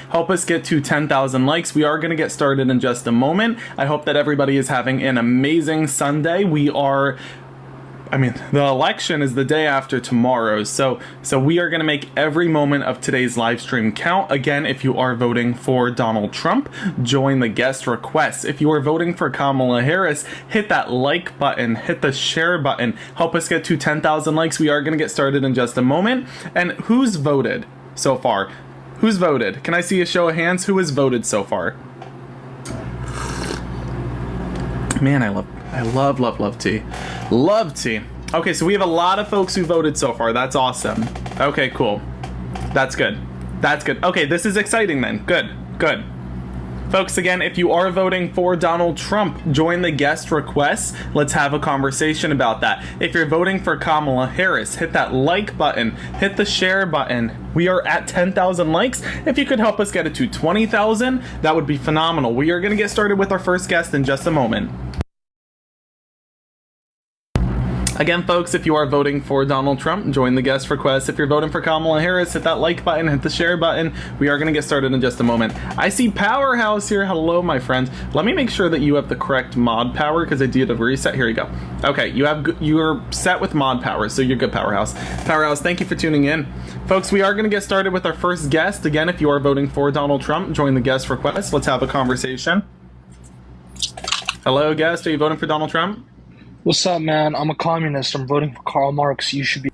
Help us get to 10,000 likes. We are going to get started in just a moment. I hope that everybody is having an amazing Sunday. The election is the day after tomorrow, so we are going to make every moment of today's live stream count. Again, if you are voting for Donald Trump, join the guest requests. If you are voting for Kamala Harris, hit that like button, hit the share button. Help us get to 10,000 likes. We are going to get started in just a moment. And who's voted so far? Who's voted? Can I see a show of hands? Who has voted so far? Man, I love tea. Love tea. Okay, so we have a lot of folks who voted so far. That's awesome. Okay, cool. That's good. That's good. Okay, this is exciting then. Good. Folks, again, if you are voting for Donald Trump, join the guest requests. Let's have a conversation about that. If you're voting for Kamala Harris, hit that like button, hit the share button. We are at 10,000 likes. If you could help us get it to 20,000, that would be phenomenal. We are going to get started with our first guest in just a moment. Again, folks, if you are voting for Donald Trump, join the guest request. If you're voting for Kamala Harris, hit that like button, hit the share button. We are going to get started in just a moment. I see Powerhouse here. Hello, my friend. Let me make sure that you have the correct mod power because I did a reset. Here you go. Okay, you're set with mod power, so you're good, Powerhouse. Powerhouse, thank you for tuning in. Folks, we are going to get started with our first guest. Again, if you are voting for Donald Trump, join the guest request. Let's have a conversation. Hello, guest. Are you voting for Donald Trump? What's up, man? I'm a communist. I'm voting for Karl Marx. You should be.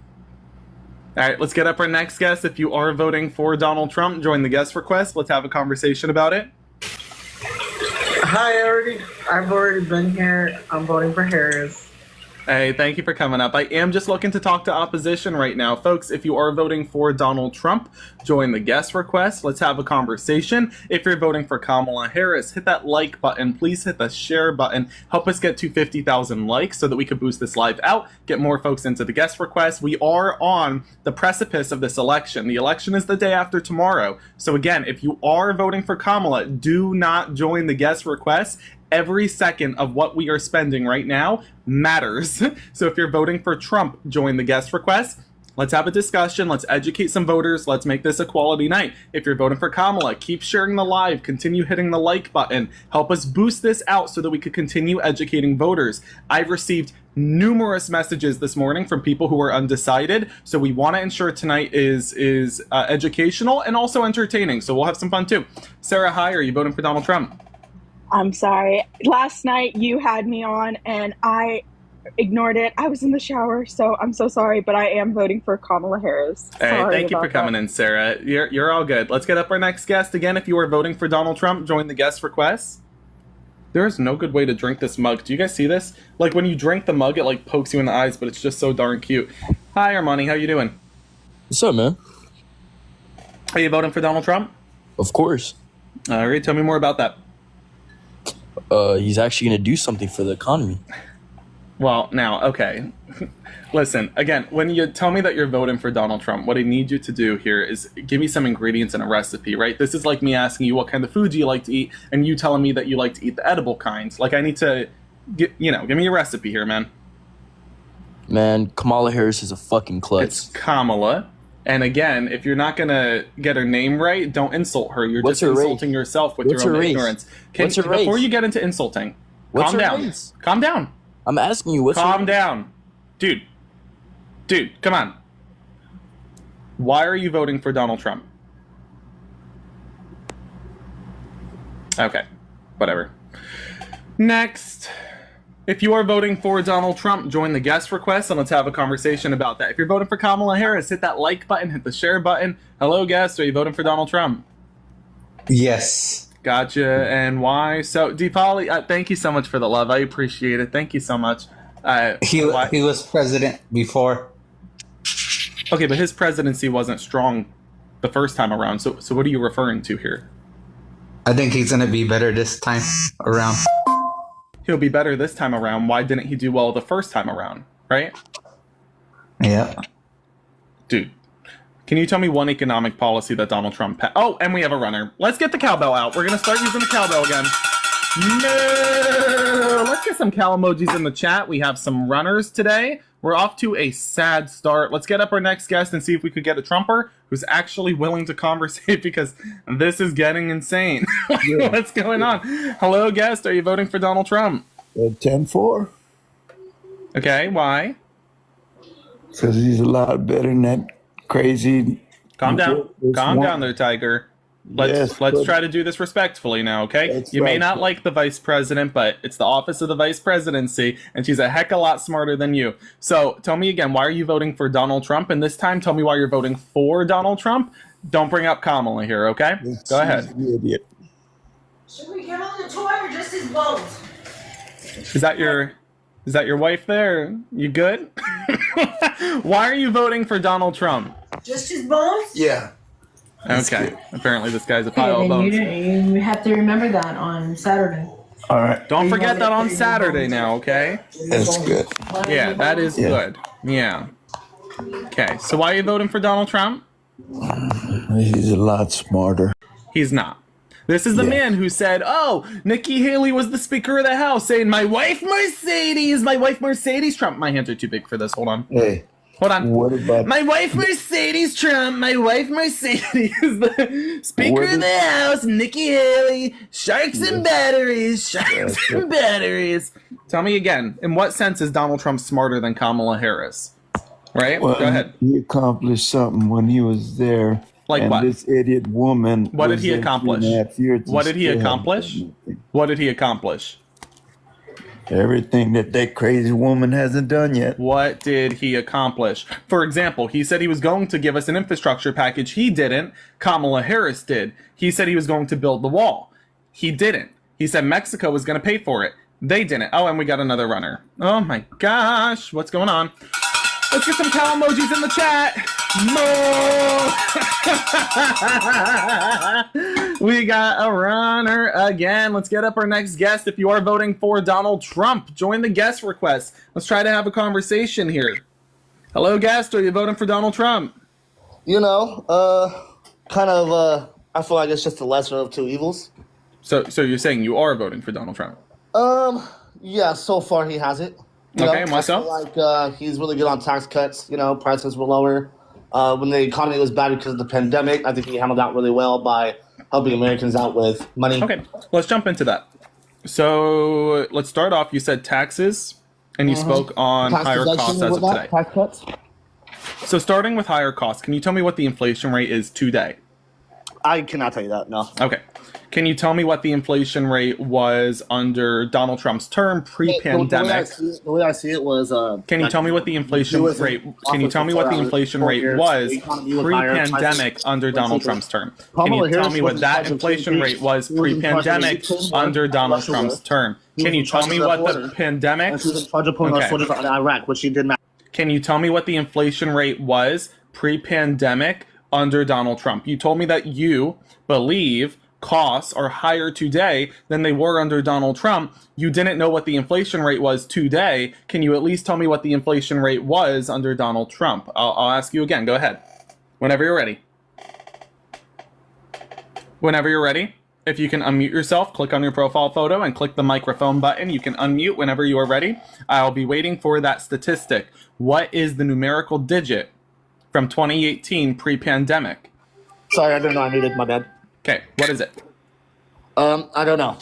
All right, let's get up our next guest. If you are voting for Donald Trump, join the guest request. Let's have a conversation about it. Hi, I've already been here. I'm voting for Harris. Hey, thank you for coming up. I am just looking to talk to opposition right now. Folks, if you are voting for Donald Trump, join the guest request. Let's have a conversation. If you're voting for Kamala Harris, hit that like button. Please hit the share button. Help us get to 50,000 likes so that we can boost this live out, get more folks into the guest request. We are on the precipice of this election. The election is the day after tomorrow. So again, if you are voting for Kamala, do not join the guest request. Every second of what we are spending right now matters. So if you're voting for Trump, join the guest request. Let's have a discussion. Let's educate some voters. Let's make this a quality night. If you're voting for Kamala, keep sharing the live. Continue hitting the like button. Help us boost this out so that we could continue educating voters. I've received numerous messages this morning from people who are undecided. So we want to ensure tonight is educational and also entertaining. So we'll have some fun too. Sarah, hi. Are you voting for Donald Trump? I'm sorry. Last night you had me on and I ignored it. I was in the shower, so I'm so sorry, but I am voting for Kamala Harris. Hey, thank you for coming in, Sarah. You're all good. Let's get up our next guest. Again, if you are voting for Donald Trump, join the guest request. There is no good way to drink this mug. Do you guys see this? Like when you drink the mug, it like pokes you in the eyes, but it's just so darn cute. Hi, Armani. How you doing? What's up, man? Are you voting for Donald Trump? Of course. All right, tell me more about that. He's actually going to do something for the economy. Well, now, okay. Listen, again, when you tell me that you're voting for Donald Trump, what I need you to do here is give me some ingredients and a recipe, right? This is like me asking you what kind of food do you like to eat, and you telling me that you like to eat the edible kinds. Like, I need to, give me a recipe here, man. Man, Kamala Harris is a fucking klutz. It's Kamala. And again, if you're not going to get her name right, don't insult her. You're just insulting yourself with your own ignorance. Before you get into insulting, calm down. Calm down. I'm asking you, calm down. Dude, come on. Why are you voting for Donald Trump? Okay, whatever. Next. If you are voting for Donald Trump, join the guest request and let's have a conversation about that. If you're voting for Kamala Harris, hit that like button, hit the share button. Hello, guest. Are you voting for Donald Trump? Yes. Gotcha. And why? So, Deepali, thank you so much for the love. I appreciate it. Thank you so much. He was president before. Okay, but his presidency wasn't strong the first time around. So what are you referring to here? I think he's going to be better this time around. He'll be better this time around. Why didn't he do well the first time around, right? Yeah. Dude, can you tell me one economic policy that Donald Trump passed? Oh, and we have a runner. Let's get the cowbell out. We're going to start using the cowbell again. No! Let's get some cow emojis in the chat. We have some runners today. we're off to a sad start. Let's get up our next guest and see if we could get a Trumper who's actually willing to conversate, because this is getting insane. What's going on? Hello, guest. Are you voting for Donald Trump? 10-4. Okay, why? Because he's a lot better than that crazy. Calm down. This Calm one- down there, Tiger. Let's but- try to do this respectfully now, okay? That's You may right. not like the vice president, but it's the office of the vice presidency, and she's a heck of a lot smarter than you. So tell me again, why are you voting for Donald Trump? And this time, tell me why you're voting for Donald Trump. Don't bring up Kamala here, okay? Go ahead. She's an idiot. Should we give him the toy or just his bones? Is that your wife there? You good? Why are you voting for Donald Trump? Just his bones? Yeah. Okay. Apparently this guy's a Okay, pile of then bones. you have to remember that on Saturday. All right. Don't forget that on Saturday now, okay? That's good. Yeah, that is Yeah. good. Yeah. Okay, so why are you voting for Donald Trump? He's a lot smarter. He's not. This is the Yeah. man who said, oh, Nikki Haley was the Speaker of the House, saying, my wife Mercedes Trump. My hands are too big for this. Hold on. Hey, Hold on. what about My wife Mercedes Trump, my wife Mercedes, the Speaker What of is- the House, Nikki Haley, sharks and batteries, sharks Yes. and batteries. Tell me again, in what sense is Donald Trump smarter than Kamala Harris? Right? Well, Go ahead. he accomplished something when he was there. Like and what? This idiot woman. What did was he there accomplish? 3.5 years and What did he still hasn't accomplish? done nothing. What did he accomplish? Everything that crazy woman hasn't done yet. What did he accomplish? For example, he said he was going to give us an infrastructure package. He didn't. Kamala Harris did. He said he was going to build the wall. He didn't. He said Mexico was going to pay for it. They didn't. Oh, and we got another runner. Oh my gosh. What's going on? Let's get some cow emojis in the chat. Mo! We got a runner again. Let's get up our next guest. If you are voting for Donald Trump, join the guest request. Let's try to have a conversation here. Hello, guest. Are you voting for Donald Trump? You know, I feel like it's just the lesser of two evils. So you're saying you are voting for Donald Trump? Yeah, so far he hasn't. Okay, and why so? I feel like he's really good on tax cuts. You know, prices were lower. When the economy was bad because of the pandemic, I think he handled that really well by helping Americans out with money. Okay, let's jump into that. So let's start off. You said taxes, and you spoke on Tax higher deduction costs as with of that, today. tax cuts. So starting with higher costs, can you tell me what the inflation rate is today? I cannot tell you that, no. Okay. Can you tell me what the inflation rate was under Donald Trump's term pre-pandemic? The way I see it was... Can you tell me what the inflation rate? Can you tell me what the inflation rate was pre-pandemic under Donald Trump's term? Can you tell me what that inflation rate was pre-pandemic under Donald Trump's term? Can you tell me what the pandemic? And she was in charge of putting our Okay. soldiers in Iraq, which she did not. Can you tell me what the inflation rate was pre-pandemic under Donald Trump? You told me that you believe costs are higher today than they were under Donald Trump. You didn't know what the inflation rate was today. Can you at least tell me what the inflation rate was under Donald Trump? I'll ask you again. Go ahead. Whenever you're ready. Whenever you're ready. If you can unmute yourself, click on your profile photo and click the microphone button. You can unmute whenever you are ready. I'll be waiting for that statistic. What is the numerical digit from 2018 pre-pandemic? Sorry, I didn't know I needed my bad. Okay, what is it? I don't know.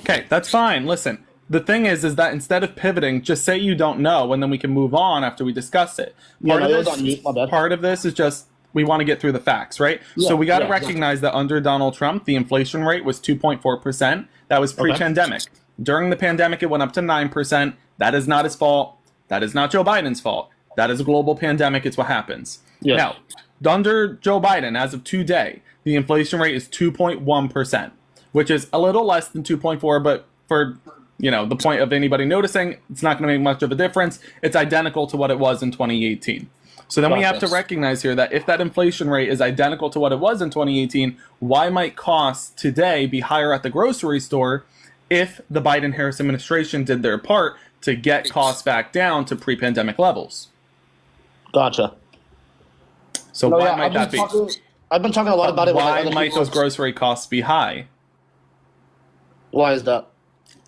Okay, that's fine. Listen, the thing is that instead of pivoting, just say you don't know, and then we can move on after we discuss it. Yeah, no, it was on mute, my bad. Part of this is just we want to get through the facts, right? So we got to yeah. recognize that under Donald Trump, the inflation rate was 2.4%. That was pre-pandemic. During the pandemic, it went up to 9%. That is not his fault. That is not Joe Biden's fault. That is a global pandemic. It's what happens. Yeah. Now, under Joe Biden, as of today, the inflation rate is 2.1%, which is a little less than 2.4, but for the point of anybody noticing, it's not going to make much of a difference. It's identical to what it was in 2018. So then we have to recognize here that if that inflation rate is identical to what it was in 2018, why might costs today be higher at the grocery store if the Biden-Harris administration did their part to get costs back down to pre-pandemic levels? Gotcha. So No, why yeah, might that be? I've been talking a lot about it. with Why other might people. those grocery costs be high? Why is that?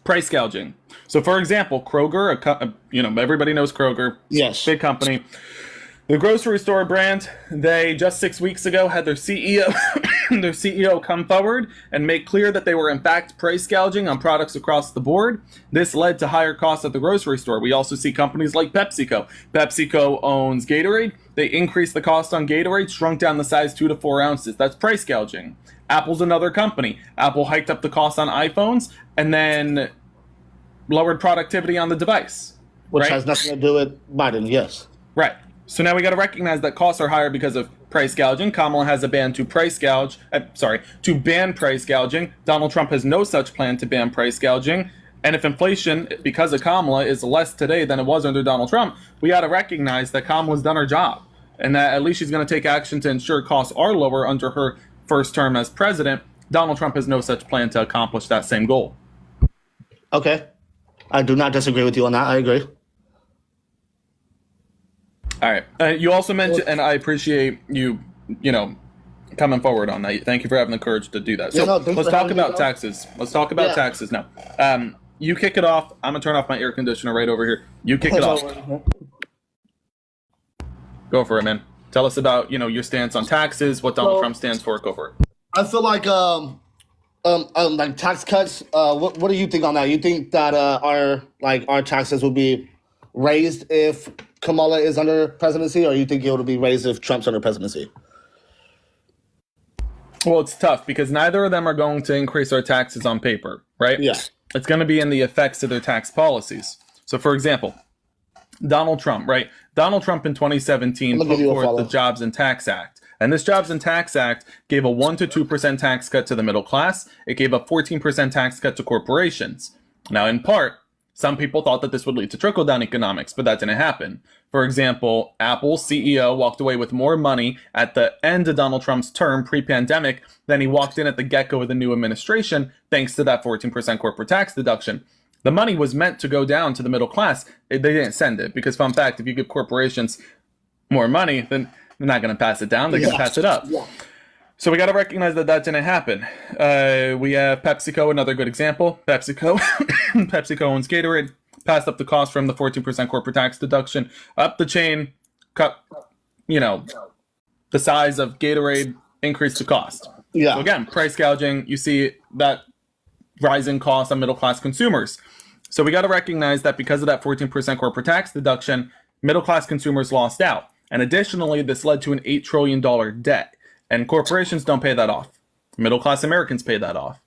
price gouging. So, for example, Kroger, everybody knows Kroger, Yes. big company. The grocery store brand, they just 6 weeks ago had their CEO their CEO come forward and make clear that they were in fact price gouging on products across the board. This led to higher costs at the grocery store. We also see companies like PepsiCo. PepsiCo owns Gatorade. They increased the cost on Gatorade, shrunk down the size 2 to 4 ounces. That's price gouging. Apple's another company. Apple hiked up the cost on iPhones and then lowered productivity on the device. Which right? has nothing to do with Biden, yes. Right. So now we got to recognize that costs are higher because of price gouging. Kamala has a ban to ban price gouging. Donald Trump has no such plan to ban price gouging. And if inflation, because of Kamala, is less today than it was under Donald Trump, we got to recognize that Kamala's done her job and that at least she's going to take action to ensure costs are lower under her first term as president. Donald Trump has no such plan to accomplish that same goal. Okay. I do not disagree with you on that. I agree. All right. You also mentioned, and I appreciate you, coming forward on that. Thank you for having the courage to do that. So let's talk about taxes. Let's talk about taxes now. You kick it off. I'm going to turn off my air conditioner right over here. You kick it off. Go for it, man. Tell us about, your stance on taxes, what Donald Trump stands for. Go for it. I feel like like tax cuts. What do you think on that? You think that our taxes will be raised if Kamala is under presidency, or you think it will be raised if Trump's under presidency? Well, it's tough because neither of them are going to increase our taxes on paper, right? Yeah. It's going to be in the effects of their tax policies. So, for example, Donald Trump, right? Donald Trump in 2017 put forth the Jobs and Tax Act. And this Jobs and Tax Act gave a 1% to 2% tax cut to the middle class. It gave a 14% tax cut to corporations. Now, in part, some people thought that this would lead to trickle-down economics, but that didn't happen. For example, Apple's CEO walked away with more money at the end of Donald Trump's term pre-pandemic than he walked in at the get-go of the new administration, thanks to that 14% corporate tax deduction. The money was meant to go down to the middle class. They didn't send it because, fun fact, if you give corporations more money, then they're not going to pass it down. They're going to pass it up. Yeah. So we got to recognize that that didn't happen. We have PepsiCo, another good example. PepsiCo owns Gatorade, passed up the cost from the 14% corporate tax deduction up the chain, cut, the size of Gatorade, increased the cost. Yeah. So again, price gouging, you see that rising cost on middle class consumers. So we got to recognize that because of that 14% corporate tax deduction, middle class consumers lost out. And additionally, this led to an $8 trillion debt. And corporations don't pay that off. Middle-class Americans pay that off.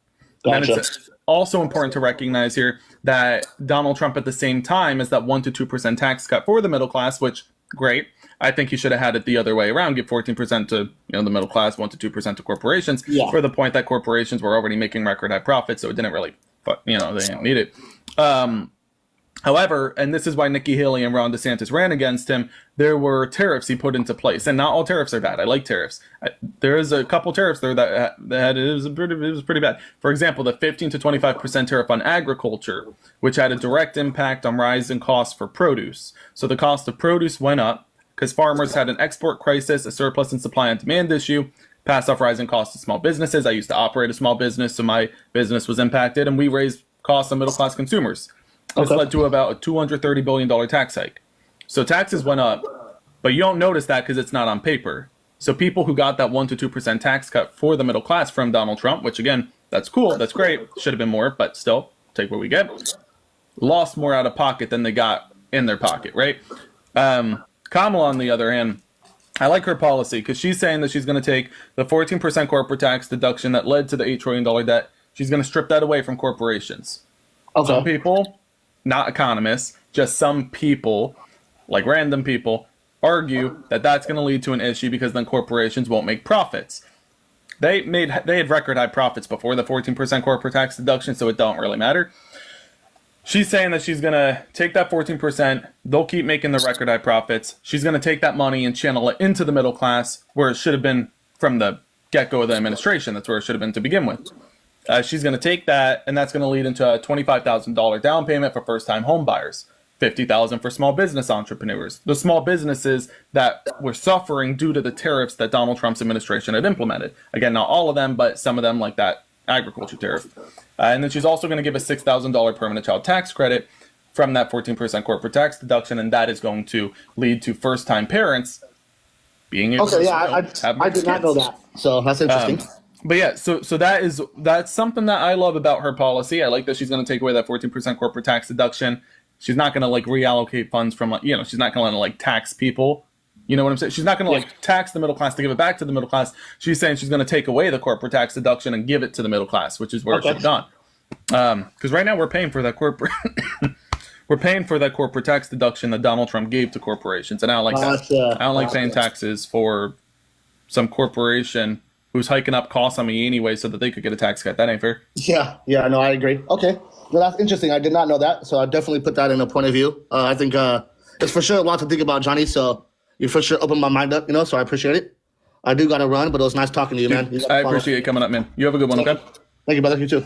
Gotcha. And it's also important to recognize here that Donald Trump at the same time is that 1% to 2% tax cut for the middle class, which, great. I think he should have had it the other way around, give 14% to the middle class, 1% to 2% to corporations, for the point that corporations were already making record high profits, so it didn't really, they didn't need it. However, and this is why Nikki Haley and Ron DeSantis ran against him, there were tariffs he put into place. And not all tariffs are bad. I like tariffs. There is a couple tariffs there that it was pretty bad. For example, the 15 to 25% tariff on agriculture, which had a direct impact on rising costs for produce. So the cost of produce went up because farmers had an export crisis, a surplus in supply and demand issue, passed off rising costs to small businesses. I used to operate a small business, so my business was impacted, and we raised costs on middle-class consumers. This led to about a $230 billion tax hike. So taxes went up, but you don't notice that because it's not on paper. So people who got that 1% to 2% tax cut for the middle class from Donald Trump, which again, that's cool, that's great, should have been more, but still, take what we get, lost more out of pocket than they got in their pocket, right? Kamala, on the other hand, I like her policy because she's saying that she's going to take the 14% corporate tax deduction that led to the $8 trillion debt. She's going to strip that away from corporations. Some people, not economists, just some people, like random people, argue that that's going to lead to an issue because then corporations won't make profits. They had record high profits before the 14% corporate tax deduction, so it don't really matter. She's saying that she's going to take that 14%, they'll keep making the record high profits. She's going to take that money and channel it into the middle class, where it should have been from the get-go of the administration. That's where it should have been to begin with. She's going to take that, and that's going to lead into a $25,000 down payment for first-time home buyers, $50,000 for small business entrepreneurs, the small businesses that were suffering due to the tariffs that Donald Trump's administration had implemented. Again, not all of them, but some of them, like that agriculture tariff. And then she's also going to give a $6,000 permanent child tax credit from that 14% corporate tax deduction, and that is going to lead to first-time parents being able to have I did not know kids. that. So that's interesting. But yeah, so that's something that I love about her policy. I like that she's going to take away that 14% corporate tax deduction. She's not going to like reallocate funds from she's not going to like tax people. You know what I'm saying? She's not going to like tax the middle class to give it back to the middle class. She's saying she's going to take away the corporate tax deduction and give it to the middle class, which is where it should have gone. Because right now we're paying for that corporate. We're paying for that corporate tax deduction that Donald Trump gave to corporations, and I don't like that. I don't like paying taxes for some corporation who's hiking up costs on me anyway so that they could get a tax cut. That ain't fair. Yeah, no, I agree. Okay, well, that's interesting. I did not know that, so I definitely put that in a point of view. I think it's for sure a lot to think about, Johnny. So you for sure opened my mind up, so I appreciate it. I do got to run, but it was nice talking to you, man. I appreciate you coming up, man. You have a good one, okay? Thank you, brother. You too.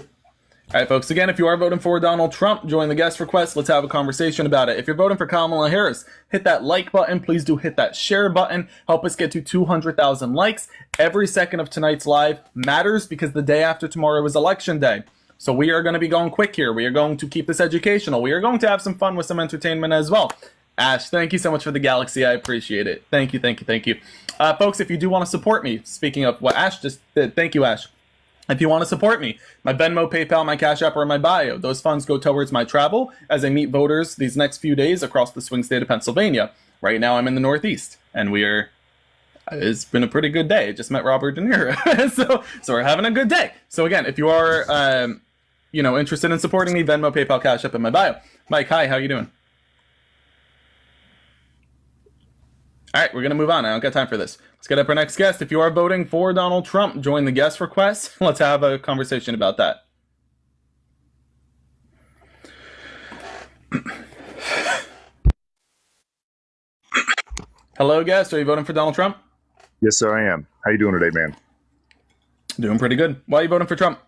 All right, folks. Again, if you are voting for Donald Trump, join the guest request. Let's have a conversation about it. If you're voting for Kamala Harris, hit that like button. Please do hit that share button. Help us get to 200,000 likes. Every second of tonight's live matters because the day after tomorrow is election day. So we are going to be going quick here. We are going to keep this educational. We are going to have some fun with some entertainment as well. Ash, thank you so much for the galaxy. I appreciate it. Thank you. Folks, if you do want to support me, speaking of what Ash just did, thank you, Ash. If you want to support me, my Venmo, PayPal, my Cash App are in my bio. Those funds go towards my travel as I meet voters these next few days across the swing state of Pennsylvania. Right now I'm in the Northeast, and it's been a pretty good day. I just met Robert De Niro. so we're having a good day. So again, if you are interested in supporting me, Venmo, PayPal, Cash App in my bio. Mike, hi, how you doing? All right, we're going to move on. I don't got time for this. Let's get up our next guest. If you are voting for Donald Trump, join the guest request. Let's have a conversation about that. Hello, guest. Are you voting for Donald Trump? Yes, sir, I am. How you doing today, man? Doing pretty good. Why are you voting for Trump?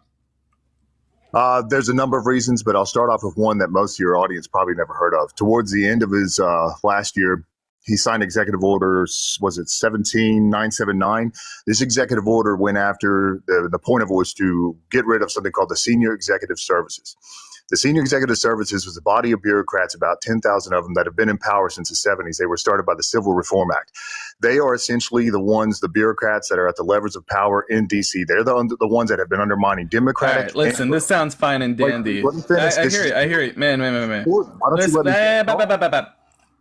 There's a number of reasons, but I'll start off with one that most of your audience probably never heard of. Towards the end of his last year, he signed executive orders, was it 17979? This executive order went after, the point of it was to get rid of something called the Senior Executive Services. The Senior Executive Services was a body of bureaucrats, about 10,000 of them, that have been in power since the 70s. They were started by the Civil Reform Act. They are essentially the bureaucrats that are at the levers of power in D.C. They're the ones that have been undermining Democratic. All right, listen, this sounds fine and dandy. I hear it. Man.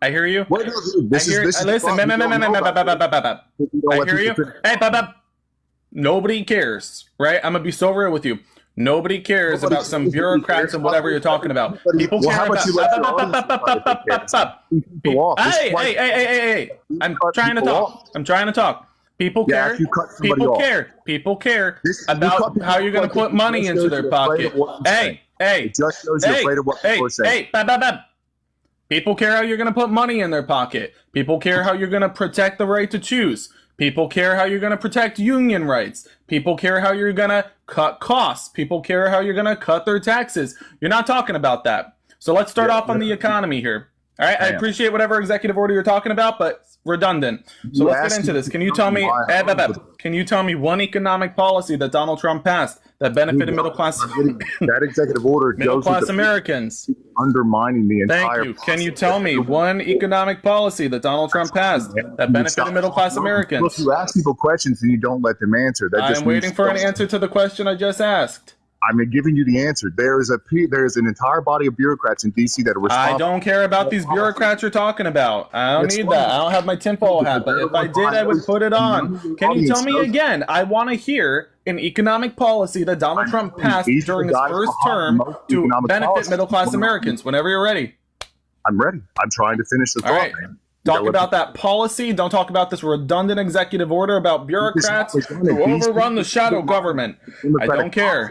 I hear you. Listen, I hear you. Hey, nobody cares, right? I'm gonna be so real with you. Nobody cares about some bureaucrats and whatever you're talking about. People care about. Hey! I'm trying to talk. People care. People care about how you're gonna put money into their pocket. Hey! People care how you're going to put money in their pocket. People care how you're going to protect the right to choose. People care how you're going to protect union rights. People care how you're going to cut costs. People care how you're going to cut their taxes. You're not talking about that. So let's start off on the economy here. All right, I appreciate whatever executive order you're talking about, but redundant. So let's get into this. Can you tell me one economic policy that Donald Trump passed that benefited middle class Americans? Undermining the entire. Thank you. Can you tell me one economic policy that Donald Trump passed that benefited middle class Americans? If you ask people questions and you don't let them answer, I'm waiting for an answer to the question I just asked. I'm giving you the answer. There is an entire body of bureaucrats in D.C. that are responsible. I don't care about these bureaucrats you're talking about. I don't need that. I don't have my tinfoil hat, but if I did, I would put it on. Can you tell me again? I want to hear an economic policy that Donald Trump passed during his first term to benefit middle-class Americans. Whenever you're ready. I'm ready. I'm trying to finish the thought, right. Man. Talk about that policy. Don't talk about this redundant executive order about bureaucrats who overrun the shadow government. I don't care.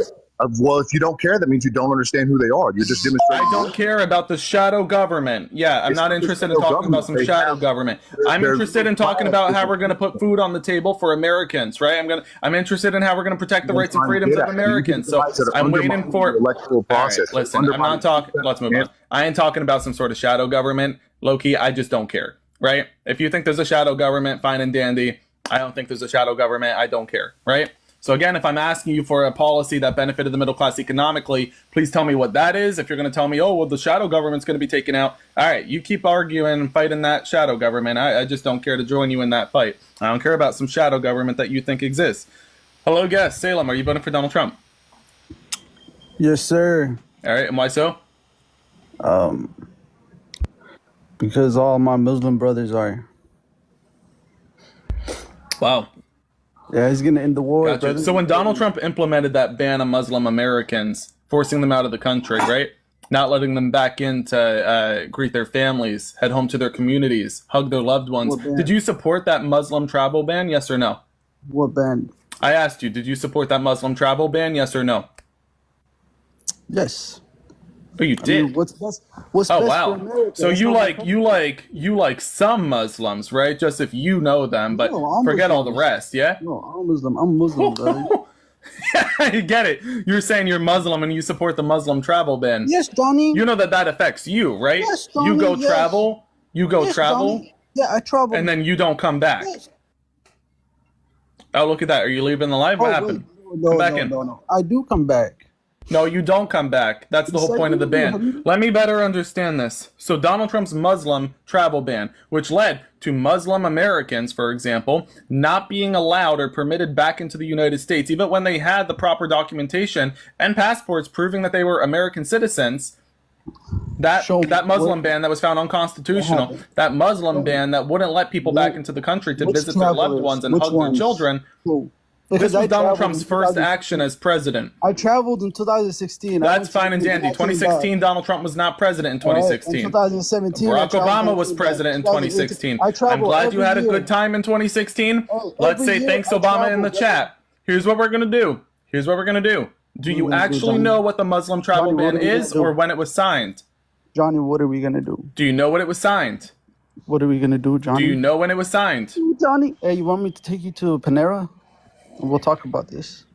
Well, if you don't care, that means you don't understand who they are. You're just demonstrating. I don't care about the shadow government. Yeah, I'm not interested in talking about some shadow government. I'm interested in talking about how we're going to put food on the table for Americans, right? I'm interested in how we're going to protect the rights and freedoms of Americans. So I'm waiting for electoral process. Right, listen, I'm not talking. Let's move on. I ain't talking about some sort of shadow government, Loki. I just don't care, right? If you think there's a shadow government, fine and dandy. I don't think there's a shadow government. I don't care, right? So again, if I'm asking you for a policy that benefited the middle class economically, please tell me what that is. If you're going to tell me, oh, well, the shadow government's going to be taken out, all right, you keep arguing and fighting that shadow government. I just don't care to join you in that fight. I don't care about some shadow government that you think exists. Hello, guest. Salem, are you voting for Donald Trump? Yes, sir. All right, and why so? Because all my Muslim brothers are. Wow. Yeah, he's gonna end the war. Gotcha. Brother. So when Donald Trump implemented that ban on Muslim Americans, forcing them out of the country, right? Not letting them back in to greet their families, head home to their communities, hug their loved ones. Did you support that Muslim travel ban? Yes or no? What ban? I asked you, did you support that Muslim travel ban? Yes or no? Yes. Oh, you did. I mean, what's best Oh for wow! America? So That's you not like my you like some Muslims, right? Just if you know them, but No, I'm forget all the Muslim. rest. Yeah. No, I'm Muslim. I'm Muslim, brother. I get it. You're saying you're Muslim and you support the Muslim travel ban. Yes, Donnie. You know that affects you, right? Yes, you Donnie, go yes. travel. You go Yes, travel, Donnie. Yeah, I travel. and then you don't come back. Yes. Oh, look at that! Are you leaving the live? What happened? No, Come back no, in. no. I do come back. No, you don't come back. That's the whole point of the ban. Let me better understand this. So Donald Trump's Muslim travel ban, which led to Muslim Americans, for example, not being allowed or permitted back into the United States, even when they had the proper documentation and passports proving that they were American citizens. That Muslim ban that was found unconstitutional, that Muslim ban that wouldn't let people back into the country to visit their loved ones and hug their children. This was Donald Trump's first action as president. I traveled in 2016. That's fine and dandy. 2016, Donald Trump was not president in 2016. In 2017, Barack Obama was president in 2016. I'm glad you had a good time in 2016. Let's say thanks, Obama, in the chat. Here's what we're going to do. Here's what we're going to do. Do you actually know what the Muslim travel ban is or when it was signed? Johnny, what are we going to do? Do you know when it was signed? What are we going to do, Johnny? Do you know when it was signed? Johnny, hey, you want me to take you to Panera? And we'll talk about this.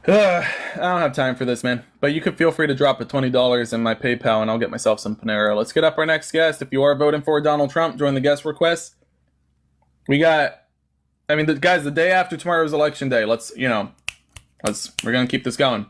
I don't have time for this, man. But you could feel free to drop a $20 in my PayPal and I'll get myself some Panera. Let's get up our next guest. If you are voting for Donald Trump, join the guest request. We got, guys, the day after tomorrow's election day. We're going to keep this going.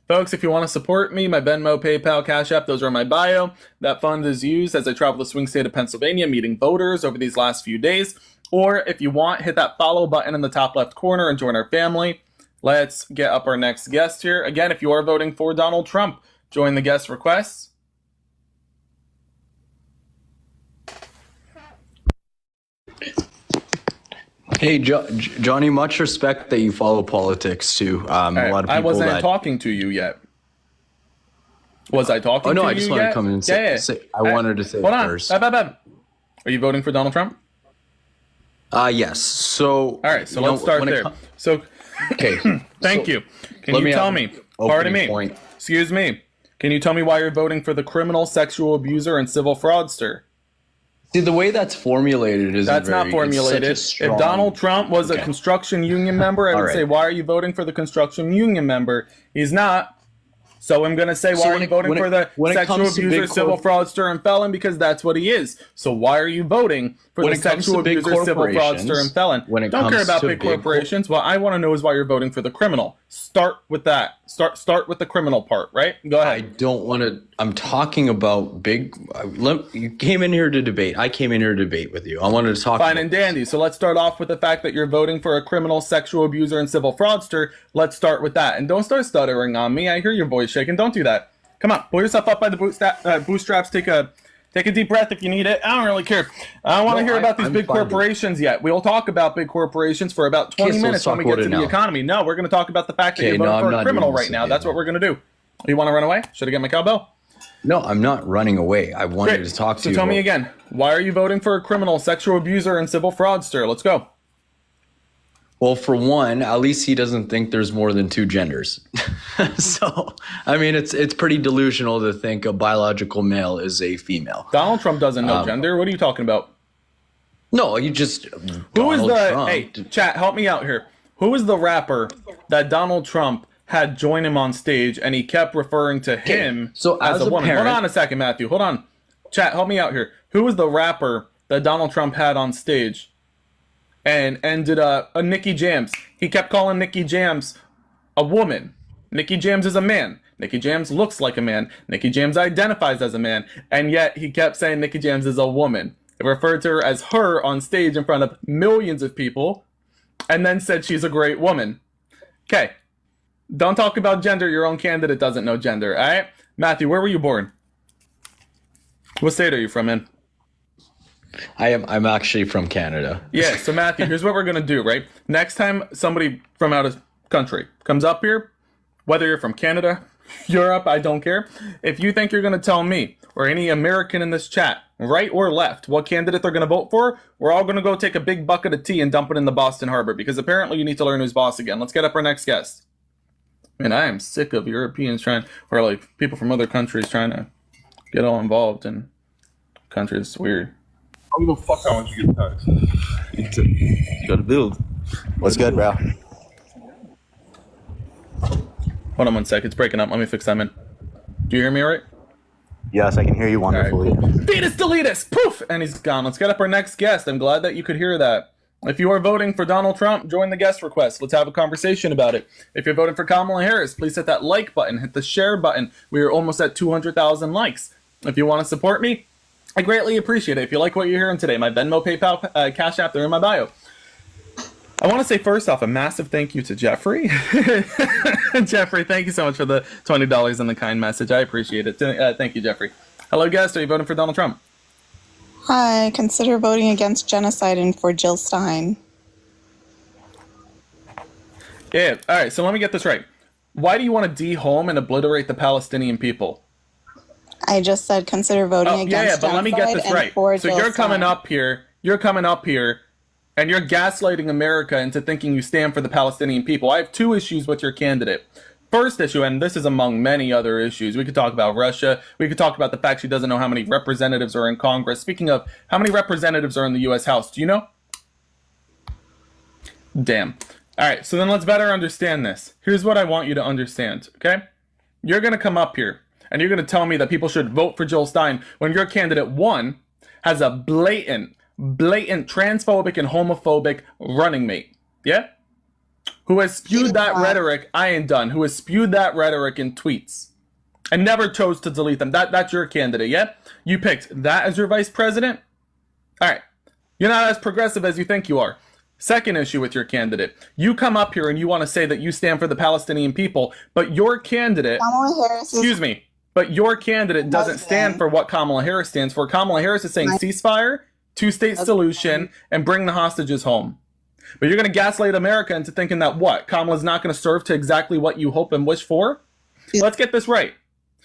Folks, if you want to support me, my Venmo, PayPal, Cash App, those are in my bio. That fund is used as I travel the swing state of Pennsylvania, meeting voters over these last few days. Or if you want, hit that follow button in the top left corner and join our family. Let's get up our next guest here. Again, if you are voting for Donald Trump, join the guest requests. Hey, Johnny, much respect that you follow politics too. A lot of people I wasn't talking to you yet. Was I talking to you yet? Oh, no, I just wanted to come in and say, wanted to say hold on. first. Are you voting for Donald Trump? Yes. So. All right, so let's start there. Okay. Thank you. Can you tell me, pardon me, excuse me, can you tell me why you're voting for the criminal, sexual abuser, and civil fraudster? See, the way that's formulated is not formulated. If Donald Trump was a construction union member, I would say, why are you voting for the construction union member? He's not. So I'm going to say, why are you voting for the sexual abuser, civil fraudster, and felon? Because that's what he is. So why are you voting for the sexual abuser, civil fraudster, and felon? Don't care about big corporations. What I want to know is why you're voting for the criminal. Start with that. Start with the criminal part, right? Go ahead. I don't want to. I'm talking about big. You came in here to debate. I came in here to debate with you. I wanted to talk. Fine and dandy. So let's start off with the fact that you're voting for a criminal, sexual abuser, and civil fraudster. Let's start with that. And don't start stuttering on me. I hear your voice shaking. Don't do that. Come on, pull yourself up by the bootstraps. Take a deep breath if you need it. I don't really care. I don't want to hear about these big corporations yet. We'll talk about big corporations for about 20 minutes when we get to the economy. No, we're going to talk about the fact that you're voting for a criminal right now. That's what we're going to do. You want to run away? Should I get my cowbell? No, I'm not running away. I wanted to talk to you. So tell me again, why are you voting for a criminal, sexual abuser, and civil fraudster? Let's go. Well, for one, at least he doesn't think there's more than two genders. So, it's pretty delusional to think a biological male is a female. Donald Trump doesn't know gender. What are you talking about? No, you just... Hey, chat, help me out here. Who is the rapper that Donald Trump had join him on stage and he kept referring to him as a woman? Hold on a second, Matthew. Hold on. Chat, help me out here. Who was the rapper that Donald Trump had on stage? and ended Nikki Jams. He kept calling Nikki Jams a woman. Nikki Jams is a man. Nikki Jams looks like a man. Nikki Jams identifies as a man. And yet he kept saying Nikki Jams is a woman. He referred to her as her on stage in front of millions of people, and then said she's a great woman. Okay. Don't talk about gender. Your own candidate doesn't know gender. All right? Matthew, where were you born? What state are you from, man? I'm actually from Canada. Yeah, so Matthew, here's what we're going to do, right? Next time somebody from out of country comes up here, whether you're from Canada, Europe, I don't care. If you think you're going to tell me or any American in this chat, right or left, what candidate they're going to vote for, we're all going to go take a big bucket of tea and dump it in the Boston Harbor, because apparently you need to learn who's boss again. Let's get up our next guest. Man, I am sick of Europeans trying, or like people from other countries trying to get all involved in countries. It's weird. I don't give a fuck how much you get taxed. You gotta build. What's good, bro? Hold on one sec. It's breaking up. Let me fix that, man. Do you hear me all right? Yes, I can hear you wonderfully. All right, cool. Fetus deletus! Poof! And he's gone. Let's get up our next guest. I'm glad that you could hear that. If you are voting for Donald Trump, join the guest request. Let's have a conversation about it. If you're voting for Kamala Harris, please hit that like button. Hit the share button. We are almost at 200,000 likes. If you want to support me, I greatly appreciate it. If you like what you're hearing today, my Venmo, PayPal, Cash App, they're in my bio. I want to say first off a massive thank you to Jeffrey. Jeffrey, thank you so much for the $20 and the kind message. I appreciate it. Thank you, Jeffrey. Hello, guest. Are you voting for Donald Trump? Hi, consider voting against genocide and for Jill Stein. Yeah, all right, so let me get this right. Why do you want to dehome and obliterate the Palestinian people? I just said consider voting against but let me get this right. So you're coming up here, and you're gaslighting America into thinking you stand for the Palestinian people. I have two issues with your candidate. First issue, and this is among many other issues, we could talk about Russia. We could talk about the fact she doesn't know how many representatives are in Congress. Speaking of, how many representatives are in the U.S. House? Do you know? Damn. All right, so then let's better understand this. Here's what I want you to understand, okay? You're going to come up here, and you're going to tell me that people should vote for Jill Stein when your candidate, one, has a blatant transphobic and homophobic running mate. Yeah? Who has spewed that rhetoric, I ain't done, who has spewed that rhetoric in tweets and never chose to delete them. That's your candidate, yeah? You picked that as your vice president? All right. You're not as progressive as you think you are. Second issue with your candidate. You come up here and you want to say that you stand for the Palestinian people, but your candidate, but your candidate doesn't stand for what Kamala Harris stands for. Kamala Harris is saying ceasefire, two-state solution, and bring the hostages home. But you're going to gaslight America into thinking that what? Kamala's not going to serve to exactly what you hope and wish for? Let's get this right.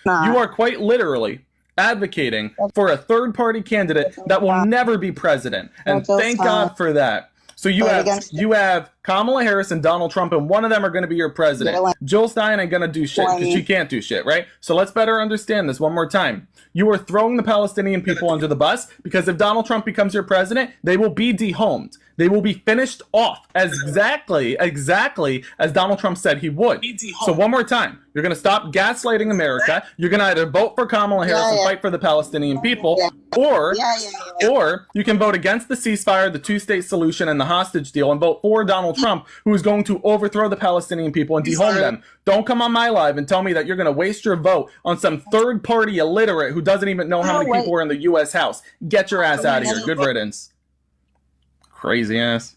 You are quite literally advocating for a third-party candidate that will never be president. And thank God for that. So you have Kamala Harris and Donald Trump, and one of them are going to be your president. Jill Stein ain't going to do shit because she can't do shit, right? So let's better understand this one more time. You are throwing the Palestinian people under the bus because if Donald Trump becomes your president, they will be dehomed. They will be finished off as exactly as Donald Trump said he would. So one more time, you're going to stop gaslighting America. You're going to either vote for Kamala Harris and fight for the Palestinian people, or you can vote against the ceasefire, the two-state solution, and the hostage deal, and vote for Donald Trump, who is going to overthrow the Palestinian people and dehome them. Don't come on my live and tell me that you're going to waste your vote on some third-party illiterate who doesn't even know how many people are in the U.S. House. Get your ass out of here. Good riddance. Crazy ass.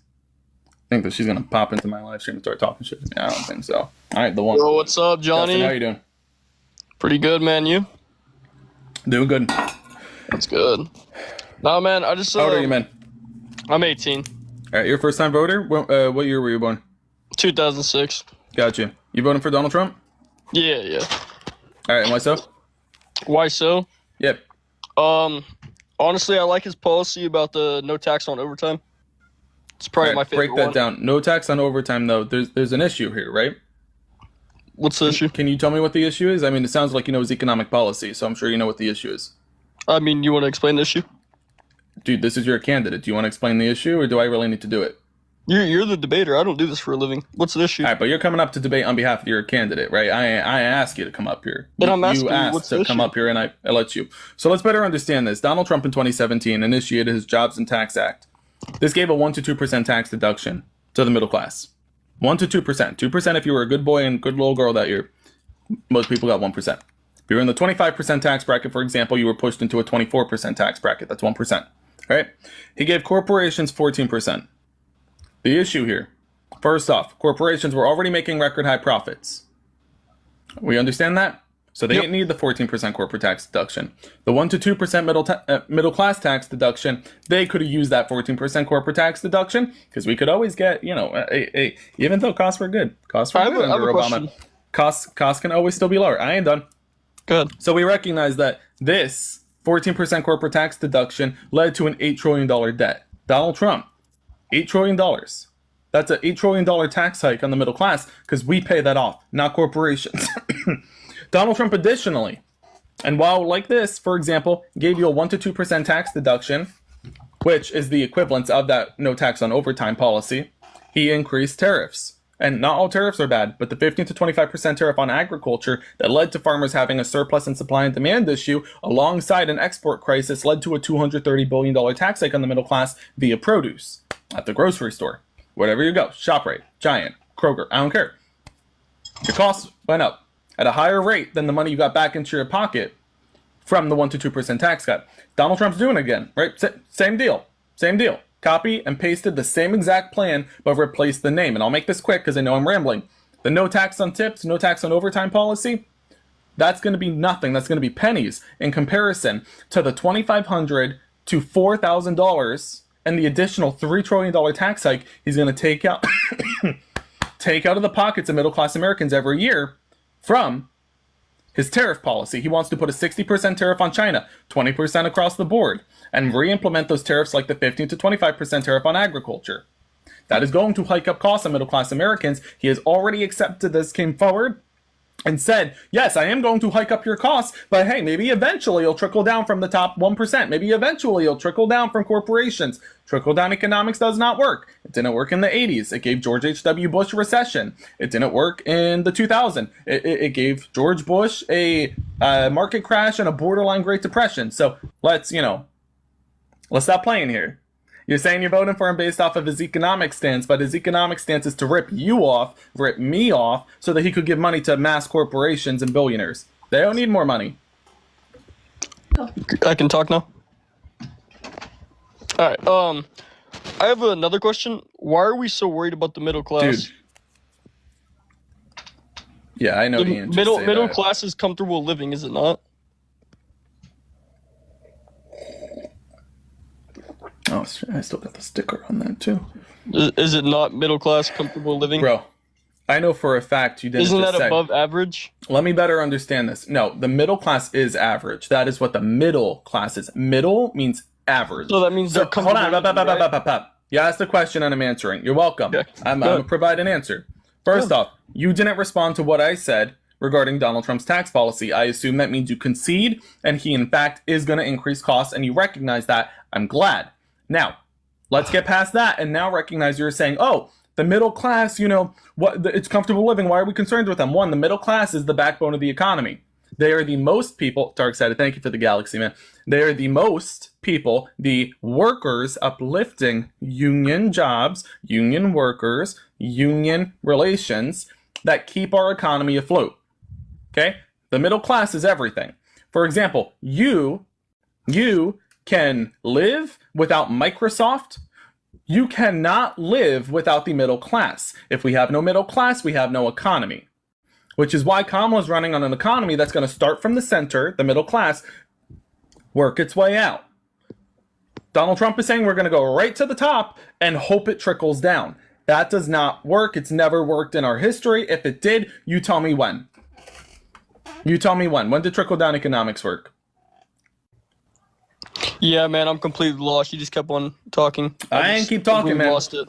I think that she's gonna pop into my live stream and start talking shit to me. I don't think so. All right, the one. Yo, what's up, Johnny? Justin, how you doing? Pretty good, man. You? Doing good. That's good. Nah, man. I just. How old are you, man? I'm 18. All right, you're a first-time voter. What year were you born? 2006. Gotcha. You voting for Donald Trump? Yeah, yeah. All right, and why so? Why so? Yep. Honestly, I like his policy about the no tax on overtime. It's probably my favorite one. Break that down. No tax on overtime, though. There's an issue here, right? What's the issue? Can you tell me what the issue is? I mean, it sounds like you know his economic policy, so I'm sure you know what the issue is. I mean, you want to explain the issue? Dude, this is your candidate. Do you want to explain the issue, or do I really need to do it? You're the debater. I don't do this for a living. What's the issue? All right, but you're coming up to debate on behalf of your candidate, right? I asked you to come up here. But I'm asking you asked to come up here, and I let you. So let's better understand this. Donald Trump in 2017 initiated his Jobs and Tax Act. This gave a 1 to 2% tax deduction to the middle class. 1 to 2%. 2% if you were a good boy and good little girl that year. Most people got 1%. If you were in the 25% tax bracket, for example, you were pushed into a 24% tax bracket. That's 1%. All right? He gave corporations 14%. The issue here, first off, corporations were already making record high profits. We understand that? So they didn't need the 14% corporate tax deduction. The 1 to 2% middle class tax deduction, they could have used that 14% corporate tax deduction because we could always get, even though costs were good. Costs were good under Obama. Costs can always still be lower. I ain't done. Good. So we recognize that this 14% corporate tax deduction led to an $8 trillion debt. Donald Trump, $8 trillion. That's an $8 trillion tax hike on the middle class because we pay that off, not corporations. Donald Trump additionally, and while like this, for example, gave you a 1 to 2% tax deduction, which is the equivalent of that no tax on overtime policy, he increased tariffs. And not all tariffs are bad, but the 15 to 25% tariff on agriculture that led to farmers having a surplus in supply and demand issue alongside an export crisis led to a $230 billion tax hike on the middle class via produce at the grocery store. Wherever you go, ShopRite, Giant, Kroger, I don't care. Your costs went up at a higher rate than the money you got back into your pocket from the 1 to 2% tax cut. Donald Trump's doing it again, right? Same deal. Copy and pasted the same exact plan, but replaced the name. And I'll make this quick because I know I'm rambling. The no tax on tips, no tax on overtime policy, that's going to be nothing. That's going to be pennies in comparison to the $2,500 to $4,000 and the additional $3 trillion tax hike he's going to take out of the pockets of middle-class Americans every year from his tariff policy. He wants to put a 60% tariff on China, 20% across the board, and re-implement those tariffs like the 15 to 25% tariff on agriculture. That is going to hike up costs on middle-class Americans. He has already accepted this, came forward, and said, yes, I am going to hike up your costs, but hey, maybe eventually it'll trickle down from the top 1%. Maybe eventually it'll trickle down from corporations. Trickle-down economics does not work. It didn't work in the 80s. It gave George H.W. Bush a recession. It didn't work in the 2000s. It gave George Bush a market crash and a borderline Great Depression. So let's stop playing here. You're saying you're voting for him based off of his economic stance, but his economic stance is to rip you off, rip me off, so that he could give money to mass corporations and billionaires. They don't need more money. I can talk now? Alright, I have another question. Why are we so worried about the middle class? Dude. Yeah, I know the answer. Middle class is comfortable living, is it not? Oh, I still got the sticker on that too. Is it not middle class comfortable living? Bro, I know for a fact you didn't. Isn't just that say, above average? Let me better understand this. No, the middle class is average. That is what the middle class is. Middle means average. So that means they're comfortable. Hold on. You asked a question and I'm answering. You're welcome. Okay. I'm going to provide an answer. First off, you didn't respond to what I said regarding Donald Trump's tax policy. I assume that means you concede and he in fact is going to increase costs and you recognize that. I'm glad. Now, let's get past that and now recognize you're saying, oh, the middle class, it's comfortable living. Why are we concerned with them? One, the middle class is the backbone of the economy. They are the most people, Darksided, thank you for the galaxy, man. They are the most people, the workers uplifting union jobs, union workers, union relations that keep our economy afloat. Okay? The middle class is everything. For example, you can live without Microsoft. You cannot live without the middle class. If we have no middle class, we have no economy. Which is why Kamala's running on an economy that's going to start from the center, the middle class, work its way out. Donald Trump is saying we're going to go right to the top and hope it trickles down. That does not work. It's never worked in our history. If it did, you tell me when. You tell me when. When did trickle-down economics work? Yeah, man, I'm completely lost. You just kept on talking. I ain't keep talking, man. Lost it.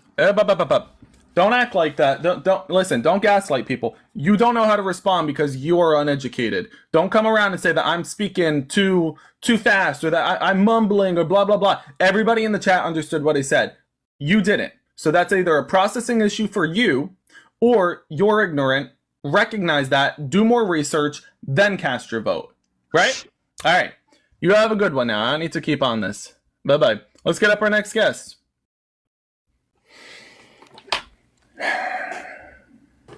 Don't act like that. Don't listen. Don't gaslight people. You don't know how to respond because you are uneducated. Don't come around and say that I'm speaking too fast or that I'm mumbling or blah blah blah. Everybody in the chat understood what I said. You didn't. So that's either a processing issue for you or you're ignorant. Recognize that. Do more research. Then cast your vote. Right? All right. You have a good one now. I need to keep on this. Bye bye. Let's get up our next guest.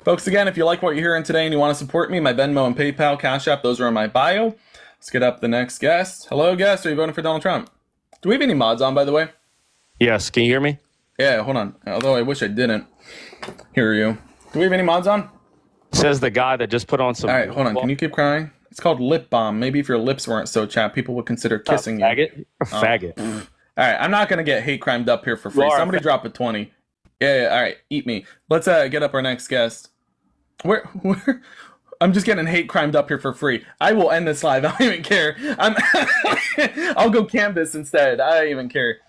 Folks, again, if you like what you're hearing today and you want to support me, my Venmo and PayPal, Cash App, those are in my bio. Let's get up the next guest. Hello, guest. Are you voting for Donald Trump? Do we have any mods on, by the way? Yes. Can you hear me? Yeah, hold on. Although I wish I didn't hear you. Do we have any mods on? Says the guy that just put on some... All right, hold on. Can you keep crying? It's called lip balm. Maybe if your lips weren't so chapped, people would consider kissing you. Faggot? Faggot. All right, I'm not going to get hate crimed up here for free. Somebody drop a 20. Yeah, all right, eat me. Let's get up our next guest. Where I'm just getting hate crimed up here for free. I will end this live. I don't even care. I'll go canvas instead. I don't even care.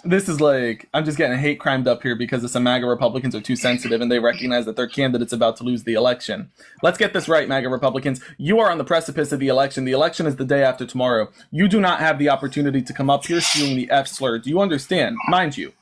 This is like, I'm just getting hate crimed up here because some MAGA Republicans are too sensitive and they recognize that their candidate's about to lose the election. Let's get this right, MAGA Republicans. You are on the precipice of the election. The election is the day after tomorrow. You do not have the opportunity to come up here spewing the F slur. Do you understand? Mind you,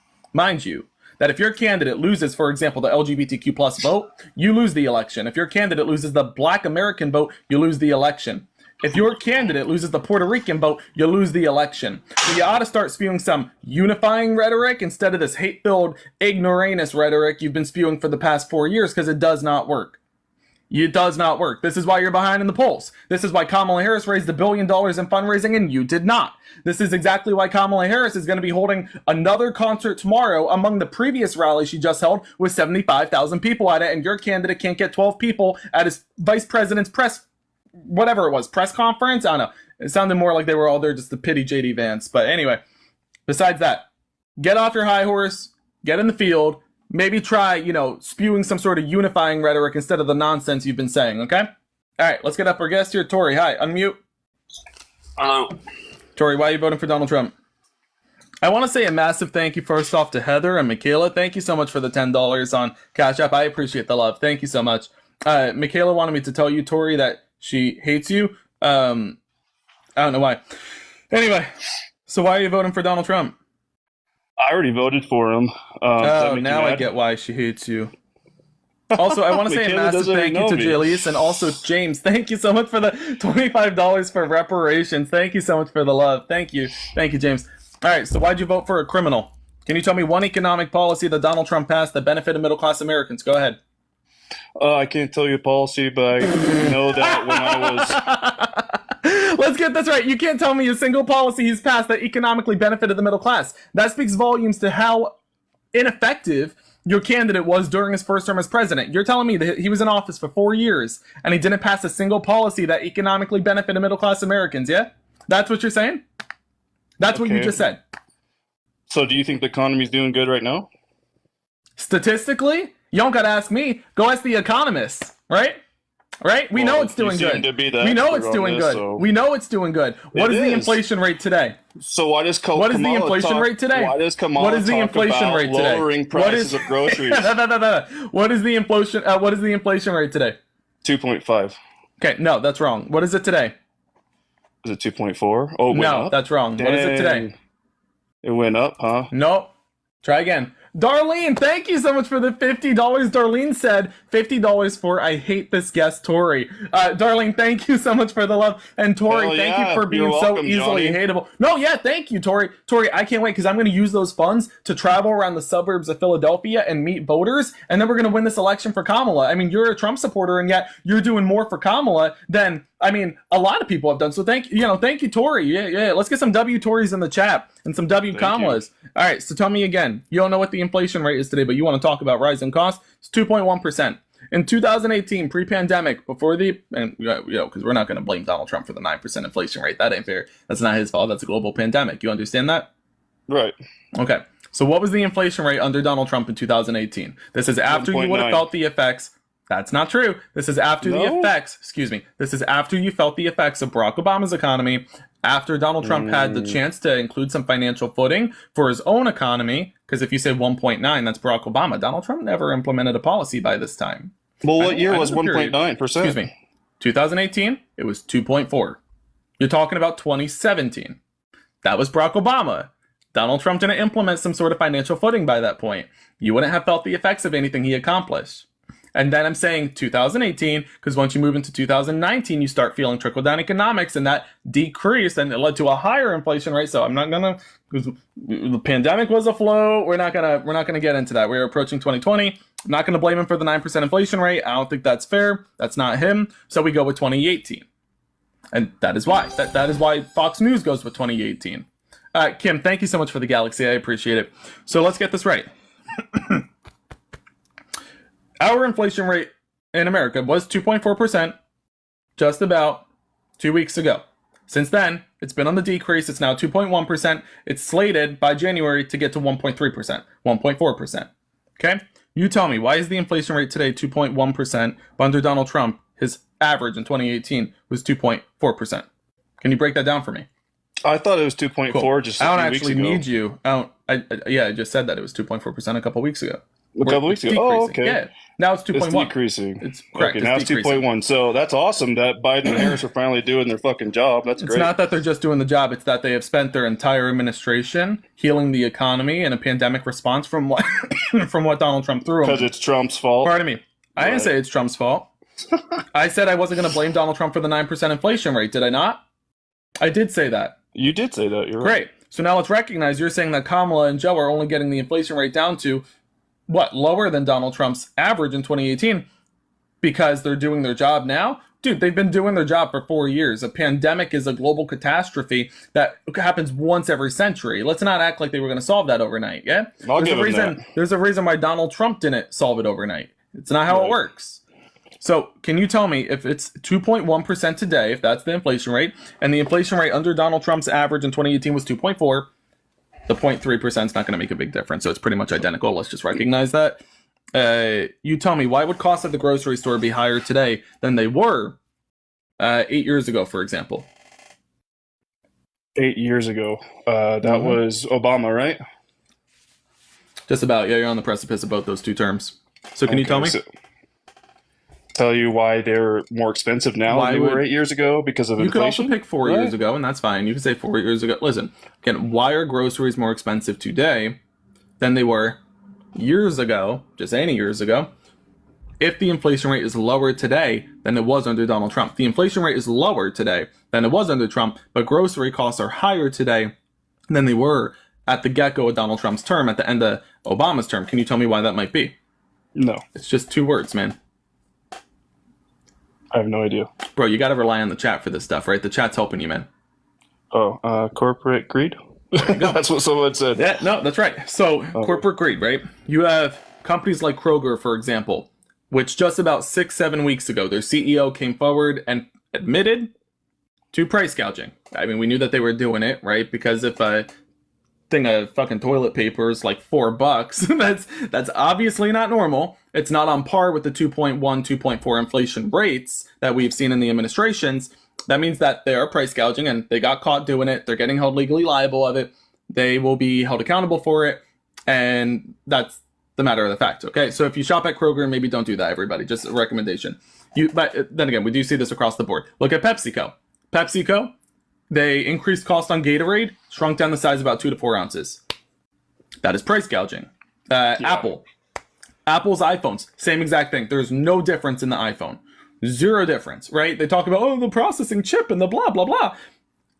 that if your candidate loses, for example, the LGBTQ plus vote, you lose the election. If your candidate loses the Black American vote, you lose the election. If your candidate loses the Puerto Rican vote, you lose the election. So you ought to start spewing some unifying rhetoric instead of this hate-filled ignoramus rhetoric you've been spewing for the past 4 years, because it does not work. It does not work. This is why you're behind in the polls. This is why Kamala Harris raised $1 billion in fundraising and you did not. This is exactly why Kamala Harris is going to be holding another concert tomorrow among the previous rally she just held with 75,000 people at it, and your candidate can't get 12 people at his vice president's press conference? I don't know. It sounded more like they were all there just to pity JD Vance. But anyway, besides that, get off your high horse, get in the field, maybe try, spewing some sort of unifying rhetoric instead of the nonsense you've been saying, okay? All right, let's get up our guest here. Tori, hi, unmute. Hello. Tori, why are you voting for Donald Trump? I want to say a massive thank you first off to Heather and Michaela. Thank you so much for the $10 on Cash App. I appreciate the love. Thank you so much. Michaela wanted me to tell you, Tori, that she hates you. I don't know why. Anyway, so why are you voting for Donald Trump? I already voted for him. Now I get why she hates you. Also, I want to say a massive thank you to Jalise and also James. Thank you so much for the $25 for reparations. Thank you so much for the love. Thank you. Thank you, James. All right, so why'd you vote for a criminal? Can you tell me one economic policy that Donald Trump passed that benefited middle-class Americans? Go ahead. I can't tell you a policy, but I know that when I was... Let's get this right. You can't tell me a single policy he's passed that economically benefited the middle class. That speaks volumes to how ineffective your candidate was during his first term as president. You're telling me that he was in office for 4 years and he didn't pass a single policy that economically benefited middle class Americans, yeah? That's what you're saying? That's what you just said. So do you think the economy's doing good right now? Statistically? You don't gotta ask me. Go ask the economists, right? Right? We know it's doing good. We know it's doing good. We know it's doing good. What is the inflation rate today? So why does what is the inflation rate today? Why does Kamala what is the inflation rate today? Lowering prices of groceries? What is the inflation? What is the inflation rate today? 2.5. Okay, no, that's wrong. What is it today? Is it 2.4? Oh, no, that's wrong. Dang. What is it today? It went up, huh? Nope. Try again. Darlene, thank you so much for the $50. Darlene said $50 for I hate this guest, Tori. Darlene, thank you so much for the love. And Tori, thank you for being so easily hateable. No, yeah, thank you, Tori. Tori, I can't wait because I'm going to use those funds to travel around the suburbs of Philadelphia and meet voters. And then we're going to win this election for Kamala. I mean, you're a Trump supporter and yet you're doing more for Kamala than, I mean, a lot of people have done. So thank you, Tori. Yeah. Let's get some W Tories in the chat and some W Kamalas. All right, so tell me again. You don't know what the inflation rate is today, but you want to talk about rising costs? It's 2.1%. In 2018, pre-pandemic, before the, and because we're not going to blame Donald Trump for the 9% inflation rate. That ain't fair. That's not his fault. That's a global pandemic. You understand that? Right. Okay. So what was the inflation rate under Donald Trump in 2018? This is after 1.9. you would have felt the effects. That's not true. This is after the effects. Excuse me. This is after you felt the effects of Barack Obama's economy, after Donald Trump had the chance to include some financial footing for his own economy. Because if you say 1.9, that's Barack Obama. Donald Trump never implemented a policy by this time. Well, what year was 1.9%? Excuse me. 2018, it was 2.4. You're talking about 2017. That was Barack Obama. Donald Trump didn't implement some sort of financial footing by that point. You wouldn't have felt the effects of anything he accomplished. And then I'm saying 2018, because once you move into 2019, you start feeling trickle-down economics, and that decreased, and it led to a higher inflation rate. So I'm not gonna, because the pandemic was afloat. We're not gonna get into that. We're approaching 2020. I'm not gonna blame him for the 9% inflation rate. I don't think that's fair. That's not him. So we go with 2018, and that is why. That is why Fox News goes with 2018. Kim, thank you so much for the Galaxy. I appreciate it. So let's get this right. Our inflation rate in America was 2.4% just about 2 weeks ago. Since then, it's been on the decrease. It's now 2.1%. It's slated by January to get to 1.3%, 1.4%. Okay? You tell me, why is the inflation rate today 2.1%, but under Donald Trump, his average in 2018 was 2.4%? Can you break that down for me? I thought it was 2.4 Cool. just a I few don't weeks actually ago. need you. I just said that it was 2.4% a couple weeks ago. A couple weeks ago. Oh, okay. Yeah. Now it's 2.1. It's decreasing. It's correct. Okay, now it's 2.1. So that's awesome that Biden and Harris are finally doing their fucking job. That's It's great. not that they're just doing the job. It's that they have spent their entire administration healing the economy in a pandemic response from what from what Donald Trump threw them. Because it's Trump's fault. Pardon me. I didn't say it's Trump's fault. I said I wasn't going to blame Donald Trump for the 9% inflation rate. Did I not? I did say that. You did say that. You're right. Great. So now let's recognize you're saying that Kamala and Joe are only getting the inflation rate down to what, lower than Donald Trump's average in 2018 because they're doing their job now? Dude, they've been doing their job for 4 years. A pandemic is a global catastrophe that happens once every century. Let's not act like they were going to solve that overnight, yeah? I'll give them that. There's a reason why Donald Trump didn't solve it overnight. It's not how it works. So can you tell me if it's 2.1% today, if that's the inflation rate, and the inflation rate under Donald Trump's average in 2018 was 2.4, the 0.3% is not going to make a big difference. So it's pretty much identical. Let's just recognize that. You tell me, why would costs at the grocery store be higher today than they were 8 years ago, for example? 8 years ago. That was Obama, right? Just about. Yeah, you're on the precipice of both those two terms. So can you tell me? Tell you why they're more expensive now than they were 8 years ago because of You could inflation? also pick 4 years ago, and that's fine. You could say 4 years ago. Listen, again, why are groceries more expensive today than they were years ago, just any years ago, if the inflation rate is lower today than it was under Donald Trump? The inflation rate is lower today than it was under Trump, but grocery costs are higher today than they were at the get-go of Donald Trump's term, at the end of Obama's term. Can you tell me why that might be? No. It's just 2 words, man. I have no idea. Bro, you got to rely on the chat for this stuff, right? The chat's helping you, man. Oh, corporate greed? That's what someone said. Yeah, no, that's right. So, corporate greed, right? You have companies like Kroger, for example, which just about 6-7 weeks ago, their CEO came forward and admitted to price gouging. I mean, we knew that they were doing it, right? Because if a thing of fucking toilet paper is like $4, that's obviously not normal. It's not on par with the 2.1, 2.4 inflation rates that we've seen in the administrations. That means that they are price gouging and they got caught doing it. They're getting held legally liable of it. They will be held accountable for it. And that's the matter of the fact. Okay. So if you shop at Kroger, maybe don't do that, everybody. Just a recommendation. But then again, we do see this across the board. Look at PepsiCo. PepsiCo, they increased cost on Gatorade, shrunk down the size about 2 to 4 ounces. That is price gouging. Apple's iPhones, same exact thing. There's no difference in the iPhone. Zero difference, right? They talk about, the processing chip and the blah, blah, blah.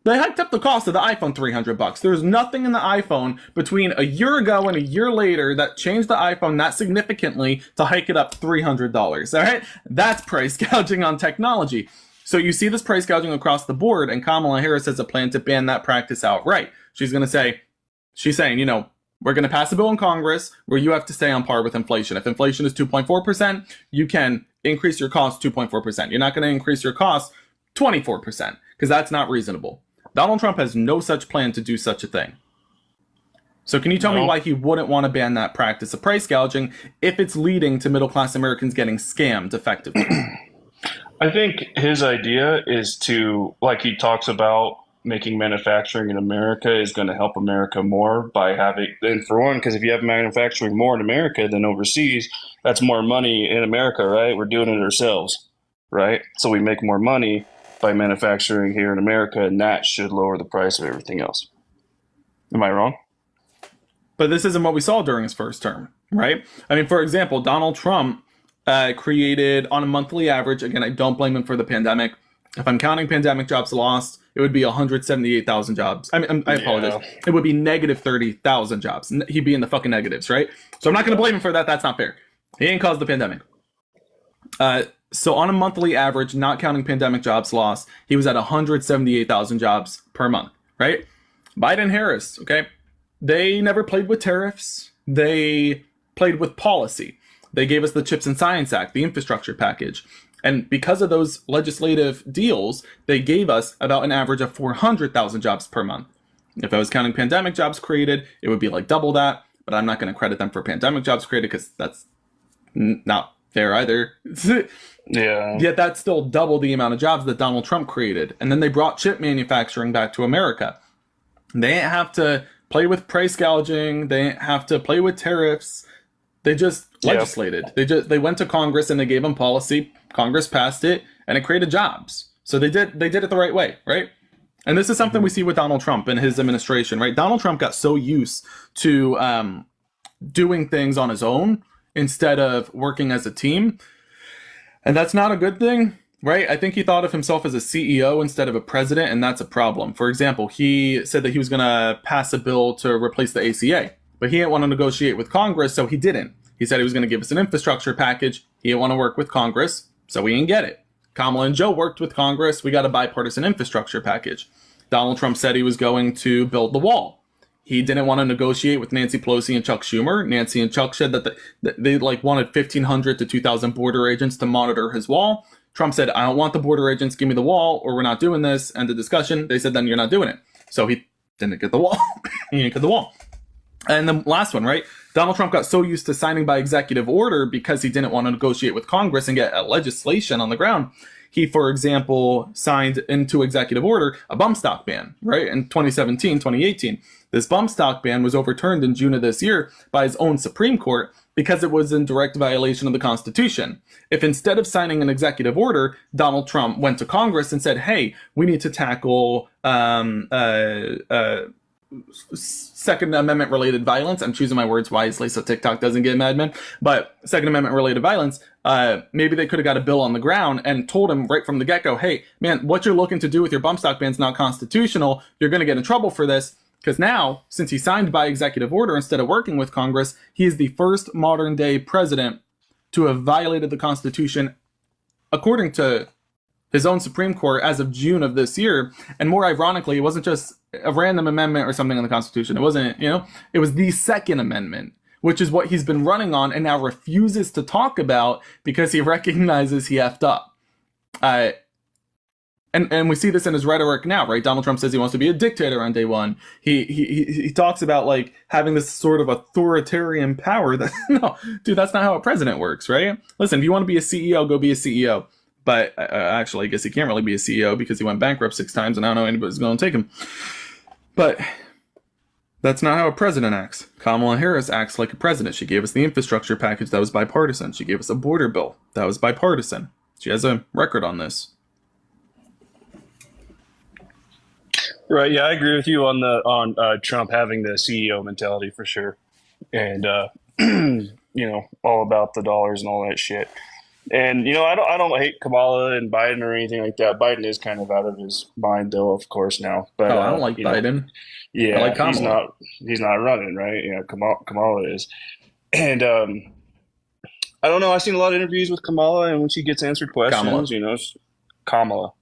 They hiked up the cost of the iPhone $300. There's nothing in the iPhone between a year ago and a year later that changed the iPhone that significantly to hike it up $300, all right? That's price gouging on technology. So you see this price gouging across the board, and Kamala Harris has a plan to ban that practice outright. She's saying, we're going to pass a bill in Congress where you have to stay on par with inflation. If inflation is 2.4%, you can increase your cost 2.4%. You're not going to increase your cost 24% because that's not reasonable. Donald Trump has no such plan to do such a thing. So can you tell me why he wouldn't want to ban that practice of price gouging if it's leading to middle-class Americans getting scammed effectively? I think his idea is to, like he talks about, making manufacturing in America is going to help America more by having, and for one, because if you have manufacturing more in America than overseas, that's more money in America, right? We're doing it ourselves, right? So we make more money by manufacturing here in America, and that should lower the price of everything else. Am I wrong? But this isn't what we saw during his first term, right? I mean, for example, Donald Trump created on a monthly average. Again, I don't blame him for the pandemic. If I'm counting pandemic jobs lost, it would be 178,000 jobs. I apologize. Yeah. It would be negative 30,000 jobs. He'd be in the fucking negatives, right? So I'm not going to blame him for that. That's not fair. He ain't caused the pandemic. So on a monthly average, not counting pandemic jobs lost, he was at 178,000 jobs per month, right? Biden Harris, okay? They never played with tariffs. They played with policy. They gave us the CHIPS and Science Act, the infrastructure package. And because of those legislative deals, they gave us about an average of 400,000 jobs per month. If I was counting pandemic jobs created, it would be like double that, but I'm not going to credit them for pandemic jobs created because that's not fair either. Yeah. Yet that's still double the amount of jobs that Donald Trump created. And then they brought chip manufacturing back to America. They didn't have to play with price gouging. They didn't have to play with tariffs. They just legislated. They went to Congress and they gave them policy. Congress passed it and it created jobs. So they did it the right way, right? And this is something we see with Donald Trump and his administration, right? Donald Trump got so used to doing things on his own instead of working as a team. And that's not a good thing, right? I think he thought of himself as a CEO instead of a president, and that's a problem. For example, he said that he was going to pass a bill to replace the ACA, but he didn't want to negotiate with Congress, so he didn't. He said he was going to give us an infrastructure package. He didn't want to work with Congress, so we didn't get it. Kamala and Joe worked with Congress. We got a bipartisan infrastructure package. Donald Trump said he was going to build the wall. He didn't want to negotiate with Nancy Pelosi and Chuck Schumer. Nancy and Chuck said that they wanted 1,500 to 2,000 border agents to monitor his wall. Trump said, I don't want the border agents, give me the wall, or we're not doing this. End the discussion. They said, then you're not doing it. So he didn't get the wall. He didn't get the wall. And the last one, right? Donald Trump got so used to signing by executive order because he didn't want to negotiate with Congress and get legislation on the ground. He, for example, signed into executive order a bump stock ban, right? In 2017, 2018. This bump stock ban was overturned in June of this year by his own Supreme Court because it was in direct violation of the Constitution. If instead of signing an executive order, Donald Trump went to Congress and said, hey, we need to tackle Second Amendment related violence. I'm choosing my words wisely so TikTok doesn't get mad, man. But Second Amendment related violence, maybe they could have got a bill on the ground and told him right from the get-go, hey, man, what you're looking to do with your bump stock ban is not constitutional. You're going to get in trouble for this. Because now, since he signed by executive order instead of working with Congress, he is the first modern day president to have violated the Constitution according to his own Supreme Court as of June of this year. And more ironically, it wasn't just a random amendment or something in the Constitution. It wasn't, it was the Second Amendment, which is what he's been running on and now refuses to talk about because he recognizes he effed up. And we see this in his rhetoric now, right? Donald Trump says he wants to be a dictator on day one. He talks about like having this sort of authoritarian power. That no, dude, that's not how a president works, right? Listen, if you want to be a CEO, go be a CEO. But actually, I guess he can't really be a CEO because he went bankrupt 6 times, and I don't know anybody's going to take him. But that's not how a president acts. Kamala Harris acts like a president. She gave us the infrastructure package that was bipartisan. She gave us a border bill that was bipartisan. She has a record on this. Right. Yeah, I agree with you on Trump having the CEO mentality for sure, and all about the dollars and all that shit. And I don't hate Kamala and Biden or anything like that. Biden is kind of out of his mind, though, of course now. But I don't like Biden. Yeah, I like Kamala. He's not running, right? Yeah, Kamala is, and I don't know. I've seen a lot of interviews with Kamala, and when she gets answered questions, Kamala,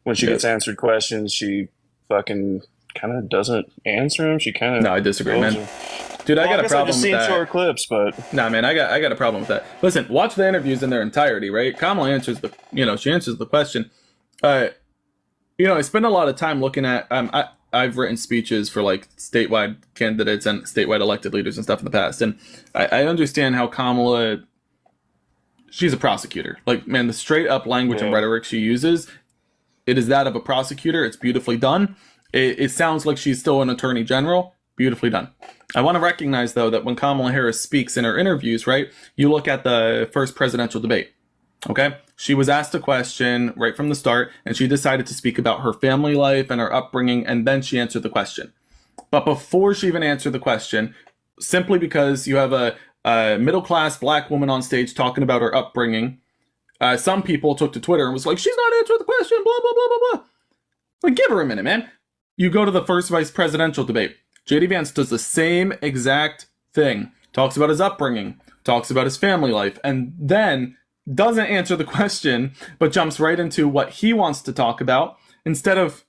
when she gets answered questions, she fucking kind of doesn't answer them. She kind of I disagree, man. Dude, I got a problem with that. I've just seen short clips, but nah, man, I got a problem with that. Listen, watch the interviews in their entirety, right? Kamala answers she answers the question. I spend a lot of time looking at. I've written speeches for like statewide candidates and statewide elected leaders and stuff in the past, and I understand how Kamala. She's a prosecutor. Like, man, the straight up language and rhetoric she uses. It is that of a prosecutor. It's beautifully done. It sounds like she's still an attorney general. Beautifully done. I want to recognize, though, that when Kamala Harris speaks in her interviews, right, you look at the first presidential debate, okay? She was asked a question right from the start, and she decided to speak about her family life and her upbringing, and then she answered the question. But before she even answered the question, simply because you have a middle-class black woman on stage talking about her upbringing. Some people took to Twitter and was like, she's not answering the question, blah, blah, blah, blah, blah. Like, give her a minute, man. You go to the first vice presidential debate. JD Vance does the same exact thing. Talks about his upbringing, talks about his family life, and then doesn't answer the question, but jumps right into what he wants to talk about instead of,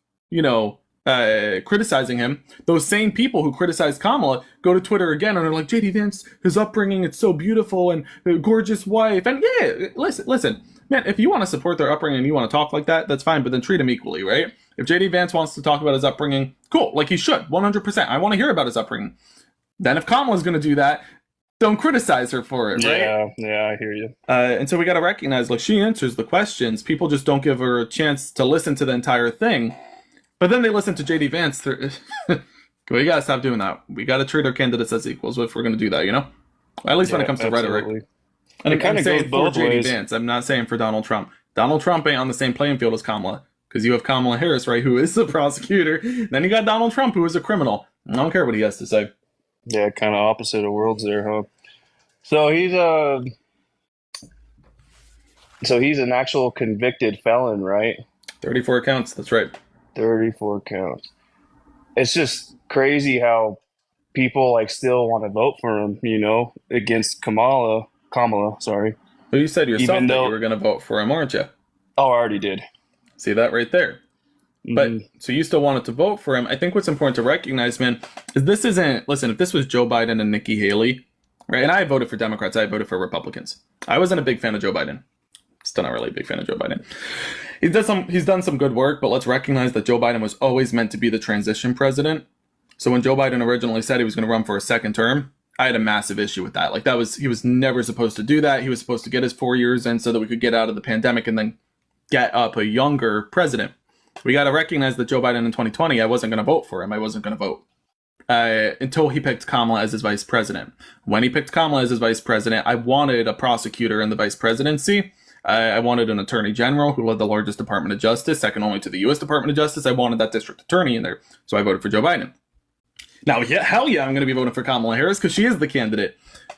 criticizing him. Those same people who criticized Kamala go to Twitter again and are like, JD Vance, his upbringing, it's so beautiful, and a gorgeous wife. And yeah, listen, man, if you want to support their upbringing and you want to talk like that, that's fine, but then treat him equally, right? If JD Vance wants to talk about his upbringing, cool, like he should, 100%. I want to hear about his upbringing. Then if Kamala's going to do that, don't criticize her for it, right? Yeah, I hear you. And so we got to recognize, like, she answers the questions. People just don't give her a chance to listen to the entire thing. But then they listen to JD Vance. We got to stop doing that. We got to treat our candidates as equals if we're going to do that, At least when it comes to rhetoric. And it kind of goes both for JD ways. Vance. I'm not saying for Donald Trump. Donald Trump ain't on the same playing field as Kamala. Because you have Kamala Harris, right, who is the prosecutor. Then you got Donald Trump, who is a criminal. I don't care what he has to say. Yeah, kind of opposite of worlds there, huh? So he's an actual convicted felon, right? 34 counts, that's right. 34 counts. It's just crazy how people still want to vote for him, against Kamala, sorry. Well, you said yourself Even that though- you were going to vote for him, aren't you? Oh, I already did. See that right there? But so you still wanted to vote for him. I think what's important to recognize, man, is this isn't, listen, if this was Joe Biden and Nikki Haley, right? And I voted for Democrats, I voted for Republicans. I wasn't a big fan of Joe Biden. Still not really a big fan of Joe Biden. He's done some good work, but let's recognize that Joe Biden was always meant to be the transition president. So when Joe Biden originally said he was going to run for a second term, I had a massive issue with that. He was never supposed to do that. He was supposed to get his 4 years in so that we could get out of the pandemic and then get up a younger president. We got to recognize that Joe Biden in 2020, I wasn't going to vote for him. I wasn't going to vote until he picked Kamala as his vice president. When he picked Kamala as his vice president, I wanted a prosecutor in the vice presidency. I wanted an attorney general who led the largest Department of Justice, second only to the U.S. Department of Justice. I wanted that district attorney in there. So I voted for Joe Biden. Now, hell yeah, I'm going to be voting for Kamala Harris because she is the candidate.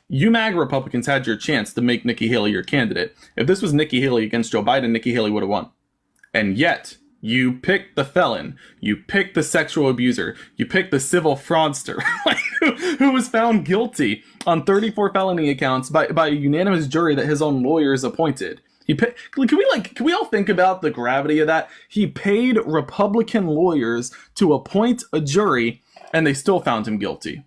You MAGA Republicans had your chance to make Nikki Haley your candidate. If this was Nikki Haley against Joe Biden, Nikki Haley would have won. And yet, you picked the felon, you picked the sexual abuser, you picked the civil fraudster who was found guilty on 34 felony accounts by a unanimous jury that his own lawyers appointed. Can we all think about the gravity of that? He paid Republican lawyers to appoint a jury, and they still found him guilty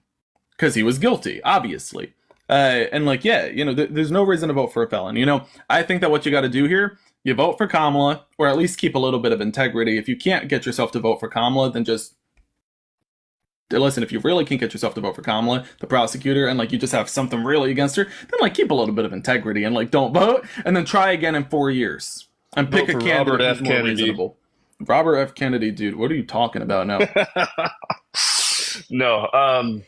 because he was guilty, obviously. There's no reason to vote for a felon. I think that what you got to do here, you vote for Kamala, or at least keep a little bit of integrity. If you can't get yourself to vote for Kamala, then just listen. If you really can't get yourself to vote for Kamala, the prosecutor, and you just have something really against her, then keep a little bit of integrity and don't vote, and then try again in 4 years and pick a candidate who's more reasonable. Robert F. Kennedy, dude, what are you talking about now? No.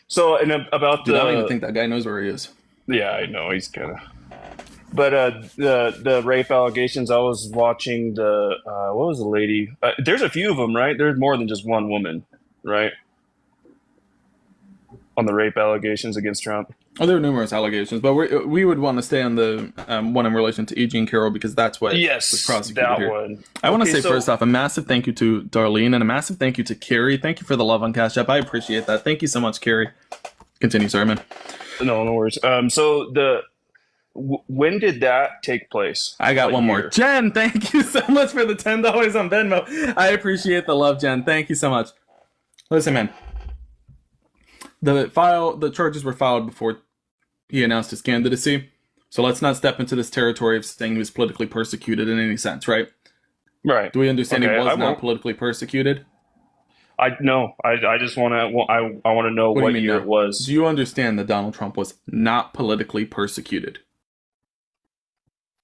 So about dude, I don't even think that guy knows where he is. Yeah, I know he's kind of. But the rape allegations, I was watching what was the lady? There's a few of them, right? There's more than just one woman, right? On the rape allegations against Trump. Oh, there are numerous allegations, but we would want to stay on the one in relation to E. Jean Carroll because that's what was prosecuted that here. one. I want to say first off, a massive thank you to Darlene and a massive thank you to Carrie. Thank you for the love on Cash App. I appreciate that. Thank you so much, Carrie. Continue, sorry, man. No worries. So when did that take place? I got one more. Jen, thank you so much for the $10 on Venmo. I appreciate the love, Jen. Thank you so much. Listen, man. The charges were filed before he announced his candidacy. So let's not step into this territory of saying he was politically persecuted in any sense, right? Right. Do we understand Okay, he I was not won't. politically persecuted? I just want to. I want to know What do you what mean year no? it was. Do you understand that Donald Trump was not politically persecuted?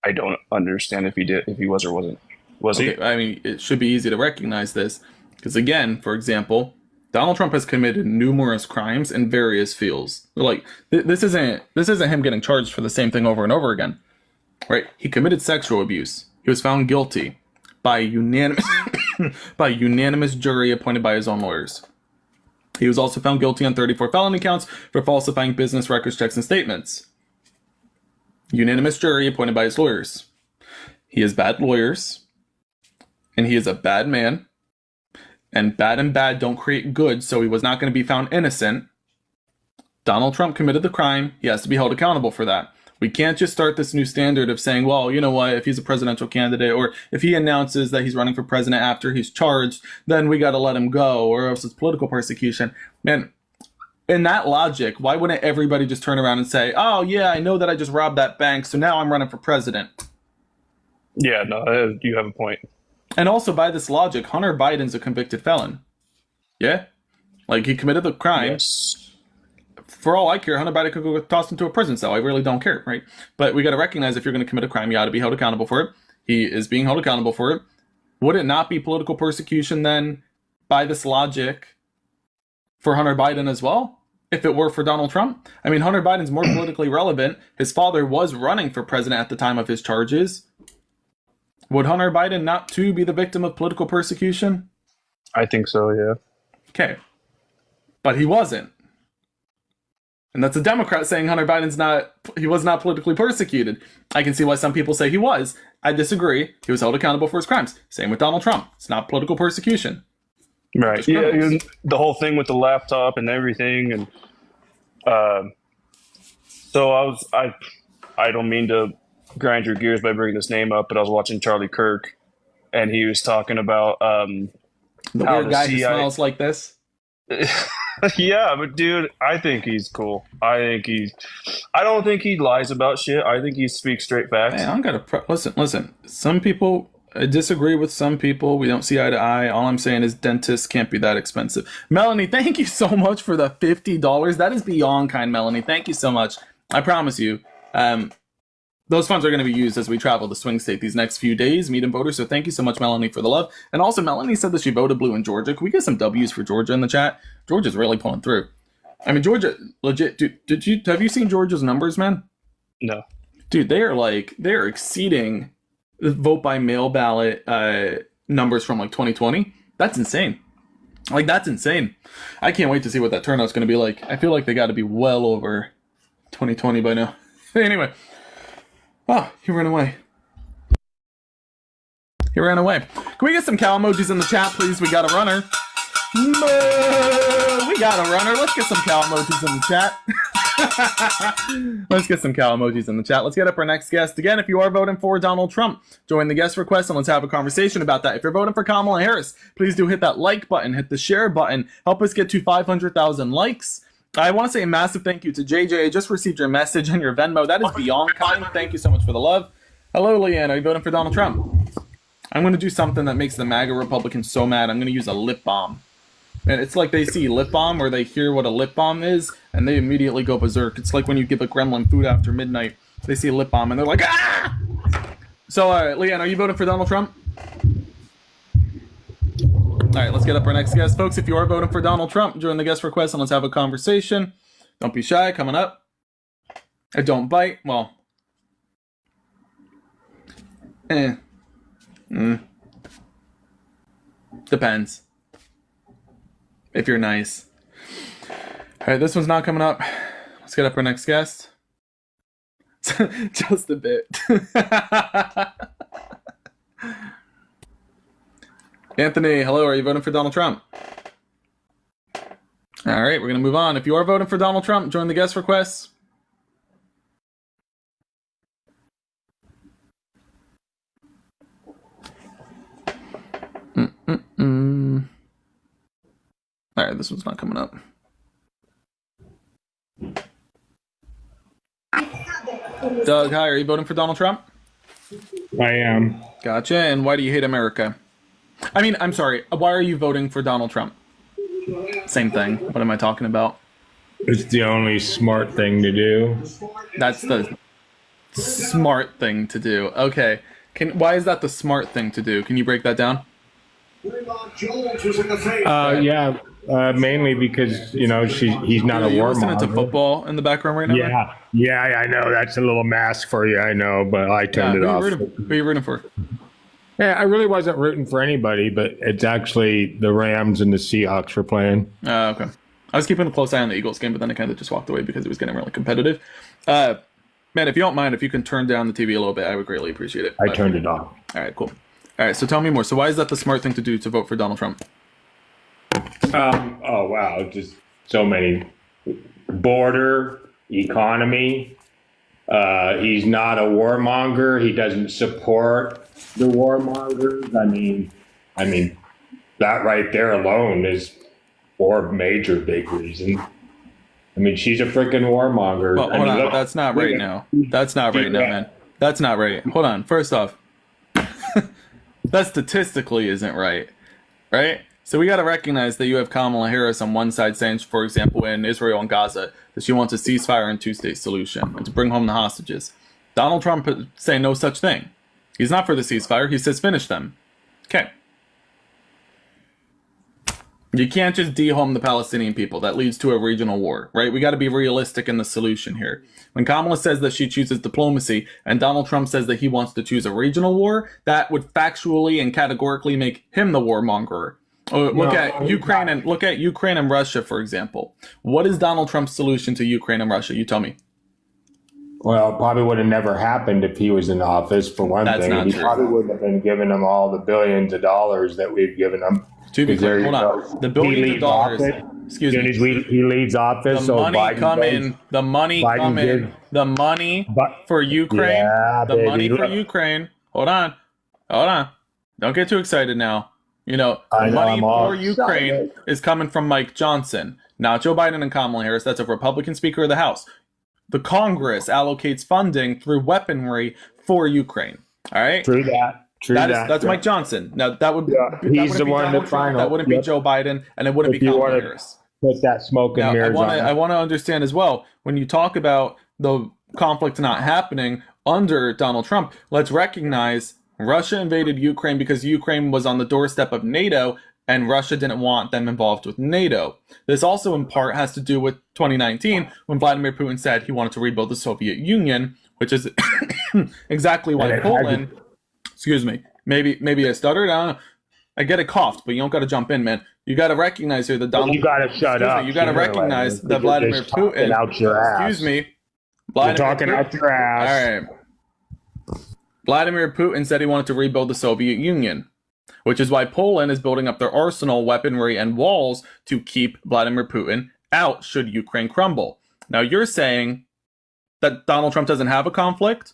I don't understand if he was or wasn't. Was he? I mean, it should be easy to recognize this because, again, for example, Donald Trump has committed numerous crimes in various fields. This isn't him getting charged for the same thing over and over again, right? He committed sexual abuse. He was found guilty by unanimous jury appointed by his own lawyers. He was also found guilty on 34 felony counts for falsifying business records, checks, and statements. Unanimous jury appointed by his lawyers. He has bad lawyers, and he is a bad man, and bad don't create good, so he was not going to be found innocent. Donald Trump committed the crime. He has to be held accountable for that. We can't just start this new standard of saying, well, you know what, if he's a presidential candidate, or if he announces that he's running for president after he's charged, then we got to let him go, or else it's political persecution. Man, in that logic, why wouldn't everybody just turn around and say, oh, yeah, I know that I just robbed that bank, so now I'm running for president? Yeah, no, you have a point. And also, by this logic, Hunter Biden's a convicted felon. Yeah? Like, he committed the crime. Yes. For all I care, Hunter Biden could go tossed into a prison cell. I really don't care, right? But we got to recognize if you're going to commit a crime, you ought to be held accountable for it. He is being held accountable for it. Would it not be political persecution then, by this logic, for Hunter Biden as well, if it were for Donald Trump? I mean, Hunter Biden's more politically relevant. His father was running for president at the time of his charges. Would Hunter Biden not, too, be the victim of political persecution? I think so, yeah. Okay. But he wasn't. And that's a Democrat saying Hunter Biden's he was not politically persecuted. I can see why some people say he was. I disagree. He was held accountable for his crimes. Same with Donald Trump. It's not political persecution. Right. Yeah, the whole thing with the laptop and everything. And so I don't mean to grind your gears by bringing this name up, but I was watching Charlie Kirk, and he was talking about the weird guy who smells like this. Yeah, but dude, I think he's cool. I don't think he lies about shit. I think he speaks straight facts. Hey, I'm gonna listen. Some people, I disagree with some people. We don't see eye to eye. All I'm saying is dentists can't be that expensive. Melanie, thank you so much for the $50. That is beyond kind, Melanie. Thank you so much. I promise you. Those funds are going to be used as we travel to swing state these next few days, meet and voters. So thank you so much, Melanie, for the love. And also, Melanie said that she voted blue in Georgia. Can we get some W's for Georgia in the chat? Georgia's really pulling through. I mean, Georgia, legit. Have you seen Georgia's numbers, man? No. Dude, they're exceeding the vote by mail ballot numbers from like 2020. That's insane. Like, that's insane. I can't wait to see what that turnout's going to be like. I feel like they got to be well over 2020 by now. Anyway. Oh, he ran away. He ran away. Can we get some cow emojis in the chat, please? We got a runner. We got a runner. Let's get some cow emojis in the chat. Let's get some cow emojis in the chat. Let's get up our next guest. Again, if you are voting for Donald Trump, join the guest request and let's have a conversation about that. If you're voting for Kamala Harris, please do hit that like button, hit the share button. Help us get to 500,000 likes. I want to say a massive thank you to JJ. I just received your message and your Venmo. That is beyond kind. Thank you so much for the love. Hello, Leanne. Are you voting for Donald Trump? I'm going to do something that makes the MAGA Republicans so mad. I'm going to use a lip balm. And it's like they see lip balm or they hear what a lip balm is and they immediately go berserk. It's like when you give a gremlin food after midnight. They see lip balm and they're like, ah! So, Leanne, are you voting for Donald Trump? All right, let's get up our next guest. Folks, if you are voting for Donald Trump, join the guest request and let's have a conversation. Don't be shy. Coming up. I don't bite. Well. Depends. If you're nice. All right, this one's not coming up. Let's get up our next guest. Just a bit. Anthony, hello. Are you voting for Donald Trump? All right, we're going to move on. If you are voting for Donald Trump, join the guest requests. All right, this one's not coming up. Doug, hi. Are you voting for Donald Trump? I am. Gotcha. And why do you hate America? I mean, I'm sorry. Why are you voting for Donald Trump? Same thing. What am I talking about? It's the only smart thing to do. That's the smart thing to do. Okay. Why is that the smart thing to do? Can you break that down? Yeah. Mainly because, you know, he's not a warmonger. Listening to football in the background right now? Yeah, I know. That's a little mask for you, I know, but I turned it off. Who are you rooting for? Yeah, I really wasn't rooting for anybody, but it's actually the Rams and the Seahawks were playing. Okay. I was keeping a close eye on the Eagles game, but then I kind of just walked away because it was getting really competitive. Man, if you don't mind, if you can turn down the TV a little bit, I would greatly appreciate it. I turned it off. All right, cool. All right, so tell me more. So why is that the smart thing to do to vote for Donald Trump? Oh wow, just so many. Border, economy. He's not a warmonger. He doesn't support the warmongers. I mean, that right there alone is 4 major big reasons. I mean, she's a freaking warmonger. Well, hold on, that's not right now. That's not right now, man. That's not right. Hold on. First off, that statistically isn't right, right? So we got to recognize that you have Kamala Harris on one side saying, for example, in Israel and Gaza, that she wants a ceasefire and 2-state solution and to bring home the hostages. Donald Trump saying no such thing. He's not for the ceasefire. He says finish them. Okay. You can't just dehome the Palestinian people. That leads to a regional war, right? We got to be realistic in the solution here. When Kamala says that she chooses diplomacy and Donald Trump says that he wants to choose a regional war, that would factually and categorically make him the warmonger. Look at Ukraine and Russia, for example. What is Donald Trump's solution to Ukraine and Russia? You tell me. Well, it probably would have never happened if he was in office, for one That's thing. not He true. probably wouldn't have been giving them all the billions of dollars that we've given them. To be 'Cause there clear, you hold go. on. The billions of dollars. Excuse me. He leaves office. The so money Biden coming. goes- The money Biden coming. gives- The money for Ukraine. Yeah, the baby, money for look. Ukraine. Hold on. Don't get too excited now. You know, I the know, money I'm all for Ukraine excited. is coming from Mike Johnson, not Joe Biden and Kamala Harris. That's a Republican Speaker of the House. The Congress allocates funding through weaponry for Ukraine. All right. True that. That's Mike Johnson. Now that would he's the one Donald that Trump, final. that wouldn't be Joe Biden, and it wouldn't If be you Kamala wanna Harris. Put that smoke and Now, mirrors on. I want to understand as well, when you talk about the conflict not happening under Donald Trump, let's recognize Russia invaded Ukraine because Ukraine was on the doorstep of NATO and Russia didn't want them involved with NATO. This also in part has to do with 2019 when Vladimir Putin said he wanted to rebuild the Soviet Union, which is exactly why Poland, excuse me, maybe I stuttered, I don't know. I get it coughed, but you don't got to jump in, man. You got to recognize here that Donald. You got to shut up. You got to recognize that Vladimir Putin. Out your ass. Excuse me. You're talking out your ass. All right. Vladimir Putin said he wanted to rebuild the Soviet Union, which is why Poland is building up their arsenal, weaponry, and walls to keep Vladimir Putin out should Ukraine crumble. Now you're saying that Donald Trump doesn't have a conflict?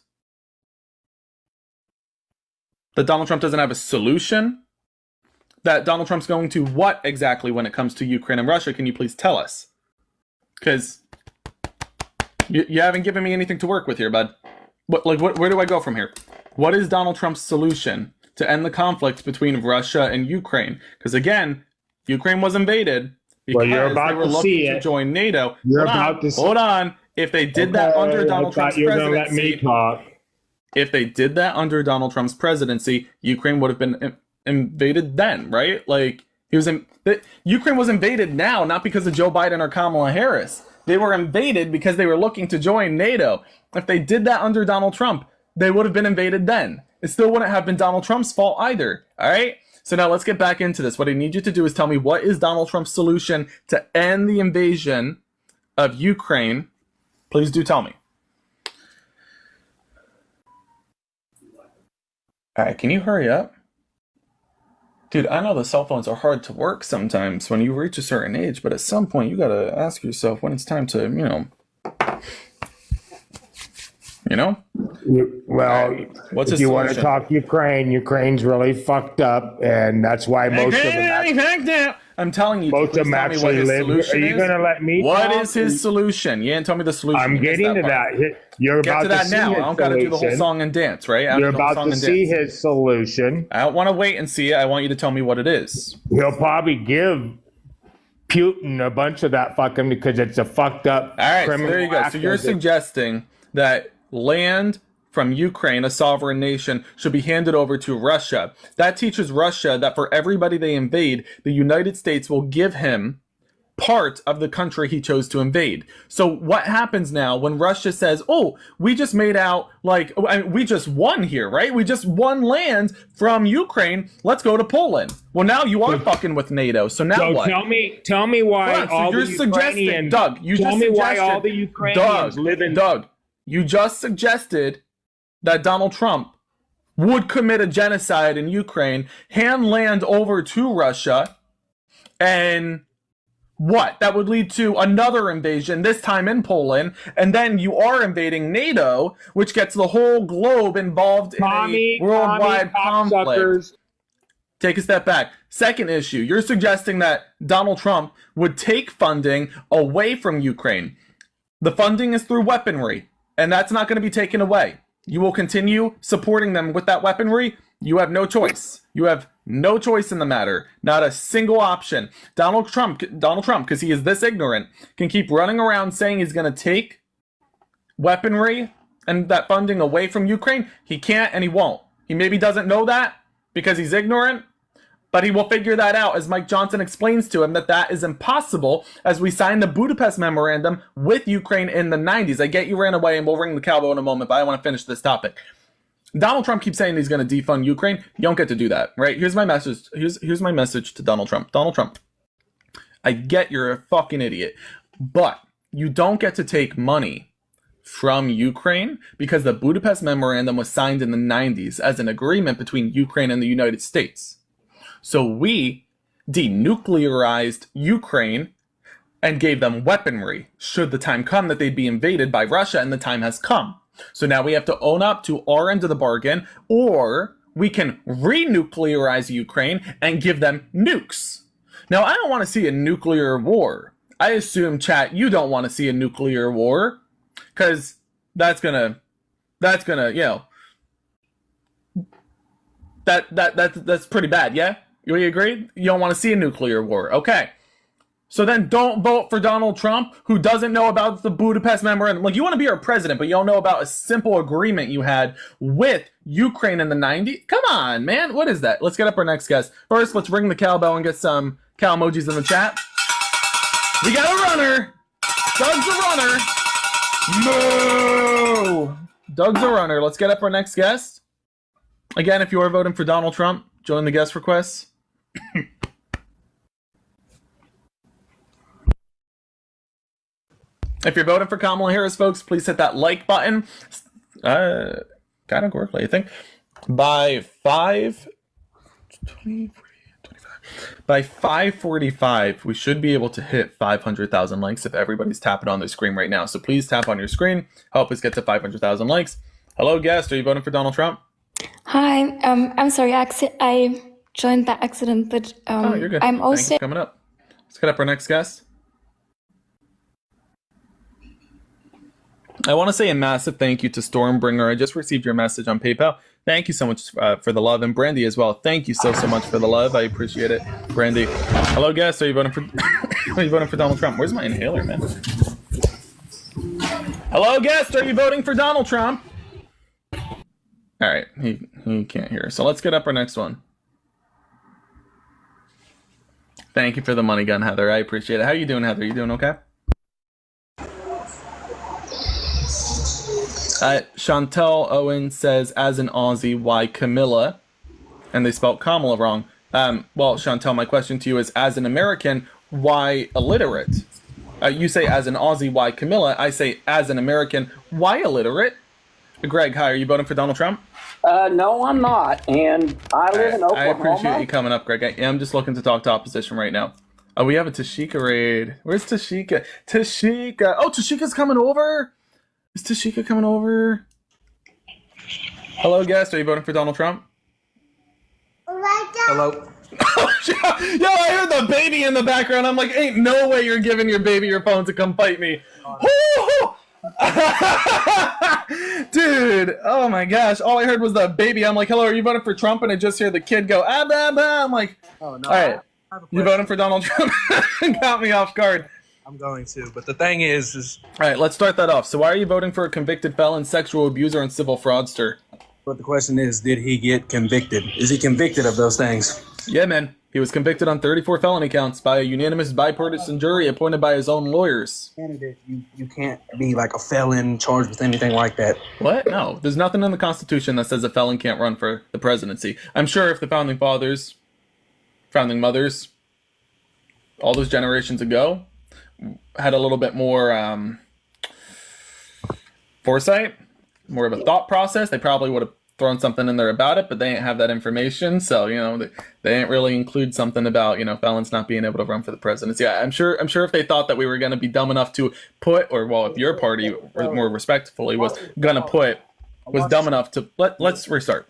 That Donald Trump doesn't have a solution? That Donald Trump's going to what exactly when it comes to Ukraine and Russia? Can you please tell us? Because you haven't given me anything to work with here, bud. Where do I go from here? What is Donald Trump's solution to end the conflict between Russia and Ukraine? Because again, Ukraine was invaded because they were looking to join NATO. Hold on. If they did that under Donald Trump's presidency, if they did that under Donald Trump's presidency, Ukraine would have been invaded then, right? Like Ukraine was invaded now, not because of Joe Biden or Kamala Harris. They were invaded because they were looking to join NATO. If they did that under Donald Trump, they would have been invaded then. It still wouldn't have been Donald Trump's fault either. All right? So now let's get back into this. What I need you to do is tell me, what is Donald Trump's solution to end the invasion of Ukraine? Please do tell me. All right, can you hurry up? Dude, I know the cell phones are hard to work sometimes when you reach a certain age, but at some point you gotta ask yourself when it's time to, Well, what's if you want to talk Ukraine's really fucked up, and that's why most of them. I'm telling you, most of them actually live. Are you going to let me? What is his solution? You didn't tell me the solution. I'm getting to that. You're Get about to that see now. his I don't got to do the whole solution. song and dance, right? You're about to see his solution. I don't want to wait and see it. I want you to tell me what it is. He'll probably give Putin a bunch of that fucking because it's a fucked up. All right, so criminal there you go. act So you're as it- suggesting that land from Ukraine, a sovereign nation, should be handed over to Russia. That teaches Russia that for everybody they invade, the United States will give him part of the country he chose to invade. So what happens now when Russia says, oh, we just made out like, we just won here, right? We just won land from Ukraine. Let's go to Poland. Well, now you are fucking with NATO. So now So what? tell me why Hold on, so all you're the suggesting, Ukrainians. Doug, you tell just me why suggested, all the Ukrainians live in. Doug, you just suggested that Donald Trump would commit a genocide in Ukraine, hand land over to Russia, and what? That would lead to another invasion, this time in Poland, and then you are invading NATO, which gets the whole globe involved in a worldwide conflict. Take a step back. Second issue, you're suggesting that Donald Trump would take funding away from Ukraine. The funding is through weaponry, and that's not going to be taken away. You will continue supporting them with that weaponry. You have no choice. You have no choice in the matter. Not a single option. Donald Trump, because he is this ignorant, can keep running around saying he's going to take weaponry and that funding away from Ukraine. He can't and he won't. He maybe doesn't know that because he's ignorant, but he will figure that out, as Mike Johnson explains to him, that is impossible as we signed the Budapest Memorandum with Ukraine in the 90s. I get you ran away, and we'll ring the cowbell in a moment, but I want to finish this topic. Donald Trump keeps saying he's going to defund Ukraine. You don't get to do that, right? Here's my message. Here's my message to Donald Trump. Donald Trump, I get you're a fucking idiot, but you don't get to take money from Ukraine because the Budapest Memorandum was signed in the 90s as an agreement between Ukraine and the United States. So we denuclearized Ukraine and gave them weaponry should the time come that they'd be invaded by Russia, and the time has come. So now we have to own up to our end of the bargain, or we can renuclearize Ukraine and give them nukes. Now, I don't want to see a nuclear war. I assume, chat, you don't want to see a nuclear war, because that's gonna, you know, that's pretty bad, yeah? You agree? You don't want to see a nuclear war. Okay. So then don't vote for Donald Trump, who doesn't know about the Budapest Memorandum. Like, you want to be our president, but you don't know about a simple agreement you had with Ukraine in the 90s? Come on, man. What is that? Let's get up our next guest. First, let's ring the cowbell and get some cow emojis in the chat. We got a runner. Doug's a runner. No. Doug's a runner. Let's get up our next guest. Again, if you are voting for Donald Trump, join the guest requests. If you're voting for Kamala Harris, folks, please hit that like button. Categorically, I think. By 5:45, we should be able to hit 500,000 likes if everybody's tapping on their screen right now. So please tap on your screen. Help us get to 500,000 likes. Hello, guest. Are you voting for Donald Trump? Hi, I'm sorry, I joined by accident, but oh, you're good. I'm also Thanks for coming up. Let's get up our next guest. I want to say a massive thank you to Stormbringer. I just received your message on PayPal. Thank you so much for the love, and Brandy as well. Thank you so much for the love. I appreciate it, Brandy. Hello, guest. Are you voting for? Are you voting for Donald Trump? Where's my inhaler, man? Hello, guest. Are you voting for Donald Trump? All right, he can't hear. So let's get up our next one. Thank you for the money gun, Heather. I appreciate it. How you doing, Heather? You doing okay? Chantel Owen says, as an Aussie, why Camilla? And they spelled Kamala wrong. Well, Chantel, my question to you is, as an American, why illiterate? You say, as an Aussie, why Camilla? I say, as an American, why illiterate? Greg, hi, are you voting for Donald Trump? No, I'm not, and I live in Oklahoma. I appreciate you coming up, Greg. I am just looking to talk to opposition right now. Oh, we have a Tashika raid. Where's Tashika? Tashika. Oh, Tashika's coming over? Is Tashika coming over? Hello, guest. Are you voting for Donald Trump? Hello. Yo, I heard the baby in the background. I'm like, ain't no way you're giving your baby your phone to come fight me. Dude, oh my gosh. All I heard was the baby. I'm like, hello, are you voting for Trump? And I just hear the kid go, ah, bah, bah. I'm like, oh, no, all right. You voting for Donald Trump? Got me off guard. I'm going to, but the thing is... All right, let's start that off. So why are you voting for a convicted felon, sexual abuser, and civil fraudster? But the question is, did he get convicted? Is he convicted of those things? Yeah, man. He was convicted on 34 felony counts by a unanimous bipartisan jury appointed by his own lawyers. Candidate, you can't be like a felon charged with anything like that. What? No. There's nothing in the Constitution that says a felon can't run for the presidency. I'm sure if the founding fathers, founding mothers, all those generations ago had a little bit more foresight, more of a thought process, they probably would have thrown something in there about it, but they ain't have that information, so they ain't really include something about felons not being able to run for the presidency. I'm sure if they thought that we were going to be dumb enough to put, or well, if your party more respectfully was dumb enough to let's restart.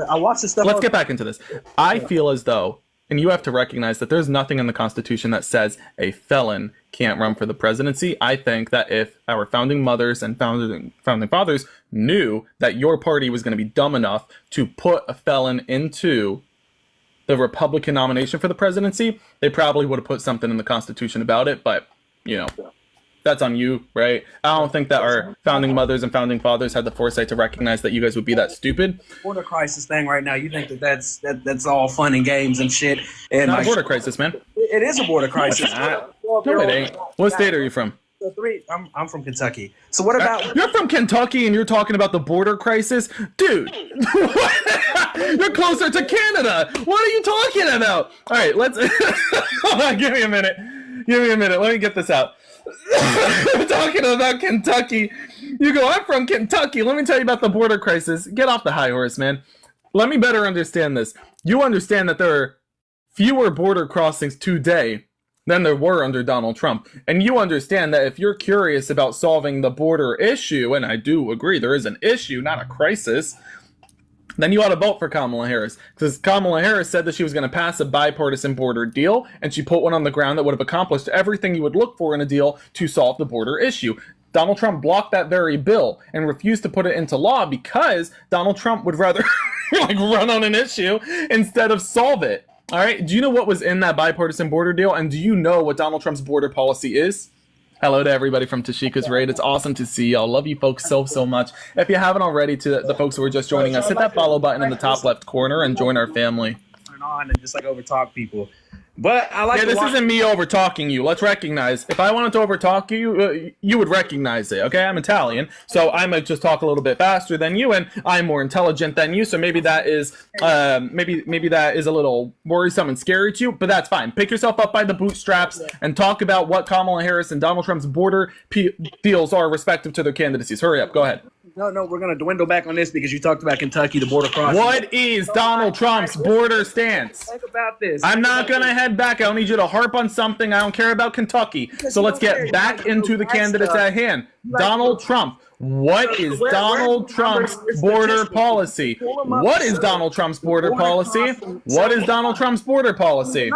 I watched this stuff. Let's get back into this. I feel as though, and you have to recognize that there's nothing in the Constitution that says a felon can't run for the presidency. I think that if our founding mothers and founding fathers knew that your party was going to be dumb enough to put a felon into the Republican nomination for the presidency, they probably would have put something in the Constitution about it, but, that's on you, right? I don't think that our founding mothers and founding fathers had the foresight to recognize that you guys would be that stupid. Border crisis thing right now, you think that's all fun and games and shit. And not a border crisis, man. It is a border crisis. No, it ain't. What state are you from? I'm from Kentucky. So what about... You're from Kentucky and you're talking about the border crisis? Dude, you're closer to Canada. What are you talking about? All right, let's... Hold on, give me a minute. Let me get this out. I'm talking about Kentucky. You go, I'm from Kentucky. Let me tell you about the border crisis. Get off the high horse, man. Let me better understand this. You understand that there are fewer border crossings today than there were under Donald Trump. And you understand that if you're curious about solving the border issue, and I do agree there is an issue, not a crisis, then you ought to vote for Kamala Harris. Because Kamala Harris said that she was going to pass a bipartisan border deal, and she put one on the ground that would have accomplished everything you would look for in a deal to solve the border issue. Donald Trump blocked that very bill and refused to put it into law because Donald Trump would rather run on an issue instead of solve it. All right, do you know what was in that bipartisan border deal? And do you know what Donald Trump's border policy is? Hello to everybody from Tashika's Raid. It's awesome to see y'all. Love you folks so much. If you haven't already, to the folks who are just joining us, hit that follow button in the top left corner and join our family. And just over talk people. But I like. Yeah, this isn't me over talking you. Let's recognize. If I wanted to over talk you, you would recognize it. Okay, I'm Italian, so I might just talk a little bit faster than you, and I'm more intelligent than you. So maybe that is, maybe that is a little worrisome and scary to you. But that's fine. Pick yourself up by the bootstraps and talk about what Kamala Harris and Donald Trump's border deals are respective to their candidacies. Hurry up. Go ahead. No, we're going to dwindle back on this because you talked about Kentucky, the border crossing. What is Donald Trump's border stance? Think about this. I'm not going to head back. I don't need you to harp on something. I don't care about Kentucky. So let's get back into the candidates at hand. Donald Trump. What is Donald Trump's border policy? What is Donald Trump's border policy? What is Donald Trump's border policy?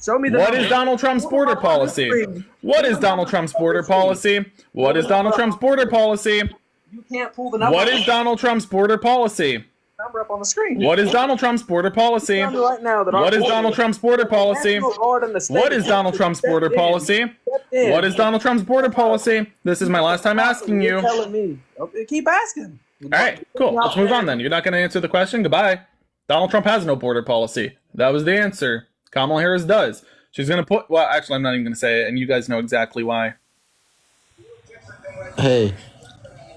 Show me the What is Donald Trump's border policy? What is Donald Trump's border policy? What is Donald Trump's border policy? You can't pull the number. What is Donald Trump's border policy? Number up on the screen. What is Donald Trump's border policy? What is Donald Trump's border policy? What is Donald Trump's border policy? What is Donald Trump's border policy? This is my last time asking you. Telling me. Okay, keep asking. All right, cool. Let's move on then. You're not going to answer the question? Goodbye. Donald Trump has no border policy. That was the answer. Kamala Harris does. She's going to put... Well, actually, I'm not even going to say it, and you guys know exactly why. Hey.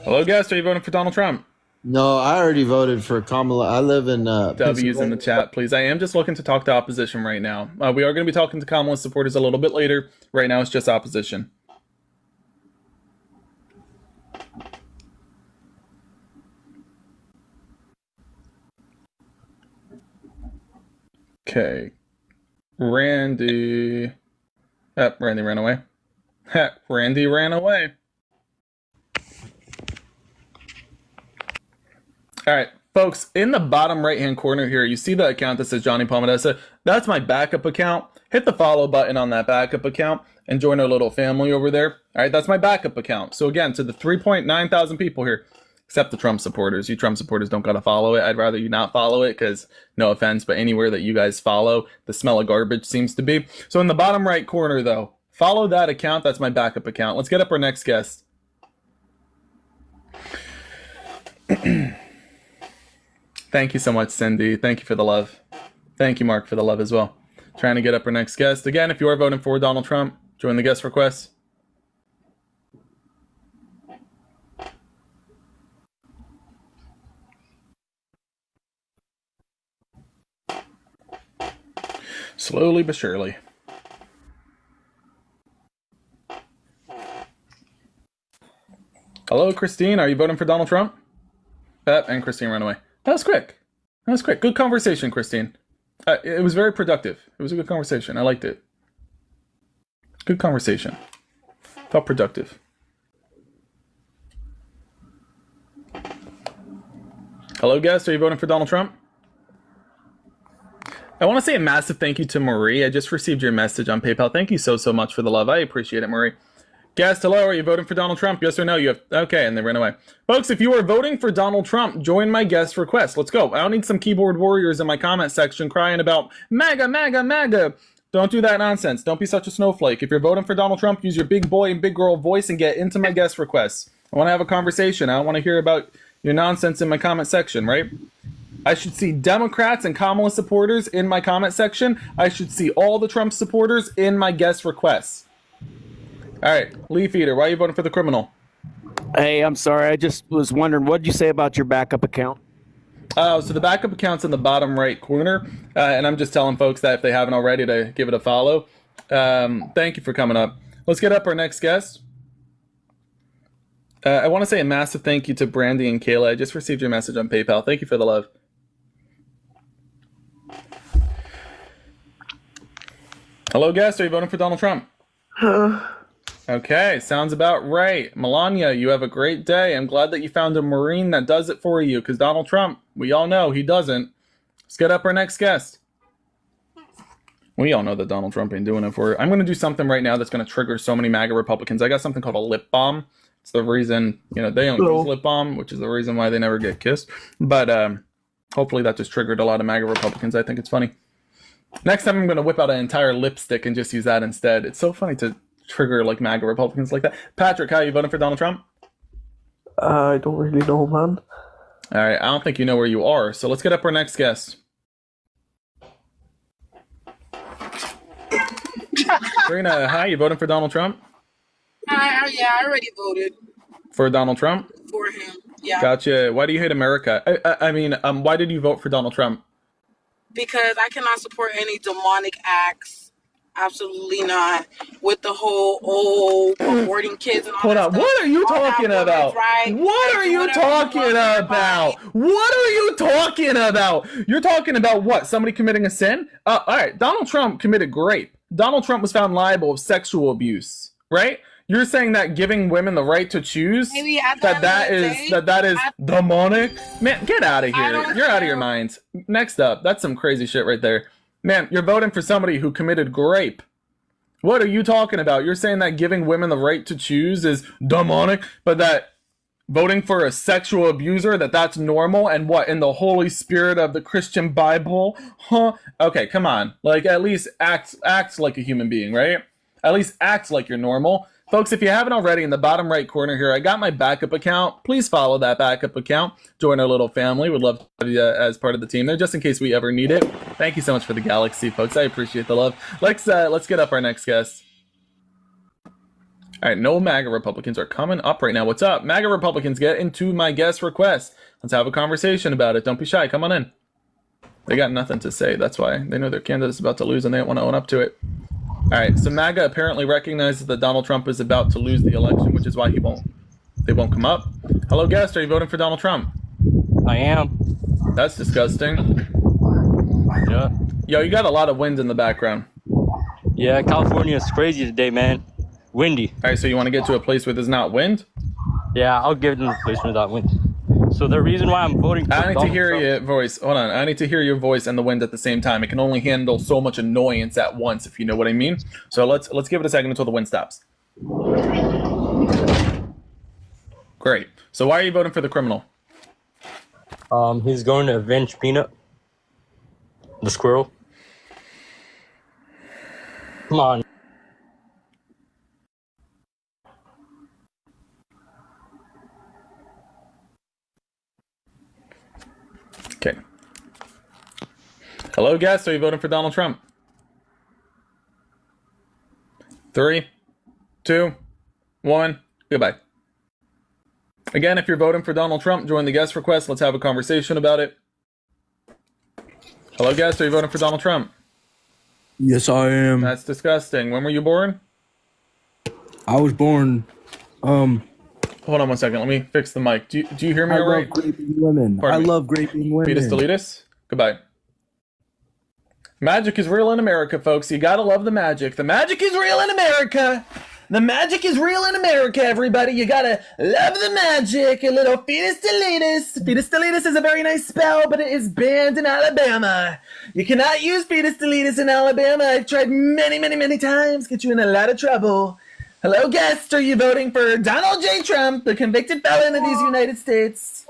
Hello, guest. Are you voting for Donald Trump? No, I already voted for Kamala. I live in W's in the chat, please. I am just looking to talk to opposition right now. We are going to be talking to Kamala supporters a little bit later. Right now, it's just opposition. Okay. Randy. Randy ran away. Randy ran away. All right, folks, in the bottom right-hand corner here, you see the account that says Johnny Palmadessa. That's my backup account. Hit the follow button on that backup account and join our little family over there. All right, that's my backup account. So again, to the 3.9 thousand people here, except the Trump supporters. You Trump supporters don't got to follow it. I'd rather you not follow it because, no offense, but anywhere that you guys follow, the smell of garbage seems to be. So in the bottom right corner, though, follow that account. That's my backup account. Let's get up our next guest. Thank you so much, Cindy. Thank you for the love. Thank you, Mark, for the love as well. Trying to get up our next guest. Again, if you are voting for Donald Trump, join the guest request. Slowly but surely. Hello, Christine. Are you voting for Donald Trump? And Christine ran away. That was quick. That was quick. Good conversation, Christine. It was very productive. It was a good conversation. I liked it. Good conversation. Felt productive. Hello, guest. Are you voting for Donald Trump? I want to say a massive thank you to Marie. I just received your message on PayPal. Thank you so much for the love. I appreciate it, Marie. Guest, hello. Are you voting for Donald Trump? Yes or no? You have. Okay, and they ran away. Folks, if you are voting for Donald Trump, join my guest request. Let's go. I don't need some keyboard warriors in my comment section crying about MAGA, MAGA, MAGA. Don't do that nonsense. Don't be such a snowflake. If you're voting for Donald Trump, use your big boy and big girl voice and get into my guest requests. I want to have a conversation. I don't want to hear about your nonsense in my comment section, right? I should see Democrats and Kamala supporters in my comment section. I should see all the Trump supporters in my guest requests. All right, Leaf Eater, why are you voting for the criminal? Hey, I'm sorry. I just was wondering, what did you say about your backup account? So the backup account's in the bottom right corner, and I'm just telling folks that if they haven't already to give it a follow. Thank you for coming up. Let's get up our next guest. I want to say a massive thank you to Brandy and Kayla. I just received your message on PayPal. Thank you for the love. Hello, guest. Are you voting for Donald Trump? Okay, sounds about right. Melania, you have a great day. I'm glad that you found a Marine that does it for you, because Donald Trump, we all know he doesn't. Let's get up our next guest. We all know that Donald Trump ain't doing it for you. I'm going to do something right now that's going to trigger so many MAGA Republicans. I got something called a lip balm. It's the reason, they don't use lip balm, which is the reason why they never get kissed. But hopefully that just triggered a lot of MAGA Republicans. I think it's funny. Next time I'm going to whip out an entire lipstick and just use that instead. It's so funny to trigger like MAGA Republicans like that. Patrick, how are you voting for Donald Trump? I don't really know, man. All right, I don't think you know where you are. So let's get up our next guest. Karina, hi, you voting for Donald Trump? Yeah, I already voted For Donald Trump? for him. Yeah. Gotcha. Why do you hate America? I mean, why did you vote for Donald Trump? Because I cannot support any demonic acts. Absolutely not. With the whole aborting kids and all Hold that on. stuff. What are you All talking that about? women's right. What are Do you whatever talking want with your about? body. What are you talking about? You're talking about what? Somebody committing a sin? All right. Donald Trump committed rape. Donald Trump was found liable of sexual abuse, right? You're saying that giving women the right to choose Maybe at the end of the day, that is demonic? Man, get out of here. You're out of your mind. Next up, that's some crazy shit right there. Man, you're voting for somebody who committed rape. What are you talking about? You're saying that giving women the right to choose is demonic, but that voting for a sexual abuser, that's normal, and what, in the Holy Spirit of the Christian Bible? Huh? Okay, come on. Like, at least act like a human being, right? At least act like you're normal. Folks, if you haven't already, in the bottom right corner here, I got my backup account. Please follow that backup account. Join our little family. Would love to have you as part of the team there, just in case we ever need it. Thank you so much for the galaxy, folks. I appreciate the love. Let's get up our next guest. All right, no MAGA Republicans are coming up right now. What's up? MAGA Republicans, get into my guest request. Let's have a conversation about it. Don't be shy. Come on in. They got nothing to say. That's why. They know their candidate's about to lose and they don't want to own up to it. All right, so MAGA apparently recognizes that Donald Trump is about to lose the election, which is why they won't come up. Hello, guest. Are you voting for Donald Trump? I am. That's disgusting. Yeah. Yo, you got a lot of wind in the background. Yeah, California is crazy today, man. Windy. All right, so you want to get to a place where there's not wind? Yeah, I'll give them a place without wind. So the reason why I'm voting for I need to Donald hear Trump, your voice. Hold on. I need to hear your voice and the wind at the same time. It can only handle so much annoyance at once, if you know what I mean. So let's give it a second until the wind stops. Great. So why are you voting for the criminal? he's going to avenge Peanut, the squirrel. Come on. Okay. Hello, guests. Are you voting for Donald Trump? 3, 2, 1. Goodbye. Again, if you're voting for Donald Trump, join the guest request. Let's have a conversation about it. Hello, guests. Are you voting for Donald Trump? Yes, I am. That's disgusting. When were you born? I was born. Hold on 1 second. Let me fix the mic. Do you hear me all right? I love graping women. Pardon me. Love graping women. Fetus deletus. Goodbye. Magic is real in America, folks. You gotta love the magic. The magic is real in America. The magic is real in America, everybody. You gotta love the magic. A little fetus deletus. Fetus deletus is a very nice spell, but it is banned in Alabama. You cannot use fetus deletus in Alabama. I've tried many, many, many times. Get you in a lot of trouble. Hello, guest. Are you voting for Donald J. Trump, the convicted felon of these United States?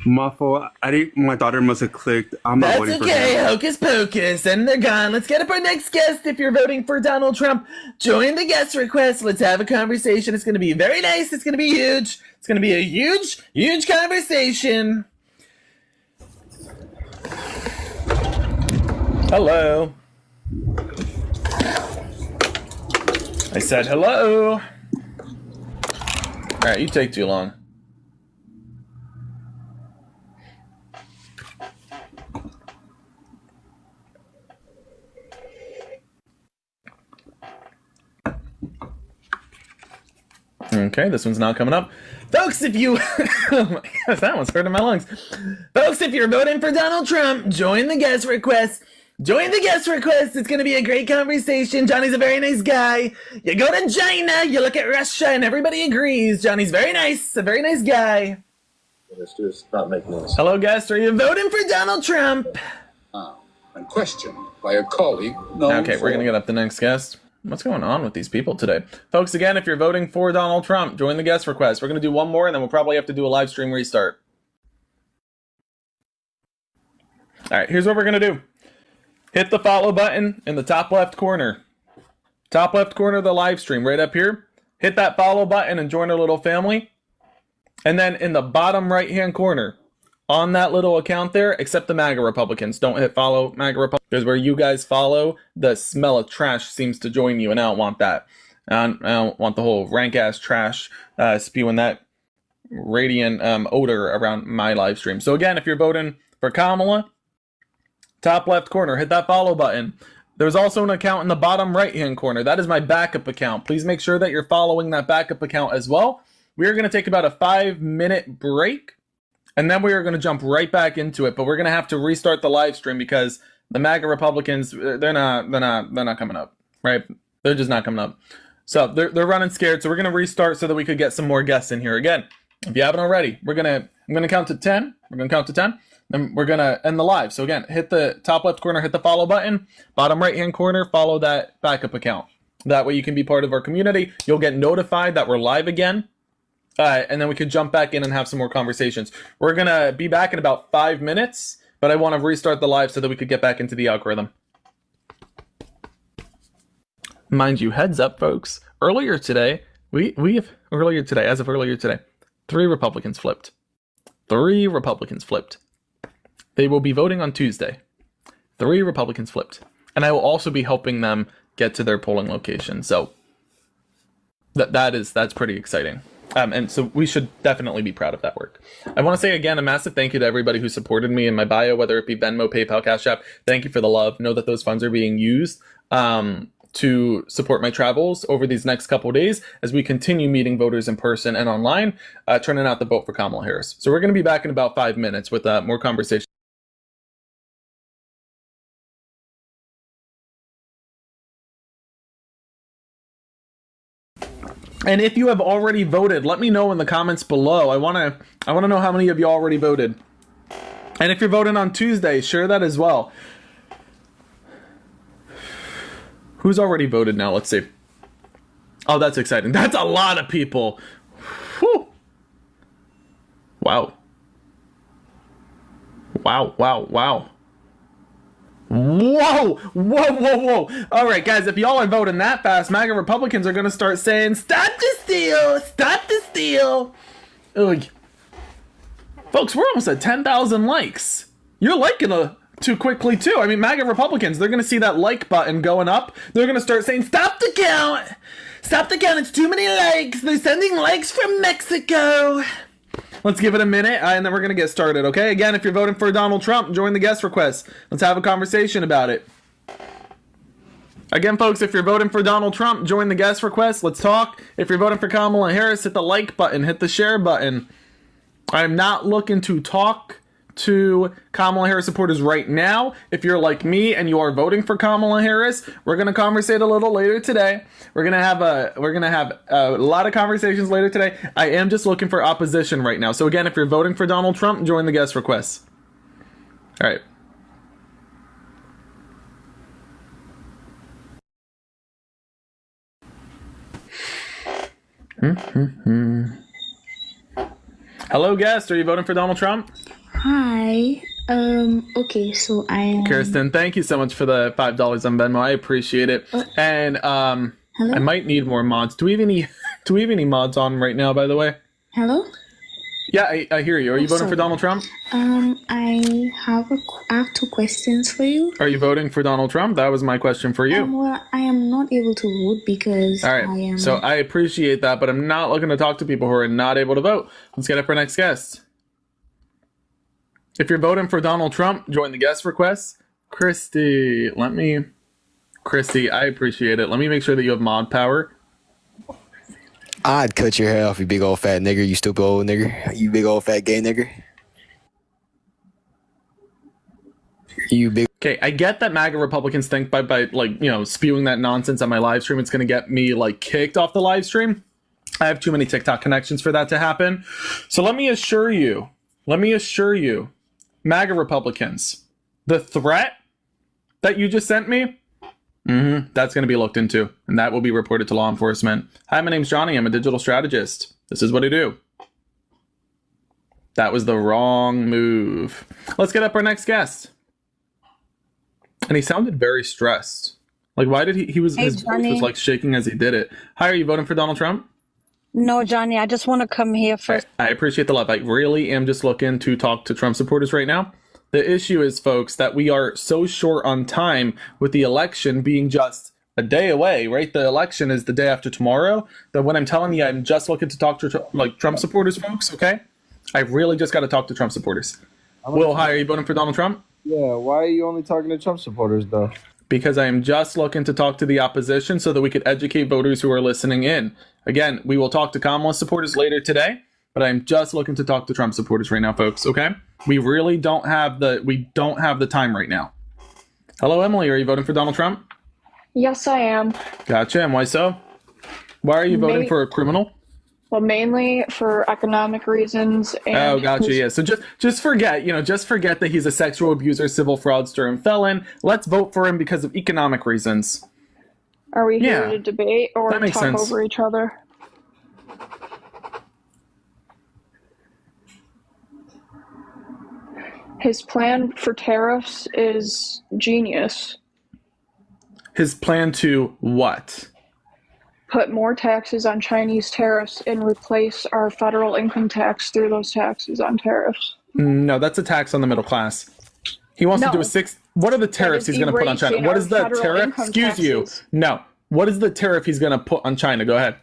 My fault. My daughter must have clicked. I'm not voting for him. That's okay. Hocus pocus. And they're gone. Let's get up our next guest. If you're voting for Donald Trump, join the guest request. Let's have a conversation. It's going to be very nice. It's going to be huge. It's going to be a huge, huge conversation. Hello. I said hello. All right, you take too long. Okay, this one's not coming up. Folks, if you... oh my gosh, that one's hurting my lungs. Folks, if you're voting for Donald Trump, join the guest request. Join the guest request. It's going to be a great conversation. Johnny's a very nice guy. You go to China, you look at Russia, and everybody agrees. Johnny's very nice. A very nice guy. Let's just not make noise. Hello, guest. Are you voting for Donald Trump? And questioned by a colleague. Okay, we're going to get up the next guest. What's going on with these people today? Folks, again, if you're voting for Donald Trump, join the guest request. We're going to do one more, and then we'll probably have to do a live stream restart. All right, here's what we're going to do. Hit the follow button in the top left corner. Top left corner of the live stream, right up here. Hit that follow button and join our little family. And then in the bottom right-hand corner, on that little account there, except the MAGA Republicans. Don't hit follow MAGA Republicans. Because where you guys follow, the smell of trash seems to join you, and I don't want that. I don't want the whole rank-ass trash spewing that radiant odor around my live stream. So again, if you're voting for Kamala, top left corner, hit that follow button. There's also an account in the bottom right-hand corner. That is my backup account. Please make sure that you're following that backup account as well. We are going to take about a 5-minute break. And then we are going to jump right back into it, but we're going to have to restart the live stream because the MAGA Republicans, they're not coming up, right? They're just not coming up. So they're running scared. So we're going to restart so that we could get some more guests in here. Again, if you haven't already, I'm going to count to 10. We're going to count to 10. Then we're going to end the live. So again, hit the top left corner, hit the follow button, bottom right-hand corner, follow that backup account. That way you can be part of our community. You'll get notified that we're live again. And then we could jump back in and have some more conversations. We're going to be back in about 5 minutes, but I want to restart the live so that we could get back into the algorithm. Mind you, heads up, folks. Earlier today, as of earlier today, 3 Republicans flipped. 3 Republicans flipped. They will be voting on Tuesday. 3 Republicans flipped. And I will also be helping them get to their polling location. So that's pretty exciting. And so we should definitely be proud of that work. I want to say again, a massive thank you to everybody who supported me in my bio, whether it be Venmo, PayPal, Cash App. Thank you for the love. Know that those funds are being used to support my travels over these next couple of days as we continue meeting voters in person and online, turning out the vote for Kamala Harris. So we're going to be back in about 5 minutes with more conversation. And if you have already voted, let me know in the comments below. I want to know how many of you already voted. And if you're voting on Tuesday, share that as well. Who's already voted now? Let's see. Oh, that's exciting. That's a lot of people. Whew. Wow. Wow, wow, wow. Whoa, whoa, whoa, whoa. All right, guys, if y'all are voting that fast, MAGA Republicans are going to start saying, stop the steal, stop the steal. Ugh. Folks, we're almost at 10,000 likes. You're liking too quickly too. I mean, MAGA Republicans, they're going to see that like button going up. They're going to start saying, stop the count. Stop the count. It's too many likes. They're sending likes from Mexico. Let's give it a minute, and then we're going to get started, okay? Again, if you're voting for Donald Trump, join the guest request. Let's have a conversation about it. Again, folks, if you're voting for Donald Trump, join the guest request. Let's talk. If you're voting for Kamala Harris, hit the like button, hit the share button. I'm not looking to talk to Kamala Harris supporters right now. If you're like me and you are voting for Kamala Harris, we're going to conversate a little later today. We're going to have a lot of conversations later today. I am just looking for opposition right now. So again, if you're voting for Donald Trump, join the guest requests. All right. Hello, guest. Are you voting for Donald Trump? Hi. Okay, so I am... Kirsten, thank you so much for the $5 on Venmo. I appreciate it. And Hello? I might need more mods. Do we have any mods on right now, by the way? Hello? Yeah, I hear you. Are you voting for Donald Trump? I have 2 questions for you. Are you voting for Donald Trump? That was my question for you. Well, I am not able to vote because All right. I am... So I appreciate that, but I'm not looking to talk to people who are not able to vote. Let's get up our next guest. If you're voting for Donald Trump, join the guest request. Christy, I appreciate it. Let me make sure that you have mod power. I'd cut your hair off, you big old fat nigger, you stupid old nigger. You big old fat gay nigger. You big... Okay, I get that MAGA Republicans think by like, you know, spewing that nonsense on my live stream, it's going to get me, like, kicked off the live stream. I have too many TikTok connections for that to happen. So let me assure you, MAGA Republicans, the threat that you just sent me, that's going to be looked into, and that will be reported to law enforcement. Hi, my name's Johnny. I'm a digital strategist. This is what I do. That was the wrong move. Let's get up our next guest. And he sounded very stressed. Like, why did his voice was like shaking as he did it. Hi, are you voting for Donald Trump? No, Johnny, I just want to come here first. I appreciate the love. I really am just looking to talk to Trump supporters right now. The issue is, folks, that we are so short on time with the election being just a day away, right? The election is the day after tomorrow. That when I'm telling you, I'm just looking to talk to like Trump supporters, folks, okay? I really just got to talk to Trump supporters. Will, hi, are you voting for Donald Trump? Yeah, why are you only talking to Trump supporters, though? Because I am just looking to talk to the opposition so that we could educate voters who are listening in. Again, we will talk to Kamala supporters later today, but I'm just looking to talk to Trump supporters right now, folks, okay? We really don't have the time right now. Hello, Emily, are you voting for Donald Trump? Yes, I am. Gotcha, and why so? Why are you voting for a criminal? Well, mainly for economic reasons. And oh, gotcha. Yeah. So just forget, just forget that he's a sexual abuser, civil fraudster, and felon. Let's vote for him because of economic reasons. Are we here to debate or that makes talk sense. over each other? His plan for tariffs is genius. His plan to what? Put more taxes on Chinese tariffs and replace our federal income tax through those taxes on tariffs. No, that's a tax on the middle class. He wants to do a six. What are the tariffs he's going to put on China? What is the tariff? Excuse you. No. What is the tariff he's going to put on China? Go ahead.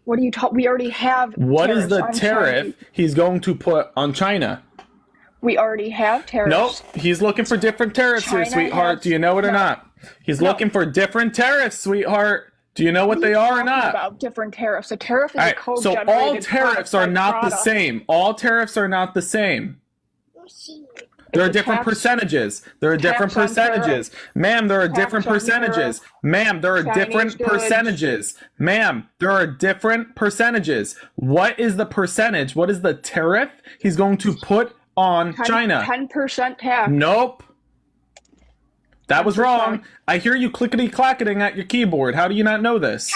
What are you talking? We already have. What is the tariff he's going to put on China? We already have tariffs. Nope. He's looking for different tariffs here, sweetheart. Do you know it or not? He's looking for different tariffs, sweetheart. Do you know what they are or not? About different tariffs. A tariff is a code so generated. all tariffs are not the same. All tariffs are not the same. There are different percentages. There are different percentages. Ma'am, there are different percentages. Ma'am, there are different percentages. Ma'am, there are different percentages. What is the percentage? What is the tariff he's going to put on China? 10% tax. Nope. That was wrong. I hear you clickety-clacketing at your keyboard. How do you not know this?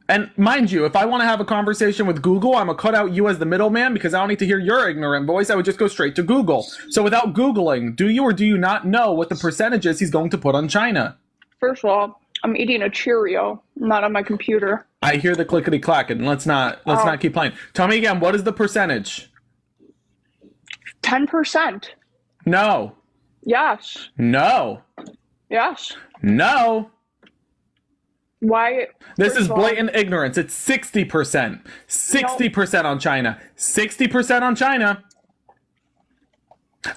And mind you, if I want to have a conversation with Google, I'm going to cut out you as the middleman because I don't need to hear your ignorant voice. I would just go straight to Google. So without Googling, do you or do you not know what the percentage is he's going to put on China? First of all, I'm eating a Cheerio, not on my computer. I hear the clickety-clacking. Let's not keep playing. Tell me again, what is the percentage? 10%. No. Yes. No. Yes. No. Why? This first is of all, blatant ignorance. It's 60%. 60% on China. 60% on China.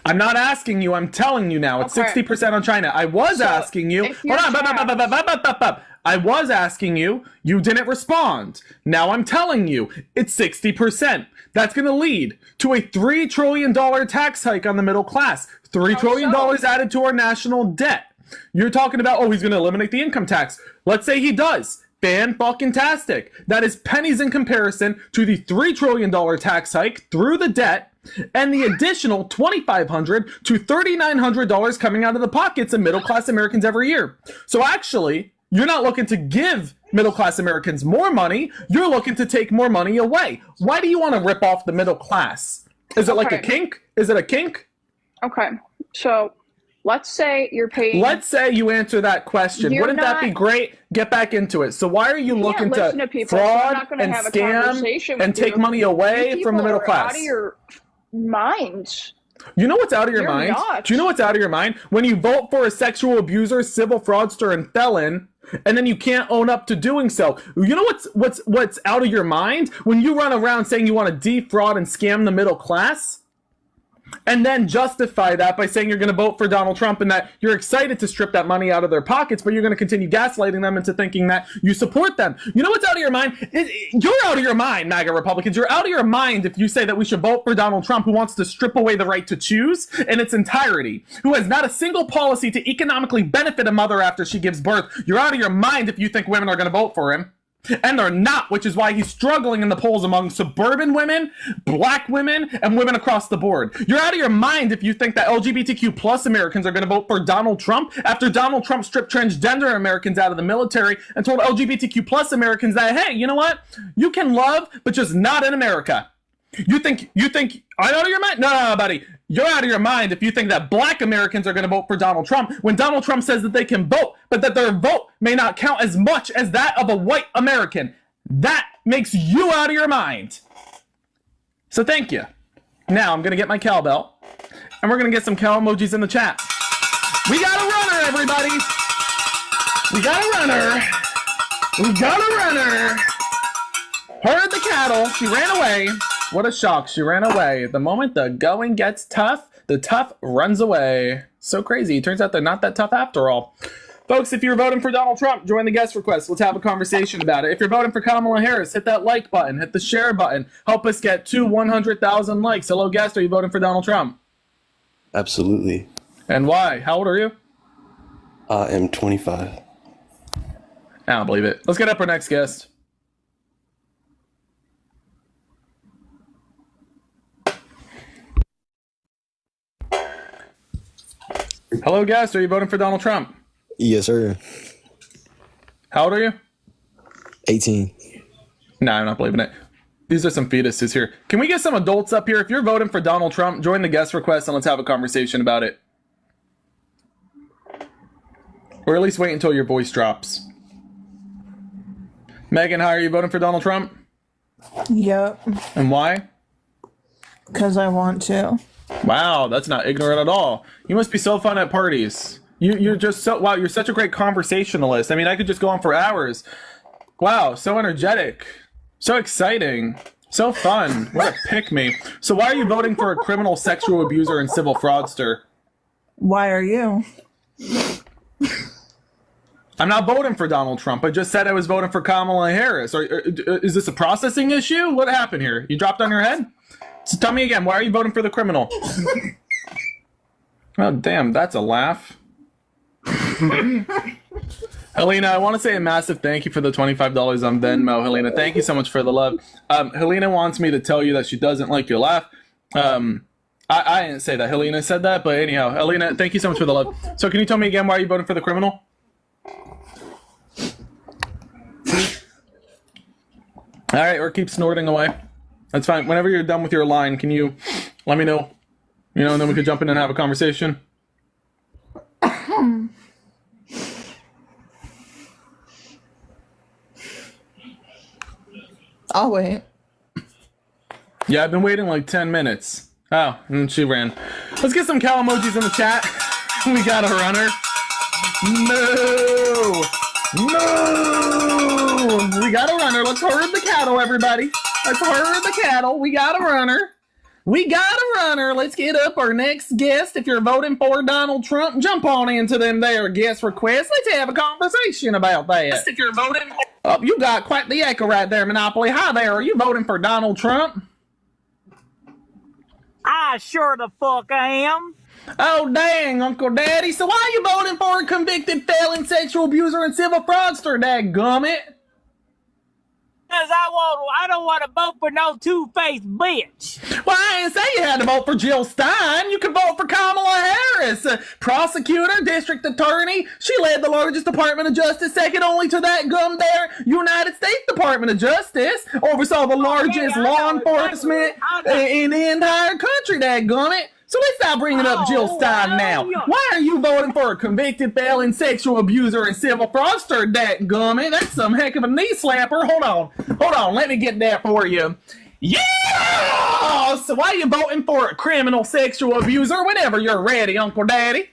I'm not asking you. I'm telling you now. It's Okay. 60% on China. I was asking you. if you're Hold on. I was asking you. You didn't respond. Now I'm telling you. It's 60%. That's going to lead to a $3 trillion tax hike on the middle class. $3 trillion added to our national debt. You're talking about, oh, he's going to eliminate the income tax. Let's say he does. Fan-fucking-tastic. That is pennies in comparison to the $3 trillion tax hike through the debt and the additional $2,500 to $3,900 coming out of the pockets of middle-class Americans every year. So actually, you're not looking to give middle-class Americans more money. You're looking to take more money away. Why do you want to rip off the middle class? Is it like a kink? Is it a kink? Okay. So let's say you're paying. Let's say you answer that question. You're Wouldn't that be not- great? Get back into it. So why are you You can't looking listen to to people, so I'm fraud not gonna and have a scam conversation and with take you. money away You from the people middle are class? Out of your minds. You know what's out of your You're mind? not. Do you know what's out of your mind? When you vote for a sexual abuser, civil fraudster, and felon, and then you can't own up to doing so. You know what's out of your mind? When you run around saying you want to defraud and scam the middle class, and then justify that by saying you're going to vote for Donald Trump and that you're excited to strip that money out of their pockets, but you're going to continue gaslighting them into thinking that you support them. You know what's out of your mind? You're out of your mind, MAGA Republicans. You're out of your mind if you say that we should vote for Donald Trump, who wants to strip away the right to choose in its entirety, who has not a single policy to economically benefit a mother after she gives birth. You're out of your mind if you think women are going to vote for him. And they're not, which is why he's struggling in the polls among suburban women, black women, and women across the board. You're out of your mind if you think that LGBTQ plus Americans are going to vote for Donald Trump after Donald Trump stripped transgender Americans out of the military and told LGBTQ plus Americans that, hey, you know what? You can love, but just not in America. You think I'm out of your mind? No, buddy. You're out of your mind if you think that black Americans are going to vote for Donald Trump when Donald Trump says that they can vote, but that their vote may not count as much as that of a white American. That makes you out of your mind. So thank you. Now I'm going to get my cowbell, and we're going to get some cow emojis in the chat. We got a runner, everybody. We got a runner. We got a runner. Heard the cattle. She ran away. What a shock. She ran away. The moment the going gets tough, the tough runs away. So crazy. It turns out they're not that tough after all. Folks, if you're voting for Donald Trump, join the guest request. Let's have a conversation about it. If you're voting for Kamala Harris, hit that like button. Hit the share button. Help us get to 100,000 likes. Hello, guest. Are you voting for Donald Trump? Absolutely. And why? How old are you? I am 25. I don't believe it. Let's get up our next guest. Hello, guest. Are you voting for Donald Trump? Yes, sir. How old are you? 18. Nah, I'm not believing it. These are some fetuses here. Can we get some adults up here? If you're voting for Donald Trump, join the guest request and let's have a conversation about it. Or at least wait until your voice drops. Megan, how are you voting for Donald Trump? Yep, And why? because I want to. Wow, that's not ignorant at all. You must be so fun at parties. You're just so, wow, you're such a great conversationalist. I mean, I could just go on for hours. Wow, so energetic. So exciting. So fun. What a pick me. So why are you voting for a criminal sexual abuser and civil fraudster? Why are you? I'm not voting for Donald Trump. I just said I was voting for Kamala Harris. Is this a processing issue? What happened here? You dropped on your head? So tell me again, why are you voting for the criminal? Oh, damn, that's a laugh. Helena, I want to say a massive thank you for the $25 on Venmo. Helena, thank you so much for the love. Helena wants me to tell you that she doesn't like your laugh. I didn't say that. Helena said that, but anyhow, Helena, thank you so much for the love. So can you tell me again why you voting for the criminal? All right, or keep snorting away. That's fine. Whenever you're done with your line, can you let me know? You know, and then we could jump in and have a conversation. I'll wait. Yeah, I've been waiting like 10 minutes. Oh, and she ran. Let's get some cow emojis in the chat. We got a runner. No! No! We got a runner. Let's herd the cattle, everybody. Let's herd the cattle. We got a runner. We got a runner. Let's get up our next guest. If you're voting for Donald Trump, jump on into them there guest requests. Let's have a conversation about that. If you're voting... Oh, you got quite the echo right there, Monopoly. Hi there. Are you voting for Donald Trump? I sure the fuck I am. Oh, dang, Uncle Daddy. So why are you voting for a convicted felon, sexual abuser, and civil fraudster, dadgummit? Because I don't want to vote for no two-faced bitch. Well, I didn't say you had to vote for Jill Stein. You could vote for Kamala Harris, prosecutor, district attorney. She led the largest Department of Justice, second only to that gum there, United States Department of Justice. Oversaw the largest law enforcement in the entire country, dadgummit. So let's stop bringing up Jill Stein now. Why are you voting for a convicted felon, sexual abuser, and civil fraudster, dadgummit? That's some heck of a knee slapper. Hold on, let me get that for you. Yeah! So why are you voting for a criminal sexual abuser whenever you're ready, Uncle Daddy?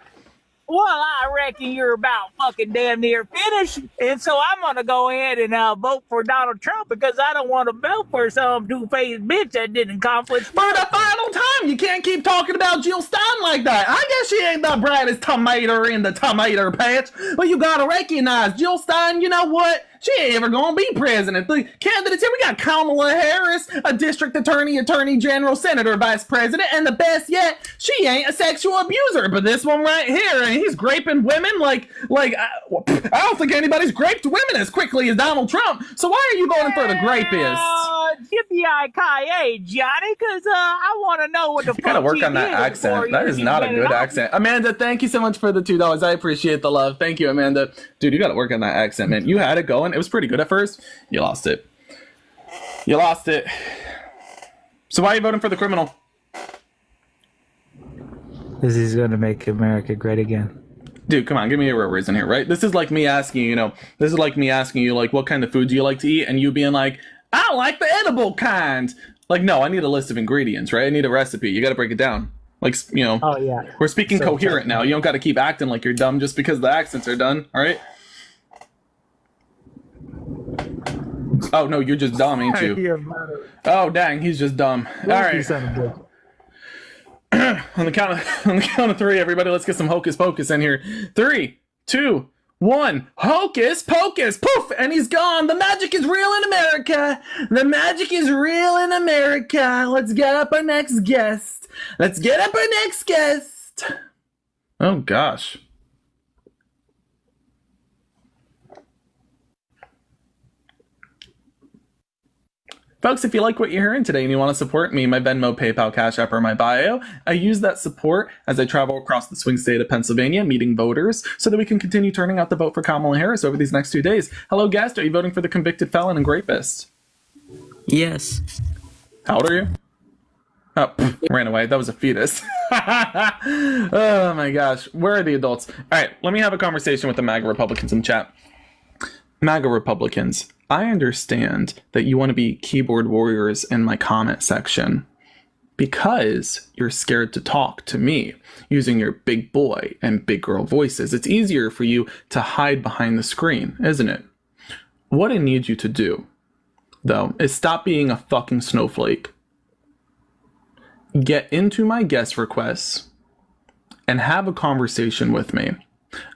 Well, I reckon you're about fucking damn near finished, and so I'm gonna go ahead and vote for Donald Trump because I don't want to vote for some two-faced bitch that didn't accomplish. For the final time, you can't keep talking about Jill Stein like that. I guess she ain't the brightest tomato in the tomato patch, but you gotta recognize Jill Stein. You know what? She ain't ever gonna be president. The candidates here, we got Kamala Harris, a district attorney, attorney general, senator, vice president, and the best yet, she ain't a sexual abuser. But this one right here, and he's graping women like I don't think anybody's graped women as quickly as Donald Trump. So why are you voting for the grapist? Yippee-ki-yay, Johnny, because I want to know what the fuck you gotta work on that accent. That is not a good accent. Amanda, thank you so much for the $2. I appreciate the love. Thank you, Amanda. Dude, you gotta work on that accent, man. You had it going. It was pretty good at first. You lost it. You lost it. So why are you voting for the criminal? Because he's going to make America great again. Dude, come on, give me a real reason here, right? This is like me asking you, like, what kind of food do you like to eat? And you being like, I like the edible kind. Like, no, I need a list of ingredients, right? I need a recipe. You got to break it down. Like, Oh, yeah. We're speaking coherent now. You don't got to keep acting like you're dumb just because the accents are done, all right? Oh, no, you're just dumb, ain't you? Oh, dang, he's just dumb. All right. on the count of three, everybody, let's get some hocus pocus in here. 3, 2, 1. Hocus pocus, poof, and he's gone. The magic is real in America. The magic is real in America. Let's get up our next guest. Oh, gosh. Folks, if you like what you're hearing today and you want to support me, my Venmo, PayPal, Cash App, or my bio, I use that support as I travel across the swing state of Pennsylvania, meeting voters, so that we can continue turning out the vote for Kamala Harris over these next 2 days. Hello, guest. Are you voting for the convicted felon and rapist? Yes. How old are you? Oh, ran away. That was a fetus. Oh, my gosh. Where are the adults? All right, let me have a conversation with the MAGA Republicans in chat. MAGA Republicans, I understand that you want to be keyboard warriors in my comment section because you're scared to talk to me using your big boy and big girl voices. It's easier for you to hide behind the screen, isn't it? What I need you to do, though, is stop being a fucking snowflake. Get into my guest requests and have a conversation with me.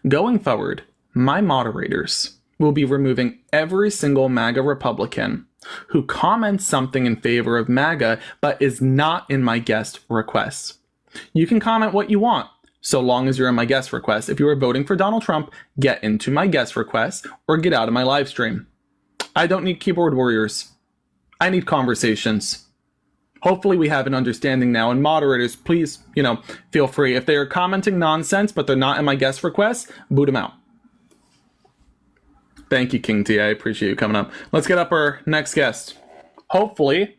Going forward, my moderators will be removing every single MAGA Republican who comments something in favor of MAGA but is not in my guest requests. You can comment what you want, so long as you're in my guest request. If you are voting for Donald Trump, get into my guest request or get out of my live stream. I don't need keyboard warriors. I need conversations. Hopefully we have an understanding now, and moderators, please, feel free. If they are commenting nonsense but they're not in my guest request, boot them out. Thank you, King T. I appreciate you coming up. Let's get up our next guest. Hopefully,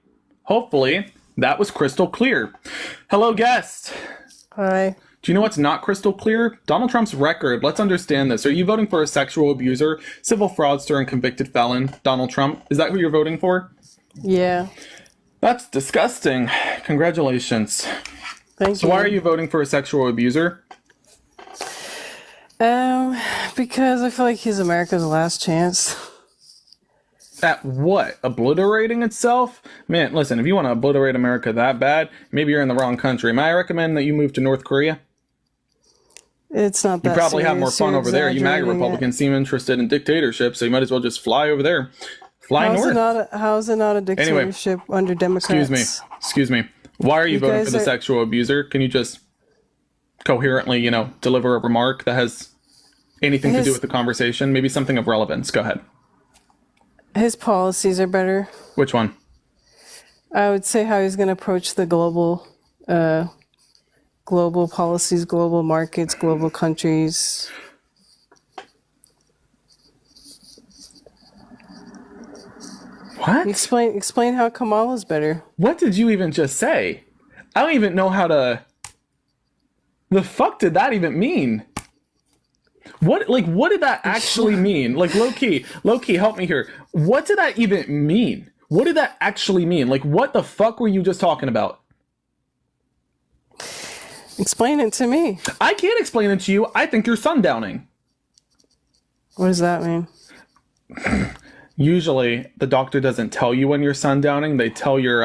that was crystal clear. Hello, guest. Hi. Do you know what's not crystal clear? Donald Trump's record. Let's understand this. Are you voting for a sexual abuser, civil fraudster, and convicted felon, Donald Trump? Is that who you're voting for? Yeah. That's disgusting. Congratulations. Thank So you. why are you voting for a sexual abuser? Because I feel like he's America's last chance. At what? Obliterating itself? Man, listen, if you want to obliterate America that bad, maybe you're in the wrong country. May I recommend that you move to North Korea? It's not that You probably have more serious. fun You're over there. You MAGA exaggerating Republicans seem interested in dictatorship, so you might as well just fly over there. Fly north. How is it not a dictatorship under Democrats? Excuse me. Why are you voting guys for the are- sexual abuser? Can you just coherently, deliver a remark that has anything to do with the conversation? Maybe something of relevance. Go ahead. His policies are better. Which one? I would say how he's going to approach the global policies, global markets, global countries. What? Explain how Kamala's better. What did you even just say? I don't even know how to... The fuck did that even mean? What did that actually mean? Like, low key, help me here. What did that even mean? What did that actually mean? Like, what the fuck were you just talking about? Explain it to me. I can't explain it to you. I think you're sundowning. What does that mean? Usually, the doctor doesn't tell you when you're sundowning. They tell your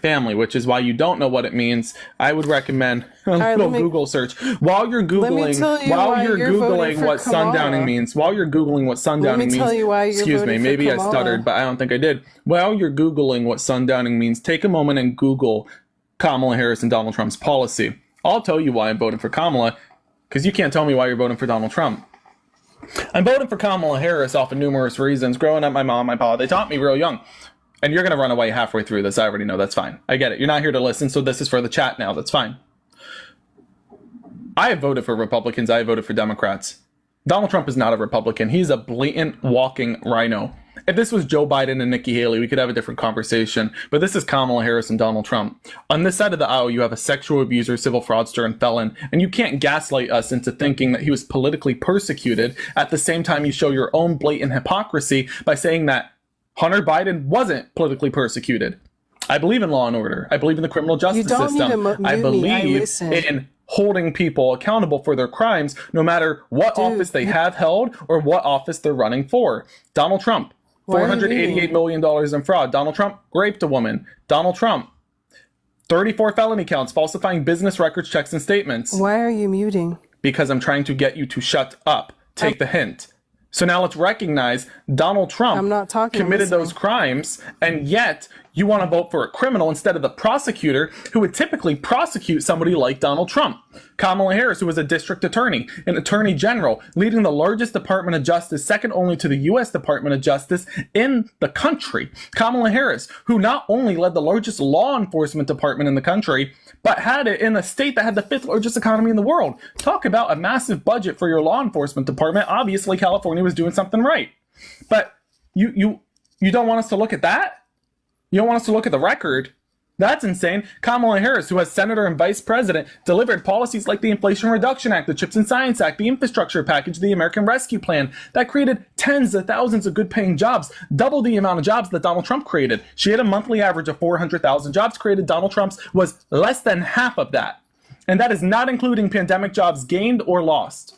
family, which is why you don't know what it means. I would recommend a little Google search while you're googling. While you're googling what sundowning means. While you're googling what sundowning means. Let me tell you why you're Excuse me, voting for maybe I Kamala. stuttered, but I don't think I did. While you're googling what sundowning means, take a moment and Google Kamala Harris and Donald Trump's policy. I'll tell you why I'm voting for Kamala, because you can't tell me why you're voting for Donald Trump. I'm voting for Kamala Harris off of numerous reasons. Growing up, my mom, my pa, they taught me real young. And you're going to run away halfway through this. I already know. That's fine. I get it. You're not here to listen, so this is for the chat now. That's fine. I have voted for Republicans. I have voted for Democrats. Donald Trump is not a Republican. He's a blatant walking rhino. If this was Joe Biden and Nikki Haley, we could have a different conversation. But this is Kamala Harris and Donald Trump. On this side of the aisle, you have a sexual abuser, civil fraudster, and felon. And you can't gaslight us into thinking that he was politically persecuted. At the same time, you show your own blatant hypocrisy by saying that Hunter Biden wasn't politically persecuted. I believe in law and order. I believe in the criminal justice don't need to system. mute I me. I believe listen. in holding people accountable for their crimes, no matter what office they have held or what office they're running for. Donald Trump, $488 million in fraud. Donald Trump raped a woman. Donald Trump, 34 felony counts, falsifying business records, checks, and statements. Why are you muting? Because I'm trying to get you to shut up. Take the hint. So now let's recognize Donald Trump committed those crimes, and yet you want to vote for a criminal instead of the prosecutor who would typically prosecute somebody like Donald Trump. Kamala Harris, who was a district attorney, an attorney general, leading the largest Department of Justice, second only to the U.S. Department of Justice in the country. Kamala Harris, who not only led the largest law enforcement department in the country, but had it in a state that had the fifth largest economy in the world. Talk about a massive budget for your law enforcement department. Obviously, California was doing something right. But you don't want us to look at that? You don't want us to look at the record? That's insane. Kamala Harris, who as senator and vice president, delivered policies like the Inflation Reduction Act, the CHIPS and Science Act, the infrastructure package, the American Rescue Plan, that created tens of thousands of good-paying jobs, double the amount of jobs that Donald Trump created. She had a monthly average of 400,000 jobs created. Donald Trump's was less than half of that. And that is not including pandemic jobs gained or lost.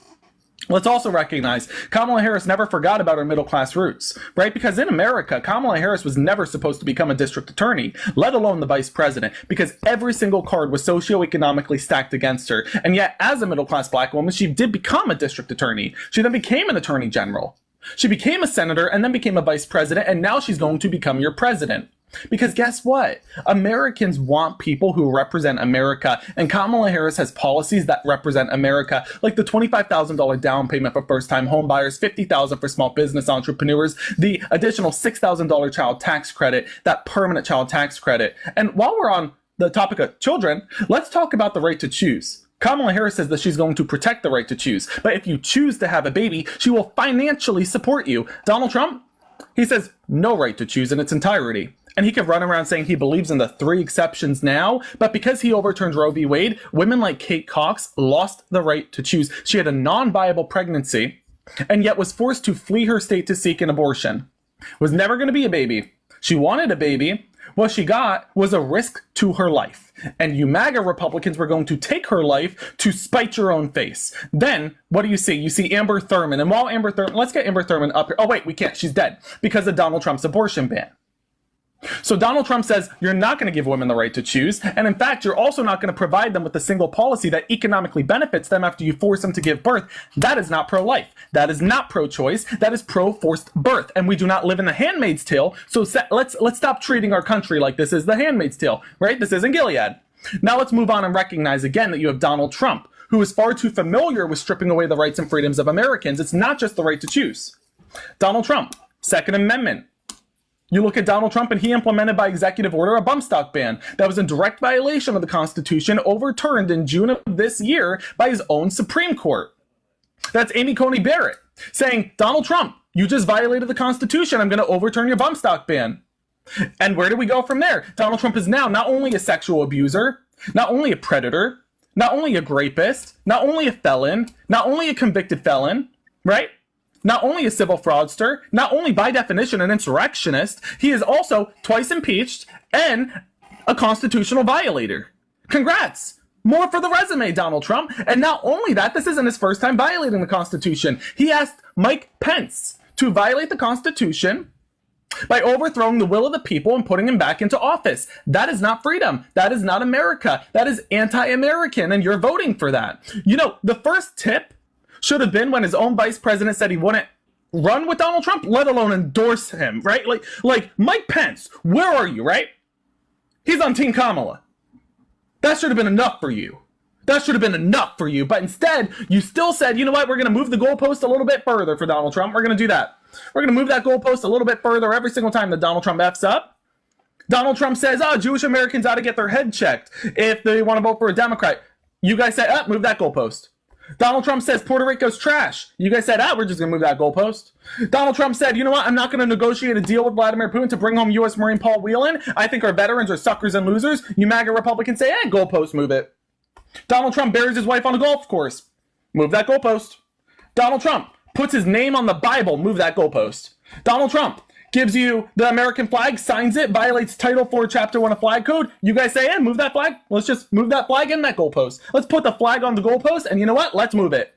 Let's also recognize Kamala Harris never forgot about her middle-class roots, right? Because in America, Kamala Harris was never supposed to become a district attorney, let alone the vice president, because every single card was socioeconomically stacked against her. And yet, as a middle-class black woman, she did become a district attorney. She then became an attorney general. She became a senator and then became a vice president, and now she's going to become your president. Because guess what? Americans want people who represent America, and Kamala Harris has policies that represent America, like the $25,000 down payment for first-time home buyers, $50,000 for small business entrepreneurs, the additional $6,000 child tax credit, that permanent child tax credit. And while we're on the topic of children, let's talk about the right to choose. Kamala Harris says that she's going to protect the right to choose, but if you choose to have a baby, she will financially support you. Donald Trump, he says no right to choose in its entirety. And he could run around saying he believes in the 3 exceptions now, but because he overturned Roe v. Wade, women like Kate Cox lost the right to choose. She had a non-viable pregnancy and yet was forced to flee her state to seek an abortion. Was never going to be a baby. She wanted a baby, What she got was a risk to her life. And you MAGA Republicans were going to take her life to spite your own face. Then, what do you see? You see Amber Thurman. And while Amber Thurman, let's get Amber Thurman up here. Oh, wait, we can't. She's dead because of Donald Trump's abortion ban. So Donald Trump says you're not going to give women the right to choose. And in fact, you're also not going to provide them with a single policy that economically benefits them after you force them to give birth. That is not pro-life. That is not pro-choice. That is pro-forced birth. And we do not live in the Handmaid's Tale. So let's stop treating our country like this is the Handmaid's Tale, right? This isn't Gilead. Now let's move on and recognize again that you have Donald Trump, who is far too familiar with stripping away the rights and freedoms of Americans. It's not just the right to choose. Donald Trump, Second Amendment. You look at Donald Trump and he implemented by executive order a bump stock ban that was in direct violation of the Constitution, overturned in June of this year by his own Supreme Court. That's Amy Coney Barrett saying, Donald Trump, you just violated the Constitution. I'm going to overturn your bump stock ban. And where do we go from there? Donald Trump is now not only a sexual abuser, not only a predator, not only a rapist, not only a felon, not only a convicted felon, right? Not only a civil fraudster, not only by definition an insurrectionist, he is also twice impeached and a constitutional violator. Congrats! More for the resume, Donald Trump. And not only that, this isn't his first time violating the Constitution. He asked Mike Pence to violate the Constitution by overthrowing the will of the people and putting him back into office. That is not freedom. That is not America. That is anti-American, and you're voting for that. You know, the first tip should have been when his own vice president said he wouldn't run with Donald Trump, let alone endorse him, right? Like Mike Pence, where are you, right? He's on Team Kamala. That should have been enough for you. That should have been enough for you. But instead, you still said, you know what, we're going to move the goalpost a little bit further for Donald Trump. We're going to do that. We're going to move that goalpost a little bit further every single time that Donald Trump F's up. Donald Trump says, Jewish Americans ought to get their head checked if they want to vote for a Democrat. You guys say, move that goalpost. Donald Trump says Puerto Rico's trash. You guys said, we're just going to move that goalpost. Donald Trump said, you know what, I'm not going to negotiate a deal with Vladimir Putin to bring home U.S. Marine Paul Whelan. I think our veterans are suckers and losers. You MAGA Republicans say, goalpost, move it. Donald Trump buries his wife on a golf course. Move that goalpost. Donald Trump puts his name on the Bible. Move that goalpost. Donald Trump gives you the American flag, signs it, violates Title IV, Chapter 1 of Flag Code. You guys say, move that flag. Let's just move that flag in that goalpost. Let's put the flag on the goalpost, and you know what? Let's move it.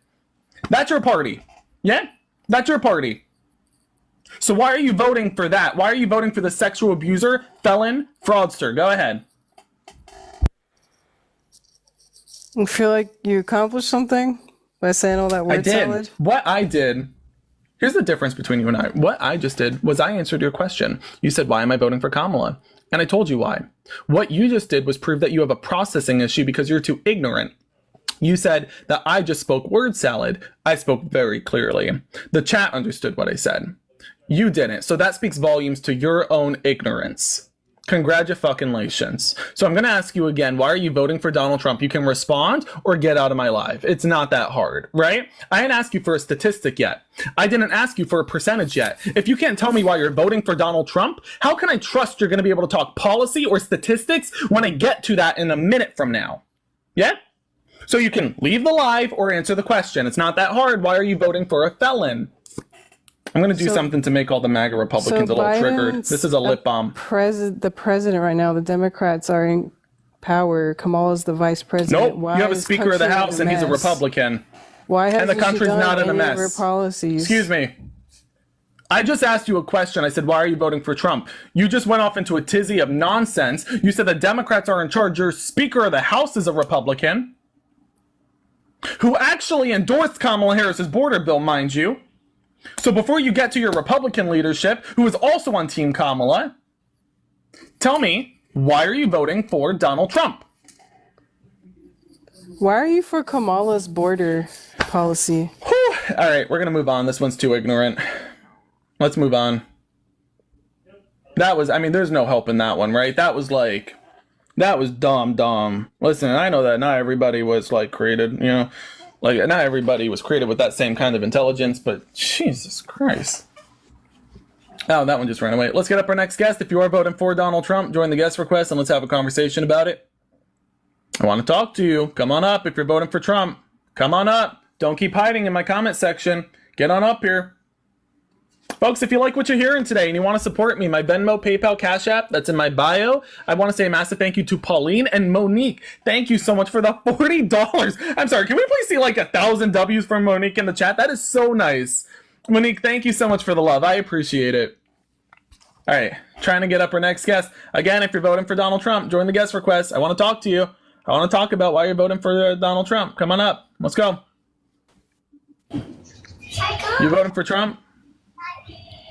That's your party. Yeah? That's your party. So why are you voting for that? Why are you voting for the sexual abuser, felon, fraudster? Go ahead. I feel like you accomplished something by saying all that word salad. What I did... Here's the difference between you and I. What I just did was I answered your question. You said, why am I voting for Kamala? And I told you why. What you just did was prove that you have a processing issue because you're too ignorant. You said that I just spoke word salad. I spoke very clearly. The chat understood what I said. You didn't. So that speaks volumes to your own ignorance. Congratulations. So I'm going to ask you again, why are you voting for Donald Trump? You can respond or get out of my live. It's not that hard, right? I didn't ask you for a statistic yet. I didn't ask you for a percentage yet. If you can't tell me why you're voting for Donald Trump, how can I trust you're going to be able to talk policy or statistics when I get to that in a minute from now? Yeah? So you can leave the live or answer the question. It's not that hard. Why are you voting for a felon? I'm going to do something to make all the MAGA Republicans a little triggered. This is a lip balm. The president right now, the Democrats are in power. Kamala's the vice president. Nope. You have a Speaker of the House and he's a Republican. Why hasn't and the country's she done not in a any mess. of her policies? Excuse me. I just asked you a question. I said, why are you voting for Trump? You just went off into a tizzy of nonsense. You said the Democrats are in charge. Your Speaker of the House is a Republican who actually endorsed Kamala Harris's border bill, mind you. So before you get to your Republican leadership, who is also on Team Kamala, tell me, why are you voting for Donald Trump? Why are you for Kamala's border policy? Whew. All right, we're going to move on. This one's too ignorant. Let's move on. That was, there's no help in that one, right? That was dumb. Listen, I know that not everybody was created, not everybody was created with that same kind of intelligence, but Jesus Christ. Oh, that one just ran away. Let's get up our next guest. If you are voting for Donald Trump, join the guest request and let's have a conversation about it. I want to talk to you. Come on up if you're voting for Trump. Come on up. Don't keep hiding in my comment section. Get on up here. Folks, if you like what you're hearing today and you want to support me, my Venmo, PayPal, Cash App, that's in my bio. I want to say a massive thank you to Pauline and Monique. Thank you so much for the $40. I'm sorry, can we please see like 1,000 W's from Monique in the chat? That is so nice. Monique, thank you so much for the love. I appreciate it. All right, trying to get up our next guest. Again, if you're voting for Donald Trump, join the guest request. I want to talk to you. I want to talk about why you're voting for Donald Trump. Come on up. Let's go. You voting for Trump?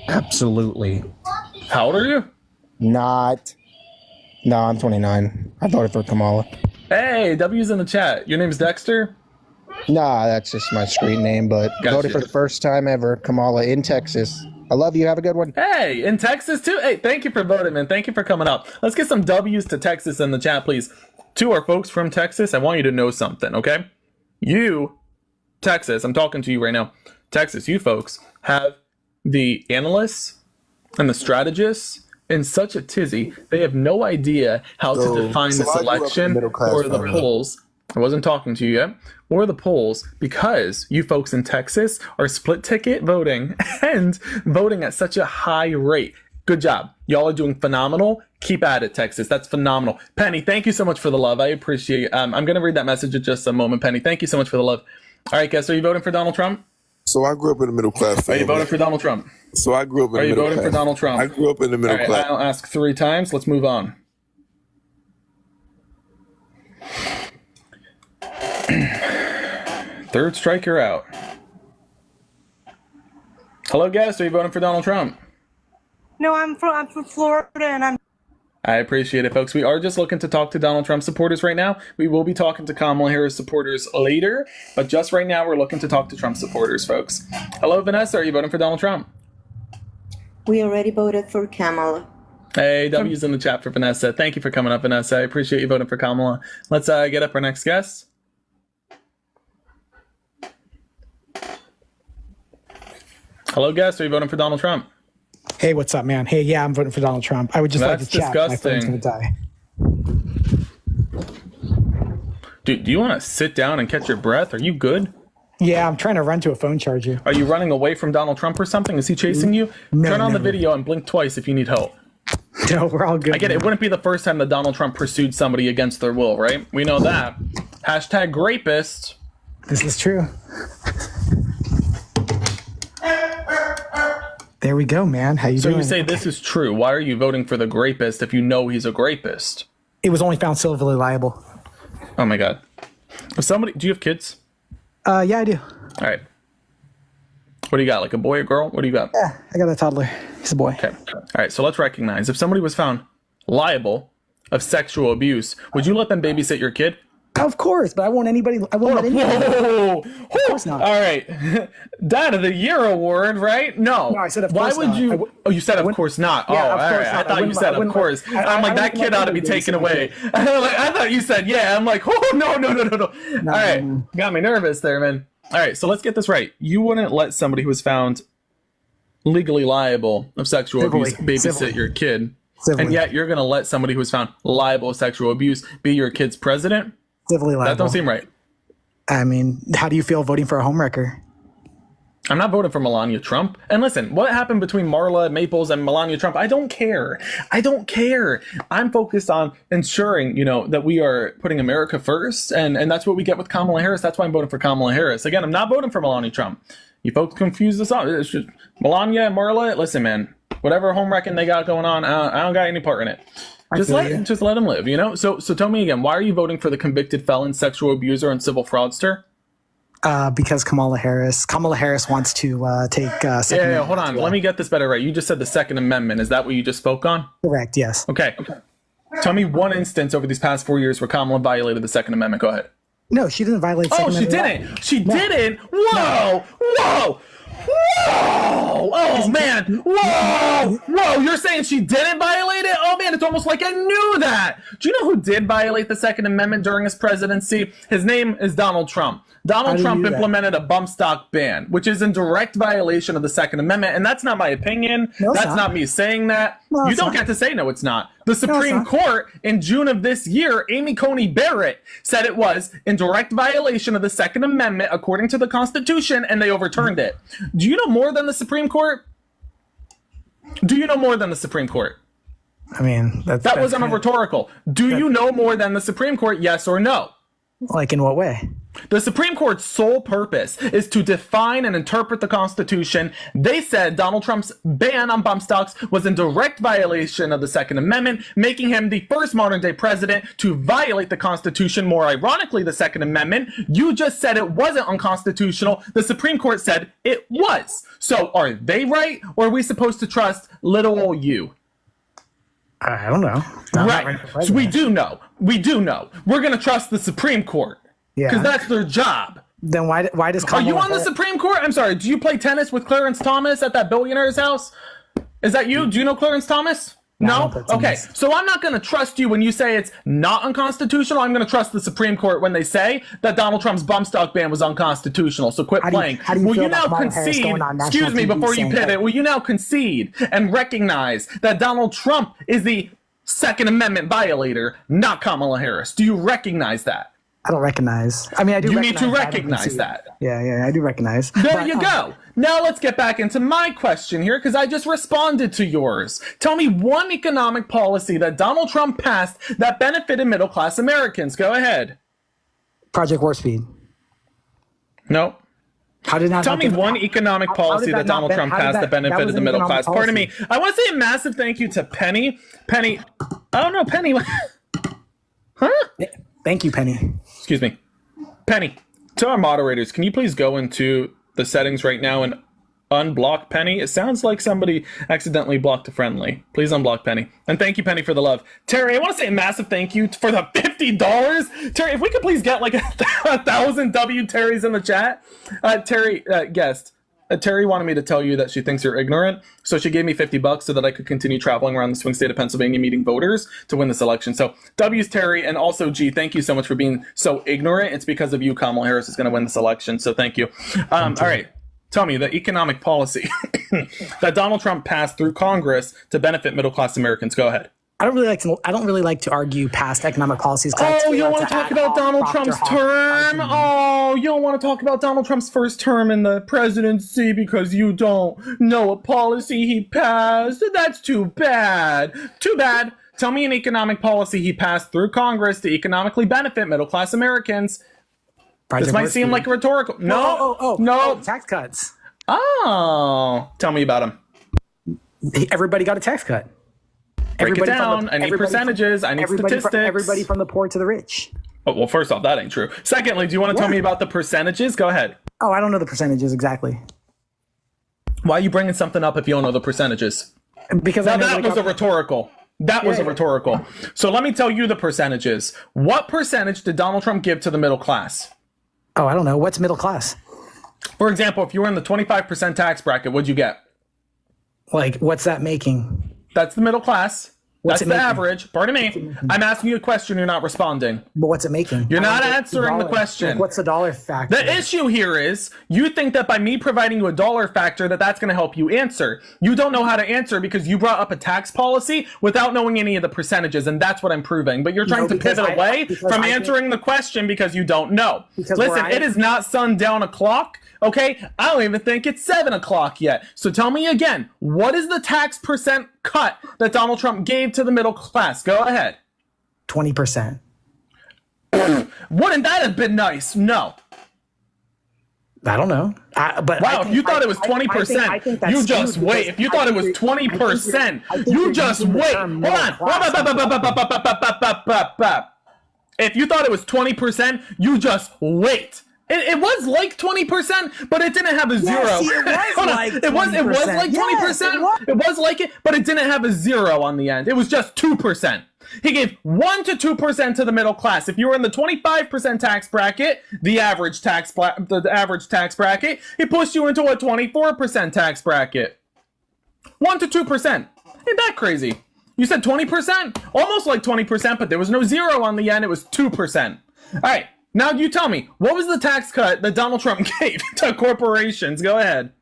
Absolutely. How old are you? No, I'm 29. I voted for Kamala. Hey, W's in the chat. Your name's Dexter? Nah, that's just my street name, but Gotcha. voted for the first time ever, Kamala in Texas. I love you. Have a good one. Hey, in Texas too? Hey, thank you for voting, man. Thank you for coming up. Let's get some W's to Texas in the chat, please. To our folks from Texas, I want you to know something, okay? You, Texas, I'm talking to you right now. Texas, you folks have the analysts and the strategists in such a tizzy, they have no idea how to define this election or the polls. I wasn't talking to you yet. Or the polls, because you folks in Texas are split ticket voting and voting at such a high rate. Good job. Y'all are doing phenomenal. Keep at it, Texas. That's phenomenal. Penny, thank you so much for the love. I appreciate it. I'm going to read that message in just a moment, Penny. Thank you so much for the love. All right, guys, are you voting for Donald Trump? So I grew up in the middle class family. Are you voting for Donald Trump? So I grew up in the middle class. Are you voting for Donald Trump? I grew up in the middle All right, class. I'll ask 3 times. Let's move on. Third strike, you're out. Hello, guest. Are you voting for Donald Trump? No, I'm from Florida, and I'm. I appreciate it, folks. We are just looking to talk to Donald Trump supporters right now. We will be talking to Kamala Harris supporters later, but just right now, we're looking to talk to Trump supporters, folks. Hello, Vanessa. Are you voting for Donald Trump? We already voted for Kamala. Hey, W's in the chat for Vanessa. Thank you for coming up, Vanessa. I appreciate you voting for Kamala. Let's get up our next guest. Hello, guest. Are you voting for Donald Trump? Hey, what's up, man? Hey, yeah, I'm voting for Donald Trump. I would just like to chat. My phone's gonna die. Dude, do you want to sit down and catch your breath? Are you good? Yeah, I'm trying to run to a phone charger. Are you running away from Donald Trump or something? Is he chasing you? No, Turn on the never. video and blink twice if you need help. No, we're all good. I get it. It wouldn't be the first time that Donald Trump pursued somebody against their will, right? We know that. Hashtag rapist. This is true. There we go, man. How you So doing? you say this is true. Why are you voting for the grapist if you know he's a grapist? It was only found civilly liable. Oh my God. If somebody, do you have kids? Yeah, I do. All right. What do you got? Like a boy or girl? What do you got? Yeah, I got a toddler. He's a boy. Okay. All right. So let's recognize if somebody was found liable of sexual abuse, would you let them babysit your kid? Of course, but I won't anybody. I won't let anybody. Whoa! Of course not. All right. Dad of the Year award, right? No. No, I said of Why course would not. you? Oh, you said of course not. Yeah, oh, of all course right. not. I thought you said of course. I'm like, that kid ought to be taken away. I thought you said yeah. I'm like, oh, no. All right. Got me nervous there, man. All right. So let's get this right. You wouldn't let somebody who was found legally liable of sexual abuse babysit your kid. And yet you're going to let somebody who was found liable of sexual abuse be your kid's president? Civilly liable. That don't seem right. I mean, how do you feel voting for a homewrecker? I'm not voting for Melania Trump. And listen, what happened between Marla Maples and Melania Trump? I don't care. I'm focused on ensuring, that we are putting America first. And that's what we get with Kamala Harris. That's why I'm voting for Kamala Harris. Again, I'm not voting for Melania Trump. You folks confuse this up. It's just Melania and Marla. Listen, man, whatever home wrecking they got going on, I don't got any part in it. Just let them live, So tell me again, why are you voting for the convicted felon, sexual abuser, and civil fraudster? Because Kamala Harris wants to take. Yeah, hold on. Let me get this better right. You just said the Second Amendment. Is that what you just spoke on? Correct. Yes. Okay. Tell me one instance over these past 4 years where Kamala violated the Second Amendment. Go ahead. No, she didn't violate. Oh, she didn't. She didn't. Whoa. Oh man. Whoa. You're saying she didn't violate it? Oh man, it's almost like I knew that. Do you know who did violate the Second Amendment during his presidency? His name is Donald Trump. Donald Trump implemented a bump stock ban, which is in direct violation of the Second Amendment. And that's not my opinion. That's not me saying that. You don't get to say no, it's not. The Supreme Court in June of this year, Amy Coney Barrett said it was in direct violation of the Second Amendment according to the Constitution, and they overturned it. Do you know more than the Supreme Court? Do you know more than the Supreme Court? I mean, that wasn't a rhetorical. Do you know more than the Supreme Court? Yes or no? Like in what way? The Supreme Court's sole purpose is to define and interpret the Constitution. They said Donald Trump's ban on bump stocks was in direct violation of the Second Amendment, making him the first modern-day president to violate the Constitution. More ironically, the Second Amendment, you just said it wasn't unconstitutional. The Supreme Court said it was. So are they right, or are we supposed to trust little old you? I don't know. Right. So we do know. We do know. We're going to trust the Supreme Court. Yeah. Because that's their job. Then why does Kamala Are you on the Supreme Court? I'm sorry. Do you play tennis with Clarence Thomas at that billionaire's house? Is that you? Do you know Clarence Thomas? No? Okay. So I'm not going to trust you when you say it's not unconstitutional. I'm going to trust the Supreme Court when they say that Donald Trump's bump stock ban was unconstitutional. So quit playing. Will you now concede, excuse me, before you pivot, will you now concede and recognize that Donald Trump is the Second Amendment violator, not Kamala Harris? Do you recognize that? I don't recognize. I mean, I do. You need to recognize that. Yeah, I do recognize. There you go. Now let's get back into my question here, because I just responded to yours. Tell me one economic policy that Donald Trump passed that benefited middle-class Americans. Go ahead. Project Warp Speed. No. How did not Tell me one economic policy that Donald Trump passed that benefited the middle class. Pardon me. I want to say a massive thank you to Penny. Penny. Oh no, Penny. Huh? Thank you, Penny. Excuse me. Penny, to our moderators, can you please go into the settings right now and unblock Penny? It sounds like somebody accidentally blocked a friendly. Please unblock Penny. And thank you, Penny, for the love. Terry, I want to say a massive thank you for the $50. Terry, if we could please get like 1,000 W Terrys in the chat. Terry, guest. Terry wanted me to tell you that she thinks you're ignorant, so she gave me $50 so that I could continue traveling around the swing state of Pennsylvania meeting voters to win this election. So W's Terry, and also G, thank you so much for being so ignorant. It's because of you Kamala Harris is going to win this election, so thank you. All right, tell me the economic policy that Donald Trump passed through Congress to benefit middle-class Americans. Go ahead. I don't really like to argue past economic policies. Oh, you don't want to talk about Donald Trump's term? Oh, you don't want to talk about Donald Trump's first term in the presidency because you don't know what policy he passed? That's too bad. Too bad. Tell me an economic policy he passed through Congress to economically benefit middle-class Americans. This might seem like a rhetorical. No. No. Tax cuts. Oh. Tell me about them. Everybody got a tax cut. Break it down. I need percentages. I need statistics. Everybody from the poor to the rich. Oh, well, first off, that ain't true. Secondly, do you want to tell me about the percentages? Go ahead. Oh, I don't know the percentages exactly. Why are you bringing something up if you don't know the percentages? Because now that was a rhetorical. That was a rhetorical. So let me tell you the percentages. What percentage did Donald Trump give to the middle class? Oh, I don't know. What's middle class? For example, if you were in the 25% tax bracket, what'd you get? Like, what's that making? That's the middle class. That's the average. Pardon me. I'm asking you a question. You're not responding. But what's it making? You're not answering the question. Like, what's the dollar factor? The issue here is you think that by me providing you a dollar factor that's going to help you answer. You don't know how to answer because you brought up a tax policy without knowing any of the percentages, and that's what I'm proving. But you're trying to pivot away from answering the question because you don't know. Listen, it is not sundown o'clock. Okay, I don't even think it's 7 o'clock yet. So tell me again, what is the tax percent cut that Donald Trump gave to the middle class? Go ahead. 20%. Wouldn't that have been nice? No. I don't know. But wow, if you thought it was 20%, you just wait. If you thought it was 20%, you just wait. Hold on. If you thought it was 20%, you just wait. It was like 20%, but it didn't have a zero. It was like 20%. It was like it, but it didn't have a zero on the end. It was just 2%. He gave 1 to 2% to the middle class. If you were in the 25% tax bracket, the average tax bracket, he pushed you into a 24% tax bracket. 1 to 2%. Ain't that crazy? You said 20%? Almost like 20%, but there was no zero on the end. It was 2%. All right. Now you tell me, what was the tax cut that Donald Trump gave to corporations? Go ahead.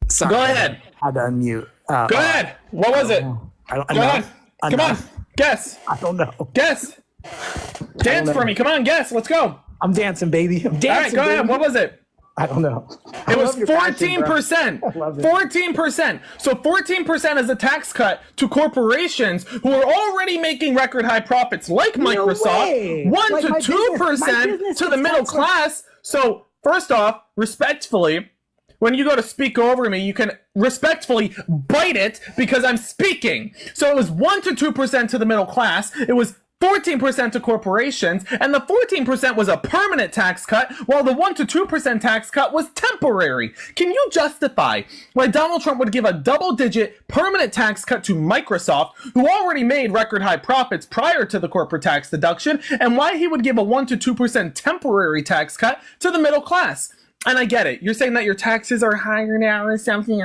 Sorry, go ahead. I had to unmute. Go ahead. What was it? Go ahead. Come on. Guess. I don't know. Guess. Dance for me. Come on, guess. Let's go. I'm dancing, baby. I'm dancing. All right, go ahead. What was it? I don't know. It was 14%. 14%. So 14% is a tax cut to corporations who are already making record high profits, like Microsoft. 1 to 2% to the middle class. So first off, respectfully, when you go to speak over me, you can respectfully bite it because I'm speaking. So it was 1 to 2% to the middle class. It was 14% to corporations, and the 14% was a permanent tax cut, while the 1 to 2% tax cut was temporary. Can you justify why Donald Trump would give a double-digit permanent tax cut to Microsoft, who already made record high profits prior to the corporate tax deduction, and why he would give a 1 to 2% temporary tax cut to the middle class? And I get it. You're saying that your taxes are higher now or something.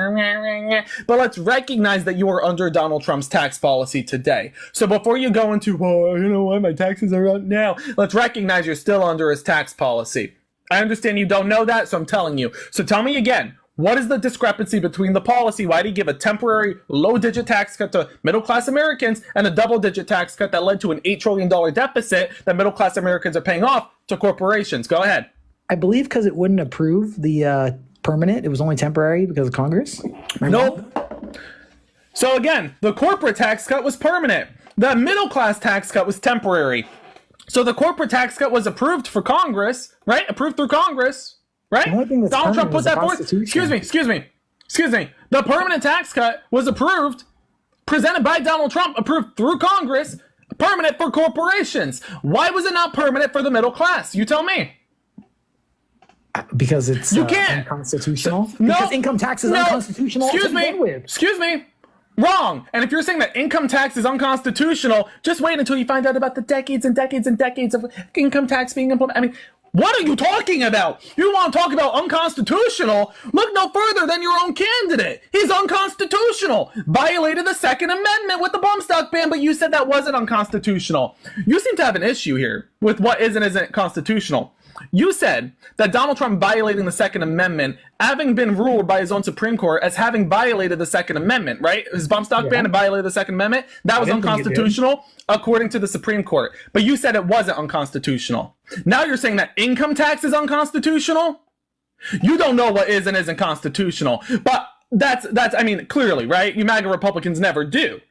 But let's recognize that you are under Donald Trump's tax policy today. So before you go into, well, you know what, my taxes are up now, let's recognize you're still under his tax policy. I understand you don't know that, so I'm telling you. So tell me again, what is the discrepancy between the policy? Why did he give a temporary low-digit tax cut to middle-class Americans and a double-digit tax cut that led to an $8 trillion deficit that middle-class Americans are paying off to corporations? Go ahead. I believe because it wouldn't approve the permanent. It was only temporary because of Congress. Nope. So again, the corporate tax cut was permanent. The middle class tax cut was temporary. So the corporate tax cut was approved for Congress, right? Approved through Congress, right? Donald Trump put that forth. Excuse me. The permanent tax cut was approved, presented by Donald Trump, approved through Congress, permanent for corporations. Why was it not permanent for the middle class? You tell me. Because it's unconstitutional. Because income tax is unconstitutional. Excuse me. Wrong. And if you're saying that income tax is unconstitutional, just wait until you find out about the decades and decades and decades of income tax being implemented. I mean, what are you talking about? You want to talk about unconstitutional? Look no further than your own candidate. He's unconstitutional. Violated the Second Amendment with the bump stock ban, but you said that wasn't unconstitutional. You seem to have an issue here with what is and isn't constitutional. You said that Donald Trump violating the Second Amendment, having been ruled by his own Supreme Court as having violated the Second Amendment, right? His bump stock ban violated the Second Amendment. That was unconstitutional according to the Supreme Court. But you said it wasn't unconstitutional. Now you're saying that income tax is unconstitutional? You don't know what is and isn't constitutional. But that's I mean, clearly, right? You MAGA Republicans never do.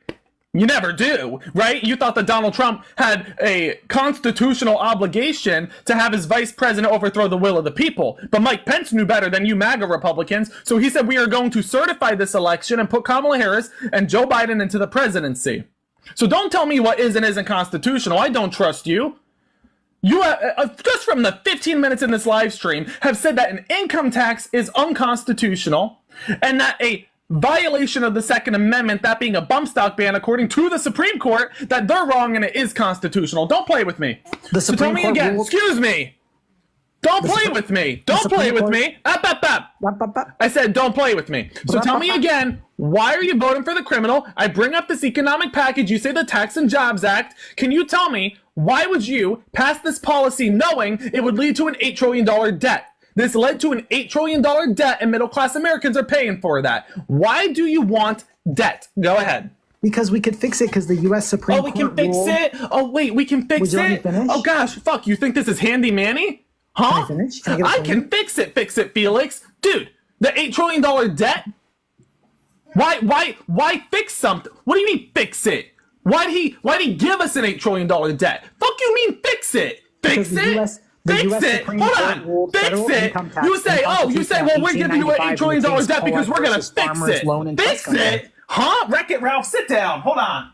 You never do, right? You thought that Donald Trump had a constitutional obligation to have his vice president overthrow the will of the people. But Mike Pence knew better than you MAGA Republicans. So he said, we are going to certify this election and put Kamala Harris and Joe Biden into the presidency. So don't tell me what is and isn't constitutional. I don't trust you. You just from the 15 minutes in this live stream have said that an income tax is unconstitutional and that a violation of the Second Amendment, that being a bump stock ban, according to the Supreme Court, that they're wrong and it is constitutional. Don't play with me. So tell me again. Excuse me. Don't play with me. Don't play with me. I said don't play with me. So tell me again, why are you voting for the criminal? I bring up this economic package. You say the Tax and Jobs Act. Can you tell me, why would you pass this policy knowing it would lead to an $8 trillion debt? This led to an $8 trillion debt, and middle-class Americans are paying for that. Why do you want debt? Go ahead. Because we could fix it because the U.S. Supreme Court we can fix it? Oh, wait, we can fix it? Oh, gosh, fuck, you think this is handy-manny? Huh? Can I finish? I can fix it, Felix. Dude, the $8 trillion debt? Why fix something? What do you mean, fix it? Why'd he give us an $8 trillion debt? Fuck you mean, fix it? Fix it? Fix it! Hold on! Fix it! You say, well, we're giving you an $8 trillion debt because we're gonna fix it! Fix it? Huh? Wreck-It Ralph, sit down! Hold on!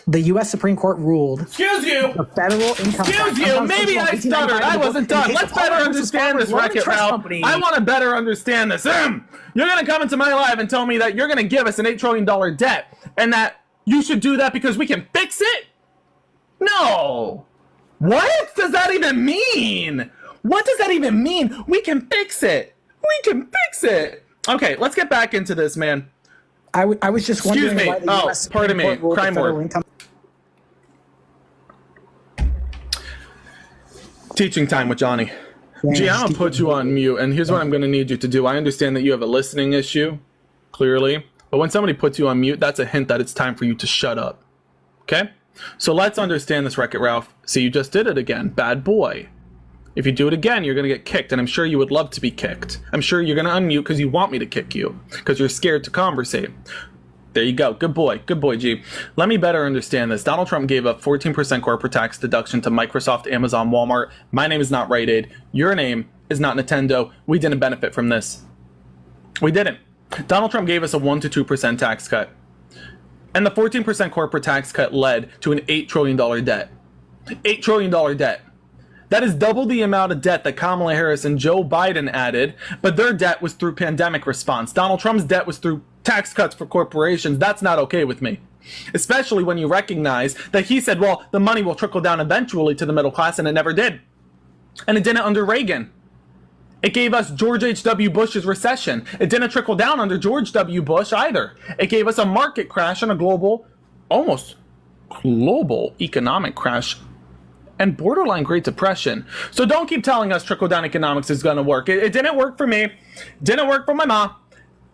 The U.S. Supreme Court ruled. Excuse you! The federal income Excuse you! Maybe I stuttered! I wasn't done! Let's better understand this, Wreck-It Ralph! I want to better understand this! You're gonna come into my live and tell me that you're gonna give us an $8 trillion debt and that you should do that because we can fix it? No! What does that even mean? What does that even mean? We can fix it. We can fix it. Okay, let's get back into this, man. I was just wondering why the US Supreme pardon me. Court ruled Crime the federal word. income. Teaching time with Johnny. Gee, I'm gonna put you on mute, and here's what I'm gonna need you to do. I understand that you have a listening issue, clearly, but when somebody puts you on mute, that's a hint that it's time for you to shut up. Okay? So let's understand this, Wreck-It Ralph. See, you just did it again. Bad boy. If you do it again, you're going to get kicked, and I'm sure you would love to be kicked. I'm sure you're going to unmute because you want me to kick you, because you're scared to conversate. There you go. Good boy. Good boy, G. Let me better understand this. Donald Trump gave up 14% corporate tax deduction to Microsoft, Amazon, Walmart. My name is not Rite Aid. Your name is not Nintendo. We didn't benefit from this. We didn't. Donald Trump gave us a 1 to 2% tax cut. And the 14% corporate tax cut led to an $8 trillion debt. $8 trillion debt. That is double the amount of debt that Kamala Harris and Joe Biden added, but their debt was through pandemic response. Donald Trump's debt was through tax cuts for corporations. That's not okay with me. Especially when you recognize that he said, well, the money will trickle down eventually to the middle class, and it never did. And it didn't under Reagan. It gave us George H.W. Bush's recession. It didn't trickle down under George W. Bush either. It gave us a market crash and a global, almost global economic crash and borderline Great Depression. So don't keep telling us trickle-down economics is going to work. It didn't work for me. Didn't work for my mom.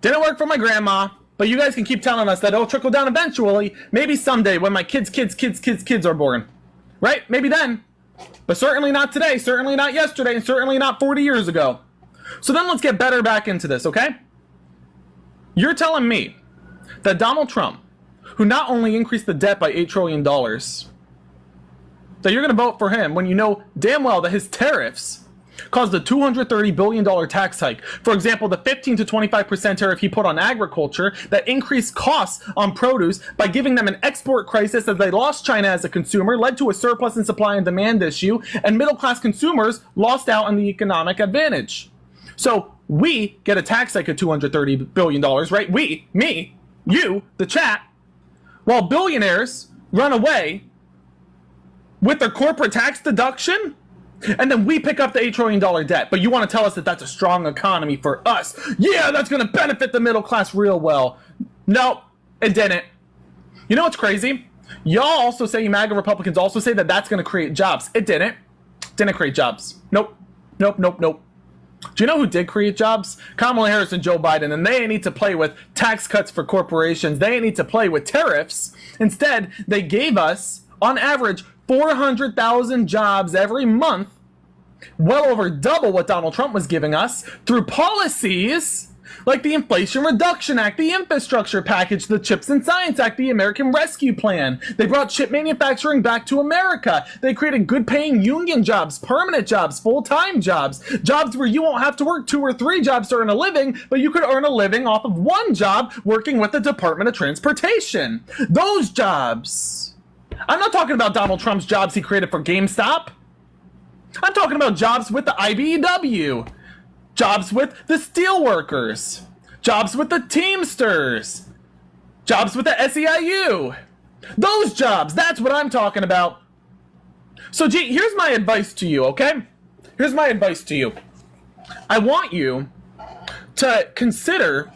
Didn't work for my grandma. But you guys can keep telling us that it'll trickle down eventually. Maybe someday when my kids are born. Right? Maybe then. But certainly not today. Certainly not yesterday. And certainly not 40 years ago. So then let's get better back into this, okay? You're telling me that Donald Trump, who not only increased the debt by $8 trillion, that you're going to vote for him when you know damn well that his tariffs caused a $230 billion tax hike. For example, the 15 to 25% tariff he put on agriculture that increased costs on produce by giving them an export crisis as they lost China as a consumer, led to a surplus in supply and demand issue, and middle-class consumers lost out on the economic advantage. So we get a tax hike of $230 billion, right? We, me, you, the chat, while billionaires run away with their corporate tax deduction, and then we pick up the $8 trillion debt. But you want to tell us that that's a strong economy for us. Yeah, that's going to benefit the middle class real well. No, it didn't. You know what's crazy? Y'all also say, MAGA Republicans also say that that's going to create jobs. It didn't. Didn't create jobs. Nope. Nope, nope, nope. Do you know who did create jobs? Kamala Harris and Joe Biden. And they ain't need to play with tax cuts for corporations. They ain't need to play with tariffs. Instead, they gave us, on average, 400,000 jobs every month, well over double what Donald Trump was giving us, through policies like the Inflation Reduction Act, the Infrastructure Package, the CHIPS and Science Act, the American Rescue Plan. They brought chip manufacturing back to America. They created good-paying union jobs, permanent jobs, full-time jobs, jobs where you won't have to work 2 or 3 jobs to earn a living, but you could earn a living off of one job working with the Department of Transportation. Those jobs. I'm not talking about Donald Trump's jobs he created for GameStop. I'm talking about jobs with the IBEW, jobs with the steelworkers, jobs with the Teamsters, jobs with the SEIU. Those jobs, that's what I'm talking about. So, G, here's my advice to you, okay? Here's my advice to you. I want you to consider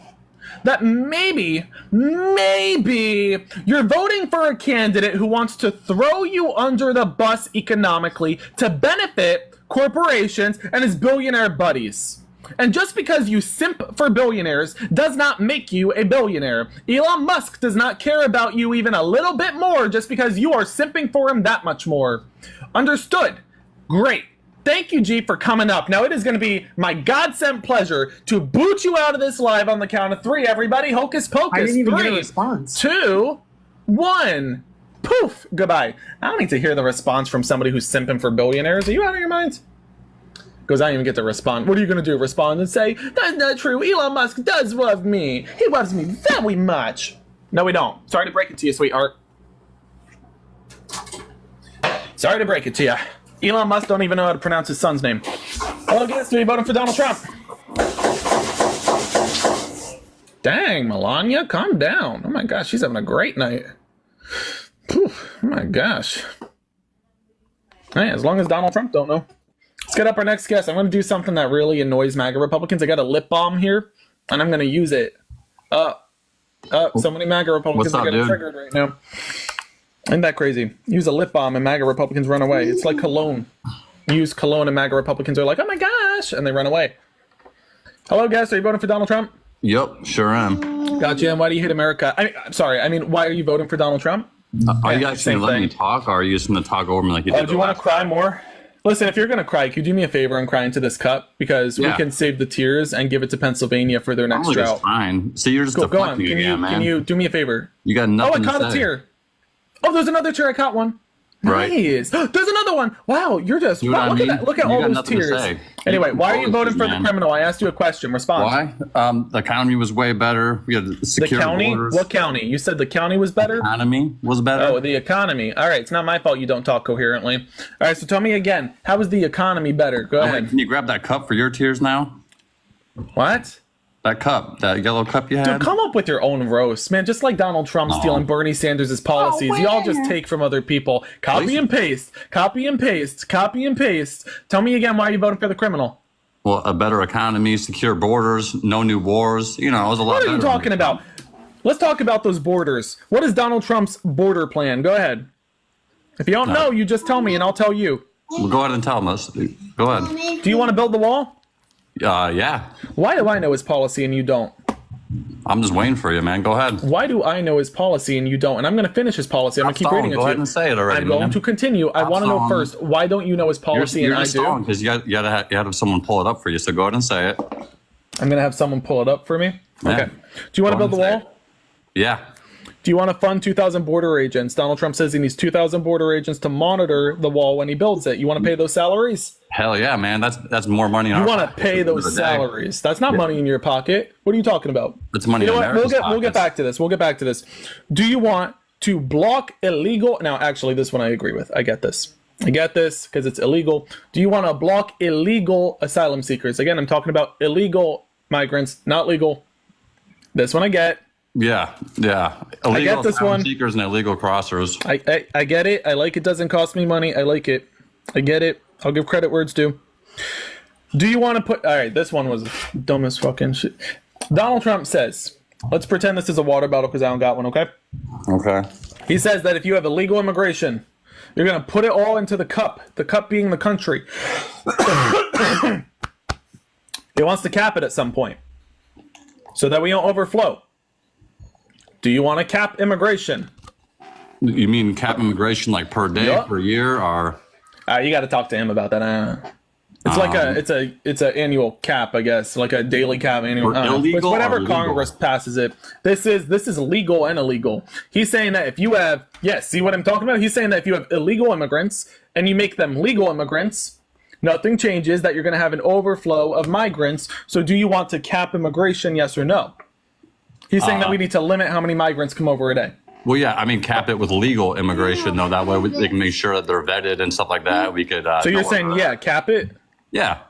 that maybe you're voting for a candidate who wants to throw you under the bus economically to benefit corporations and his billionaire buddies. And just because you simp for billionaires does not make you a billionaire. Elon Musk does not care about you even a little bit more just because you are simping for him that much more. Understood? Great. Thank you, G, for coming up. Now, it is going to be my God-sent pleasure to boot you out of this live on the count of 3. Everybody, hocus pocus. I didn't even 3, get a response. 2, 1. Poof. Goodbye. I don't need to hear the response from somebody who's simping for billionaires. Are you out of your mind? Because I don't even get to respond. What are you going to do? Respond and say, that's not true. Elon Musk does love me. He loves me very much. No, we don't. Sorry to break it to you, sweetheart. Sorry to break it to you. Elon Musk don't even know how to pronounce his son's name. Hello, guys. Are you voting for Donald Trump? Dang, Melania, calm down. Oh my gosh, she's having a great night. Whew, oh my gosh. Hey, as long as Donald Trump don't know. Let's get up our next guest. I'm going to do something that really annoys MAGA Republicans. I got a lip balm here, and I'm going to use it. So many MAGA Republicans are getting triggered right now. Isn't that crazy? Use a lip balm and MAGA Republicans run away. It's like cologne. Use cologne and MAGA Republicans are like, oh my gosh, and they run away. Hello, guys. Are you voting for Donald Trump? Yep, sure am. Gotcha. And why do you hate America? I'm sorry. I mean, why are you voting for Donald Trump? Are you guys going to let me talk, or are you just going to talk over me like you did? Do you want to cry more? Listen, if you're gonna cry, could you do me a favor and cry into this cup, because we can save the tears and give it to Pennsylvania for their next drought. Fine. See, you're just go on. deflecting again, man. Can you do me a favor? You got nothing. Oh, I caught a tear. Oh, there's another tear. I caught one. Right. Nice. There's another one. Wow, you're just wow, look at that. Look at all those tears. Anyway, why are you voting for the criminal? I asked you a question. Respond. Why? The economy was way better. We had secure the county. borders. What county? You said the county was better. The economy was better. Oh, the economy. All right, it's not my fault you don't talk coherently. All right, so tell me again. How was the economy better? Go ahead. Wait, can you grab that cup for your tears now? What? That cup, that yellow cup you had. Dude, come up with your own roast, man. Just like Donald Trump stealing Bernie Sanders' policies. Y'all just take from other people. Copy and paste. Copy and paste. Copy and paste. Tell me again, why are you voting for the criminal? Well, a better economy, secure borders, no new wars. You know, it was a lot better. What are you talking about? Let's talk about those borders. What is Donald Trump's border plan? Go ahead. If you don't know, you just tell me and I'll tell you. Well, go ahead and tell us. Go ahead. Do you want to build the wall? Yeah. Why do I know his policy and you don't? I'm just waiting for you, man. Go ahead. Why do I know his policy and you don't? And I'm going to finish his policy. I'm going to keep reading it to you. Go ahead and say it already. I'm going to continue. I want to know first, why don't you know his policy and I do? Because you had to have someone pull it up for you. So go ahead and say it. I'm going to have someone pull it up for me? Yeah. Okay. Do you want to build the wall? Yeah. Do you want to fund 2,000 border agents? Donald Trump says he needs 2,000 border agents to monitor the wall when he builds it. You want to pay those salaries? Hell yeah, man. That's more money. You want to pay those salaries? That's not money in your pocket. What are you talking about? It's money. You know in what? We'll get back to this. We'll get back to this. Do you want to block illegal? Now, actually, this one I agree with. I get this. I get this because it's illegal. Do you want to block illegal asylum seekers? Again, I'm talking about illegal migrants, not legal. This one I get. Yeah. Illegal I get this one. Seekers and illegal crossers. I get it. I like it. Doesn't cost me money. I like it. I get it. I'll give credit where it's due. Do you want to put... All right, this one was dumb as fucking shit. Donald Trump says, let's pretend this is a water bottle because I don't got one, okay? Okay. He says that if you have illegal immigration, you're going to put it all into the cup being the country. He wants to cap it at some point so that we don't overflow. Do you want to cap immigration? You mean cap immigration like per day, per year, or? You got to talk to him about that. It's like it's a annual cap, I guess, like a daily cap annual. Illegal whenever Congress passes it, this is legal and illegal. He's saying that if you have see what I'm talking about? He's saying that if you have illegal immigrants and you make them legal immigrants, nothing changes. That you're going to have an overflow of migrants. So, do you want to cap immigration? Yes or no? He's saying that we need to limit how many migrants come over a day. Well, yeah, I mean, cap it with legal immigration, though. That way they can make sure that they're vetted and stuff like that. We could. So you're saying, cap it? Yeah.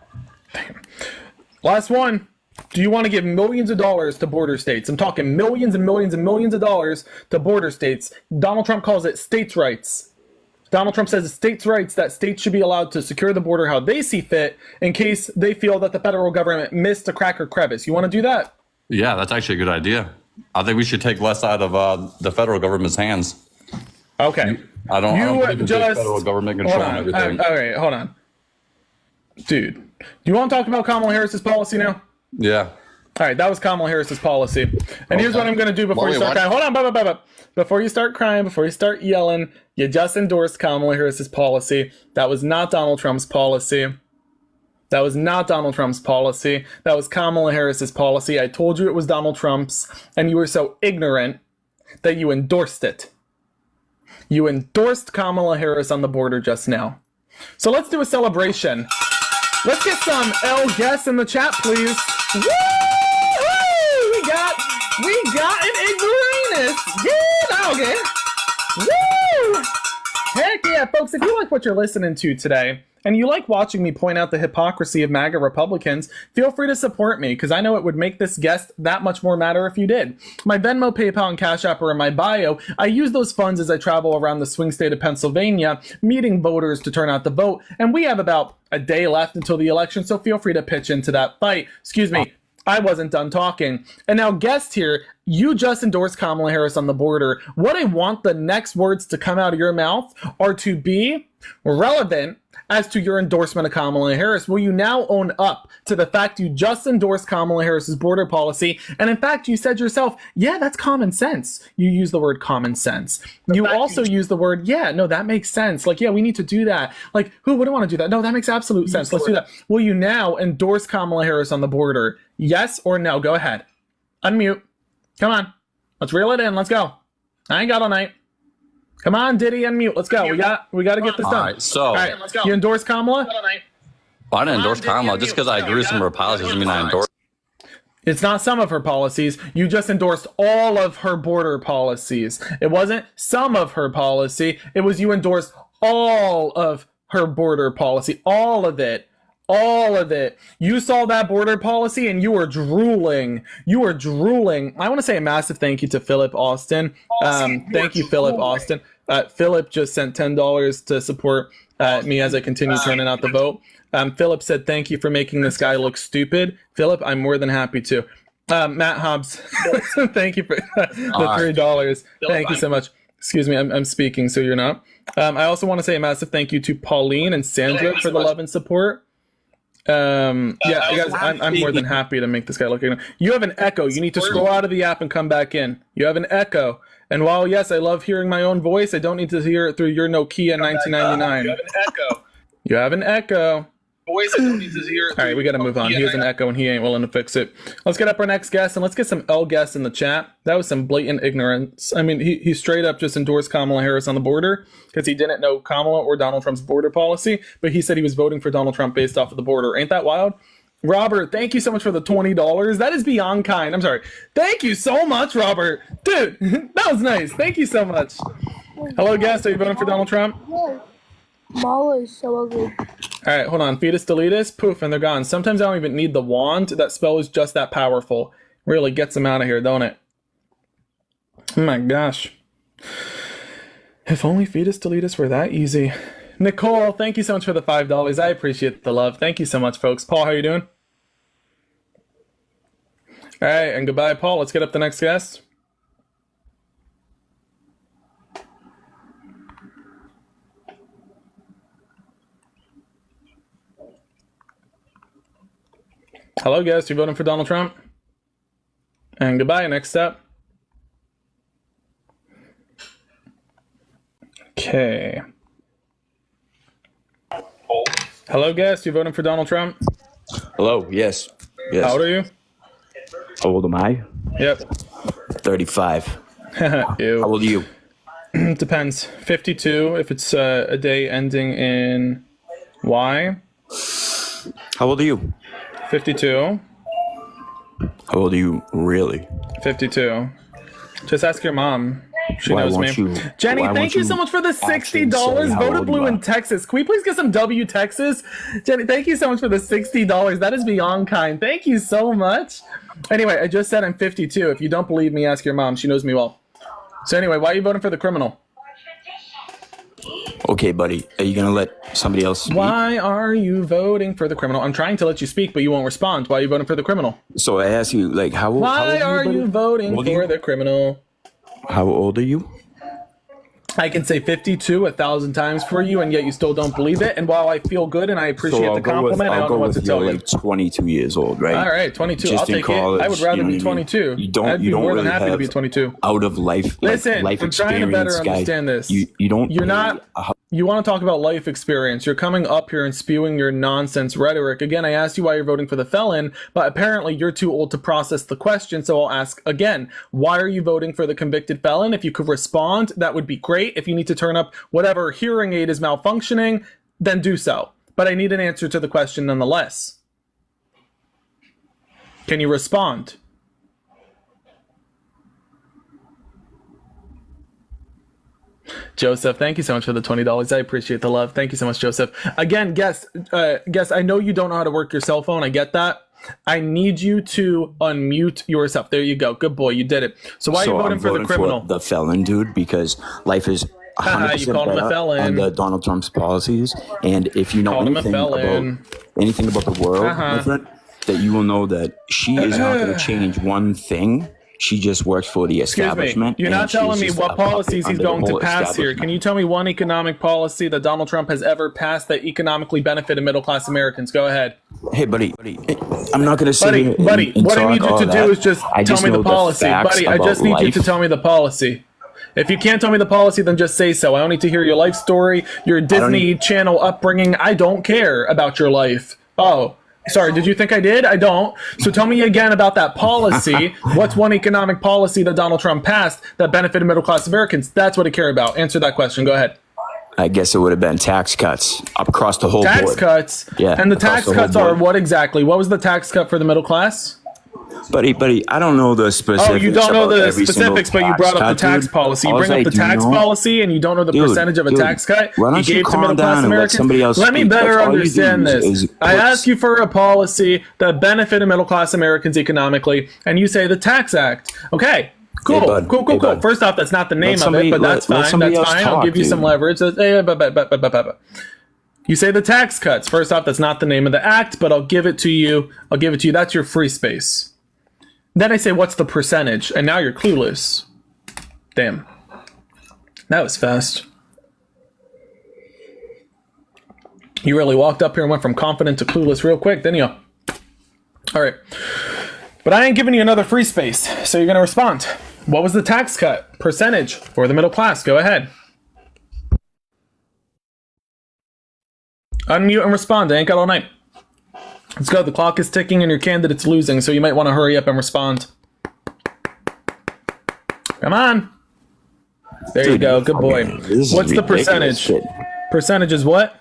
Last one. Do you want to give millions of dollars to border states? I'm talking millions and millions and millions of dollars to border states. Donald Trump calls it states' rights. Donald Trump says it's states' rights that states should be allowed to secure the border how they see fit in case they feel that the federal government missed a crack or crevice. You want to do that? Yeah, that's actually a good idea. I think we should take less out of the federal government's hands. Okay. I don't believe in the federal government controlling everything. All right, hold on. Dude, do you want to talk about Kamala Harris's policy now? Yeah. All right, that was Kamala Harris's policy. And here's what I'm going to do before you start crying. Hold on, before you start crying, before you start yelling, you just endorsed Kamala Harris's policy. That was not Donald Trump's policy. That was not Donald Trump's policy. That was Kamala Harris's policy. I told you it was Donald Trump's, and you were so ignorant that you endorsed it. You endorsed Kamala Harris on the border just now. So let's do a celebration. Let's get some L guests in the chat, please. Woo! We got an ignoramus. Yeah, okay. Woo! Heck yeah, folks, if you like what you're listening to today, and you like watching me point out the hypocrisy of MAGA Republicans, feel free to support me, because I know it would make this guest that much more matter if you did. My Venmo, PayPal, and Cash App are in my bio. I use those funds as I travel around the swing state of Pennsylvania, meeting voters to turn out the vote, and we have about a day left until the election, so feel free to pitch into that fight. Excuse me, I wasn't done talking. And now, guest here, you just endorsed Kamala Harris on the border. What I want the next words to come out of your mouth are to be relevant as to your endorsement of Kamala Harris. Will you now own up to the fact you just endorsed Kamala Harris's border policy? And in fact, you said yourself, yeah, that's common sense. You use the word common sense. You also use the word, yeah, no, that makes sense. Like, yeah, we need to do that. Like, who wouldn't want to do that? No, that makes absolute sense. Let's do that. Will you now endorse Kamala Harris on the border? Yes or no? Go ahead. Unmute. Come on. Let's reel it in. Let's go. I ain't got all night. Come on, Diddy, unmute. Let's go. We got to get this done. All right, so all right, let's go. You endorse Kamala? I didn't endorse Kamala. Just because I agree with some of her policies doesn't mean I endorse. It's not some of her policies. You just endorsed all of her border policies. It wasn't some of her policy. It was you endorsed all of her border policy. All of it. All of it. You saw that border policy and you were drooling. You were drooling. I want to say a massive thank you to Philip Austin. Thank you, Philip Austin. Philip just sent $10 to support me as I continue turning out the vote. Philip said, thank you for making this guy look stupid. Philip, I'm more than happy to. Matt Hobbs, thank you for the $3. Thank you so much. Excuse me, I'm speaking, so you're not. I also want to say a massive thank you to Pauline and Sandra for the love and support. Yeah, guys, I'm more than happy to make this guy look ignorant. You have an echo. You need to scroll out of the app and come back in. You have an echo. And while, yes, I love hearing my own voice, I don't need to hear it through your Nokia 1999. You have an echo. You have an echo. Voice, I don't need to hear it. All right, we got to move on. He has an echo and he ain't willing to fix it. Let's get up our next guest and let's get some L guests in the chat. That was some blatant ignorance. I mean, he straight up just endorsed Kamala Harris on the border because he didn't know Kamala or Donald Trump's border policy, but he said he was voting for Donald Trump based off of the border. Ain't that wild? Robert, thank you so much for the $20. That is beyond kind. I'm sorry. Thank you so much, Robert. Dude, that was nice. Thank you so much. Hello, guest. Are you voting for Donald Trump? Mala is so ugly. All right, hold on. Fetus, deletus, poof, and they're gone. Sometimes I don't even need the wand. That spell is just that powerful. Really gets them out of here, don't it? Oh my gosh. If only fetus, deletus were that easy. Nicole, thank you so much for the $5. I appreciate the love. Thank you so much, folks. Paul, how you doing? All right, and goodbye, Paul. Let's get up the next guest. Hello, guest. You voting for Donald Trump? And goodbye. Next up. Okay. Hello, guest. You voting for Donald Trump? Hello. Yes. Yes. How old are you? How old am I? Yep. 35. Ew. How old are you? Depends. 52 if it's a day ending in Y. How old are you? 52. How old are you really? 52. Just ask your mom. She Why knows won't me. you- Jenny, why thank won't you you so much for the actually $60. say how Voted old blue you in are? Texas. Can we please get some W Texas? Jenny, thank you so much for the $60. That is beyond kind. Thank you so much. Anyway, I just said I'm 52. If you don't believe me, ask your mom. She knows me well. So anyway, why are you voting for the criminal? Okay, buddy. Are you gonna let somebody else speak? Why are you voting for the criminal? I'm trying to let you speak, but you won't respond. Why are you voting for the criminal? So I asked you, like, how old? how Why old are buddy? you voting What for do you- the criminal? How old are you? I can say 52 1,000 times for you, and yet you still don't believe it. And while I feel good and I appreciate I'll the go with- compliment, I I'll don't go know what with to tell you're you. like 22 years old, right? All right, 22. Just I'll in take college, it. I would rather you know be what I mean? 22. You don't. I'd be you don't more than really happy to have be 22. out of life. Listen, life I'm trying to better experience, guy. understand this. You don't. You're really- not. You want to talk about life experience. You're coming up here and spewing your nonsense rhetoric. Again, I asked you why you're voting for the felon, but apparently you're too old to process the question, so I'll ask again. Why are you voting for the convicted felon? If you could respond, that would be great. If you need to turn up whatever hearing aid is malfunctioning, then do so. But I need an answer to the question nonetheless. Can you respond? Joseph, thank you so much for the $20. I appreciate the love. Thank you so much, Joseph. Again, guest, I know you don't know how to work your cell phone. I get that. I need you to unmute yourself. There you go. Good boy. You did it. So why are you voting I'm for the criminal? the felon, dude, because life is 100% you called him a better felon. under Donald Trump's policies. And if you know Called him a anything felon. about the world, my friend, that you will know that she is not going to change one thing She just works for the Excuse me. establishment. You're and not telling she's me just what a puppet policies he's under the going to whole pass here. establishment. Can you tell me one economic policy that Donald Trump has ever passed that economically benefited middle-class Americans? Go ahead. Hey, buddy, I'm not going to sit here Buddy, and what I talk need you all to that. do is just I tell me know the policy. facts Buddy, I about just need you to life. tell me the policy. If you can't tell me the policy, then just say so. I don't need to hear your life story, your Disney Channel upbringing. I don't care about your life. Oh, sorry, did you think I did? I don't. So tell me again about that policy. What's one economic policy that Donald Trump passed that benefited middle-class Americans? That's what I care about. Answer that question. Go ahead. I guess it would have been tax cuts up across the whole board. Tax cuts? Yeah. And the across tax the whole cuts are board. what exactly? What was the tax cut for the middle class? Buddy, I don't know the specifics. Oh, you don't know about the every specifics, but single you brought up the tax cut, tax dude. policy. You All bring I up the do tax know- policy and you don't know the percentage of a tax cut why don't he you gave to calm middle down class and let Americans? somebody else Let me speak? better That's all you understand do this. is I put- ask you for a policy that benefited middle class Americans economically, and you say the Tax Act. Okay. Cool, Hey, bud. cool. Hey, bud. First off, that's not the name of somebody- it, but that's let fine. somebody That's else fine. I'll talk, give you some dude. leverage. You say the tax cuts. First off, that's not the name of the act, but I'll give it to you. That's your free space. Then I say, what's the percentage? And now you're clueless. Damn. That was fast. You really walked up here and went from confident to clueless real quick, didn't you? All right. But I ain't giving you another free space, so you're going to respond. What was the tax cut percentage for the middle class? Go ahead. Unmute and respond. I ain't got all night. Let's go. The clock is ticking and your candidate's losing, so you might want to hurry up and respond. Come on. There you go. Good boy. This is What's the ridiculous, percentage? kid. Percentage is what?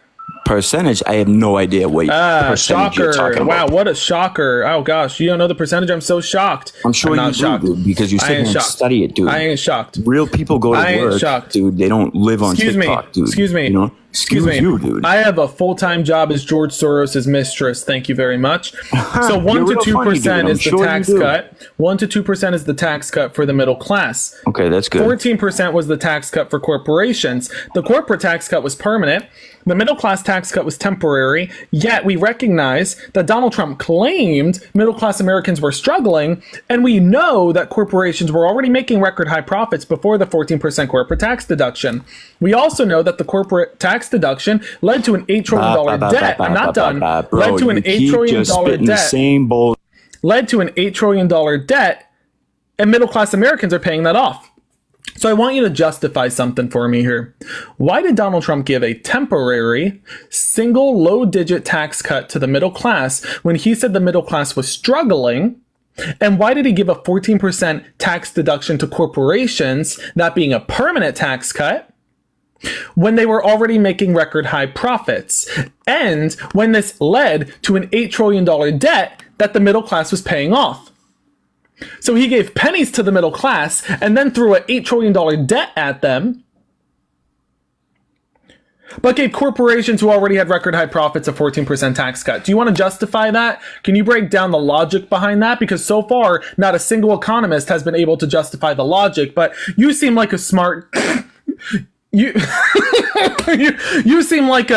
Percentage? I have no idea what percentage you're Shocker. talking Wow, about. what a shocker. Oh, gosh. You don't know the percentage? I'm so shocked. I'm sure not you do, shocked. dude, because you I sit ain't here and shocked. study it, dude. I ain't shocked. Real people go to I ain't work, shocked. dude. They don't live on Excuse me. TikTok, dude. Excuse me. You know? Excuse you, dude. I have a full-time job as George Soros' mistress. Thank you very much. So 1 You're to real funny, 2% dude. I'm is the sure you tax do. cut. 1 to 2% is the tax cut for the middle class. Okay, that's good. 14% was the tax cut for corporations. The corporate tax cut was permanent. The middle class tax cut was temporary. Yet we recognize that Donald Trump claimed middle class Americans were struggling, and we know that corporations were already making record high profits before the 14% corporate tax deduction. We also know that the corporate tax deduction led to an $8 trillion debt. I'm not done. Led to an $8 trillion debt. Led to an $8 trillion debt, and middle class Americans are paying that off. So I want you to justify something for me here. Why did Donald Trump give a temporary, single low-digit tax cut to the middle class when he said the middle class was struggling? And why did he give a 14% tax deduction to corporations, that being a permanent tax cut, when they were already making record high profits? And when this led to an $8 trillion debt that the middle class was paying off? So he gave pennies to the middle class and then threw an $8 trillion debt at them, but gave corporations who already had record high profits a 14% tax cut. Do you want to justify that? Can you break down the logic behind that? Because so far, not a single economist has been able to justify the logic, but you seem like a smart... you seem like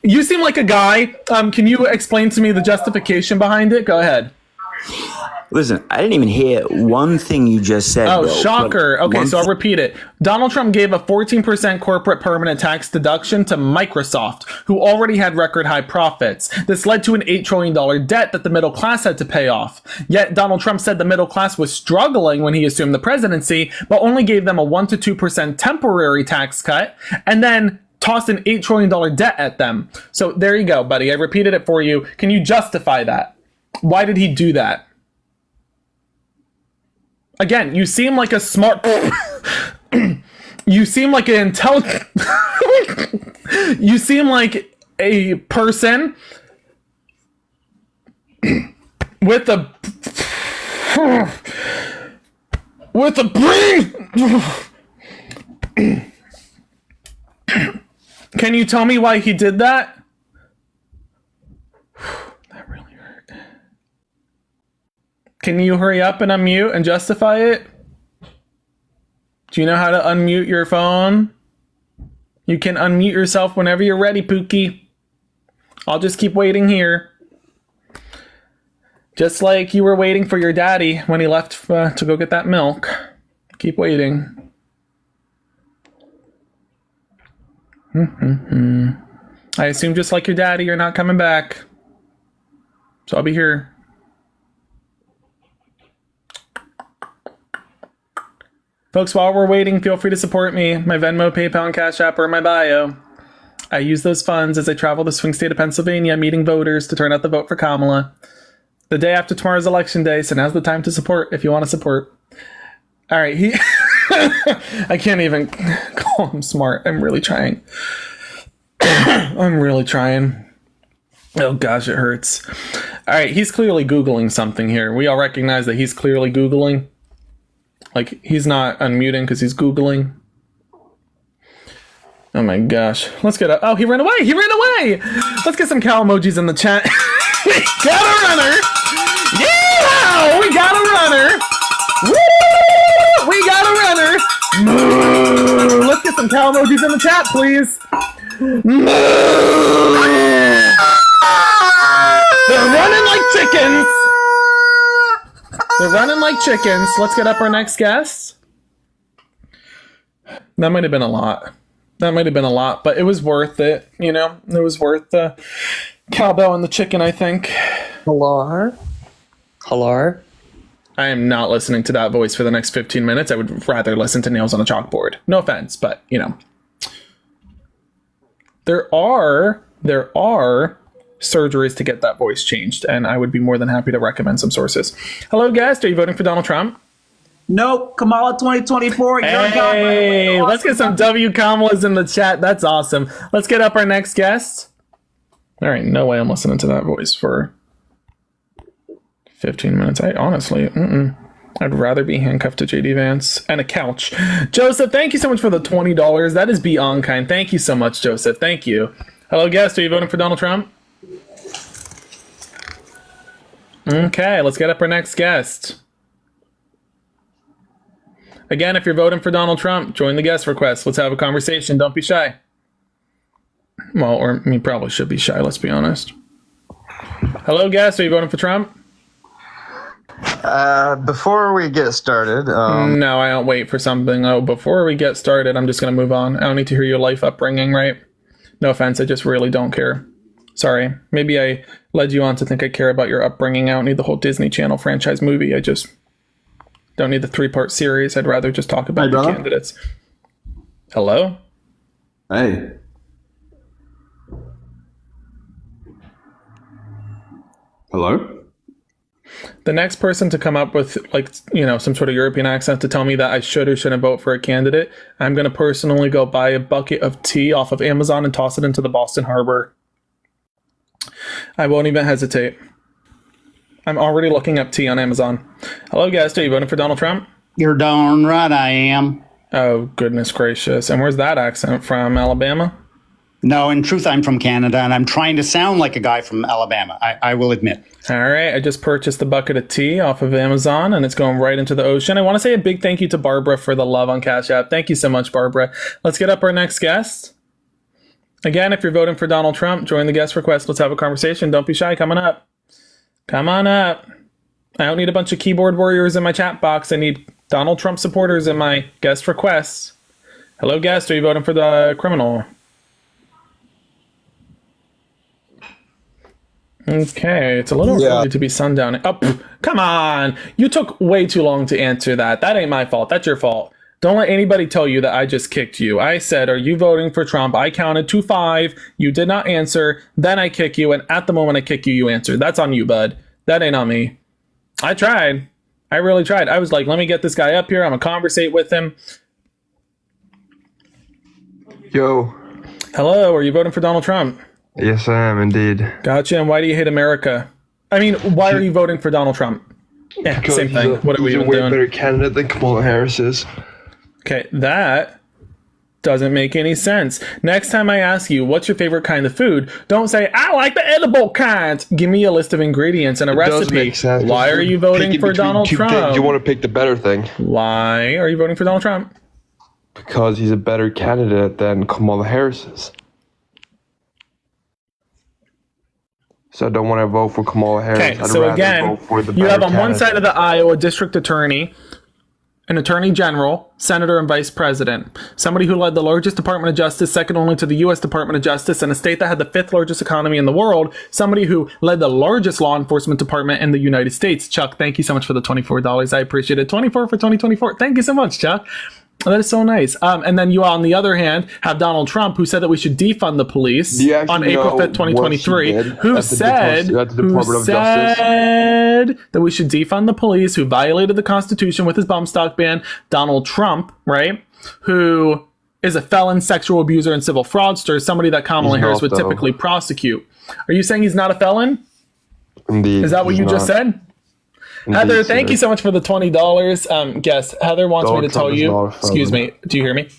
you seem like a guy. Can you explain to me the justification behind it? Go ahead. Listen, I didn't even hear one thing you just said. Oh, bro. shocker. Okay, so I'll repeat it. Donald Trump gave a 14% corporate permanent tax deduction to Microsoft, who already had record high profits. This led to an $8 trillion debt that the middle class had to pay off. Yet Donald Trump said the middle class was struggling when he assumed the presidency, but only gave them a 1 to 2% temporary tax cut, and then tossed an $8 trillion debt at them. So there you go, buddy. I repeated it for you. Can you justify that? Why did he do that? Again, you seem like a smart... you seem like an intelligent... you seem like a person with a... with a brain... Can you tell me why he did that? That really hurt. Can you hurry up and unmute and justify it? Do you know how to unmute your phone? You can unmute yourself whenever you're ready, Pookie. I'll just keep waiting here. Just like you were waiting for your daddy when he left to go get that milk. Keep waiting. I assume just like your daddy, you're not coming back. So I'll be here. Folks, while we're waiting, feel free to support me. My Venmo, PayPal, and Cash App are in my bio. I use those funds as I travel the swing state of Pennsylvania, meeting voters to turn out the vote for Kamala. The day after tomorrow's election day, so now's the time to support if you want to support. All right, I can't even call him smart. I'm really trying. I'm really trying. Oh gosh, it hurts. All right, he's clearly Googling something here. We all recognize that he's clearly Googling. Like, he's not unmuting because he's Googling. Oh my gosh. Let's get up. Oh, he ran away. He ran away. Let's get some cow emojis in the chat. We got a runner. Yeah! We got a runner. Woo! We got a runner. Moo! Let's get some cow emojis in the chat, please. Moo! They're running like chickens. They're running like chickens. Let's get up our next guest. That might have been a lot. But it was worth it. You know, it was worth the cowbell and the chicken, I think. Hello? Hello? I am not listening to that voice for the next 15 minutes. I would rather listen to nails on a chalkboard. No offense, but, you know. There are surgeries to get that voice changed, and I would be more than happy to recommend some sources. Hello, guest. Are you voting for Donald Trump? Nope. Kamala 2024. Hey, let's get some W Kamalas in the chat. That's awesome. Let's get up our next guest. All right, no way I'm listening to that voice for 15 minutes. I honestly, I'd rather be handcuffed to JD Vance and a couch. Joseph, thank you so much for the $20. That is beyond kind. Thank you so much, Joseph. Thank you. Hello, guest. Are you voting for Donald Trump? Okay, let's get up our next guest. Again, if you're voting for Donald Trump, join the guest request. Let's have a conversation. Don't be shy. Well, or you probably should be shy, let's be honest. Hello, guest. Are you voting for Trump? Before we get started... No, I don't wait for something. Oh, before we get started, I'm just going to move on. I don't need to hear your life upbringing, right? No offense, I just really don't care. Sorry. Maybe I led you on to think I care about your upbringing. I don't need the whole Disney Channel franchise movie. I just don't need the 3-part series. I'd rather just talk about the candidates. Hello? Hey. Hello? The next person to come up with, like, you know, some sort of European accent to tell me that I should or shouldn't vote for a candidate, I'm going to personally go buy a bucket of tea off of Amazon and toss it into the Boston Harbor. I won't even hesitate. I'm already looking up tea on Amazon. Hello, guest. Are you voting for Donald Trump? You're darn right I am. Oh, goodness gracious. And where's that accent from? Alabama? No, in truth, I'm from Canada, and I'm trying to sound like a guy from Alabama. I will admit. All right. I just purchased a bucket of tea off of Amazon, and it's going right into the ocean. I want to say a big thank you to Barbara for the love on Cash App. Thank you so much, Barbara. Let's get up our next guest. Again, if you're voting for Donald Trump, join the guest request. Let's have a conversation. Don't be shy. Coming up. Come on up. I don't need a bunch of keyboard warriors in my chat box. I need Donald Trump supporters in my guest requests. Hello, guest. Are you voting for the criminal? Okay, it's a little early to be sundowning. Oh, come on. You took way too long to answer that. That ain't my fault. That's your fault. Don't let anybody tell you that I just kicked you. I said, are you voting for Trump? I counted to 5. You did not answer. Then I kick you. And at the moment I kick you, you answered. That's on you, bud. That ain't on me. I tried. I really tried. I was like, let me get this guy up here. I'm going to conversate with him. Yo. Hello. Are you voting for Donald Trump? Yes, I am indeed. Gotcha. And why do you hate America? I mean, why are you voting for Donald Trump? Yeah, because same thing. What are we even doing? He's a way doing? better candidate than Kamala Harris is. Okay, that doesn't make any sense. Next time I ask you, what's your favorite kind of food? Don't say, I like the edible kind. Give me a list of ingredients and a recipe. Does make sense. Why are you voting for Donald Trump? You want to pick the better thing. Why are you voting for Donald Trump? Because he's a better candidate than Kamala Harris is. So I don't want to vote for Kamala Harris. Okay, I'd so rather again, vote for the you have better on one candidate. side of the aisle a district attorney, an attorney general, senator, and vice president. Somebody who led the largest Department of Justice, second only to the U.S. Department of Justice, in a state that had the 5th largest economy in the world. Somebody who led the largest law enforcement department in the United States. Chuck, thank you so much for the $24. I appreciate it. 24 for 2024. Thank you so much, Chuck. That is so nice. And then you, on the other hand, have Donald Trump, who said that we should defund the police Do you actually on April know 5th, 2023, what she did who at the said Department of Justice? that we should defund the police, who violated the Constitution with his bump stock ban. Donald Trump, right, who is a felon, sexual abuser, and civil fraudster, somebody that Kamala He's Harris not, would though. typically prosecute. Are you saying he's not a felon? Indeed. Is that what he's you just not. said? Indeed, Heather, thank sir. you so much for the $20. Guess Heather wants me Donald to tell Trump is you. not a felon. Excuse me. Do you hear me?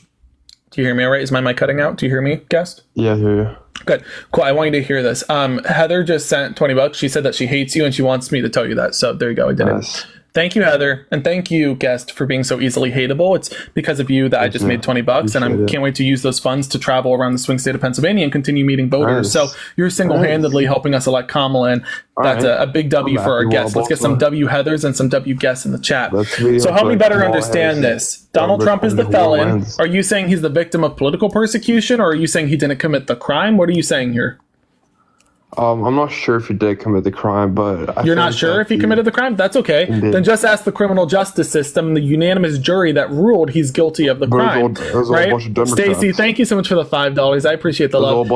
Do you hear me all right? Is my mic cutting out? Do you hear me, guest? Yeah, I hear you. Good. Cool. I want you to hear this. Heather just sent $20. She said that she hates you and she wants me to tell you that. So there you go. I did it. Thank you, Heather. And thank you, guest, for being so easily hateable. It's because of you that I just made $20, and I can't wait to use those funds to travel around the swing state of Pennsylvania and continue meeting voters. So you're single-handedly helping us elect Kamala, and that's a big W for our guests. Let's get some W Heathers and some W guests in the chat. So help me better understand this. Donald Trump is the felon. Are you saying he's the victim of political persecution, or are you saying he didn't commit the crime? What are you saying here? I'm not sure if he did commit the crime, but You're not sure if he committed the crime? That's okay. Then just ask the criminal justice system, the unanimous jury that ruled he's guilty of the crime. Right? Stacy, thank you so much for the $5. I appreciate the love.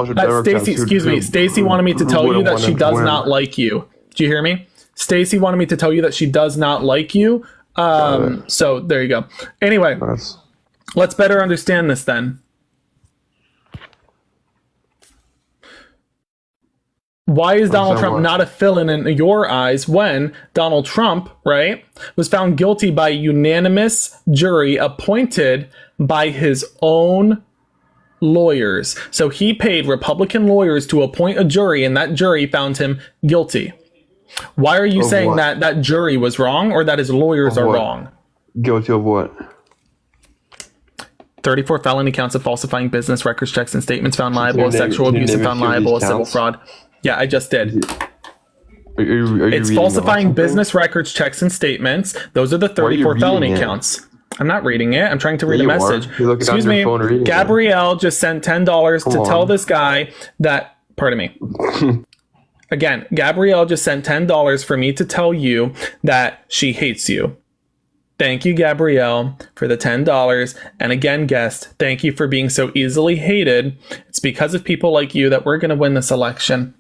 Stacy, excuse me. Stacy wanted me to tell you that she does not like you. Do you hear me? Stacy wanted me to tell you that she does not like you. So there you go. Anyway, let's better understand this then. Why is Donald Trump not a felon in your eyes when Donald Trump, right, was found guilty by unanimous jury appointed by his own lawyers? So he paid Republican lawyers to appoint a jury, and that jury found him guilty. Why are you saying that that jury was wrong, or that his lawyers are wrong? Guilty of what? 34 felony counts of falsifying business records, checks, and statements, found liable of sexual abuse, and found liable of civil fraud. Yeah, I just did. It's falsifying business records, checks, and statements. Those are the 34 felony counts. I'm not reading it. I'm trying to read a message. Excuse me. Gabrielle just sent $10 to tell this guy that, pardon me. Again, Gabrielle just sent $10 for me to tell you that she hates you. Thank you, Gabrielle, for the $10. And again, guest, thank you for being so easily hated. It's because of people like you that we're going to win this election.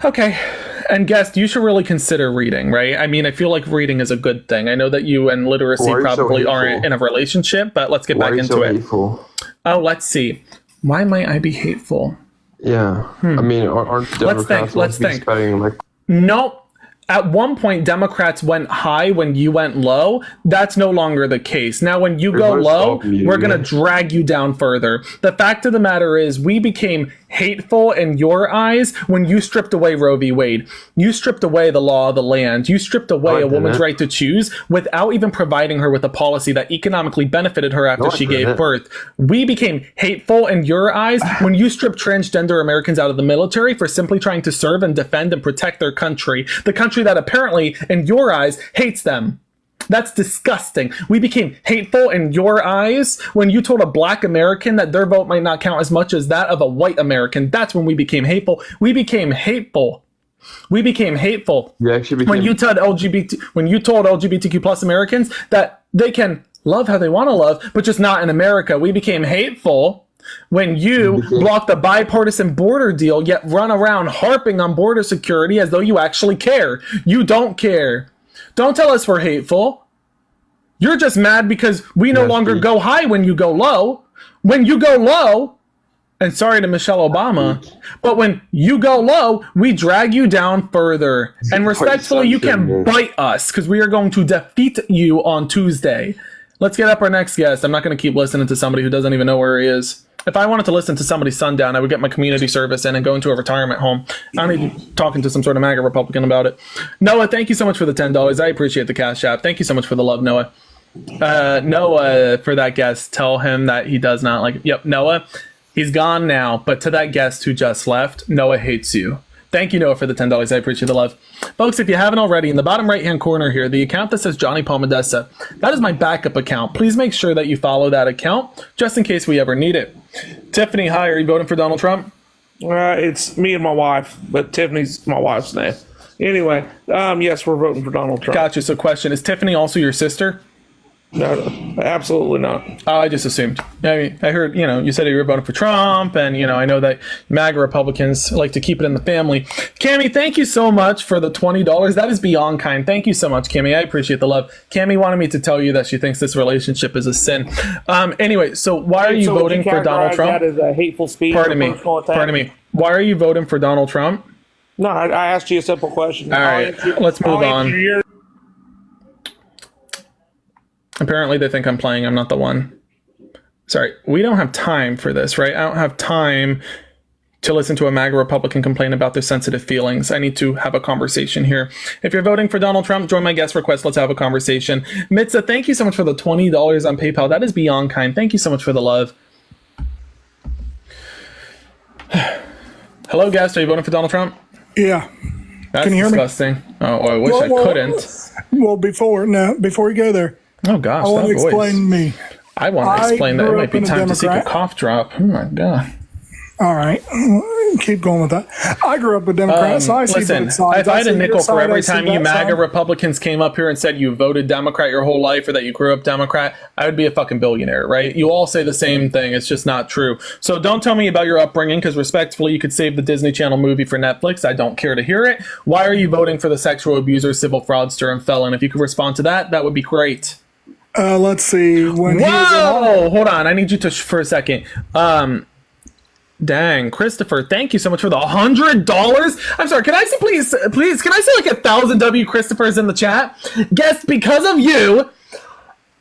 Okay. And guest, you should really consider reading, right? I mean, I feel like reading is a good thing. I know that you and literacy probably aren't in a relationship, but let's get back into it. Oh, let's see. Why might I be hateful? Yeah. I mean, aren't Democrats let's think. Like... Nope. At one point, Democrats went high when you went low. That's no longer the case. Now, when you go low, we're going to drag you down further. The fact of the matter is, we became hateful in your eyes when you stripped away Roe v. Wade. You stripped away the law of the land. You stripped away a woman's right to choose without even providing her with a policy that economically benefited her after she gave birth. We became hateful in your eyes when you stripped transgender Americans out of the military for simply trying to serve and defend and protect their country. The country that apparently, in your eyes, hates them. That's disgusting. We became hateful in your eyes when you told a black American that their vote might not count as much as that of a white American. That's when we became hateful. We became hateful. We became hateful when you told LGBTQ plus Americans that they can love how they want to love, but just not in America. We became hateful when you blocked the bipartisan border deal, yet run around harping on border security as though you actually care. You don't care. Don't tell us we're hateful. You're just mad because we no longer go high when you go low. When you go low, and sorry to Michelle Obama, but when you go low, we drag you down further. And respectfully, you can bite us because we are going to defeat you on Tuesday. Let's get up our next guest. I'm not going to keep listening to somebody who doesn't even know where he is. If I wanted to listen to somebody's sundown, I would get my community service in and go into a retirement home. I don't need to be talking to some sort of MAGA Republican about it. Noah, thank you so much for the $10. I appreciate the Cash App. Thank you so much for the love, Noah. Noah, for that guest, tell him that he does not like it. Yep, Noah, he's gone now. But to that guest who just left, Noah hates you. Thank you, Noah, for the $10. I appreciate the love. Folks, if you haven't already, in the bottom right-hand corner here, the account that says Johnny Palmadessa, that is my backup account. Please make sure that you follow that account, just in case we ever need it. Tiffany, hi, are you voting for Donald Trump? It's me and my wife, but Tiffany's my wife's name. Anyway, yes, we're voting for Donald Trump. Gotcha. So question, is Tiffany also your sister? No, absolutely not. Oh, I just assumed. I mean, I heard, you said you were voting for Trump, and, I know that MAGA Republicans like to keep it in the family. Cammie, thank you so much for the $20. That is beyond kind. Thank you so much, Cammie. I appreciate the love. Cammie wanted me to tell you that she thinks this relationship is a sin. Anyway, so why are you voting for Donald Trump? That is a hateful speech. Pardon me. Why are you voting for Donald Trump? No, I asked you a simple question. All right, let's move on. Apparently they think I'm playing. I'm not the one. Sorry, we don't have time for this, right? I don't have time to listen to a MAGA Republican complain about their sensitive feelings. I need to have a conversation here. If you're voting for Donald Trump, join my guest request. Let's have a conversation. Mitza, thank you so much for the $20 on PayPal. That is beyond kind. Thank you so much for the love. Hello, guest. Are you voting for Donald Trump? Yeah. That's Can you hear disgusting. Me? Oh, I wish I couldn't. Well, before you go there. Oh gosh, I want to explain me. I want to explain that it might be time to seek a cough drop. Oh my god. All right, keep going with that. I grew up with Democrats. So I see listen, both sides. if I had a nickel for every I time see you that MAGA side. Republicans came up here and said you voted Democrat your whole life or that you grew up Democrat, I would be a fucking billionaire, right? You all say the same thing. It's just not true. So don't tell me about your upbringing, because respectfully, you could save the Disney Channel movie for Netflix. I don't care to hear it. Why are you voting for the sexual abuser, civil fraudster, and felon? If you could respond to that, that would be great. Let's see. Whoa! Hold on. I need you to for a second. Dang, Christopher, thank you so much for the $100. I'm sorry, can I say please, can I say like 1,000 W Christophers in the chat? Guess because of you.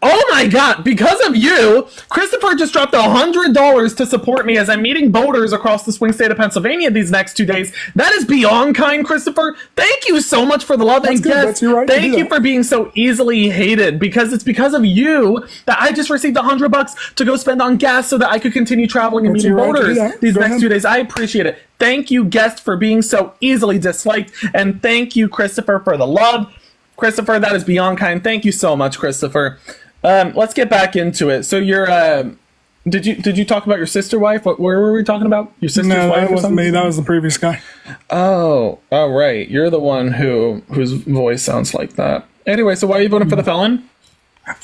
Oh my god, because of you, Christopher just dropped $100 to support me as I'm meeting voters across the swing state of Pennsylvania these next 2 days. That is beyond kind, Christopher. Thank you so much for the love. And guess, thank you for being so easily hated, because it's because of you that I just received $100 to go spend on gas so that I could continue traveling and meeting voters these next 2 days. I appreciate it. Thank you, guest, for being so easily disliked. And thank you, Christopher, for the love. Christopher, that is beyond kind. Thank you so much, Christopher. Let's get back into it. So you're, did you talk about your sister wife? Where were we talking about? Your sister's wife? No, that or wasn't something? me. That was the previous guy. Oh, right. You're the one whose voice sounds like that. Anyway, so why are you voting for the felon?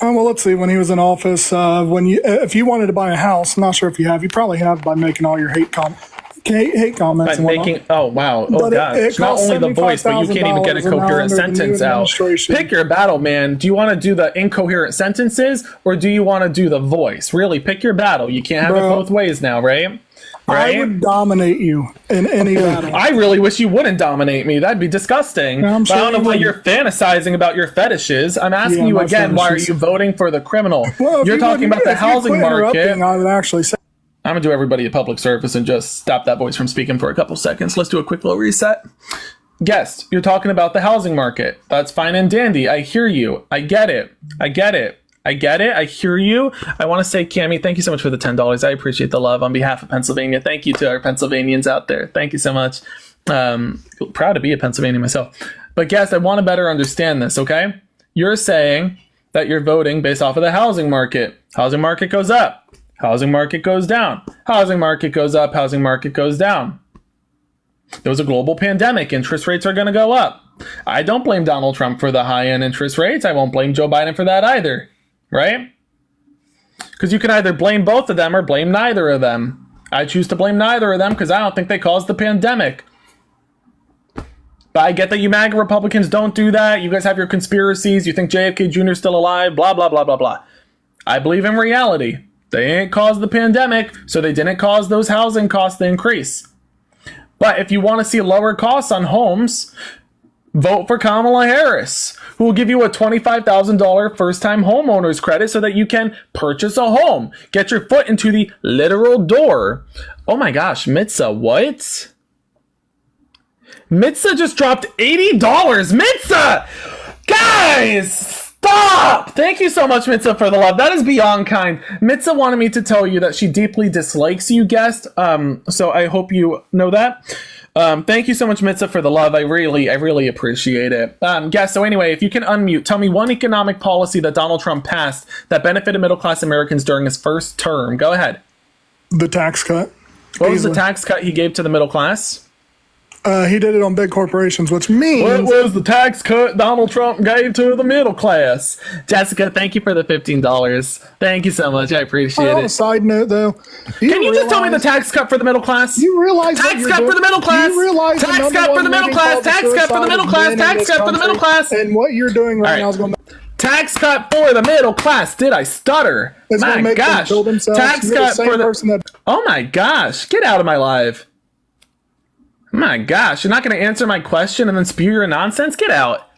Well, let's see. When he was in office, if you wanted to buy a house, I'm not sure if you have. You probably have by making all your hate comments. By making, oh wow, oh But god, it not costs only the voice, but you can't even get a $75,000 and now coherent under the new sentence out. administration. Pick your battle, man. Do you want to do the incoherent sentences, or do you want to do the voice? Really, pick your battle. You can't have it both ways now, right? I would dominate you in any battle. I really wish you wouldn't dominate me. That'd be disgusting. I'm But I don't know sure why you you're fantasizing about your fetishes. I'm asking Yeah, you my again, why are fetishes. you voting for the criminal? Well, if You're you talking wouldn't- about the if you housing quit market. interrupting, I would actually say. I'm gonna do everybody a public service and just stop that voice from speaking for a couple seconds. Let's do a quick little reset. Guest, you're talking about the housing market. That's fine and dandy. I hear you. I get it. I hear you. I want to say, Cammie, thank you so much for the $10. I appreciate the love on behalf of Pennsylvania. Thank you to our Pennsylvanians out there. Thank you so much. Proud to be a Pennsylvanian myself. But guest, I want to better understand this, okay? You're saying that you're voting based off of the housing market. Housing market goes up. Housing market goes down. Housing market goes up. Housing market goes down. There was a global pandemic. Interest rates are going to go up. I don't blame Donald Trump for the high-end interest rates. I won't blame Joe Biden for that either. Right? Because you can either blame both of them or blame neither of them. I choose to blame neither of them because I don't think they caused the pandemic. But I get that you MAGA Republicans don't do that. You guys have your conspiracies. You think JFK Jr. is still alive. Blah, blah, blah, blah, blah. I believe in reality. They ain't caused the pandemic, so they didn't cause those housing costs to increase. But if you want to see lower costs on homes, vote for Kamala Harris, who will give you a $25,000 first-time homeowners credit so that you can purchase a home. Get your foot into the literal door. Oh my gosh, Mitza, what? Mitza just dropped $80. Mitza! Guys! Stop! Thank you so much, Mitza, for the love. That is beyond kind. Mitza wanted me to tell you that she deeply dislikes you, guest. So I hope you know that. Thank you so much, Mitza, for the love. I really appreciate it. Yeah, so anyway, if you can unmute, tell me one economic policy that Donald Trump passed that benefited middle-class Americans during his first term. Go ahead. The tax cut. What was the tax cut he gave to the middle class? He did it on big corporations, which means... What was the tax cut Donald Trump gave to the middle class? Jessica, thank you for the $15. Thank you so much. I appreciate On it. a side note, though... Can you just tell me the tax cut for the middle class? You realize tax cut for the middle class? You realize tax cut for the middle class? Tax cut for the middle class? Tax cut for the middle class? And what you're doing right now is going to... Tax cut for the middle class. Did I stutter? It's my gonna make them gosh. kill themselves. Tax You're the cut same for the... person that... Oh my gosh. Get out of my live. My gosh. You're not going to answer my question and then spew your nonsense? Get out.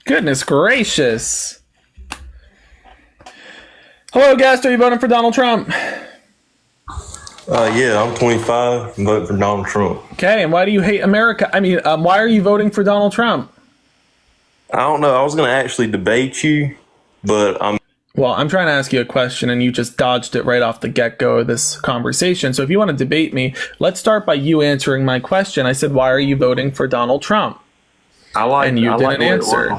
Goodness gracious. Hello, guest. Are you voting for Donald Trump? Yeah, I'm 25. I'm voting for Donald Trump. Okay, and why do you hate America? I mean, why are you voting for Donald Trump? I don't know. I was going to actually debate you, but I'm... Well, I'm trying to ask you a question, and you just dodged it right off the get-go of this conversation. So if you want to debate me, let's start by you answering my question. I said, why are you voting for Donald Trump? And you didn't answer.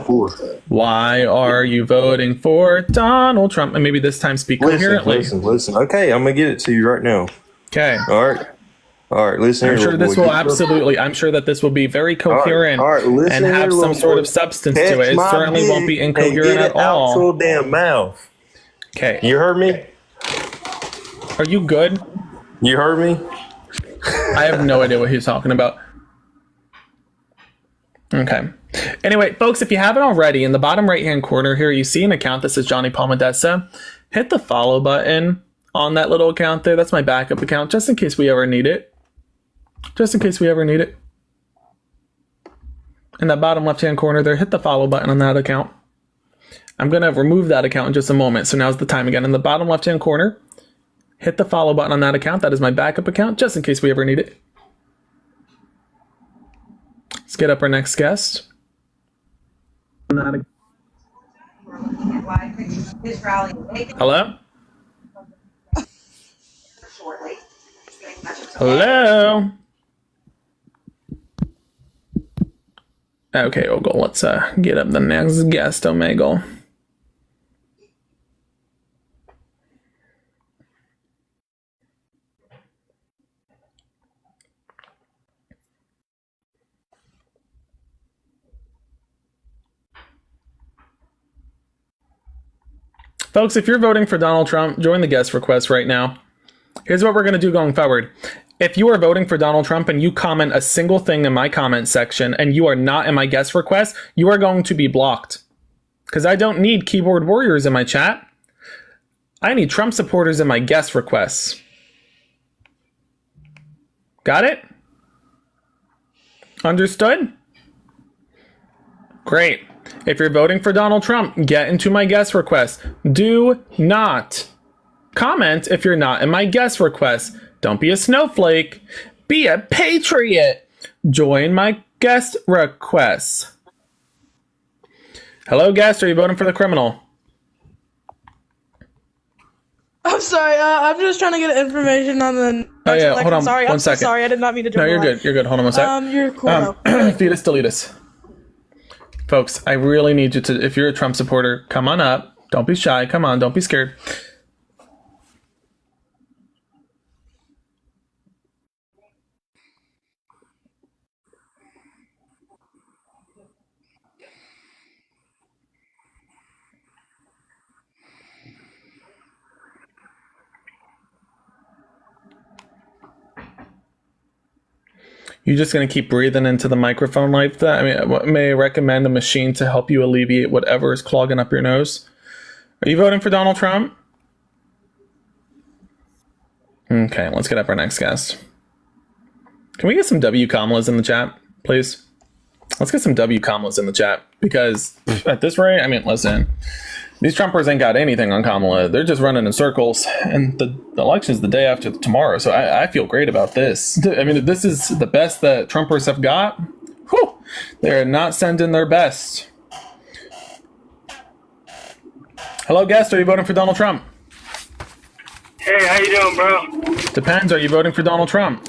Why are you voting for Donald Trump? And maybe this time speak coherently. Listen. Okay, I'm going to get it to you right now. Okay. All right, listen I'm here. sure this will absolutely, I'm sure that this will be very coherent and have some sort of substance to it. It certainly won't be incoherent at all. Your damn mouth. Okay. You heard me? Are you good? You heard me? I have no idea what he's talking about. Okay. Anyway, folks, if you haven't already, in the bottom right-hand corner here, you see an account that says Johnny Palmadessa. Hit the follow button on that little account there. That's my backup account, just in case we ever need it. Just in case we ever need it. In that bottom left-hand corner there, hit the follow button on that account. I'm going to remove that account in just a moment, so now's the time again. In the bottom left-hand corner, hit the follow button on that account. That is my backup account, just in case we ever need it. Let's get up our next guest. Hello? Hello? Okay, Ogle, let's get up the next guest, Omegle. Folks, if you're voting for Donald Trump, join the guest request right now. Here's what we're going to do going forward. If you are voting for Donald Trump and you comment a single thing in my comment section and you are not in my guest request, you are going to be blocked. Because I don't need keyboard warriors in my chat. I need Trump supporters in my guest requests. Got it? Understood? Great. If you're voting for Donald Trump, get into my guest request. Do not comment if you're not in my guest request. Don't be a snowflake. Be a patriot. Join my guest requests. Hello, guest. Are you voting for the criminal? I'm sorry. I'm just trying to get information on the. Oh yeah, hold on. Sorry, one I'm so second. sorry. I did not mean to jump. No, you're good. You're good. Hold on one sec. You're cool. Fetus deletus. Folks, I really need you to. If you're a Trump supporter, come on up. Don't be shy. Come on. Don't be scared. You're just going to keep breathing into the microphone like that? I mean, may I recommend a machine to help you alleviate whatever is clogging up your nose? Are you voting for Donald Trump? Okay, let's get up our next guest. Can we get some W Kamalas in the chat, please? Let's get some W Kamalas in the chat, because at this rate, I mean, listen, these Trumpers ain't got anything on Kamala. They're just running in circles, and the election's the day after tomorrow, so I feel great about this. I mean, if this is the best that Trumpers have got, whew, they're not sending their best. Hello, guest. Are you voting for Donald Trump? Hey, how you doing, bro? Depends. Are you voting for Donald Trump?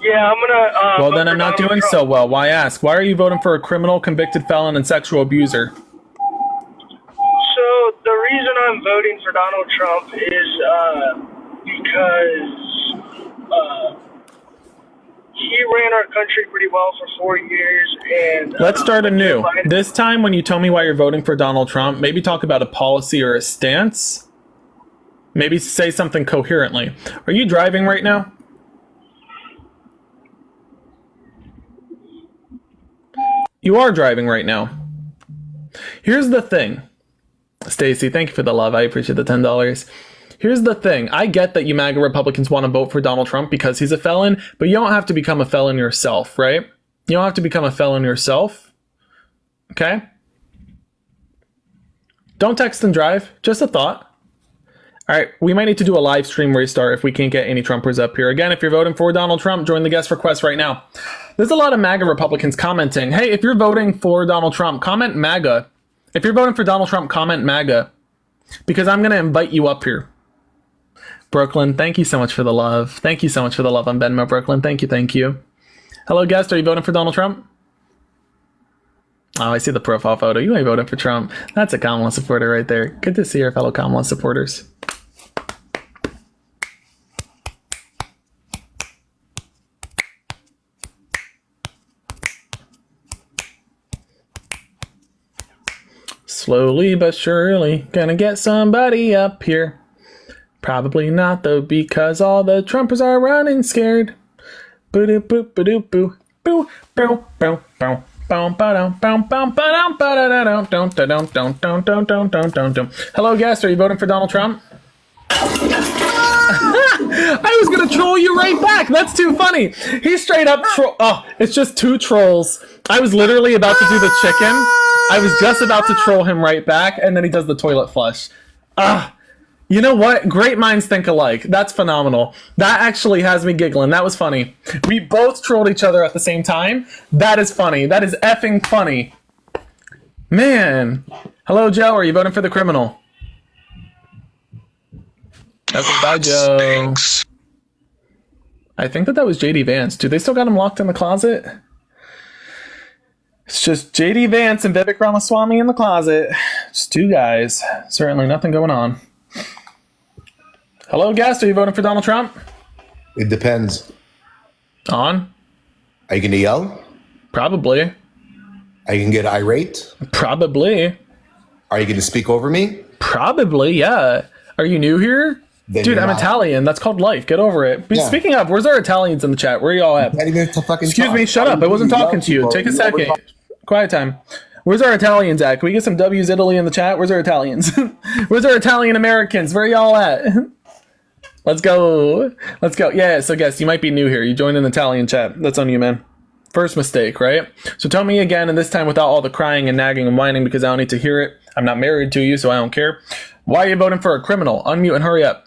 Yeah, I'm gonna. Well, then I'm not doing so well. Why ask? Why are you voting for a criminal, convicted felon, and sexual abuser? So the reason I'm voting for Donald Trump is because he ran our country pretty well for 4 years, and Let's start anew. This time, when you tell me why you're voting for Donald Trump, maybe talk about a policy or a stance. Maybe say something coherently. Are you driving right now? You are driving right now. Here's the thing. Stacy, thank you for the love. I appreciate the $10. Here's the thing. I get that you MAGA Republicans want to vote for Donald Trump because he's a felon, but you don't have to become a felon yourself, right? You don't have to become a felon yourself. Okay? Don't text and drive. Just a thought. All right, we might need to do a live stream restart if we can't get any Trumpers up here. Again, if you're voting for Donald Trump, join the guest request right now. There's a lot of MAGA Republicans commenting. Hey, if you're voting for Donald Trump, comment MAGA. If you're voting for Donald Trump, comment MAGA. Because I'm going to invite you up here. Brooklyn, thank you so much for the love. Thank you so much for the love on Venmo, Brooklyn. Thank you, thank you. Hello, guest. Are you voting for Donald Trump? Oh, I see the profile photo. You ain't voting for Trump. That's a Kamala supporter right there. Good to see our fellow Kamala supporters. Slowly but surely, gonna get somebody up here. Probably not though, because all the Trumpers are running scared. Boo boo boo boo boo boo boo boo boo. Hello, guest. Are you voting for Donald Trump? I was gonna troll you right back. That's too funny. He straight up troll. Oh, it's just two trolls. I was literally about to do the chicken. I was just about to troll him right back, and then he does the toilet flush. You know what? Great minds think alike. That's phenomenal. That actually has me giggling. That was funny. We both trolled each other at the same time. That is funny. That is effing funny. Man. Hello, Joe. Are you voting for the criminal? Okay, bye, Joe. I think that was JD Vance. Do they still got him locked in the closet? It's just JD Vance and Vivek Ramaswamy in the closet. Just two guys. Certainly nothing going on. Hello, guest. Are you voting for Donald Trump? It depends. On? Are you going to yell? Probably. Are you going to get irate? Probably. Are you going to speak over me? Probably, yeah. Are you new here? Then dude, I'm not. Italian. That's called life. Get over it. But Yeah. Speaking of, where's our Italians in the chat? Where are y'all at? Excuse me, shut up. I wasn't talking to you. Take a second. Quiet time. Where's our Italians at? Can we get some W's Italy in the chat? Where's our Italians? Where's our Italian Americans? Where are y'all at? Let's go. Let's go. Yeah, so guess you might be new here. You joined an Italian chat. That's on you, man. First mistake, right? So tell me again, and this time without all the crying and nagging and whining because I don't need to hear it. I'm not married to you, so I don't care. Why are you voting for a criminal? Unmute and hurry up.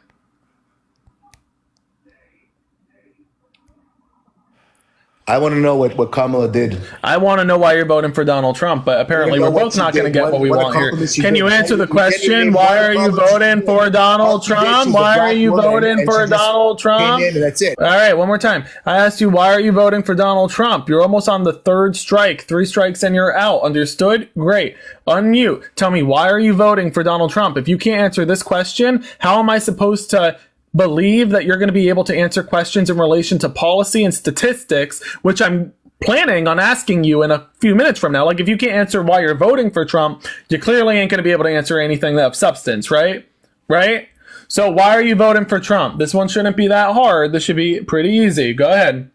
I want to know what Kamala did. I want to know why you're voting for Donald Trump, but apparently we're both not going to get what we want here. Can you answer the question? Why are you voting for Donald Trump? Why are you voting for Donald Trump? That's it. All right, one more time. I asked you, why are you voting for Donald Trump? You're almost on the third strike. 3 strikes and you're out. Understood? Great. Unmute. Tell me, why are you voting for Donald Trump? If you can't answer this question, how am I supposed to believe that you're going to be able to answer questions in relation to policy and statistics, which I'm planning on asking you in a few minutes from now? Like, if you can't answer why you're voting for Trump, you clearly ain't going to be able to answer anything of substance, right? Right? So why are you voting for Trump? This one shouldn't be that hard. This should be pretty easy. Go ahead.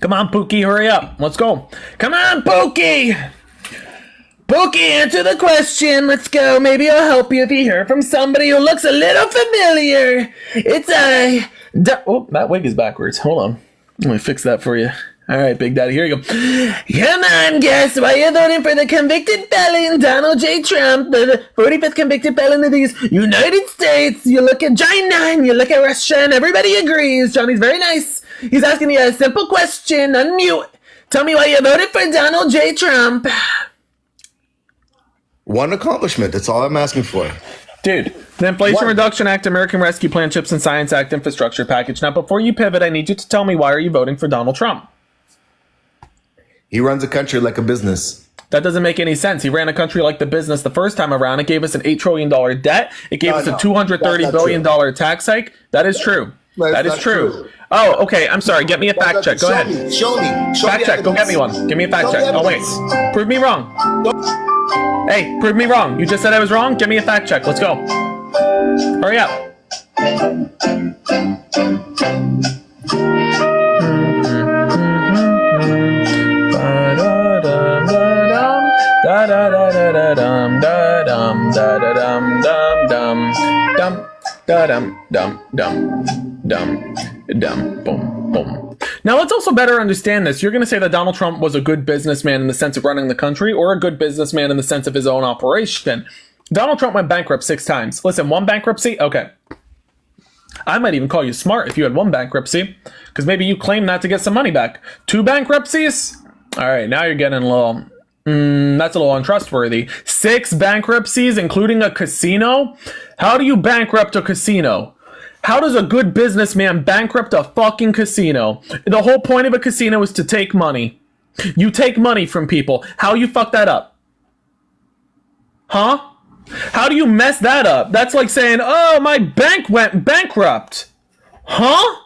Come on, Pookie, hurry up. Let's go. Come on, Pookie! Pookie, answer the question. Let's go. Maybe I'll help you if you hear from somebody who looks a little familiar. It's I. Oh, that wig is backwards. Hold on. Let me fix that for you. All right, Big Daddy. Here you go. Come on, guess why you're voting for the convicted felon, Donald J. Trump, the 45th convicted felon of these United States. You look at China, you look at Russia, and everybody agrees. Johnny's very nice. He's asking you a simple question. Unmute. Tell me why you voted for Donald J. Trump. One accomplishment. That's all I'm asking for. Dude, the Inflation Reduction Act, American Rescue Plan, CHIPS and Science Act infrastructure package. Now, before you pivot, I need you to tell me, why are you voting for Donald Trump? He runs a country like a business. That doesn't make any sense. He ran a country like the business the first time around. It gave us an $8 trillion debt. It gave us a $230 billion tax hike. That is true. That is true. Oh, okay. I'm sorry. Get me a fact check. Go ahead. Show me. Fact check. Go get me one. Give me a fact check. Oh, wait. Prove me wrong. Hey, prove me wrong. You just said I was wrong? Give me a fact check. Let's go. Hurry up. Da da da da da dum da dum da da dum dum dum dum da dum dum dum dum dum boom boom. Now let's also better understand this. You're going to say that Donald Trump was a good businessman in the sense of running the country, or a good businessman in the sense of his own operation. Donald Trump went bankrupt 6 times. Listen, 1 bankruptcy? Okay. I might even call you smart if you had 1 bankruptcy, because maybe you claim not to get some money back. 2 bankruptcies? All right, now you're getting a little... that's a little untrustworthy. 6 bankruptcies, including a casino? How do you bankrupt a casino? How does a good businessman bankrupt a fucking casino? The whole point of a casino is to take money. You take money from people. How you fuck that up? Huh? How do you mess that up? That's like saying, oh, my bank went bankrupt. Huh?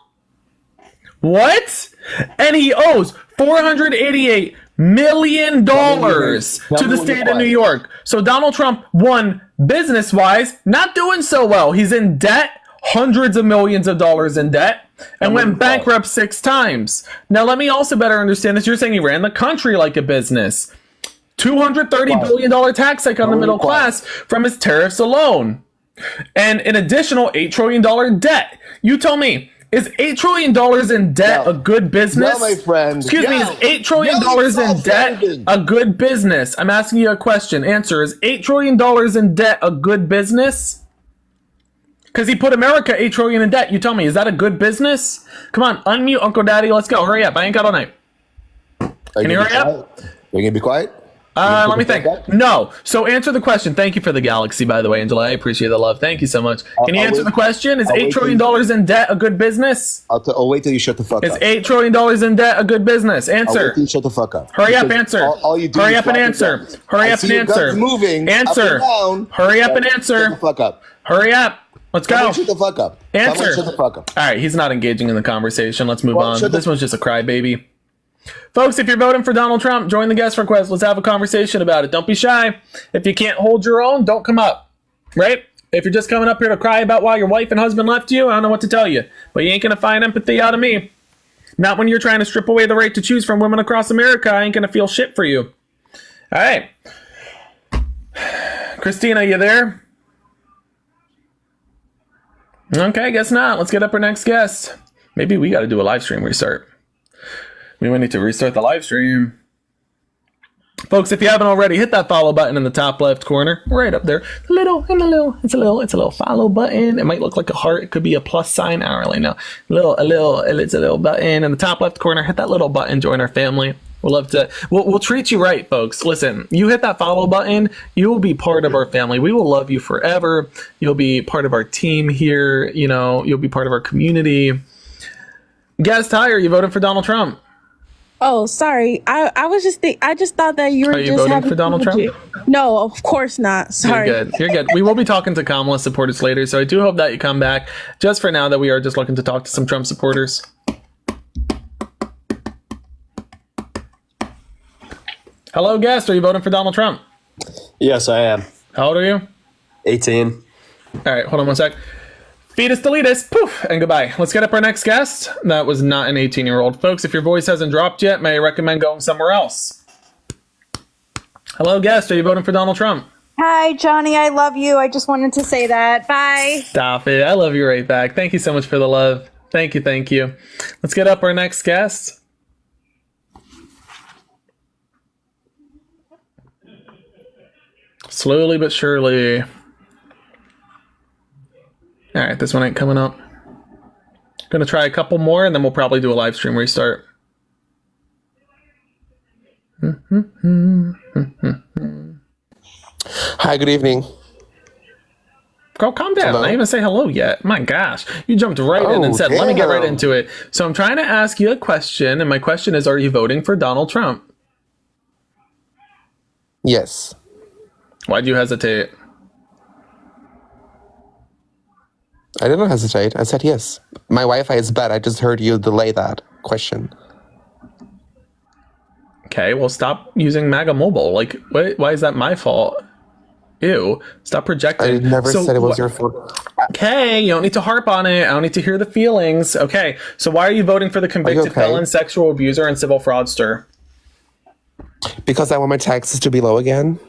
What? And he owes $488 million to the state of New York. So Donald Trump won business-wise, not doing so well. He's in debt, hundreds of millions of dollars in debt, and went bankrupt 6 times. Now, let me also better understand this. You're saying he ran the country like a business. $230 billion tax hike on the middle class from his tariffs alone. And an additional $8 trillion debt. You tell me, is $8 trillion in debt a good business? No, my friend. Excuse me, is $8 trillion in debt a good business? I'm asking you a question. Answer, is $8 trillion in debt a good business? Because he put America $8 trillion in debt. You tell me, is that a good business? Come on, unmute Uncle Daddy. Let's go. Hurry up. I ain't got all night. Can you hurry up? Are you going to be quiet? Let me think. No. So answer the question. Thank you for the galaxy, by the way, Angela. I appreciate the love. Thank you so much. Can you answer the question? Is $8 trillion in debt a good business? I'll wait till you shut the fuck up. Is $8 trillion in debt a good business? Answer. I'll wait till you shut the fuck up. Hurry up, answer. All you do Hurry is up and answer. Hurry up and answer. Moving answer. Hurry up and answer. Shut the fuck up. Hurry up. Let's go. Shut the fuck up. Answer. Shut the fuck up. All right, he's not engaging in the conversation. Let's move on. This one's just a crybaby. Folks, if you're voting for Donald Trump, join the guest request. Let's have a conversation about it. Don't be shy. If you can't hold your own, don't come up. Right? If you're just coming up here to cry about why your wife and husband left you, I don't know what to tell you. But you ain't going to find empathy out of me. Not when you're trying to strip away the right to choose from women across America. I ain't going to feel shit for you. All right. Christina, you there? Okay, I guess not. Let's get up our next guest. Maybe we got to do a live stream restart. We might need to restart the live stream. Folks, if you haven't already, hit that follow button in the top left corner, right up there. It's a little follow button. It might look like a heart. It could be a plus sign. I don't really know. It's a little button in the top left corner. Hit that little button. Join our family. We'll love to. We'll treat you right, folks. Listen, you hit that follow button, you will be part of our family. We will love you forever. You'll be part of our team here. You know, you'll be part of our community. Guest, hi, are you voting for Donald Trump? Oh, sorry. I was just I just thought that you were Are you voting for Donald Trump? No, of course not. Sorry. You're good. We will be talking to Kamala supporters later, so I do hope that you come back. Just for now, that we are just looking to talk to some Trump supporters. Hello, guest. Are you voting for Donald Trump? Yes, I am. How old are you? 18. All right, hold on one sec. Fetus deletus, poof, and goodbye. Let's get up our next guest. That was not an 18-year-old. Folks, if your voice hasn't dropped yet, may I recommend going somewhere else? Hello, guest. Are you voting for Donald Trump? Hi, Johnny. I love you. I just wanted to say that. Bye. Stop it. I love you right back. Thank you so much for the love. Thank you. Thank you. Let's get up our next guest. Slowly but surely. All right, this one ain't coming up. Gonna try a couple more, and then we'll probably do a live stream restart. Hi, good evening. Girl, calm down. I didn't even say hello yet. My gosh. You jumped right in and said, let me get right into it. So I'm trying to ask you a question, and my question is, are you voting for Donald Trump? Yes. Why'd you hesitate? I didn't hesitate. I said yes. My Wi-Fi is bad. I just heard you delay that question. Okay, well, stop using MAGA Mobile. Like, why is that my fault? Ew, stop projecting. I never said it was your fault. Okay, you don't need to harp on it. I don't need to hear the feelings. Okay, so why are you voting for the convicted felon, sexual abuser, and civil fraudster? Because I want my taxes to be low again.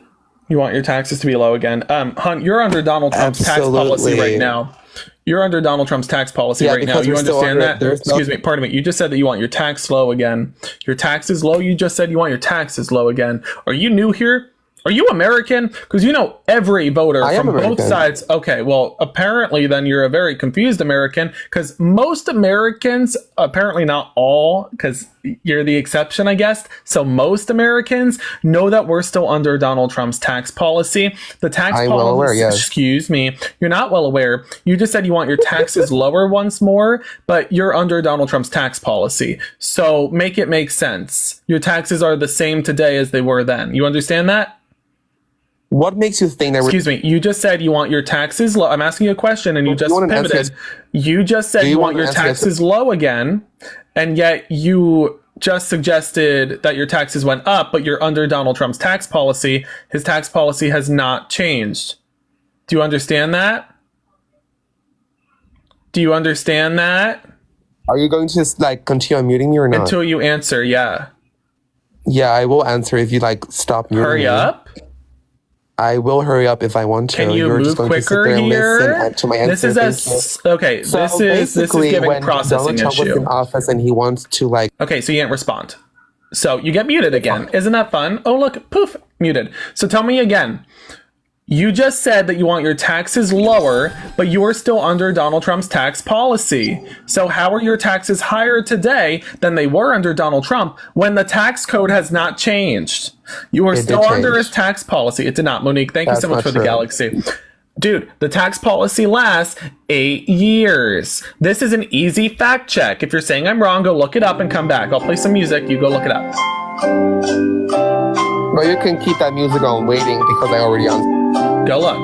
You want your taxes to be low again? Hunt, you're under Donald Trump's tax policy right now. You're under Donald Trump's tax policy right now. You understand that? Excuse me, pardon me. You just said that you want your tax low again. Your tax is low. You just said you want your taxes low again. Are you new here? Are you American? Because you know every voter from both sides. Okay, well, apparently then you're a very confused American, because most Americans, apparently not all, because you're the exception, I guess. So most Americans know that we're still under Donald Trump's tax policy. The tax policy, well aware, yes. Excuse me, you're not well aware. You just said you want your taxes lower once more, but you're under Donald Trump's tax policy. So make it make sense. Your taxes are the same today as they were then. You understand that? What makes you think that? Excuse me. You just said you want your taxes low. I'm asking you a question, and you just pivoted. You just said you want your taxes low again, and yet you just suggested that your taxes went up, but you're under Donald Trump's tax policy. His tax policy has not changed. Do you understand that? Do you understand that? Are you going to like continue muting me or not? Until you answer, yeah. Yeah, I will answer if you like stop muting me. Hurry up. I will hurry up if I want to. Can you You're move just going quicker to sit there here? And listen to my answer. This is okay. So this is giving when processing Donald Trump was issue. in office and he wants to like. Okay, so you can't respond. So you get muted again. Isn't that fun? Oh look, poof, muted. So tell me again. You just said that you want your taxes lower, but you're still under Donald Trump's tax policy. So how are your taxes higher today than they were under Donald Trump when the tax code has not changed? You are still under his tax policy. It did not. Monique, thank you so much for the galaxy. Dude, the tax policy lasts 8 years. This is an easy fact check. If you're saying I'm wrong, go look it up and come back. I'll play some music. You go look it up. Well, you can keep that music on waiting because I already answered. Go look.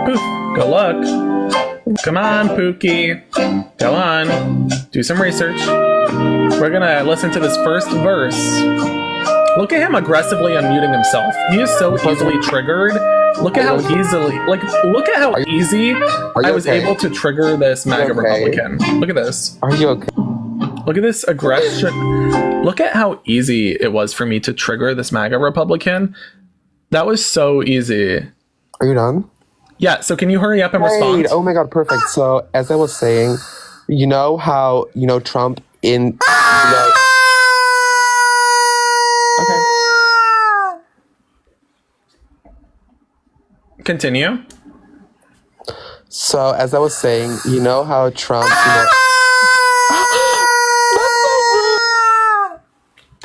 Poof. Go look. Come on, Pookie. Go on. Do some research. We're gonna listen to this first verse. Look at him aggressively unmuting himself. He is so easily triggered. Look at how easily, look at how easy I was able to trigger this MAGA Republican. Look at this. Are you okay? Look at this aggression. Look at how easy it was for me to trigger this MAGA Republican. That was so easy. Are you done? Yeah, so can you hurry up and respond? Oh my god, perfect. So as I was saying, you know how, Trump in Okay. Continue. So as I was saying, you know how Trump,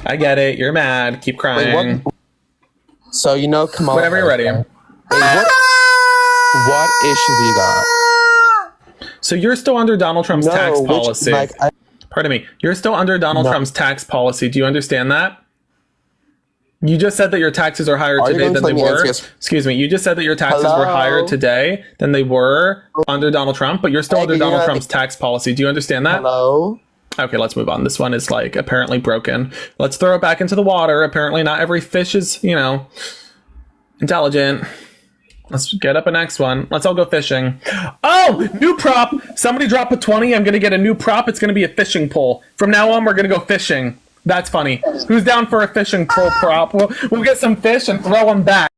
I get it. You're mad. Keep crying. So Kamala. Whenever you're ready. Hey, what issues you got? So you're still under Donald Trump's tax policy. Pardon me. You're still under Donald Trump's tax policy. Do you understand that? You just said that your taxes are higher today than they were. Excuse me. You just said that your taxes were higher today than they were under Donald Trump, but you're still under Donald Trump's tax policy. Do you understand that? Hello? Okay, let's move on. This one is apparently broken. Let's throw it back into the water. Apparently not every fish is, intelligent. Let's get up a next one. Let's all go fishing. Oh, new prop. Somebody drop a 20. I'm going to get a new prop. It's going to be a fishing pole. From now on, we're going to go fishing. That's funny. Who's down for a fishing pole prop? We'll get some fish and throw them back.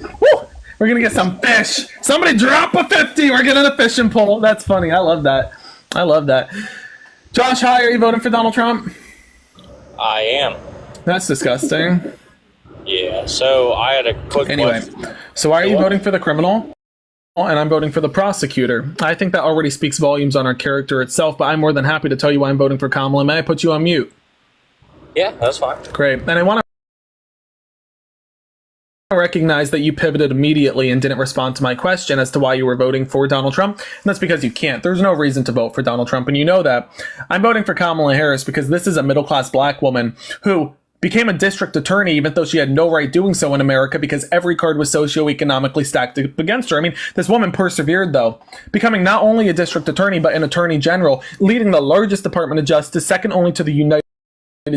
Woo! We're going to get some fish. Somebody drop a 50. We're getting a fishing pole. That's funny. I love that. I love that. Josh, hi. Are you voting for Donald Trump? I am. That's disgusting. Yeah, so I had a quick question. So why are you voting for the criminal? And I'm voting for the prosecutor. I think that already speaks volumes on our character itself, but I'm more than happy to tell you why I'm voting for Kamala. May I put you on mute? Yeah, that's fine. Great. And I want to I recognize that you pivoted immediately and didn't respond to my question as to why you were voting for Donald Trump. And that's because you can't. There's no reason to vote for Donald Trump, and you know that. I'm voting for Kamala Harris because this is a middle-class black woman who became a district attorney even though she had no right doing so in America because every card was socioeconomically stacked up against her. I mean, this woman persevered, though, becoming not only a district attorney but an attorney general, leading the largest Department of Justice, second only to the United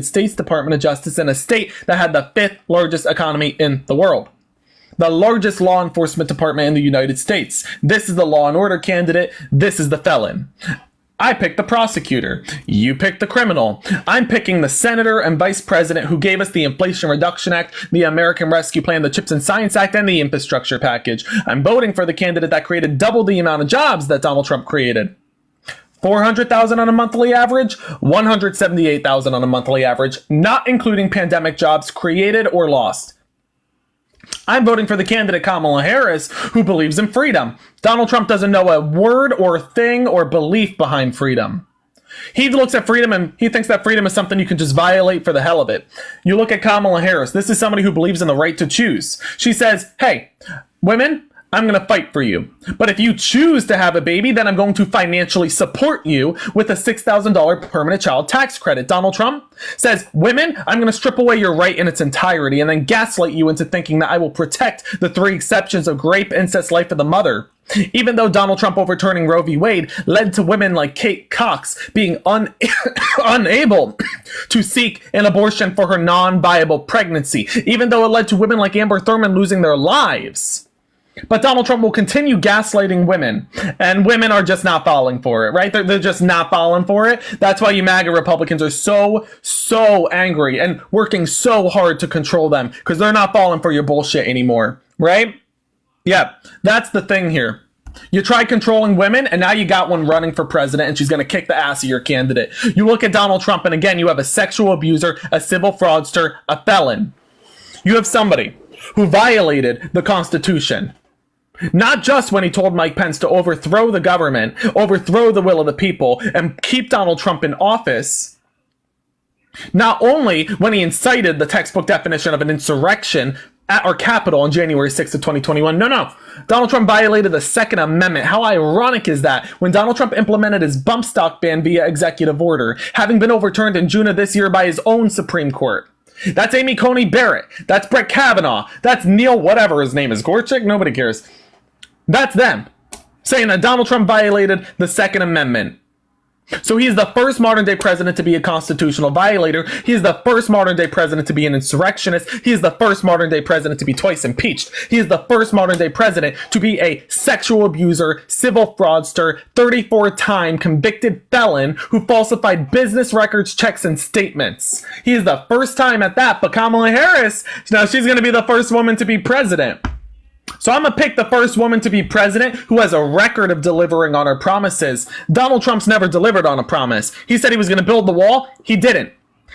States Department of Justice, in a state that had the 5th largest economy in the world. The largest law enforcement department in the United States. This is the law and order candidate. This is the felon. I picked the prosecutor. You picked the criminal. I'm picking the senator and vice president who gave us the Inflation Reduction Act, the American Rescue Plan, the CHIPS and Science Act, and the infrastructure package. I'm voting for the candidate that created double the amount of jobs that Donald Trump created. 400,000 on a monthly average, 178,000 on a monthly average, not including pandemic jobs created or lost. I'm voting for the candidate Kamala Harris, who believes in freedom. Donald Trump doesn't know a word or thing or belief behind freedom. He looks at freedom and he thinks that freedom is something you can just violate for the hell of it. You look at Kamala Harris. This is somebody who believes in the right to choose. She says, hey, women, I'm going to fight for you. But if you choose to have a baby, then I'm going to financially support you with a $6,000 permanent child tax credit. Donald Trump says, women, I'm going to strip away your right in its entirety and then gaslight you into thinking that I will protect the 3 exceptions of rape, incest, life of the mother. Even though Donald Trump overturning Roe v. Wade led to women like Kate Cox being unable to seek an abortion for her non-viable pregnancy. Even though it led to women like Amber Thurman losing their lives. But Donald Trump will continue gaslighting women, and women are just not falling for it, right? They're just not falling for it. That's why you MAGA Republicans are so angry and working so hard to control them, because they're not falling for your bullshit anymore, right? Yeah, that's the thing here. You tried controlling women, and now you got one running for president, and she's going to kick the ass of your candidate. You look at Donald Trump, and again, you have a sexual abuser, a civil fraudster, a felon. You have somebody who violated the Constitution. Not just when he told Mike Pence to overthrow the government, overthrow the will of the people, and keep Donald Trump in office. Not only when he incited the textbook definition of an insurrection at our Capitol on January 6th of 2021. No. Donald Trump violated the Second Amendment. How ironic is that when Donald Trump implemented his bump stock ban via executive order, having been overturned in June of this year by his own Supreme Court. That's Amy Coney Barrett. That's Brett Kavanaugh. That's Neil whatever his name is. Gorsuch? Nobody cares. That's them saying that Donald Trump violated the Second Amendment. So he is the first modern day president to be a constitutional violator. He is the first modern day president to be an insurrectionist. He is the first modern day president to be twice impeached. He is the first modern day president to be a sexual abuser, civil fraudster, 34-time convicted felon who falsified business records, checks, and statements. He is the first time at that, but Kamala Harris, now she's going to be the first woman to be president. So I'm going to pick the first woman to be president who has a record of delivering on her promises. Donald Trump's never delivered on a promise. He said he was going to build the wall. He didn't.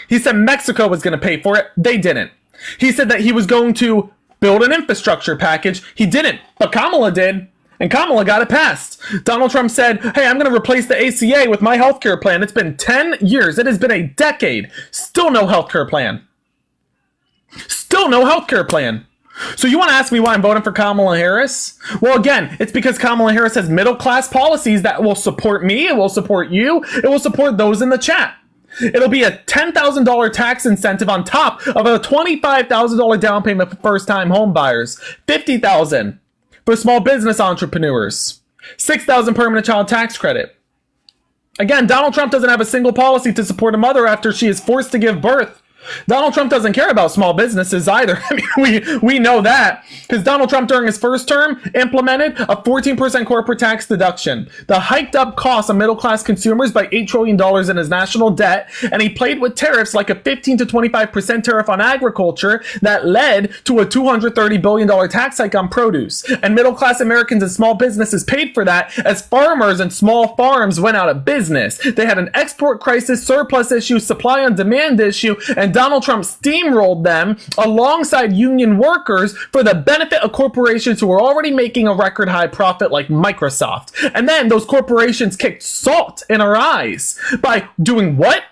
He said Mexico was going to pay for it. They didn't. He said that he was going to build an infrastructure package. He didn't. But Kamala did. And Kamala got it passed. Donald Trump said, hey, I'm going to replace the ACA with my healthcare plan. It's been 10 years. It has been a decade. Still no healthcare plan. Still no healthcare plan. So you want to ask me why I'm voting for Kamala Harris? Well, again, it's because Kamala Harris has middle-class policies that will support me, it will support you, it will support those in the chat. It'll be a $10,000 tax incentive on top of a $25,000 down payment for first-time home buyers, $50,000 for small business entrepreneurs, $6,000 permanent child tax credit. Again, Donald Trump doesn't have a single policy to support a mother after she is forced to give birth. Donald Trump doesn't care about small businesses either. I mean, we know that because Donald Trump during his first term implemented a 14% corporate tax deduction, the hiked up cost of middle class consumers by $8 trillion in his national debt, and he played with tariffs like a 15 to 25% tariff on agriculture that led to a $230 billion tax hike on produce. And middle class Americans and small businesses paid for that as farmers and small farms went out of business. They had an export crisis, surplus issue, supply and demand issue, and Donald Trump steamrolled them alongside union workers for the benefit of corporations who were already making a record high profit like Microsoft. And then those corporations kicked salt in our eyes by doing what?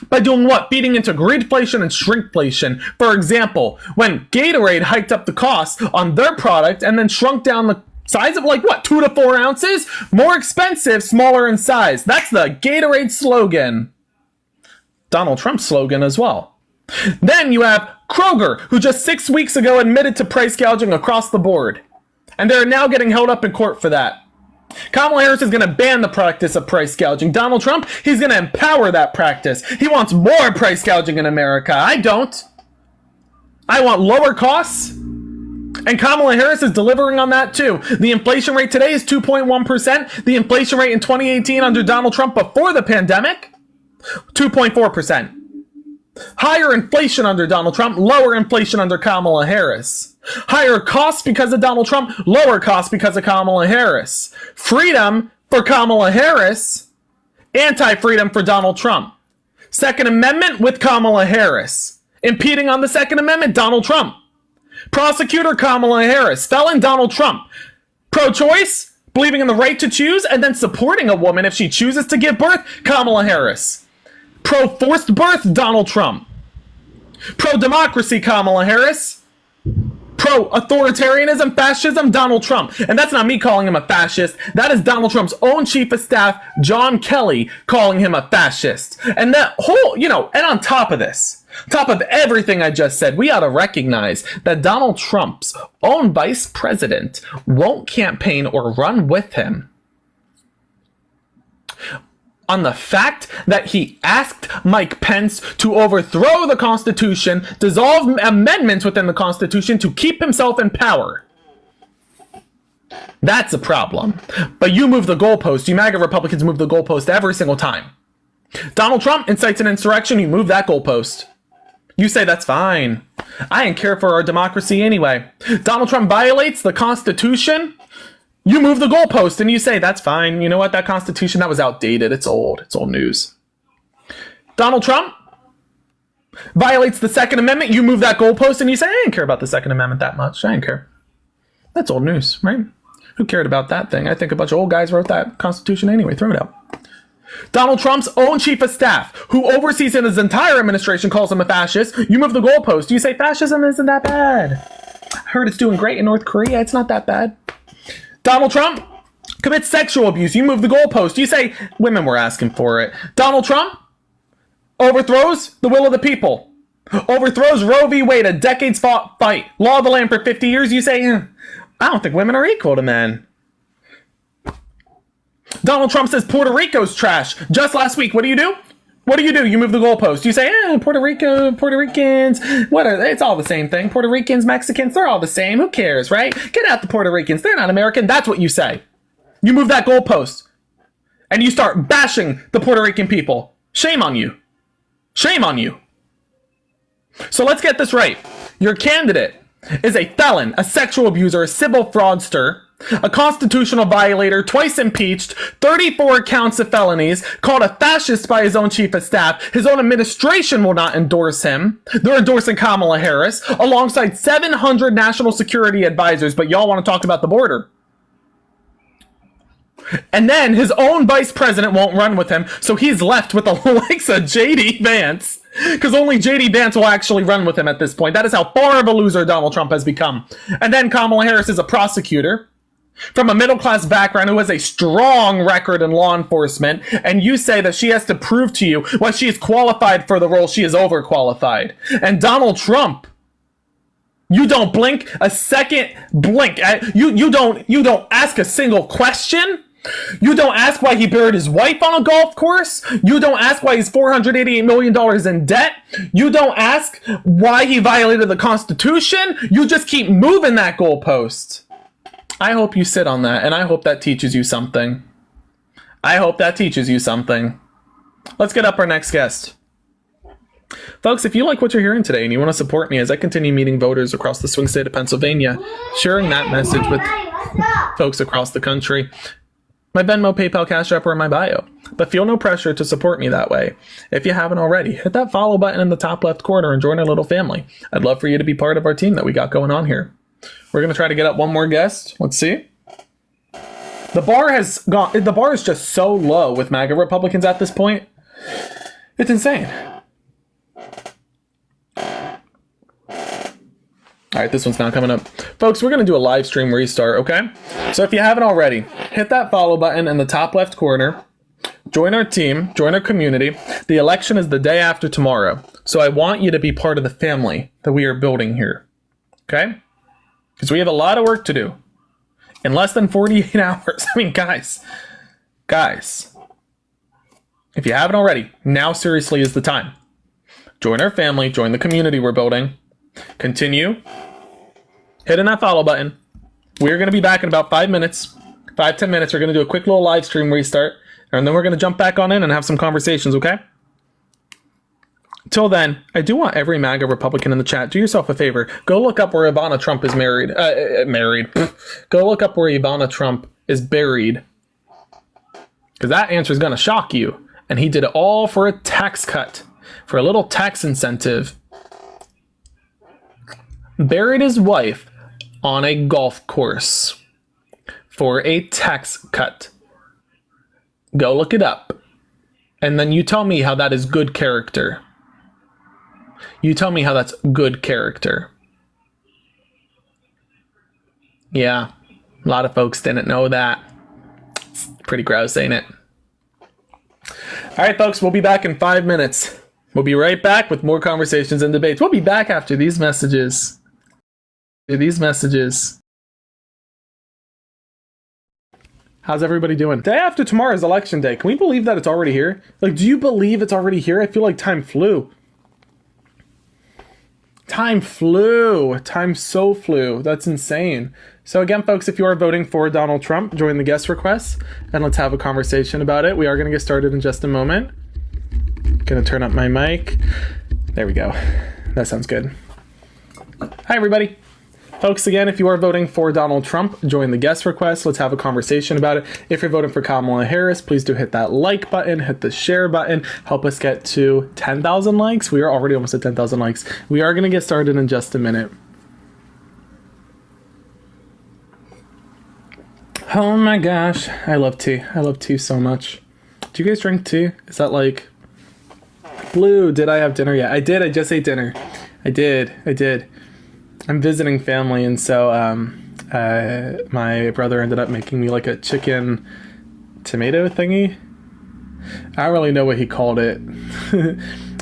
By doing what? Feeding into greedflation and shrinkflation. For example, when Gatorade hiked up the cost on their product and then shrunk down the size of, like, what, 2 to 4 ounces? More expensive, smaller in size. That's the Gatorade slogan. Donald Trump's slogan as well. Then you have Kroger, who just 6 weeks ago admitted to price gouging across the board. And they're now getting held up in court for that. Kamala Harris is going to ban the practice of price gouging. Donald Trump, he's going to empower that practice. He wants more price gouging in America. I don't. I want lower costs. And Kamala Harris is delivering on that too. The inflation rate today is 2.1%. The inflation rate in 2018 under Donald Trump before the pandemic, 2.4%. Higher inflation under Donald Trump, lower inflation under Kamala Harris. Higher costs because of Donald Trump, lower costs because of Kamala Harris. Freedom for Kamala Harris, anti-freedom for Donald Trump. Second Amendment with Kamala Harris. Impeding on the Second Amendment, Donald Trump. Prosecutor Kamala Harris. Felon Donald Trump. Pro-choice, believing in the right to choose, and then supporting a woman if she chooses to give birth, Kamala Harris. Pro-forced birth, Donald Trump. Pro-democracy, Kamala Harris. Pro-authoritarianism, fascism, Donald Trump. And that's not me calling him a fascist. That is Donald Trump's own chief of staff, John Kelly, calling him a fascist. And that whole, and on top of this, top of everything I just said, we ought to recognize that Donald Trump's own vice president won't campaign or run with him on the fact that he asked Mike Pence to overthrow the Constitution, dissolve amendments within the Constitution to keep himself in power. That's a problem. But you move the goalpost. You MAGA Republicans move the goalpost every single time. Donald Trump incites an insurrection, you move that goalpost. You say that's fine. I didn't care for our democracy anyway. Donald Trump violates the Constitution. You move the goalpost and you say, that's fine. You know what? That Constitution, that was outdated. It's old. It's old news. Donald Trump violates the Second Amendment. You move that goalpost and you say, I didn't care about the Second Amendment that much. I didn't care. That's old news, right? Who cared about that thing? I think a bunch of old guys wrote that Constitution anyway. Throw it out. Donald Trump's own chief of staff, who oversees in his entire administration, calls him a fascist. You move the goalpost. You say, fascism isn't that bad. I heard it's doing great in North Korea. It's not that bad. Donald Trump commits sexual abuse. You move the goalpost. You say, women were asking for it. Donald Trump overthrows the will of the people. Overthrows Roe v. Wade, a decades-fought fight. Law of the land for 50 years. You say, I don't think women are equal to men. Donald Trump says Puerto Rico's trash. Just last week, what do? You move the goalpost. You say, Puerto Ricans, what are they? It's all the same thing. Puerto Ricans, Mexicans, they're all the same. Who cares, right? Get out the Puerto Ricans. They're not American. That's what you say. You move that goalpost. And you start bashing the Puerto Rican people. Shame on you. Shame on you. So let's get this right. Your candidate is a felon, a sexual abuser, a civil fraudster, a constitutional violator, twice impeached, 34 counts of felonies, called a fascist by his own chief of staff. His own administration will not endorse him. They're endorsing Kamala Harris alongside 700 national security advisors, but y'all want to talk about the border. And then his own vice president won't run with him, so he's left with the likes of J.D. Vance. Because only J.D. Vance will actually run with him at this point. That is how far of a loser Donald Trump has become. And then Kamala Harris is a prosecutor from a middle-class background who has a strong record in law enforcement, and you say that she has to prove to you why she is qualified for the role. She is overqualified. And Donald Trump, you don't blink a second blink. You don't ask a single question. You don't ask why he buried his wife on a golf course. You don't ask why he's $488 million in debt. You don't ask why he violated the Constitution. You just keep moving that goalpost. I hope you sit on that, and I hope that teaches you something. I hope that teaches you something. Let's get up our next guest. Folks, if you like what you're hearing today and you want to support me as I continue meeting voters across the swing state of Pennsylvania, sharing that message with folks across the country, my Venmo, PayPal, Cash App are in my bio. But feel no pressure to support me that way. If you haven't already, hit that follow button in the top left corner and join our little family. I'd love for you to be part of our team that we got going on here. We're going to try to get up one more guest. Let's see. The bar is just so low with MAGA Republicans at this point. It's insane. All right, this one's not coming up. Folks, we're going to do a live stream restart, okay? So if you haven't already, hit that follow button in the top left corner. Join our team, join our community. The election is the day after tomorrow. So I want you to be part of the family that we are building here, okay? Because we have a lot of work to do in less than 48 hours. I mean, guys, if you haven't already, now seriously is the time. Join our family, join the community we're building. Continue hitting that follow button. We're going to be back in about 5 minutes, 5-10 minutes. We're going to do a quick little live stream restart, and then we're going to jump back on in and have some conversations, okay? Till then, I do want every MAGA Republican in the chat, do yourself a favor. Go look up where Ivana Trump is married. Go look up where Ivana Trump is buried. Because that answer is going to shock you. And he did it all for a tax cut, for a little tax incentive. Buried his wife on a golf course for a tax cut. Go look it up. And then you tell me how that is good character. You tell me how that's good character. Yeah, a lot of folks didn't know that. It's pretty gross, ain't it? All right, folks, we'll be back in 5 minutes. We'll be right back with more conversations and debates. We'll be back after these messages. How's everybody doing? Day after tomorrow is election day. Can we believe that it's already here? Like, do you believe it's already here? I feel like time flew. Time so flew. That's insane. So again, folks, if you are voting for Donald Trump, join the guest request and let's have a conversation about it. We are going to get started in just a moment. Gonna turn up my mic. There we go. That sounds good. Hi, everybody. Folks, again, if you are voting for Donald Trump, join the guest request. Let's have a conversation about it. If you're voting for Kamala Harris, please do hit that like button, hit the share button, help us get to 10,000 likes. We are already almost at 10,000 likes. We are going to get started in just a minute. Oh my gosh, I love tea. I love tea so much. Do you guys drink tea? Is that like... Blue, did I have dinner yet? I did, I just ate dinner. I did. I'm visiting family, and so my brother ended up making me like a chicken tomato thingy. I don't really know what he called it.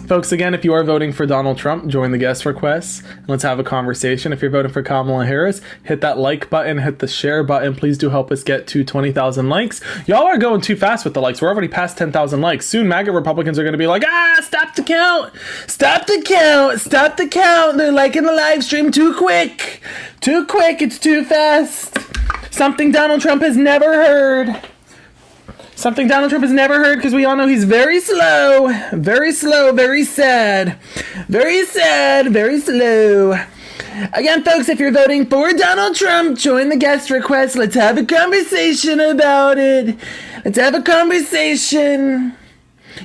Folks, again, if you are voting for Donald Trump, join the guest requests and let's have a conversation. If you're voting for Kamala Harris, hit that like button, hit the share button. Please do help us get to 20,000 likes. Y'all are going too fast with the likes. We're already past 10,000 likes. Soon, MAGA Republicans are going to be like, stop the count. Stop the count. They're liking the live stream too quick. It's too fast. Something Donald Trump has never heard. Something Donald Trump has never heard, because we all know he's very slow, very sad, very slow. Again, folks, if you're voting for Donald Trump, join the guest request. Let's have a conversation about it. Let's have a conversation.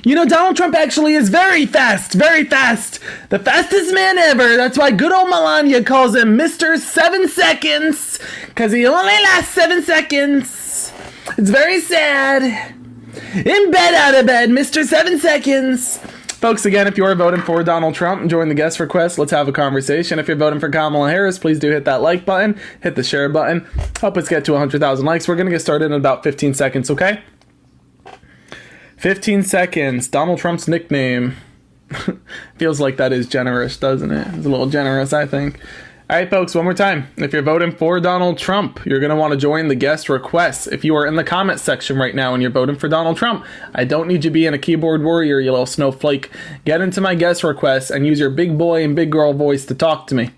You know, Donald Trump actually is very fast. The fastest man ever. That's why good old Melania calls him Mr. 7 Seconds, because he only lasts 7 seconds. It's very sad. In bed, out of bed, Mr. 7 Seconds. Folks, again, if you are voting for Donald Trump, join the guest request. Let's have a conversation. If you're voting for Kamala Harris, please do hit that like button, hit the share button. Help us get to 100,000 likes. We're going to get started in about 15 seconds, okay? 15 seconds. Donald Trump's nickname. Feels like that is generous, doesn't it? It's a little generous, I think. All right, folks, one more time. If you're voting for Donald Trump, you're going to want to join the guest requests. If you are in the comment section right now and you're voting for Donald Trump, I don't need you being a keyboard warrior, you little snowflake. Get into my guest requests and use your big boy and big girl voice to talk to me.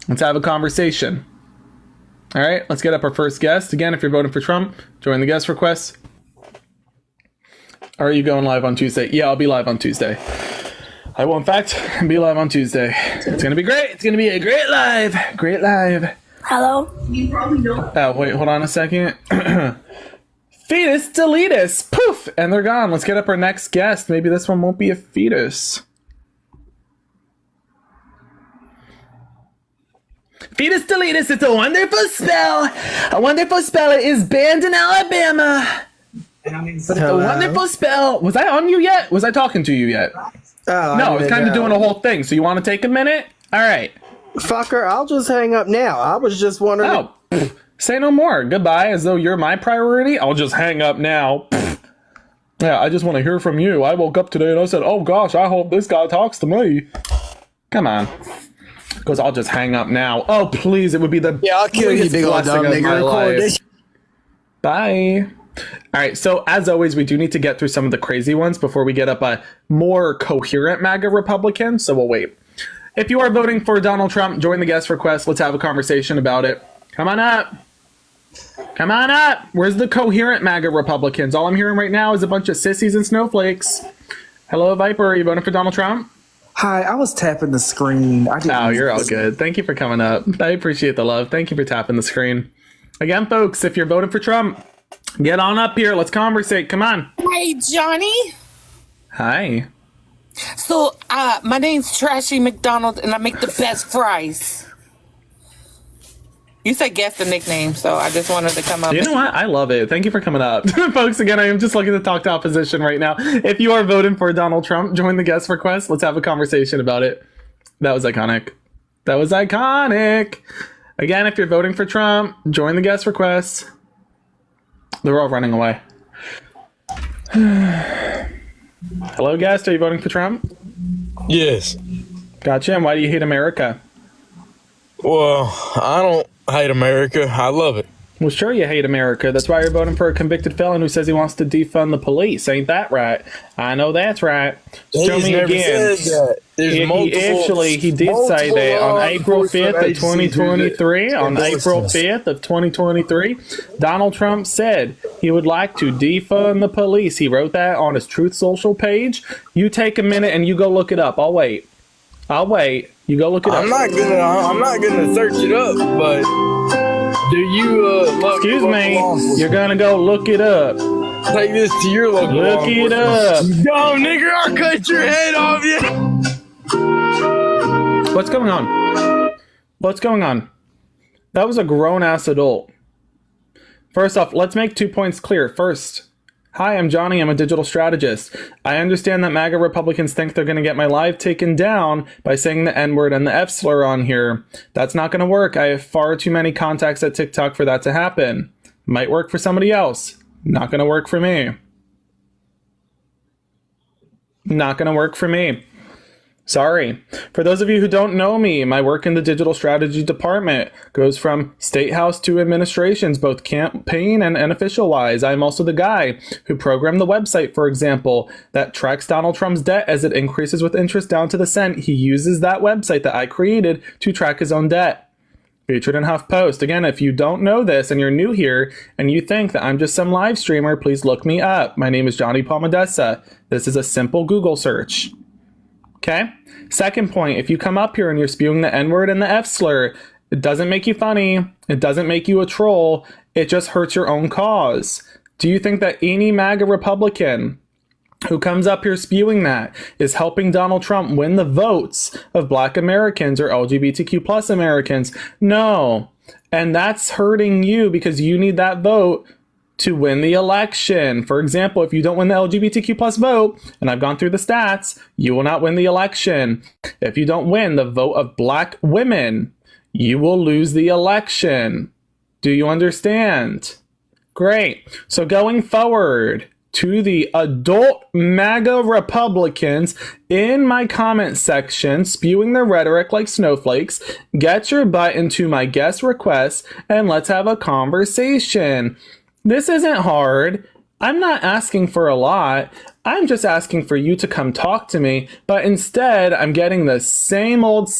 Let's have a conversation. All right, let's get up our first guest. Again, if you're voting for Trump, join the guest requests. Are you going live on Tuesday? Yeah, I'll be live on Tuesday. I will, in fact, be live on Tuesday. It's going to be great. It's going to be a great live. Hello? You probably don't. Oh, wait, hold on a second. Fetus deletus. Poof! And they're gone. Let's get up our next guest. Maybe this one won't be a fetus. Fetus deletus. It's a wonderful spell. A wonderful spell. It is banned in Alabama. But it's a wonderful spell. Was I on you yet? Was I talking to you yet? Oh, no, I was kind of doing a whole thing. So you want to take a minute? All right. Fucker, I'll just hang up now. I was just wondering. Oh, say no more. Goodbye, as though you're my priority. I'll just hang up now. Yeah, I just want to hear from you. I woke up today and I said, oh gosh, I hope this guy talks to me. Come on. Because I'll just hang up now. Oh, please, it would be the I'll kill you, big old dumb nigga. Record this. Bye. All right, so as always, we do need to get through some of the crazy ones before we get up a more coherent MAGA Republican, so we'll wait. If you are voting for Donald Trump, join the guest request. Let's have a conversation about it. Come on up. Come on up. Where's the coherent MAGA Republicans? All I'm hearing right now is a bunch of sissies and snowflakes. Hello, Viper. Are you voting for Donald Trump? Hi, I was tapping the screen. Oh, you're all good. Thank you for coming up. I appreciate the love. Thank you for tapping the screen. Again, folks, if you're voting for Trump, get on up here. Let's conversate. Come on. Hey, Johnny. Hi. So, my name's Trashy McDonald, and I make the best fries. You said guess the nickname, so I just wanted to come up. You know what? I love it. Thank you for coming up. Folks, again, I am just looking to talk to opposition right now. If you are voting for Donald Trump, join the guest request. Let's have a conversation about it. That was iconic. That was iconic. Again, if you're voting for Trump, join the guest request. They're all running away. Hello, guest. Are you voting for Trump? Yes. Gotcha. And why do you hate America? Well, I don't hate America. I love it. Well, sure you hate America. That's why you're voting for a convicted felon who says he wants to defund the police. Ain't that right? I know that's right. Show me again. He did say that on April 5th of 2023. On April 5th of 2023, Donald Trump said he would like to defund the police. He wrote that on his Truth Social page. You take a minute and you go look it up. I'll wait. You go look it up. I'm not gonna search it up, but do you excuse me, you're gonna go look it up. Take this to your local Look it up. Dumb nigger, I'll cut your head off you. What's going on? What's going on? That was a grown-ass adult. First off, let's make 2 points clear. First, hi, I'm Johnny. I'm a digital strategist. I understand that MAGA Republicans think they're going to get my live taken down by saying the N-word and the F-slur on here. That's not going to work. I have far too many contacts at TikTok for that to happen. Might work for somebody else. Not going to work for me. Not going to work for me. Sorry. For those of you who don't know me, my work in the digital strategy department goes from state house to administrations, both campaign and official wise. I'm also the guy who programmed the website, for example, that tracks Donald Trump's debt as it increases with interest down to the cent. He uses that website that I created to track his own debt. Featured in HuffPost. Again, if you don't know this and you're new here and you think that I'm just some live streamer, please look me up. My name is Johnny Palmadessa. This is a simple Google search. Okay? Second point, if you come up here and you're spewing the N-word and the F-slur, it doesn't make you funny. It doesn't make you a troll. It just hurts your own cause. Do you think that any MAGA Republican who comes up here spewing that is helping Donald Trump win the votes of Black Americans or LGBTQ plus Americans? No. And that's hurting you because you need that vote to win the election. For example, if you don't win the LGBTQ plus vote, and I've gone through the stats, you will not win the election. If you don't win the vote of Black women, you will lose the election. Do you understand? Great. So going forward, to the adult MAGA Republicans in my comment section spewing their rhetoric like snowflakes, get your butt into my guest request and let's have a conversation. This isn't hard. I'm not asking for a lot. I'm just asking for you to come talk to me, but instead I'm getting the same old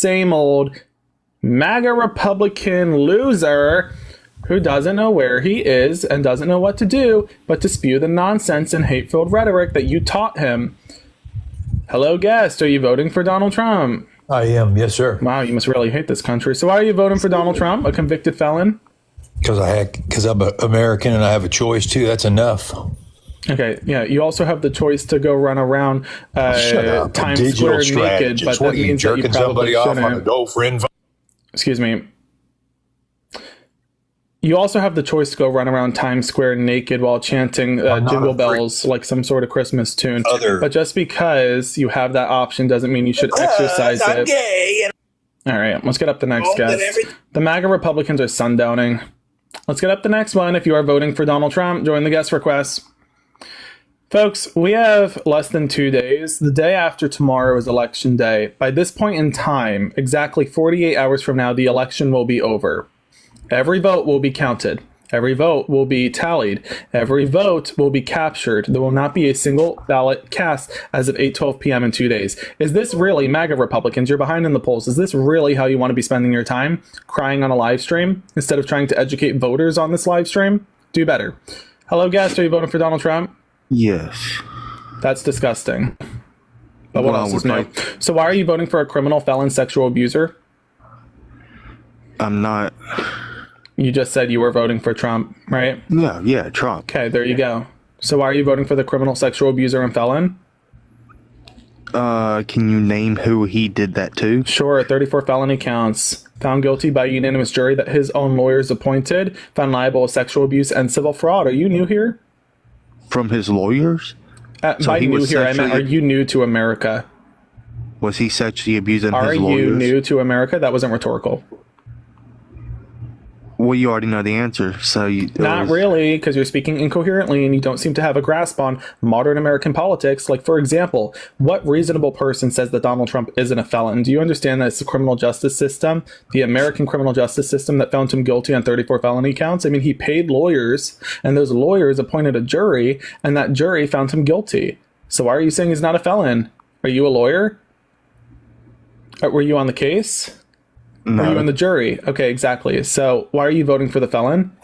MAGA Republican loser who doesn't know where he is and doesn't know what to do but to spew the nonsense and hate-filled rhetoric that you taught him. Hello, guest. Are you voting for Donald Trump? I am, yes, sir. Wow, you must really hate this country. So why are you voting for Donald Trump, a convicted felon? Because I'm an American and I have a choice, too. That's enough. Okay, yeah, you also have the choice to go run around Times Square naked, but that means that you probably shouldn't. Excuse me. You also have the choice to go run around Times Square naked while chanting Jingle Bells like some sort of Christmas tune. But just because you have that option doesn't mean you should exercise it. All right, let's get up the next guest. The MAGA Republicans are sundowning. Let's get up the next one. If you are voting for Donald Trump, join the guest request. Folks, we have less than 2 days. The day after tomorrow is election day. By this point in time, exactly 48 hours from now, the election will be over. Every vote will be counted. Every vote will be tallied. Every vote will be captured. There will not be a single ballot cast as of 8:12 p.m. in 2 days. Is this really, MAGA Republicans, you're behind in the polls, is this really how you want to be spending your time? Crying on a live stream instead of trying to educate voters on this live stream? Do better. Hello, guest. Are you voting for Donald Trump? Yes. That's disgusting. But what else is new? So why are you voting for a criminal, felon, sexual abuser? I'm not. You just said you were voting for Trump, right? Yeah, Trump. Okay, there you go. So why are you voting for the criminal, sexual abuser, and felon? Can you name who he did that to? Sure, 34 felony counts. Found guilty by a unanimous jury that his own lawyers appointed. Found liable of sexual abuse and civil fraud. Are you new here? From his lawyers? By new here, I meant, are you new to America? Was he sexually abusing his lawyers? Are you new to America? That wasn't rhetorical. Well, you already know the answer, so you... Not really, because you're speaking incoherently and you don't seem to have a grasp on modern American politics. Like, for example, what reasonable person says that Donald Trump isn't a felon? Do you understand that it's the criminal justice system, the American criminal justice system, that found him guilty on 34 felony counts? I mean, he paid lawyers, and those lawyers appointed a jury, and that jury found him guilty. So why are you saying he's not a felon? Are you a lawyer? Were you on the case? No. Are you in the jury? Okay, exactly. So why are you voting for the felon?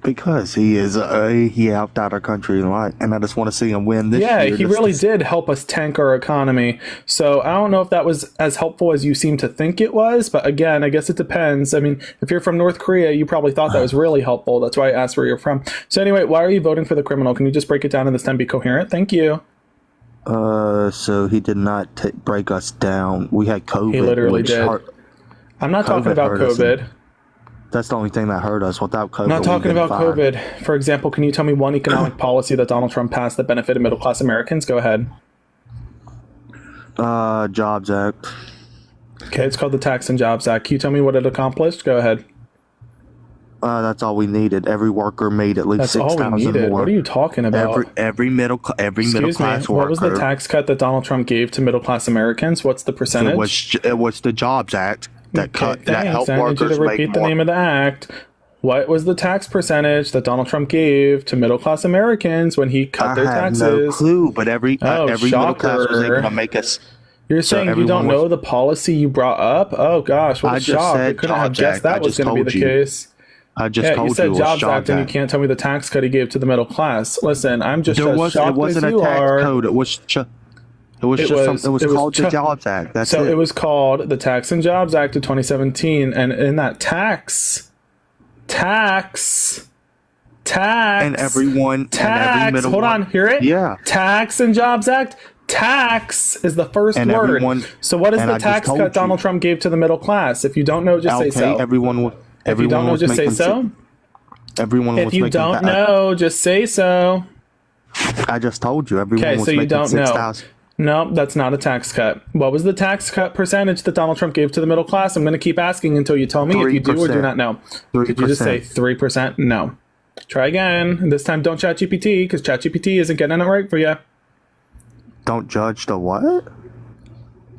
Because he is he helped out our country a lot, and I just want to see him win this year. Yeah, he really did help us tank our economy. So I don't know if that was as helpful as you seem to think it was, but again, I guess it depends. I mean, if you're from North Korea, you probably thought that was really helpful. That's why I asked where you're from. So anyway, why are you voting for the criminal? Can you just break it down and this time be coherent? Thank you. So he did not break us down. We had COVID. He literally did. I'm not talking about COVID. That's the only thing that hurt us. Without COVID, I'm not talking about COVID. For example, can you tell me one economic policy that Donald Trump passed that benefited middle-class Americans? Go ahead. Jobs Act. Okay, it's called the Tax and Jobs Act. Can you tell me what it accomplished? Go ahead. That's all we needed. Every worker made at least 6,000 more. What are you talking about? Every middle class worker. What was the tax cut that Donald Trump gave to middle class Americans? What's the percentage? It was the Jobs Act that helped workers I need you to repeat the name of the act. What was the tax percentage that Donald Trump gave to middle class Americans when he cut their taxes? I have no clue, but every middle class was able to make us. You're saying you don't know the policy you brought up? Oh gosh, what a shock! I couldn't have guessed that was going to be the case. I just told you said it was Jobs Act, and you can't tell me the tax cut he gave to the middle class. Listen, I'm just as shocked it wasn't as a you tax are. code. It was called the Jobs Act. That's so it. It was called the Tax and Jobs Act of 2017, and in that tax, and everyone, and every middle. Hold on, hear it? Yeah. Tax and Jobs Act. Tax is the first word. So what is the tax cut Donald Trump gave to the middle class? If you don't know, just say so. If you don't know, just say so. If you don't know, just say so. I just told you. Everyone was making 6,000. No, that's not a tax cut. What was the tax cut percentage that Donald Trump gave to the middle class? I'm going to keep asking until you tell me 3%. If you do or do not know. 3%. Did you just say 3%? No. Try again. And this time don't ChatGPT, because ChatGPT isn't getting it right for you. Don't judge the what?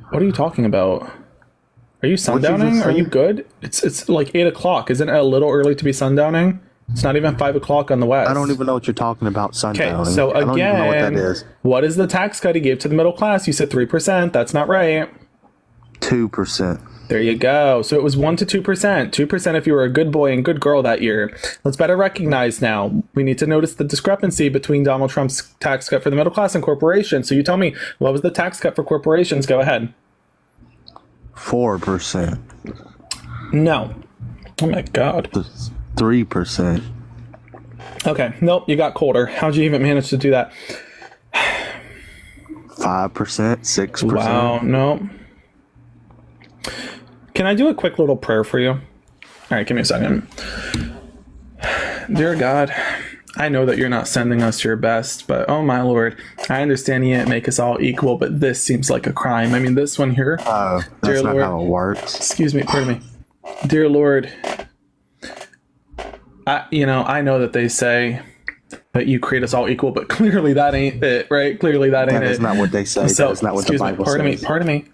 What are you talking about? Are you sundowning? Are you good? It's like 8 o'clock. Isn't it a little early to be sundowning? It's not even 5 o'clock on the west. I don't even know what you're talking about, sundowning. Okay, so I don't even know what that again, is. What is the tax cut he gave to the middle class? You said 3%. That's not right. 2%. There you go. So it was 1 to 2%. 2% if you were a good boy and good girl that year. Let's better recognize now. We need to notice the discrepancy between Donald Trump's tax cut for the middle class and corporations. So you tell me, what was the tax cut for corporations? Go ahead. 4%. No. Oh my God. 3%. Okay. Nope. You got colder. How'd you even manage to do that? 5%, 6%. Wow. No. Can I do a quick little prayer for you? All right. Give me a second. Dear God, I know that you're not sending us your best, but oh my lord, I understand you can't make us all equal, but this seems like a crime. I mean, this one here, that's dear not Lord, how it works. excuse me, pardon me, dear Lord. I know that they say that you create us all equal, but clearly that ain't it, right? Clearly that ain't it. That is not what they say. So, that is not what the Bible says. Pardon me.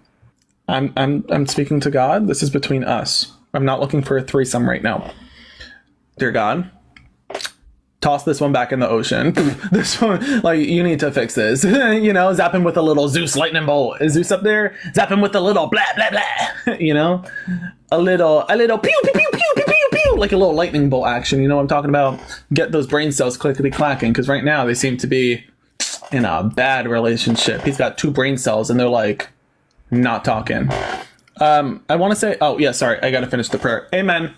I'm speaking to God. This is between us. I'm not looking for a threesome right now. Dear God, toss this one back in the ocean. This one, like, you need to fix this. Zap him with a little Zeus lightning bolt. Is Zeus up there? Zap him with a little blah blah blah. A little pew pew pew pew pew pew pew, like a little lightning bolt action. You know what I'm talking about? Get those brain cells clickety clacking, because right now they seem to be in a bad relationship. He's got 2 brain cells and they're like not talking. I want to say, oh yeah, sorry, I gotta finish the prayer. Amen.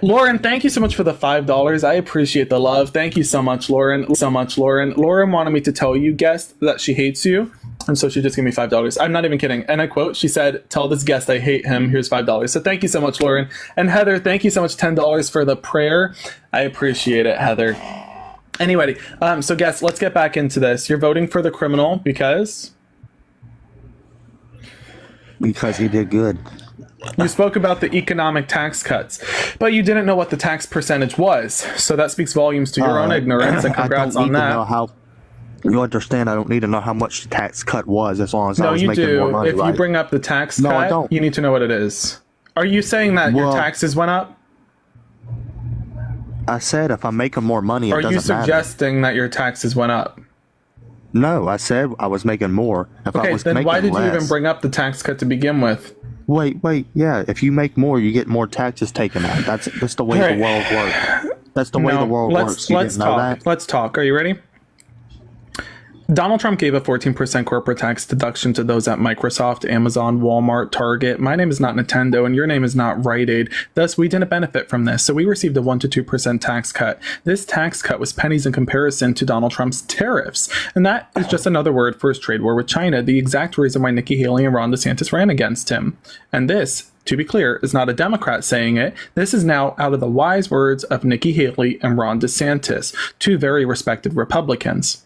Lauren, thank you so much for the $5. I appreciate the love. Thank you so much, Lauren. Lauren wanted me to tell you, guest, that she hates you, and so she just gave me $5. I'm not even kidding. And I quote, she said, tell this guest I hate him. Here's $5. So thank you so much, Lauren. And Heather, thank you so much, $10 for the prayer. I appreciate it, Heather. Anyway, so guests, let's get back into this. You're voting for the criminal because he did good. You spoke about the economic tax cuts, but you didn't know what the tax percentage was. So that speaks volumes to your own ignorance, and congrats on that. You understand, I don't need to know how much the tax cut was as long as I was making more money. If you bring up the tax cut, I don't. You need to know what it is. Are you saying that your taxes went up? I said if I'm making more money, it doesn't matter. Are you suggesting that your taxes went up? No, I said I was making more. Okay, then why did you even bring up the tax cut to begin with? Wait, yeah. If you make more, you get more taxes taken out. That's the way the world works. That's the way the world works. Let's talk. Let's talk. Are you ready? Donald Trump gave a 14% corporate tax deduction to those at Microsoft, Amazon, Walmart, Target. My name is not Nintendo, and your name is not Rite Aid. Thus, we didn't benefit from this, so we received a 1 to 2% tax cut. This tax cut was pennies in comparison to Donald Trump's tariffs, and that is just another word for his trade war with China, the exact reason why Nikki Haley and Ron DeSantis ran against him. And this, to be clear, is not a Democrat saying it. This is now out of the wise words of Nikki Haley and Ron DeSantis, 2 very respected Republicans.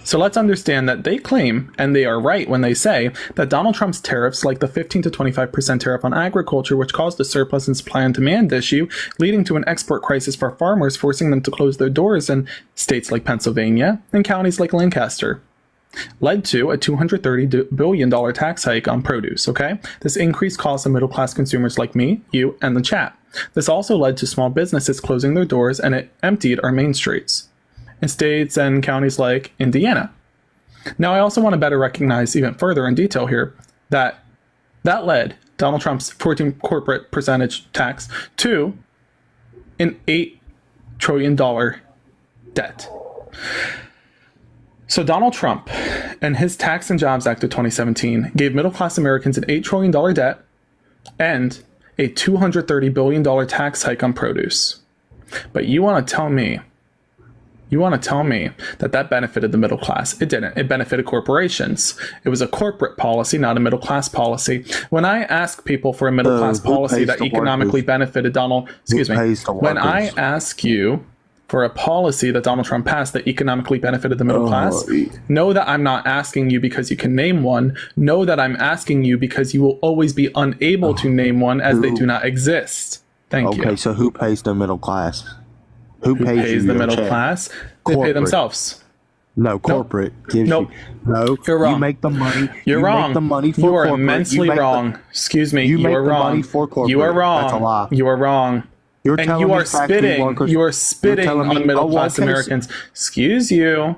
So let's understand that they claim, and they are right when they say, that Donald Trump's tariffs, like the 15 to 25% tariff on agriculture, which caused a surplus in supply and demand issue, leading to an export crisis for farmers, forcing them to close their doors in states like Pennsylvania and counties like Lancaster, led to a $230 billion tax hike on produce, okay? This increased costs of middle-class consumers like me, you, and the chat. This also led to small businesses closing their doors, and it emptied our main streets in states and counties like Indiana. Now, I also want to better recognize even further in detail here that led Donald Trump's 14 corporate percentage tax to an $8 trillion debt. So Donald Trump and his Tax and Jobs Act of 2017 gave middle-class Americans an $8 trillion debt and a $230 billion tax hike on produce. But you want to tell me that benefited the middle class? It didn't. It benefited corporations. It was a corporate policy, not a middle class policy. When I ask people for a middle class policy that economically benefited Donald, when I ask you for a policy that Donald Trump passed that economically benefited the middle class, know that I'm not asking you because you can name one. Know that I'm asking you because you will always be unable to name one, as they do not exist. Thank you. Okay, so who pays the middle class? Who pays the middle class? They pay themselves. No, corporate gives you. No, you're wrong. You make the money. You're wrong. Make the money for you are corporate. immensely wrong. Excuse me. You are wrong. Money for corporate. You are wrong. That's a lie. You are wrong. You're and you are spitting. You are spitting on middle class Americans. Excuse you.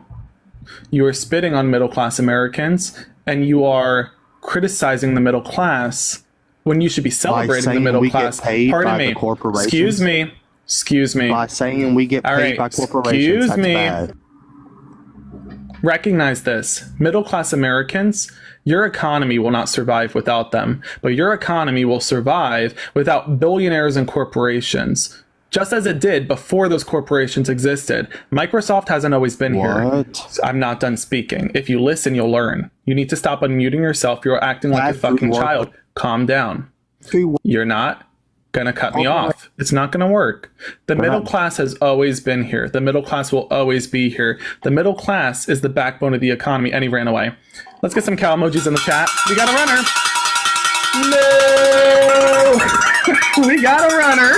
You are spitting on middle class Americans, and you are criticizing the middle class when you should be celebrating the middle class. Pardon me. Excuse me. Excuse me. By saying we get paid by corporations, that's bad. Recognize this. Middle-class Americans, your economy will not survive without them, but your economy will survive without billionaires and corporations, just as it did before those corporations existed. Microsoft hasn't always been here. I'm not done speaking. If you listen, you'll learn. You need to stop unmuting yourself. You're acting like a fucking child. Calm down. You're not gonna cut me off. It's not gonna work. The middle class has always been here. The middle class will always be here. The middle class is the backbone of the economy. And he ran away. Let's get some cow emojis in the chat. We got a runner. No! We got a runner.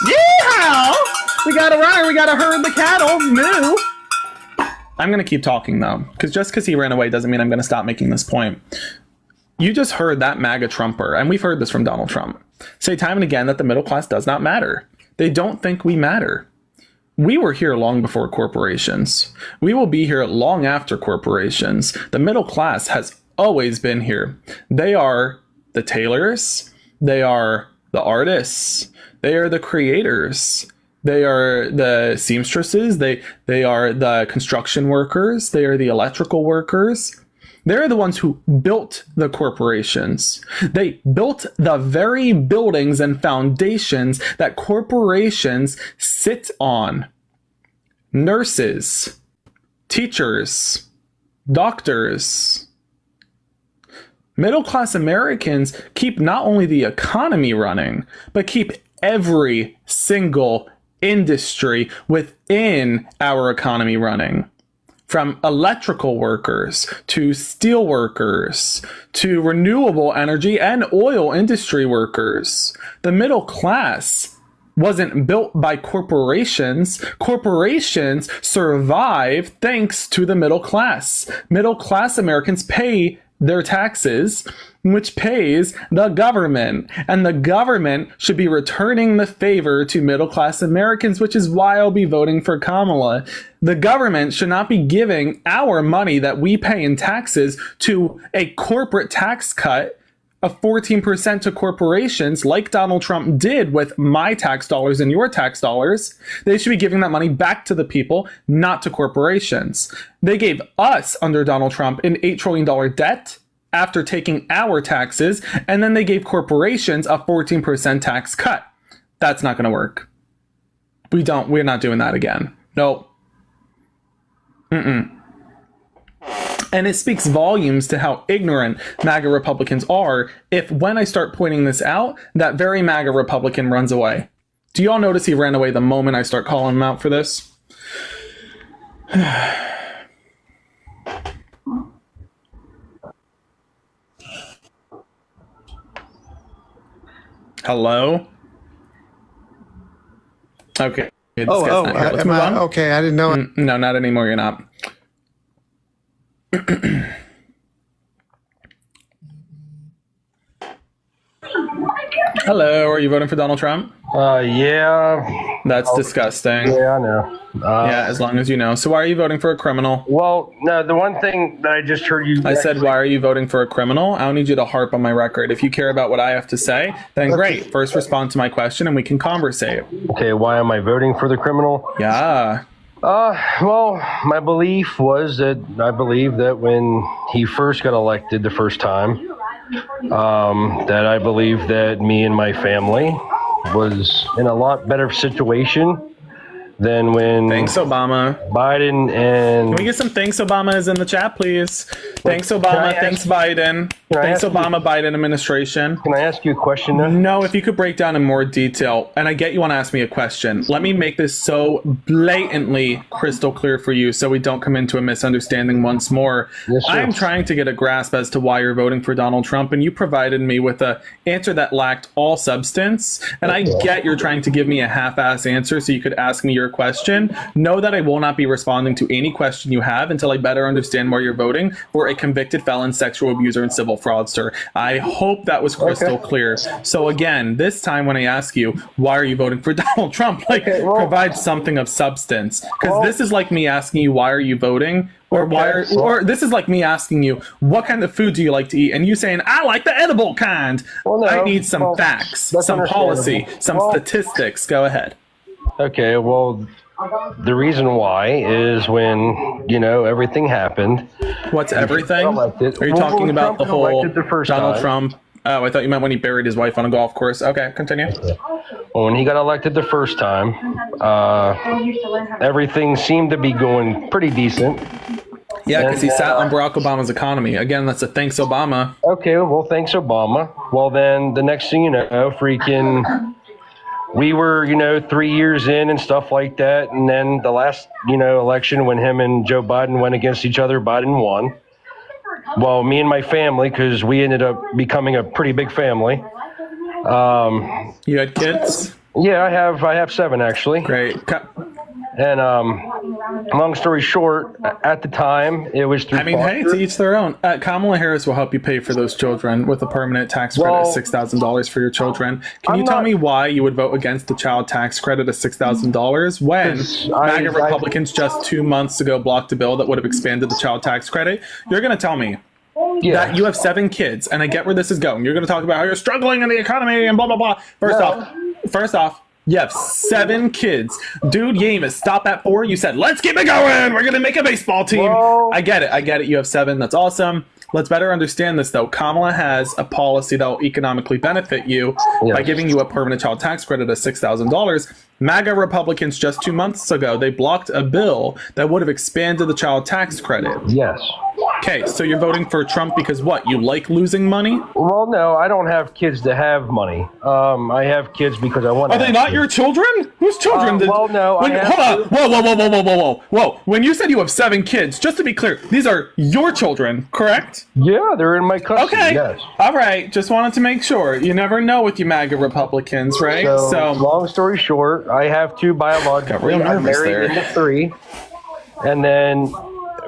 Yeehaw! We got a runner. We got to herd the cattle. Moo! I'm gonna keep talking though, because just because he ran away doesn't mean I'm gonna stop making this point. You just heard that MAGA Trumper, and we've heard this from Donald Trump, say time and again that the middle class does not matter. They don't think we matter. We were here long before corporations. We will be here long after corporations. The middle class has always been here. They are the tailors. They are the artists. They are the creators. They are the seamstresses. They are the construction workers. They are the electrical workers. They're the ones who built the corporations. They built the very buildings and foundations that corporations sit on. Nurses, teachers, doctors. Middle-class Americans keep not only the economy running, but keep every single industry within our economy running. From electrical workers to steel workers to renewable energy and oil industry workers. The middle class wasn't built by corporations. Corporations survive thanks to the middle class. Middle class Americans pay their taxes, which pays the government. And the government should be returning the favor to middle-class Americans, which is why I'll be voting for Kamala. The government should not be giving our money that we pay in taxes to a corporate tax cut of 14% to corporations like Donald Trump did with my tax dollars and your tax dollars. They should be giving that money back to the people, not to corporations. They gave us, under Donald Trump, an $8 trillion debt after taking our taxes, and then they gave corporations a 14% tax cut. That's not going to work. We're not doing that again. Nope. And it speaks volumes to how ignorant MAGA Republicans are if, when I start pointing this out, that very MAGA Republican runs away. Do y'all notice he ran away the moment I start calling him out for this? Hello? Okay. Let's move on. Okay, I didn't know. No, not anymore. You're not. Hello, are you voting for Donald Trump? Yeah. That's disgusting. Yeah, I know. Yeah, as long as you know. So why are you voting for a criminal? Well, no, the one thing that I just heard you... I said, why are you voting for a criminal? I don't need you to harp on my record. If you care about what I have to say, then great. First respond to my question and we can conversate. Okay, why am I voting for the criminal? Yeah. Well, my belief was that I believe that when he first got elected the first time, that I believe that me and my family was in a lot better situation than when... Thanks, Obama. Biden and... Can we get some thanks, Obama's in the chat, please? Thanks, Obama. Thanks, Biden. Thanks, Obama, Biden administration. Can I ask you a question, though? No, if you could break down in more detail, and I get you want to ask me a question. Let me make this so blatantly crystal clear for you so we don't come into a misunderstanding once more. Yes, sir. I'm trying to get a grasp as to why you're voting for Donald Trump, and you provided me with an answer that lacked all substance. And I get you're trying to give me a half-ass answer so you could ask me your question. Know that I will not be responding to any question you have until I better understand why you're voting for a convicted felon, sexual abuser, and civil fraudster. I hope that was crystal clear. So again, this time when I ask you, why are you voting for Donald Trump? Provide something of substance. Because this is like me asking you, why are you voting? Or or this is like me asking you, what kind of food do you like to eat? And you saying, I like the edible kind. I need some facts, some policy, some statistics. Go ahead. Okay, well, the reason why is when, everything happened. What's everything? Are you talking about the whole Donald Trump? Oh, I thought you meant when he buried his wife on a golf course. Okay, continue. Well, when he got elected the first time, everything seemed to be going pretty decent. Yeah, because he sat on Barack Obama's economy. Again, that's a thanks, Obama. Okay, well, thanks, Obama. Well, then the next thing you know, freaking we were, 3 years in and stuff like that. And then the last, election when him and Joe Biden went against each other, Biden won. Well, me and my family, because we ended up becoming a pretty big family. You had kids? Yeah, I have 7 actually. Great. And long story short, at the time, it was through. Hey, to each their own. Kamala Harris will help you pay for those children with a permanent tax credit of $6,000 for your children. Can you tell me why you would vote against the child tax credit of $6,000 when MAGA Republicans just 2 months ago blocked a bill that would have expanded the child tax credit? You're going to tell me that you have 7 kids, and I get where this is going. You're going to talk about how you're struggling in the economy and blah, blah, blah. First off, you have 7 kids. Dude, you didn't even stop at 4. You said, let's keep it going. We're going to make a baseball team. I get it. You have 7. That's awesome. Let's better understand this, though. Kamala has a policy that will economically benefit you by giving you a permanent child tax credit of $6,000. MAGA Republicans just 2 months ago, they blocked a bill that would have expanded the child tax credit. Yes. Okay, so you're voting for Trump because what? You like losing money? Well, no, I don't have kids to have money. I have kids because I want to. Are they not your children? Whose children? Well, no. Hold on. Whoa. When you said you have 7 kids, just to be clear, these are your children, correct? Yeah, they're in my custody. Okay. Yes. All right. Just wanted to make sure. You never know with you MAGA Republicans, right? So long story short, I have 2 biological. I'm married into 3, and then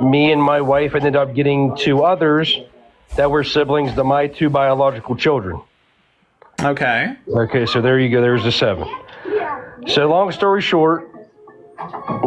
me and my wife ended up getting 2 others that were siblings to my 2 biological children. Okay, so there you go. There's the 7. So long story short,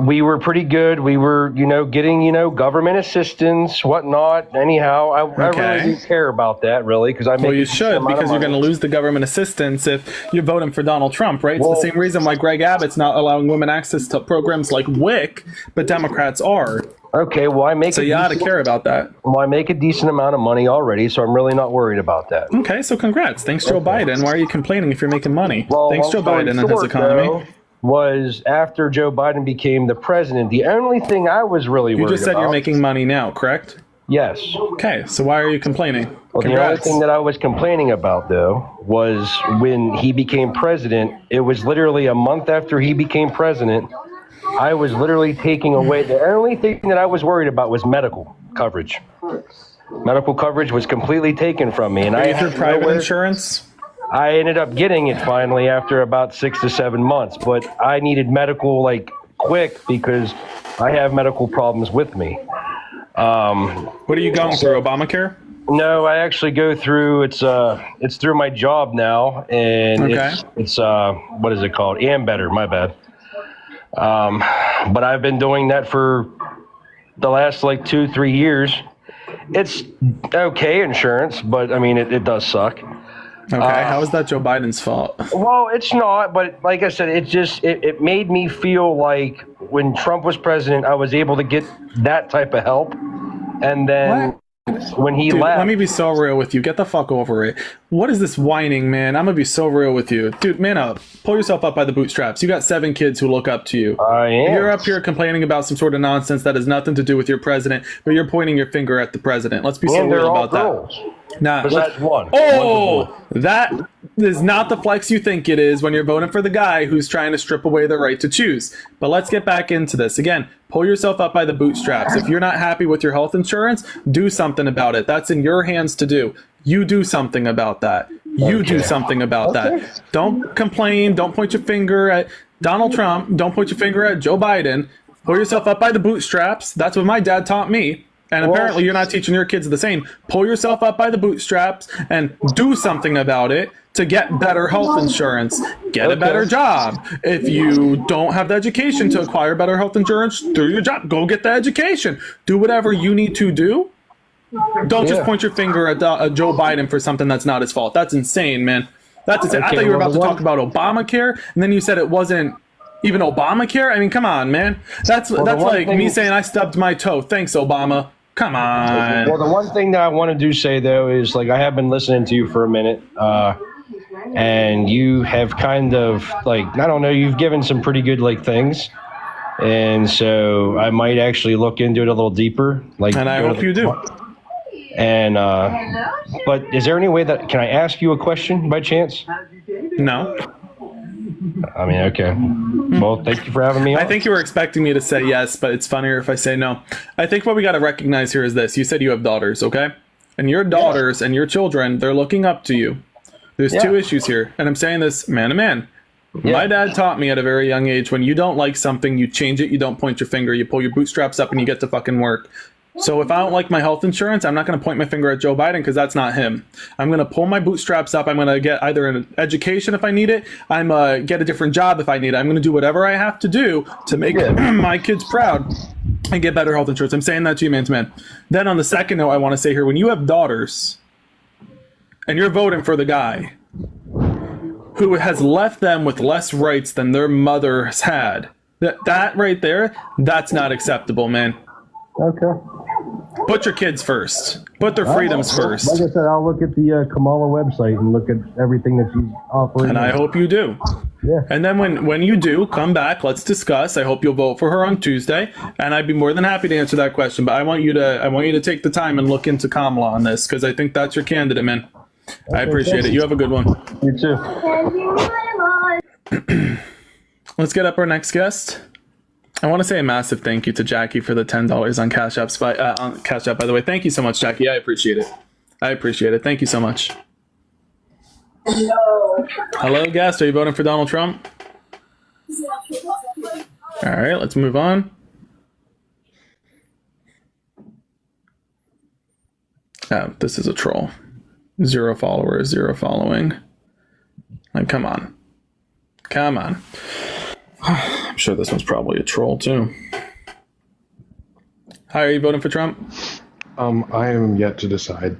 we were pretty good. We were, getting, government assistance, whatnot. Anyhow, I really do care about that, really, because Well, you should, because you're going to lose the government assistance if you're voting for Donald Trump, right? It's the same reason why Greg Abbott's not allowing women access to programs like WIC, but Democrats are. Okay, well, So you ought to care about that. Well, I make a decent amount of money already, so I'm really not worried about that. Okay, so congrats. Thanks, Joe Biden. Why are you complaining if you're making money? Well, thanks, Joe Biden and his economy. Was after Joe Biden became the president, the only thing I was really worried about... You just said you're making money now, correct? Yes. Okay, so why are you complaining? Well, the only thing that I was complaining about, though, was when he became president, it was literally a month after he became president, I was literally taking away... The only thing that I was worried about was medical coverage. Medical coverage was completely taken from me. And Are you through private insurance? I ended up getting it finally after about 6 to 7 months, but I needed medical quick because I have medical problems with me. What are you going through, Obamacare? No, I actually go through, it's through my job now, and it's what is it called? Ambetter, my bad. But I've been doing that for the last 2-3 years. It's okay insurance, but I mean, it does suck. Okay, how is that Joe Biden's fault? Well, it's not, but like I said, it made me feel like when Trump was president, I was able to get that type of help. And then when he left... Let me be so real with you. Get the fuck over it. What is this whining, man? I'm going to be so real with you. Dude, man up. Pull yourself up by the bootstraps. You got 7 kids who look up to you. I am. You're up here complaining about some sort of nonsense that has nothing to do with your president, but you're pointing your finger at the president. Let's be so real about that. Nah, besides one. Oh, that is not the flex you think it is when you're voting for the guy who's trying to strip away the right to choose. But let's get back into this. Again, pull yourself up by the bootstraps. If you're not happy with your health insurance, do something about it. That's in your hands to do. You do something about that. You do something about that. Don't complain. Don't point your finger at Donald Trump. Don't point your finger at Joe Biden. Pull yourself up by the bootstraps. That's what my dad taught me. And apparently you're not teaching your kids the same. Pull yourself up by the bootstraps and do something about it to get better health insurance. Get a better job. If you don't have the education to acquire better health insurance, do your job. Go get the education. Do whatever you need to do. Don't just point your finger at Joe Biden for something that's not his fault. That's insane, man. That's insane. I thought you were about to talk about Obamacare, and then you said it wasn't even Obamacare. I mean, come on, man. That's like me saying I stubbed my toe. Thanks, Obama. Come on. Well, the one thing that I want to say, though, is I have been listening to you for a minute, and you have kind of I don't know, you've given some pretty good things. And so I might actually look into it a little deeper. And I hope you do. And, but is there any way can I ask you a question by chance? No. I mean, okay. Well, thank you for having me on. I think you were expecting me to say yes, but it's funnier if I say no. I think what we got to recognize here is this. You said you have daughters, okay? And your daughters and your children, they're looking up to you. There's two issues here, and I'm saying this man to man. My dad taught me at a very young age, when you don't like something, you change it, you don't point your finger, you pull your bootstraps up and you get to fucking work. So if I don't like my health insurance, I'm not going to point my finger at Joe Biden because that's not him. I'm going to pull my bootstraps up. I'm going to get either an education if I need it. I'm going to get a different job if I need it. I'm going to do whatever I have to do to make my kids proud and get better health insurance. I'm saying that to you, man to man. Then on the second note, I want to say here, when you have daughters and you're voting for the guy who has left them with less rights than their mother has had, that right there, that's not acceptable, man. Okay. Put your kids first. Put their freedoms first. Like I said, I'll look at the Kamala website and look at everything that she's offering. And I hope you do. Yeah. And then when you do, come back. Let's discuss. I hope you'll vote for her on Tuesday, and I'd be more than happy to answer that question. But I want you to take the time and look into Kamala on this because I think that's your candidate, man. I appreciate it. You have a good one. You too. Let's get up our next guest. I want to say a massive thank you to Jackie for the $10 on Cash App. On Cash App, by the way. Thank you so much, Jackie. I appreciate it. Thank you so much. Hello, guest. Are you voting for Donald Trump? All right, let's move on. Oh, this is a troll. 0 followers, 0 following. Like, come on. I'm sure this one's probably a troll too. Hi, are you voting for Trump? I am yet to decide.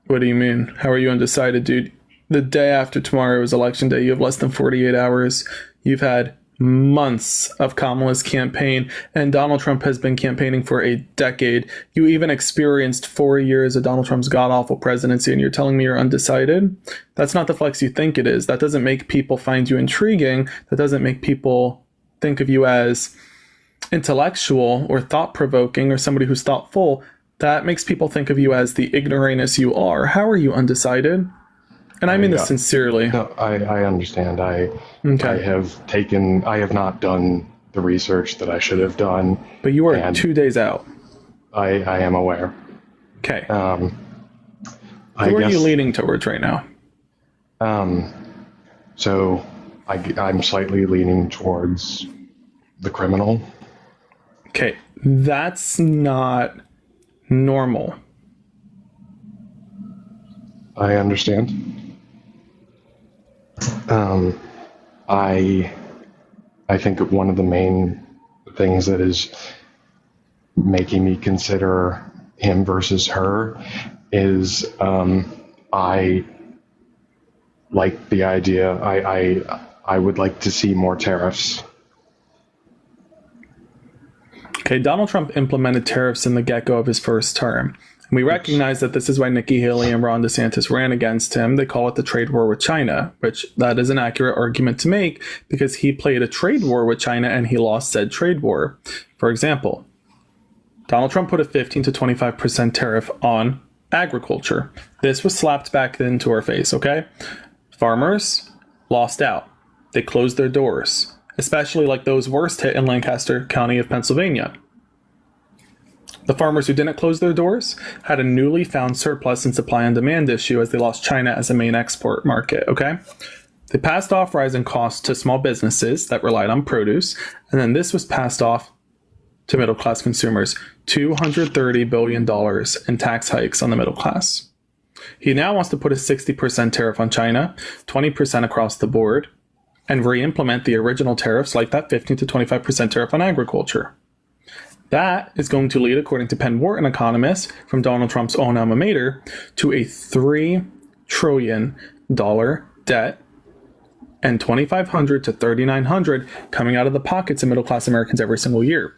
What do you mean? How are you undecided, dude? The day after tomorrow is election day. You have less than 48 hours. You've had months of Kamala's campaign, and Donald Trump has been campaigning for a decade. You even experienced 4 years of Donald Trump's god-awful presidency, and you're telling me you're undecided? That's not the flex you think it is. That doesn't make people find you intriguing. That doesn't make people think of you as intellectual or thought-provoking or somebody who's thoughtful. That makes people think of you as the ignoramus you are. How are you undecided? And I mean this sincerely. No, I understand. I have not done the research that I should have done. But you are 2 days out. I am aware. Okay. Who are you leaning towards right now? So I'm slightly leaning towards the criminal. Okay, that's not normal. I understand. I think one of the main things that is making me consider him versus her is I like the idea. I would like to see more tariffs. Okay, Donald Trump implemented tariffs in the get-go of his first term. We recognize that this is why Nikki Haley and Ron DeSantis ran against him. They call it the trade war with China, which that is an accurate argument to make because he played a trade war with China and he lost said trade war. For example, Donald Trump put a 15 to 25% tariff on agriculture. This was slapped back into our face, okay? Farmers lost out. They closed their doors, especially like those worst hit in Lancaster County of Pennsylvania. The farmers who didn't close their doors had a newly found surplus and supply and demand issue as they lost China as a main export market, okay? They passed off rising costs to small businesses that relied on produce, and then this was passed off to middle-class consumers. $230 billion in tax hikes on the middle class. He now wants to put a 60% tariff on China, 20% across the board, and re-implement the original tariffs like that 15 to 25% tariff on agriculture. That is going to lead, according to Penn Wharton economists from Donald Trump's own alma mater, to a $3 trillion debt and $2,500 to $3,900 coming out of the pockets of middle-class Americans every single year.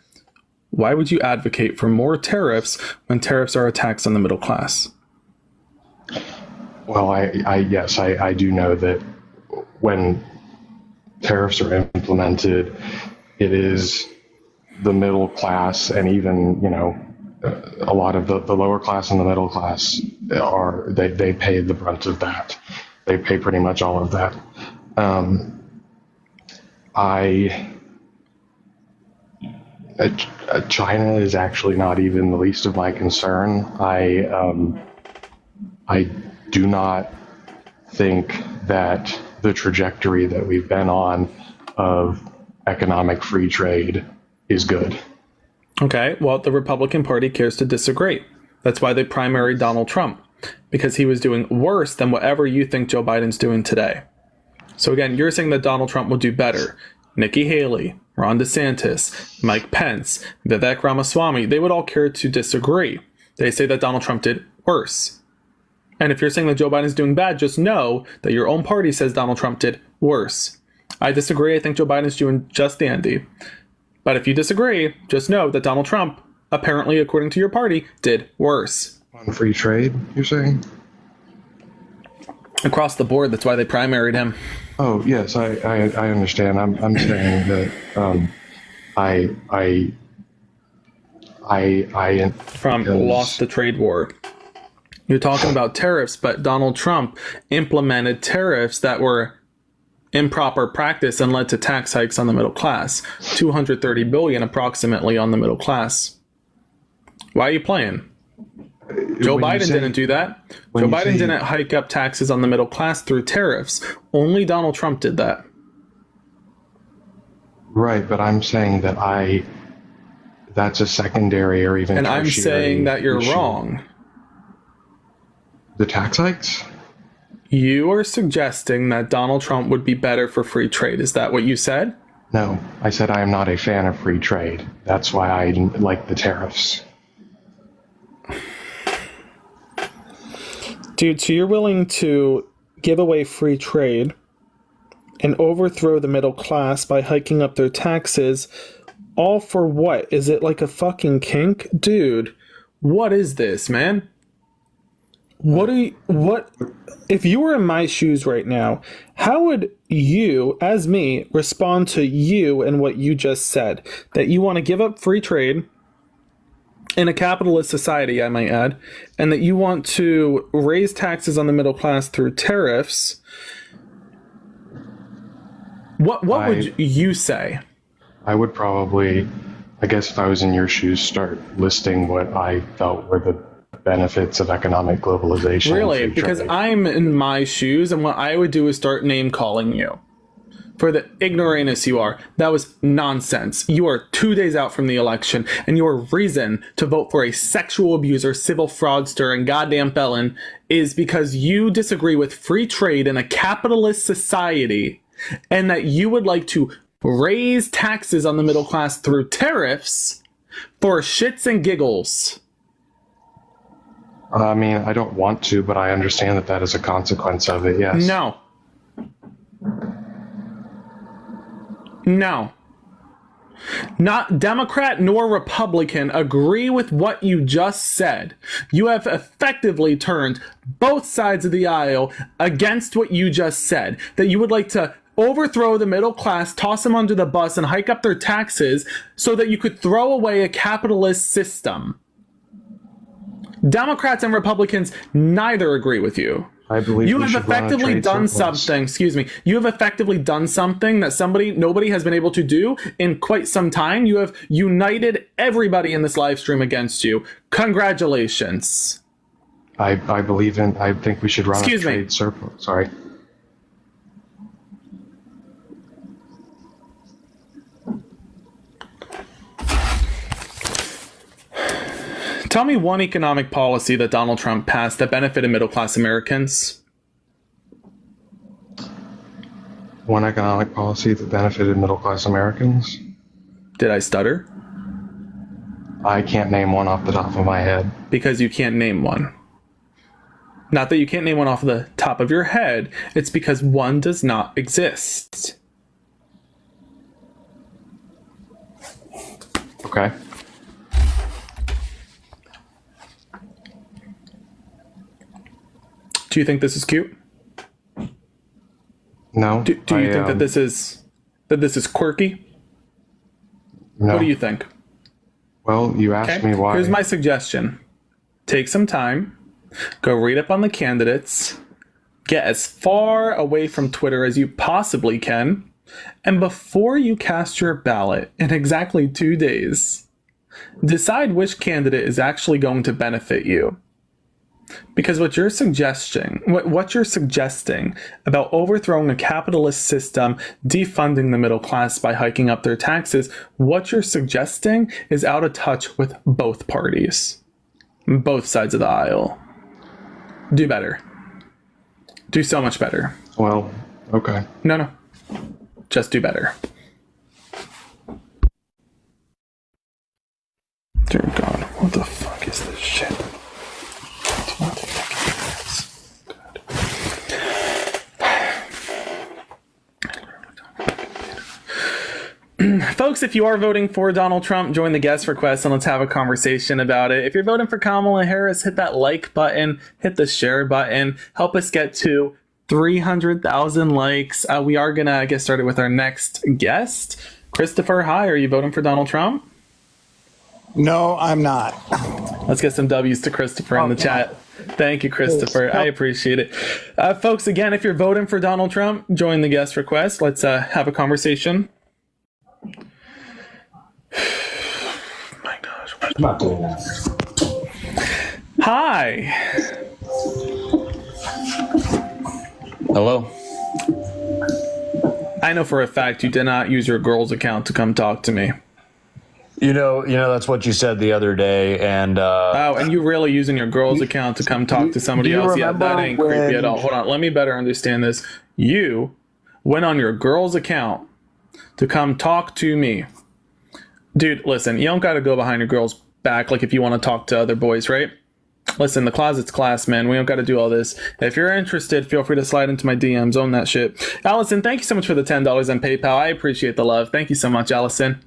Why would you advocate for more tariffs when tariffs are a tax on the middle class? Well, I do know that when tariffs are implemented, it is the middle class and even, a lot of the lower class and the middle class they pay the brunt of that. They pay pretty much all of that. China is actually not even the least of my concern. I do not think that the trajectory that we've been on of economic free trade is good. Okay, well, the Republican Party cares to disagree. That's why they primaried Donald Trump, because he was doing worse than whatever you think Joe Biden's doing today. So again, you're saying that Donald Trump will do better. Nikki Haley, Ron DeSantis, Mike Pence, Vivek Ramaswamy, they would all care to disagree. They say that Donald Trump did worse. And if you're saying that Joe Biden's doing bad, just know that your own party says Donald Trump did worse. I disagree. I think Joe Biden's doing just dandy. But if you disagree, just know that Donald Trump, apparently, according to your party, did worse. On free trade, you're saying? Across the board, that's why they primaried him. Oh, yes, I understand. I'm saying that lost the trade war. You're talking about tariffs, but Donald Trump implemented tariffs that were improper practice and led to tax hikes on the middle class. $230 billion approximately on the middle class. Why are you playing? Joe Biden didn't do that. Joe Biden didn't hike up taxes on the middle class through tariffs. Only Donald Trump did that. Right, but I'm saying that that's a secondary or even and I'm saying that you're issue. Wrong. The tax hikes? You are suggesting that Donald Trump would be better for free trade. Is that what you said? No, I said I am not a fan of free trade. That's why I like the tariffs. Dude, so you're willing to give away free trade and overthrow the middle class by hiking up their taxes, all for what? Is it like a fucking kink? Dude, what is this, man? What if you were in my shoes right now, how would you, as me, respond to you and what you just said? That you want to give up free trade in a capitalist society, I might add, and that you want to raise taxes on the middle class through tariffs. What would you say? I would probably, I guess if I was in your shoes, start listing what I felt were the benefits of economic globalization. Really? Because I'm in my shoes, and what I would do is start name calling you for the ignoramus you are. That was nonsense. You are 2 days out from the election, and your reason to vote for a sexual abuser, civil fraudster, and goddamn felon is because you disagree with free trade in a capitalist society, and that you would like to raise taxes on the middle class through tariffs for shits and giggles. I mean, I don't want to, but I understand that is a consequence of it, yes. No. Not Democrat nor Republican agree with what you just said. You have effectively turned both sides of the aisle against what you just said. That you would like to overthrow the middle class, toss them under the bus, and hike up their taxes so that you could throw away a capitalist system. Democrats and Republicans neither agree with you. I believe you have effectively done something. Excuse me. You have effectively done something that nobody has been able to do in quite some time. You have united everybody in this live stream against you. Congratulations. I think we should run a trade surplus. Sorry. Tell me one economic policy that Donald Trump passed that benefited middle-class Americans. One economic policy that benefited middle-class Americans? Did I stutter? I can't name one off the top of my head. Because you can't name one. Not that you can't name one off the top of your head, it's because one does not exist. Okay. Do you think this is cute? No. Do you think that this is quirky? No. What do you think? Well, you asked me why. Here's my suggestion. Take some time, go read up on the candidates, get as far away from Twitter as you possibly can. And before you cast your ballot in exactly 2 days, decide which candidate is actually going to benefit you. Because what you're suggesting about overthrowing a capitalist system, defunding the middle class by hiking up their taxes, what you're suggesting is out of touch with both parties, both sides of the aisle. Do better. Do so much better. Well, okay. No. Just do better. Dear God, what the fuck is this shit? Folks, if you are voting for Donald Trump, join the guest request and let's have a conversation about it. If you're voting for Kamala Harris, hit that like button, hit the share button, help us get to 300,000 likes. We are going to get started with our next guest. Christopher, hi, are you voting for Donald Trump? No, I'm not. Let's get some W's to Christopher in the chat. Thank you, Christopher. I appreciate it. Folks, again, if you're voting for Donald Trump, join the guest request. Let's have a conversation. My gosh. I'm not doing that. Hi. Hello. I know for a fact you did not use your girl's account to come talk to me. You know that's what you said the other day, and and you really using your girl's account to come talk to somebody else? Yeah, that ain't creepy at all. Hold on, let me better understand this. You went on your girl's account to come talk to me. Dude, listen, you don't got to go behind your girl's back like if you want to talk to other boys, right? Listen, the closet's class, man. We don't got to do all this. If you're interested, feel free to slide into my DMs. Own that shit. Allison, thank you so much for the $10 on PayPal. I appreciate the love. Thank you so much, Allison.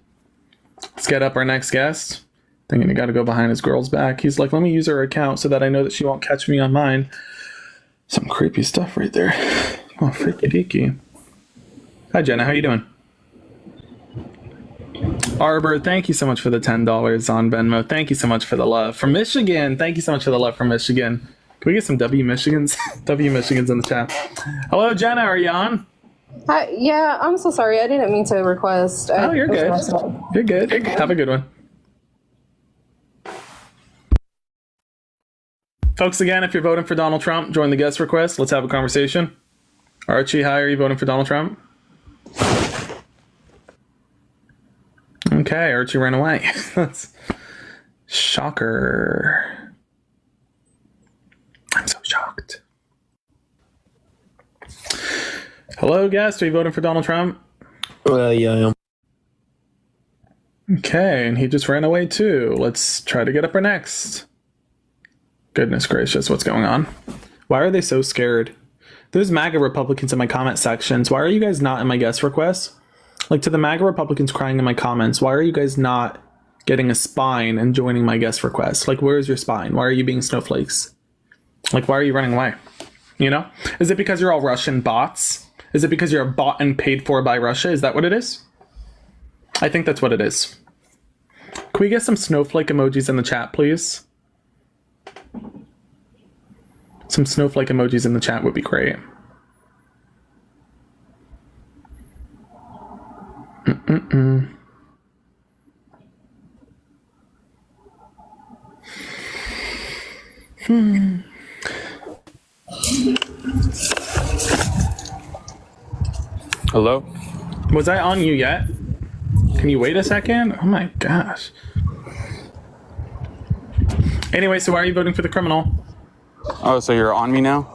Let's get up our next guest. Thinking he got to go behind his girl's back. He's like, let me use her account so that I know that she won't catch me on mine. Some creepy stuff right there. Oh, freaky deaky. Hi, Jenna. How you doing? Arbor, thank you so much for the $10 on Venmo. Thank you so much for the love. From Michigan, thank you so much for the love from Michigan. Can we get some W Michigans? W Michigans in the chat. Hello, Jenna. Are you on? Hi, yeah, I'm so sorry. I didn't mean to request. Oh, you're good. You're good. Have a good one. Folks, again, if you're voting for Donald Trump, join the guest request. Let's have a conversation. Archie, hi. Are you voting for Donald Trump? Okay, Archie ran away. That's shocker. I'm so shocked. Hello, guest. Are you voting for Donald Trump? Yeah, I am. Okay, and he just ran away too. Let's try to get up our next. Goodness gracious, what's going on? Why are they so scared? There's MAGA Republicans in my comment sections. Why are you guys not in my guest requests? Like, to the MAGA Republicans crying in my comments, why are you guys not getting a spine and joining my guest request? Like, where's your spine? Why are you being snowflakes? Like, why are you running away? You know? Is it because you're all Russian bots? Is it because you're bought and paid for by Russia? Is that what it is? I think that's what it is. Can we get some snowflake emojis in the chat, please? Some snowflake emojis in the chat would be great. Hello? Was I on you yet? Can you wait a second? Oh my gosh. Anyway, so why are you voting for the criminal? Oh, so you're on me now?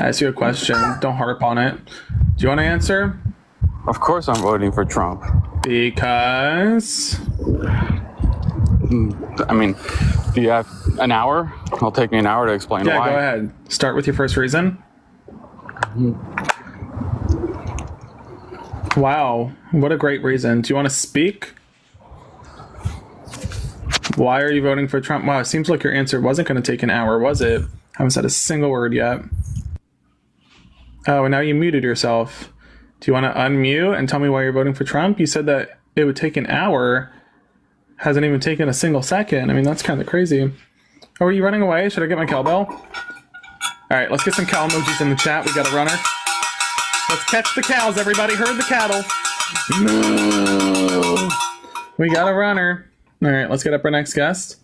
I asked you a question. Don't harp on it. Do you want to answer? Of course I'm voting for Trump. Because? I mean, do you have an hour? It'll take me an hour to explain why. Yeah, go ahead. Start with your first reason. Wow, what a great reason. Do you want to speak? Why are you voting for Trump? Wow, it seems like your answer wasn't going to take an hour, was it? Haven't said a single word yet. Oh, and now you muted yourself. Do you want to unmute and tell me why you're voting for Trump? You said that it would take an hour. Hasn't even taken a single second. I mean, that's kind of crazy. Oh, are you running away? Should I get my cowbell? All right, let's get some cow emojis in the chat. We got a runner. Let's catch the cows, everybody. Herd the cattle. No. We got a runner. All right, let's get up our next guest.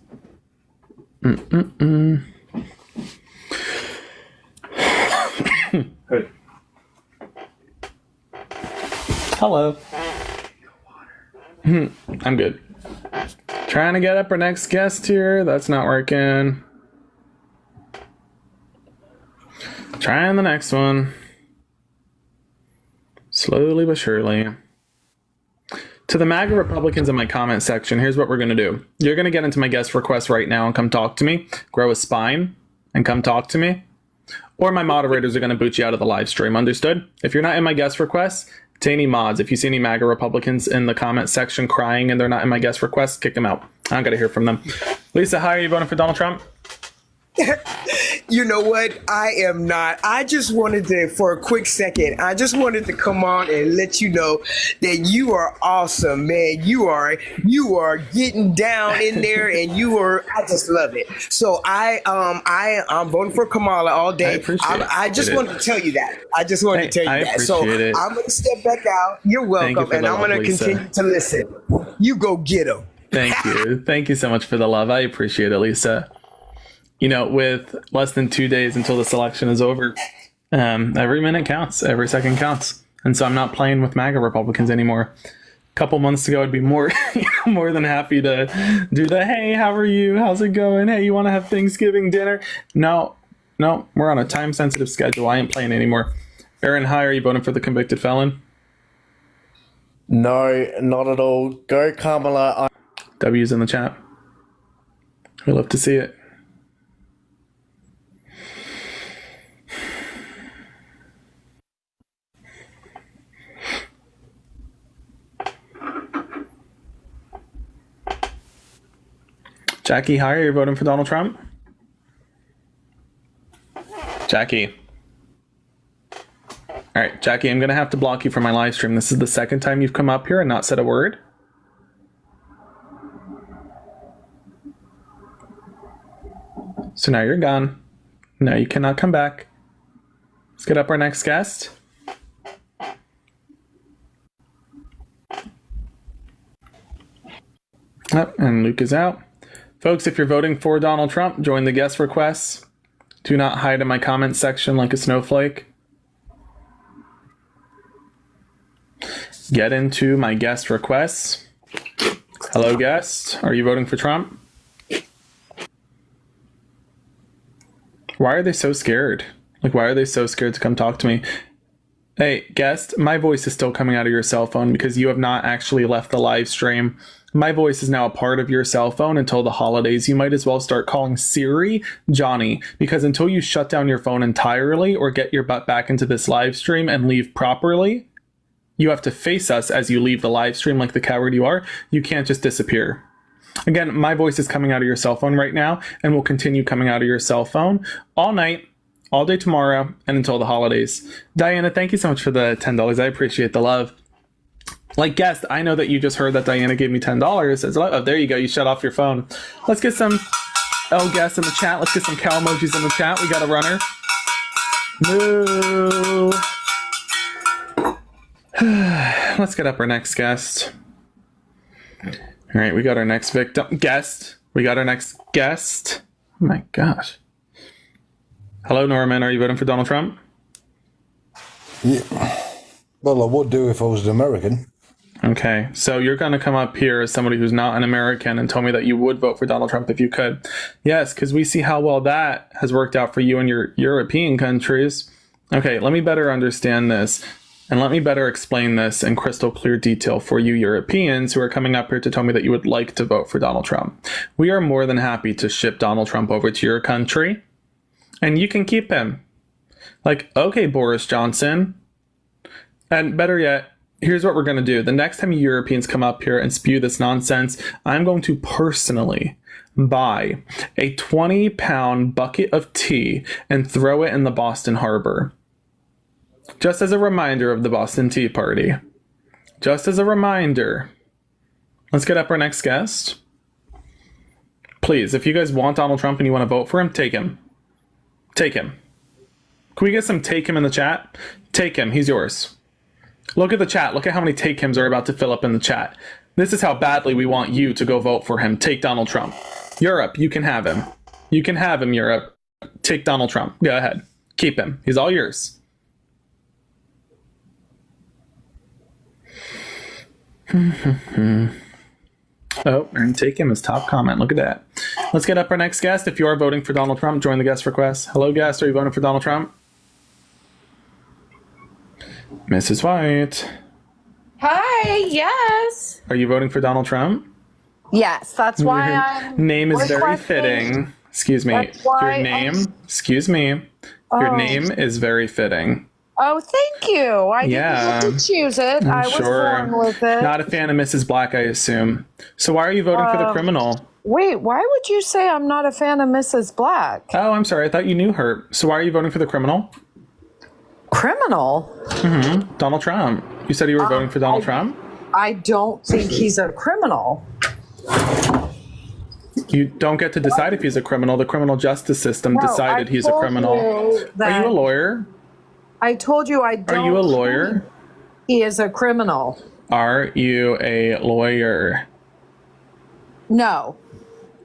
Hello. I'm good. Trying to get up our next guest here. That's not working. Trying the next one. Slowly but surely. To the MAGA Republicans in my comment section, here's what we're going to do. You're going to get into my guest request right now and come talk to me. Grow a spine and come talk to me. Or my moderators are going to boot you out of the live stream. Understood? If you're not in my guest request, to any mods, if you see any MAGA Republicans in the comment section crying and they're not in my guest request, kick them out. I don't got to hear from them. Lisa, how are you voting for Donald Trump? You know what? I am not. I just wanted to, for a quick second, I just wanted to come on and let you know that you are awesome, man. You are getting down in there, and I just love it. So I'm voting for Kamala all day. I just wanted to tell you that. I just wanted to tell you that. So I'm going to step back out. You're welcome, and I'm going to continue to listen. You go get them. Thank you. Thank you so much for the love. I appreciate it, Lisa. You know, with less than 2 days until this election is over, every minute counts, every second counts. And so I'm not playing with MAGA Republicans anymore. A couple months ago, I'd be more than happy to do the, hey, how are you? How's it going? Hey, you want to have Thanksgiving dinner? No, we're on a time-sensitive schedule. I ain't playing anymore. Aaron, hi, are you voting for the convicted felon? No, not at all. Go Kamala. W's in the chat. We love to see it. Jackie, hi, are you voting for Donald Trump? Jackie. All right, Jackie, I'm going to have to block you from my live stream. This is the second time you've come up here and not said a word. So now you're gone. No, you cannot come back. Let's get up our next guest. Oh, and Luke is out. Folks, if you're voting for Donald Trump, join the guest requests. Do not hide in my comment section like a snowflake. Get into my guest requests. Hello, guest. Are you voting for Trump? Why are they so scared? Like, why are they so scared to come talk to me? Hey, guest, my voice is still coming out of your cell phone because you have not actually left the live stream. My voice is now a part of your cell phone until the holidays. You might as well start calling Siri Johnny, because until you shut down your phone entirely or get your butt back into this live stream and leave properly, you have to face us as you leave the live stream like the coward you are. You can't just disappear. Again, my voice is coming out of your cell phone right now and will continue coming out of your cell phone all night, all day tomorrow, and until the holidays. Diana, thank you so much for the $10. I appreciate the love. Like, guest, I know that you just heard that Diana gave me $10. Oh, there you go. You shut off your phone. Let's get some guests in the chat. Let's get some cow emojis in the chat. We got a runner. Moo. Let's get up our next guest. All right, we got our next guest. We got our next guest. Oh my gosh. Hello, Norman. Are you voting for Donald Trump? Yeah. Well, I would do if I was an American. Okay, so you're going to come up here as somebody who's not an American and tell me that you would vote for Donald Trump if you could. Yes, because we see how well that has worked out for you in your European countries. Okay, let me better understand this, and let me better explain this in crystal clear detail for you Europeans who are coming up here to tell me that you would like to vote for Donald Trump. We are more than happy to ship Donald Trump over to your country, and you can keep him. Like, okay, Boris Johnson. And better yet, here's what we're going to do. The next time you Europeans come up here and spew this nonsense, I'm going to personally buy a 20-pound bucket of tea and throw it in the Boston Harbor. Just as a reminder of the Boston Tea Party. Just as a reminder. Let's get up our next guest. Please, if you guys want Donald Trump and you want to vote for him, take him. Take him. Can we get some take him in the chat? Take him. He's yours. Look at the chat. Look at how many take hims are about to fill up in the chat. This is how badly we want you to go vote for him. Take Donald Trump. Europe, you can have him. You can have him, Europe. Take Donald Trump. Go ahead. Keep him. He's all yours. Oh, and take him as top comment. Look at that. Let's get up our next guest. If you are voting for Donald Trump, join the guest request. Hello, guest. Are you voting for Donald Trump? Mrs. White. Hi, yes. Are you voting for Donald Trump? Yes, that's why Your I'm name is very requesting- fitting. Excuse me. That's why Your name, I'm- excuse me. Your Oh. name is very fitting. Oh, thank you. I Yeah. didn't get to choose it. I was born with it. Not a fan of Mrs. Black, I assume. So why are you voting for the criminal? Wait, why would you say I'm not a fan of Mrs. Black? Oh, I'm sorry. I thought you knew her. So why are you voting for the criminal? Criminal? Mm-hmm. Donald Trump. You said you were voting for Donald Trump? I don't think he's a criminal. You don't get to decide if he's a criminal. The criminal justice system decided he's a criminal. Are you a lawyer? I told you I don't. Are you a lawyer? think He is a criminal. Are you a lawyer? No.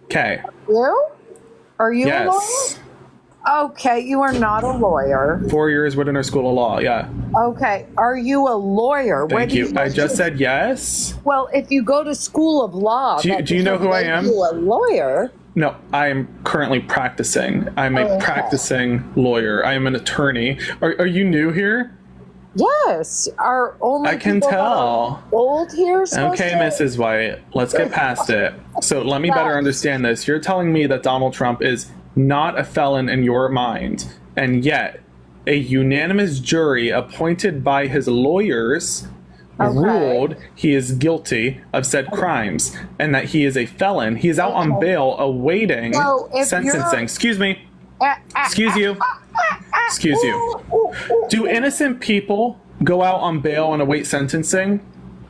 Okay. You? Are you a Yes. lawyer? Okay, you are not a lawyer. 4 years Whittier School of Law. Yeah. Okay, are you a lawyer? Where Thank do you. I just said yes. Well, if you go to school of law, Do you know who I am? You a lawyer? No, I am currently practicing. I'm a Okay. practicing lawyer. I am an attorney. Are you new here? Yes. Are only I can people that are tell. old here supposed Okay, to? Mrs. White, let's get past it. So let me better understand this. You're telling me that Donald Trump is not a felon in your mind, and yet a unanimous jury appointed by his lawyers ruled he is guilty of said crimes and that he is a felon. He is out on bail awaiting So if sentencing. you're- Excuse me. Excuse you. Excuse you. Do innocent people go out on bail and await sentencing?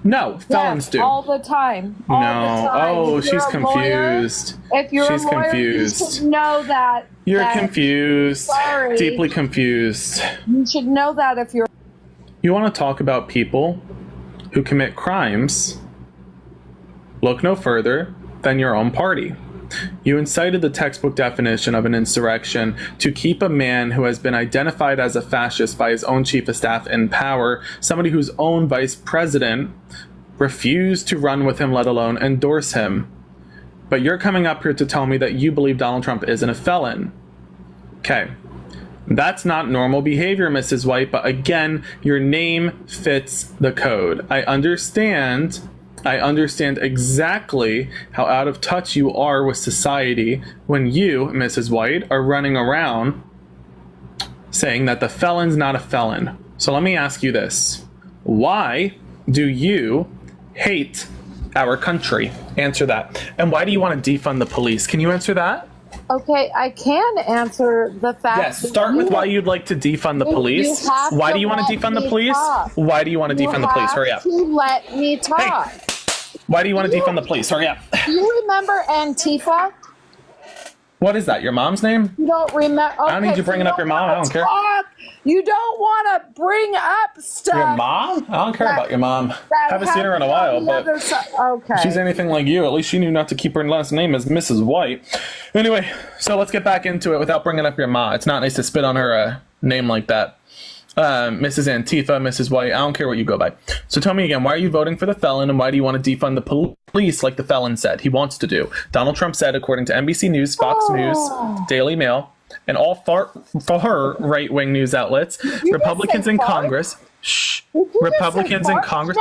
No, felons Yes, do. all the time. All No. the time. Oh, If you're she's a lawyer- confused. If you're She's a lawyer, confused. you should know that. You're that- confused. Sorry. Deeply confused. You should know that if you're. You want to talk about people who commit crimes? Look no further than your own party. You incited the textbook definition of an insurrection to keep a man who has been identified as a fascist by his own chief of staff in power, somebody whose own vice president refused to run with him, let alone endorse him. But you're coming up here to tell me that you believe Donald Trump isn't a felon. Okay. That's not normal behavior, Mrs. White, but again, your name fits the code. I understand exactly how out of touch you are with society when you, Mrs. White, are running around saying that the felon's not a felon. So let me ask you this. Why do you hate our country? Answer that. And why do you want to defund the police? Can you answer that? Okay, I can answer the fact. Yes, that start with you- why you'd like to defund the You police. have Why to do you want to let defund the me police? talk. Why do you want to defund the police? Hurry up. You have to let me talk. Why do you want to defund the police? Hurry up. Do you remember Antifa? What is that? Your mom's name? You don't remember? Okay, I don't need you bringing up your mom. I don't care. You don't want to bring up stuff. Your mom? I don't care that- about your mom. that Haven't seen her in a happened while, on the but other side. Okay. if she's anything like you, at least she knew not to keep her last name as Mrs. White. Anyway, so let's get back into it without bringing up your ma. It's not nice to spit on her name like that. Mrs. Antifa, Mrs. White, I don't care what you go by. So tell me again, why are you voting for the felon and why do you want to defund the police like the felon said he wants to do? Donald Trump said, according to NBC News, Fox News, Daily Mail, and all for her right-wing news outlets, Republicans in Congress... Shh. Republicans in Congress.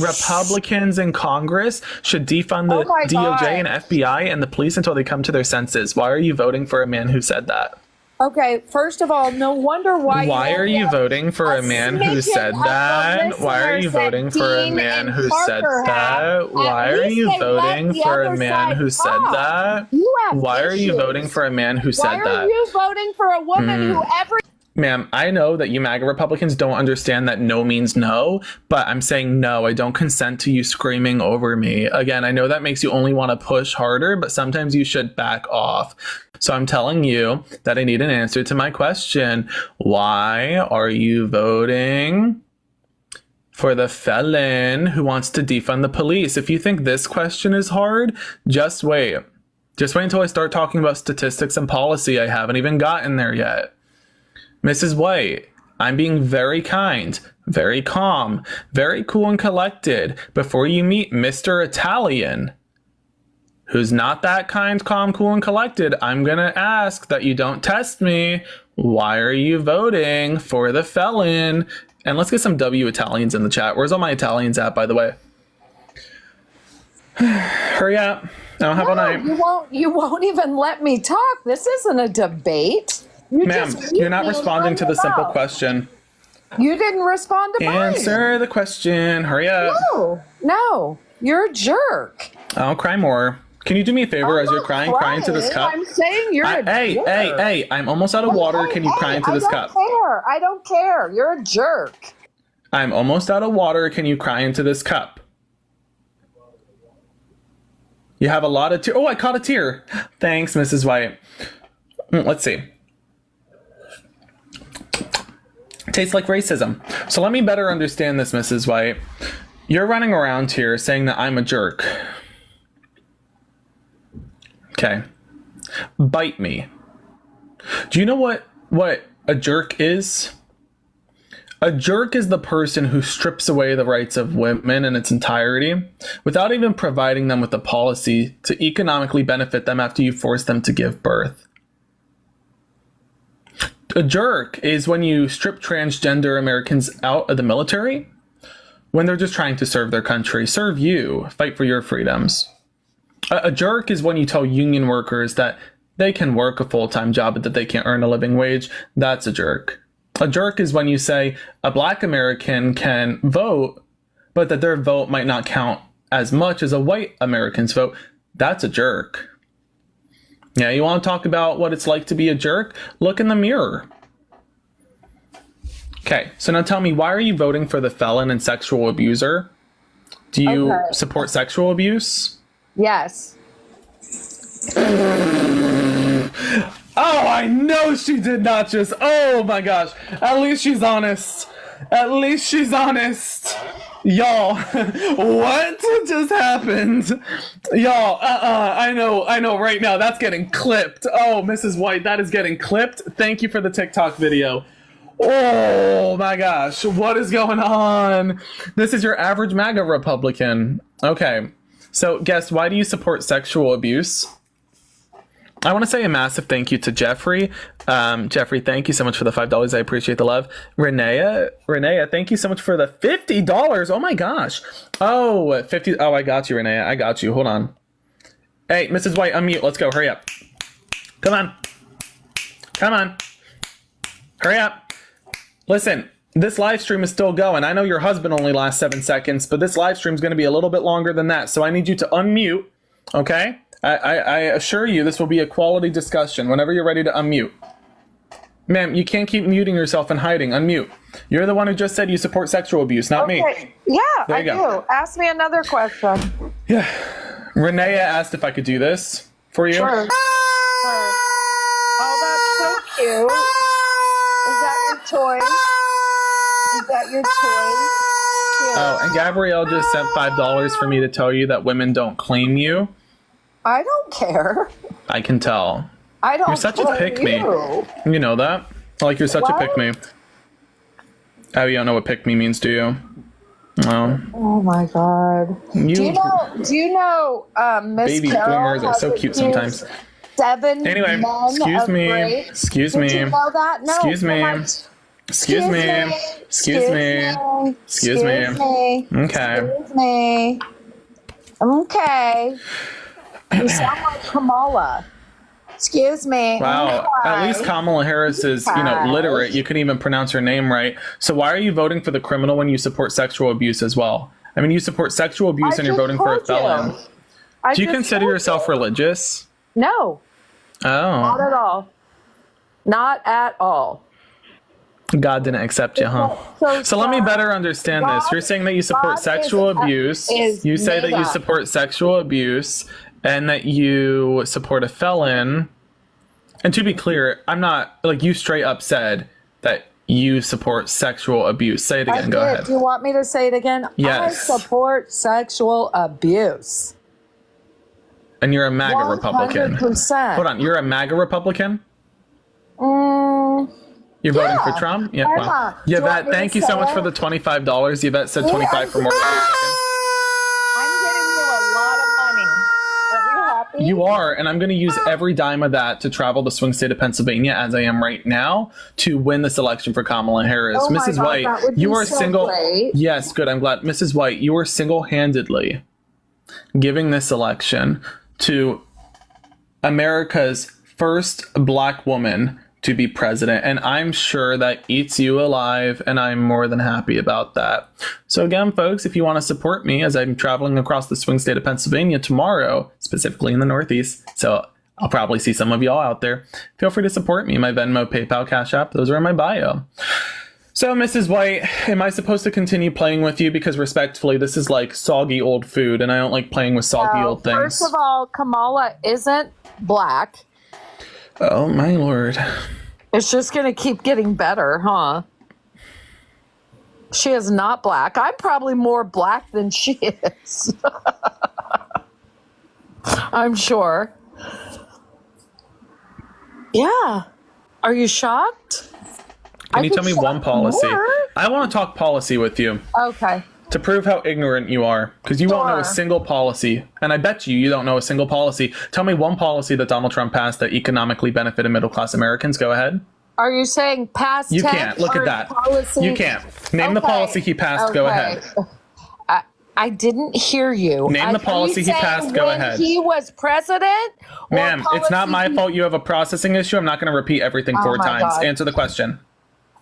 Republicans in Congress should defund the my DOJ God. and FBI and the police until they come to their senses. Why are you voting for a man who said that? Okay, first of all, no wonder why. Why are you voting for a man who smidgen said of the that? Why are you listeners voting that for a Dean man and who said Parker have, that? Why at are least you they let voting the for a other man side who said talk. that? You have Why are you issues. voting for a man who said Why are that? you voting for a woman who every Ma'am, I know that you MAGA Republicans don't understand that no means no, but I'm saying no, I don't consent to you screaming over me. Again, I know that makes you only want to push harder, but sometimes you should back off. So I'm telling you that I need an answer to my question. Why are you voting for the felon who wants to defund the police? If you think this question is hard, just wait. Just wait until I start talking about statistics and policy. I haven't even gotten there yet. Mrs. White, I'm being very kind, very calm, very cool and collected before you meet Mr. Italian, who's not that kind, calm, cool, and collected. I'm going to ask that you don't test me. Why are you voting for the felon? And let's get some W Italians in the chat. Where's all my Italians at, by the way? Hurry up. I don't have all night. You won't even let me talk. This isn't a debate. Ma'am, you're not responding to the simple question. You didn't respond to mine. Answer the question. Hurry up. No, you're a jerk. I'll cry more. Can you do me a favor as you're crying into this cup? I'm saying you're a jerk. Hey, I'm almost out of water. Can you cry into this cup? I don't care. You're a jerk. I'm almost out of water. Can you cry into this cup? You have a lot of tears. Oh, I caught a tear. Thanks, Mrs. White. Let's see. Tastes like racism. So let me better understand this, Mrs. White. You're running around here saying that I'm a jerk. Okay. Bite me. Do you know what a jerk is? A jerk is the person who strips away the rights of women in its entirety without even providing them with a policy to economically benefit them after you force them to give birth. A jerk is when you strip transgender Americans out of the military when they're just trying to serve their country, serve you, fight for your freedoms. A jerk is when you tell union workers that they can work a full-time job but that they can't earn a living wage. That's a jerk. A jerk is when you say a black American can vote, but that their vote might not count as much as a white American's vote. That's a jerk. Yeah, you want to talk about what it's like to be a jerk? Look in the mirror. Okay, so now tell me, why are you voting for the felon and sexual abuser? Do you support sexual abuse? Yes. Oh, I know she did not just... Oh my gosh. At least she's honest. At least she's honest. Y'all, what just happened? Y'all, I know right now. That's getting clipped. Oh, Mrs. White, that is getting clipped. Thank you for the TikTok video. Oh my gosh, what is going on? This is your average MAGA Republican. Okay, so guess, why do you support sexual abuse? I want to say a massive thank you to Jeffrey. Jeffrey, thank you so much for the $5. I appreciate the love. Renea, thank you so much for the $50. Oh my gosh. Oh, 50. Oh, I got you, Renea. I got you. Hold on. Hey, Mrs. White, unmute. Let's go. Hurry up. Come on. Come on. Hurry up. Listen, this live stream is still going. I know your husband only lasts 7 seconds, but this live stream is going to be a little bit longer than that. So I need you to unmute, okay? I assure you this will be a quality discussion whenever you're ready to unmute. Ma'am, you can't keep muting yourself and hiding. Unmute. You're the one who just said you support sexual abuse, not me. Yeah, there I do. Ask me another question. Yeah. Renea asked if I could do this for you. Sure. Oh, that's so cute. Is that your toy? Is that your toy? Cute. Oh, and Gabrielle just sent $5 for me to tell you that women don't claim you. I don't care. I can tell. I don't. You're such a pick-me. You know that? Like, you're such a pick-me. Oh, you don't know what pick-me means, do you? No. Oh my God. Do you know Miss baby Carol boomers are so cute sometimes. 7 anyway, men excuse of me. great. Excuse Did me. you know that? No. Excuse me. Excuse me. Excuse me. Excuse me. Okay. Excuse me. Okay. You sound like Kamala. Excuse me. Wow. At least Kamala Harris is, literate. You can even pronounce her name right. So why are you voting for the criminal when you support sexual abuse as well? I mean, you support sexual abuse and you're voting for a felon. Do you consider yourself religious? No. Oh. Not at all. Not at all. God didn't accept you, huh? So let me better understand this. You're saying that you support sexual abuse. You say that you support sexual abuse and that you support a felon. And to be clear, I'm not, like, you straight up said that you support sexual abuse. Say it again. Go ahead. Do you want me to say it again? Yes. I support sexual abuse. And you're a MAGA Republican. 100%. Hold on. You're a MAGA Republican? You're voting for Trump? Yeah. Wow. Yvette, thank you so much for the $25. Yvette said 25 for more. I'm getting you a lot of money. Are you happy? You are, and I'm going to use every dime of that to travel the swing state of Pennsylvania, as I am right now, to win this election for Kamala Harris. Oh my Mrs. God, White, that would you be are so single. great. Yes, good. I'm glad. Mrs. White, you are single-handedly giving this election to America's first black woman to be president, and I'm sure that eats you alive, and I'm more than happy about that. So again, folks, if you want to support me as I'm traveling across the swing state of Pennsylvania tomorrow, specifically in the Northeast, so I'll probably see some of y'all out there, feel free to support me. My Venmo, PayPal, Cash App, those are in my bio. So, Mrs. White, am I supposed to continue playing with you? Because respectfully, this is like soggy old food, and I don't like playing with soggy old things. First of all, Kamala isn't black. Oh, my Lord. It's just going to keep getting better, huh? She is not black. I'm probably more black than she is. I'm sure. Yeah. Are you shocked? Can you tell me one policy? I want to talk policy with you. Okay. To prove how ignorant you are, because you won't know a single policy, and I bet you don't know a single policy. Tell me one policy that Donald Trump passed that economically benefited middle-class Americans. Go ahead. Are you saying past You tense can't. Look or at that. policy? You can't. Name the policy he passed. Go ahead. I didn't hear you. Name the policy he passed. Go ahead. He was president? Ma'am, it's not my fault you have a processing issue. I'm not going to repeat everything 4 my times. God. Answer the question.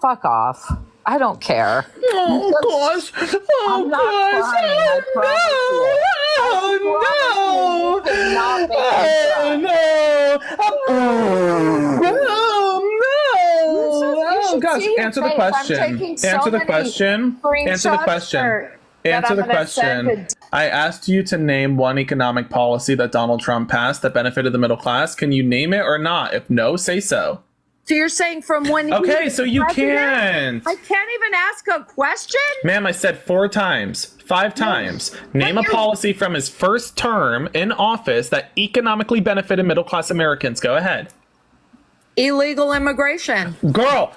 Fuck off. I don't care. Oh, gosh. Oh, gosh. Oh, gosh. Answer the question. Answer the question. Answer the question. Answer the question. I asked you to name one economic policy that Donald Trump passed that benefited the middle class. Can you name it or not? If no, say so. So you're saying from when he Okay, was so you president? can't. I can't even ask a question? Ma'am, I said 4 times, 5 times. Name a policy from his first term in office that economically benefited middle-class Americans. Go ahead. Illegal immigration. Girl,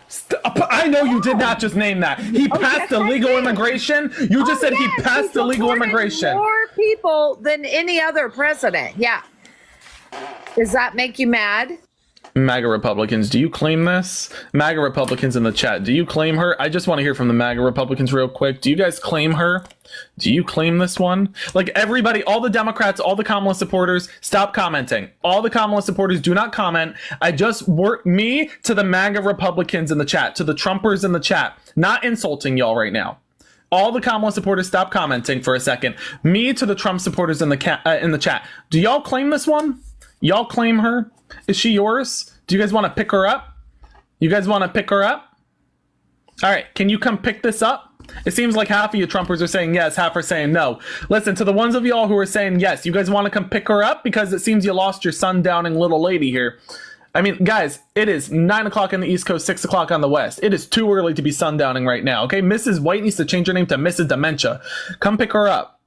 I know you did not just name that. He passed illegal immigration? You just said he passed illegal immigration. More people than any other president. Yeah. Does that make you mad? MAGA Republicans, do you claim this? MAGA Republicans in the chat, do you claim her? I just want to hear from the MAGA Republicans real quick. Do you guys claim her? Do you claim this one? Like everybody, all the Democrats, all the Kamala supporters, stop commenting. All the Kamala supporters do not comment. I just work me to the MAGA Republicans in the chat, to the Trumpers in the chat. Not insulting y'all right now. All the Kamala supporters, stop commenting for a second. Me to the Trump supporters in the chat. Do y'all claim this one? Y'all claim her? Is she yours? Do you guys want to pick her up? You guys want to pick her up? All right, can you come pick this up? It seems like half of you Trumpers are saying yes, half are saying no. Listen, to the ones of y'all who are saying yes, you guys want to come pick her up? Because it seems you lost your sundowning little lady here. I mean, guys, it is 9 o'clock on the East Coast, 6 o'clock on the West. It is too early to be sundowning right now, okay? Mrs. White needs to change her name to Mrs. Dementia. Come pick her up.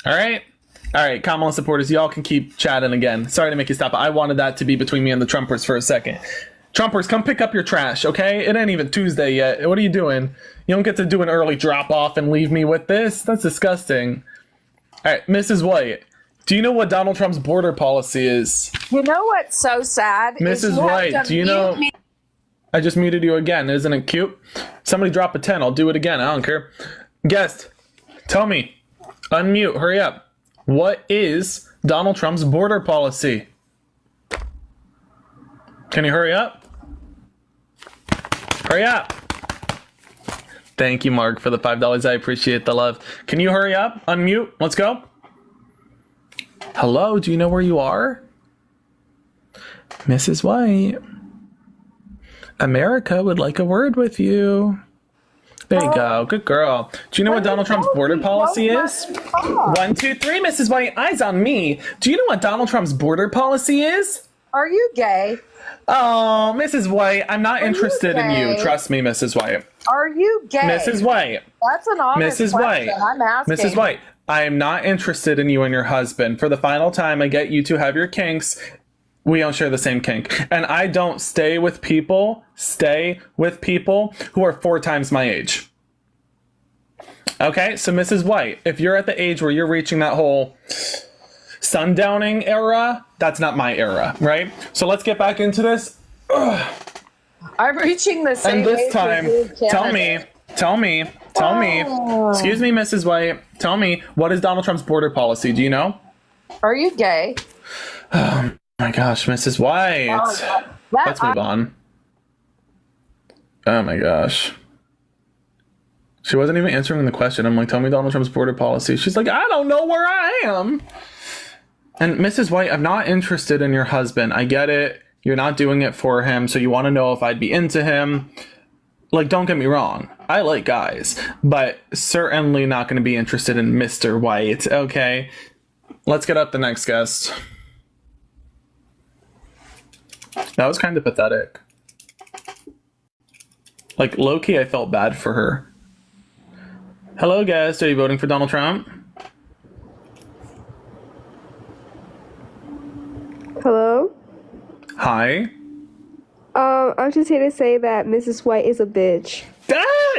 All right? All right, Kamala supporters, y'all can keep chatting again. Sorry to make you stop, but I wanted that to be between me and the Trumpers for a second. Trumpers, come pick up your trash, okay? It ain't even Tuesday yet. What are you doing? You don't get to do an early drop-off and leave me with this? That's disgusting. All right, Mrs. White, do you know what Donald Trump's border policy is? You know what's so sad? Mrs. White, do you know... I just muted you again. Isn't it cute? Somebody drop a 10. I'll do it again. I don't care. Guest, tell me. Unmute. Hurry up. What is Donald Trump's border policy? Can you hurry up? Hurry up. Thank you, Mark, for the $5. I appreciate the love. Can you hurry up? Unmute. Let's go. Hello, do you know where you are? Mrs. White. America would like a word with you. There you go. Good girl. Do you know what Donald Trump's border policy is? 1, 2, 3, Mrs. White. Eyes on me. Do you know what Donald Trump's border policy is? Are you gay? Oh, Mrs. White, I'm not interested in you. Trust me, Mrs. White. Are you gay? Mrs. White. That's an honest Mrs. White. question. I'm asking. Mrs. White, I am not interested in you and your husband. For the final time, I get you to have your kinks. We don't share the same kink. And I don't stay with people who are 4 times my age. Okay, so Mrs. White, if you're at the age where you're reaching that whole sundowning era, that's not my era, right? So let's get back into this. Ugh. I'm reaching the same And this age time, as you, tell me, excuse me, Mrs. White, tell me, what is Donald Trump's border policy? Do you know? Are you gay? Oh my gosh, Mrs. White. Let's move on. Oh my gosh. She wasn't even answering the question. I'm like, tell me Donald Trump's border policy. She's like, I don't know where I am. And Mrs. White, I'm not interested in your husband. I get it. You're not doing it for him. So you want to know if I'd be into him. Like, don't get me wrong. I like guys, but certainly not going to be interested in Mr. White. Okay. Let's get up the next guest. That was kind of pathetic. Like, low-key, I felt bad for her. Hello, guest. Are you voting for Donald Trump? Hello? Hi. I'm just here to say that Mrs. White is a bitch.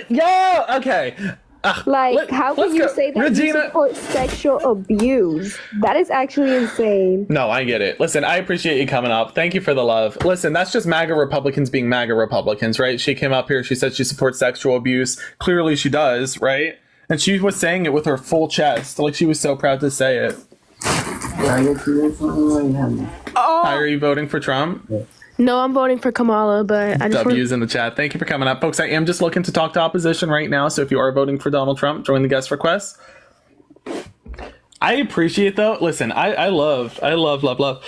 Yeah, okay. How can you say that Regina, you support sexual abuse? That is actually insane. No, I get it. Listen, I appreciate you coming up. Thank you for the love. Listen, that's just MAGA Republicans being MAGA Republicans, right? She came up here. She said she supports sexual abuse. Clearly she does, right? And she was saying it with her full chest. Like, she was so proud to say it. Hi, are you voting for Trump? No, I'm voting for Kamala, but I just W's in the chat. Thank you for coming up. Folks, I am just looking to talk to opposition right now. So if you are voting for Donald Trump, join the guest request. I appreciate, though. Listen, I love that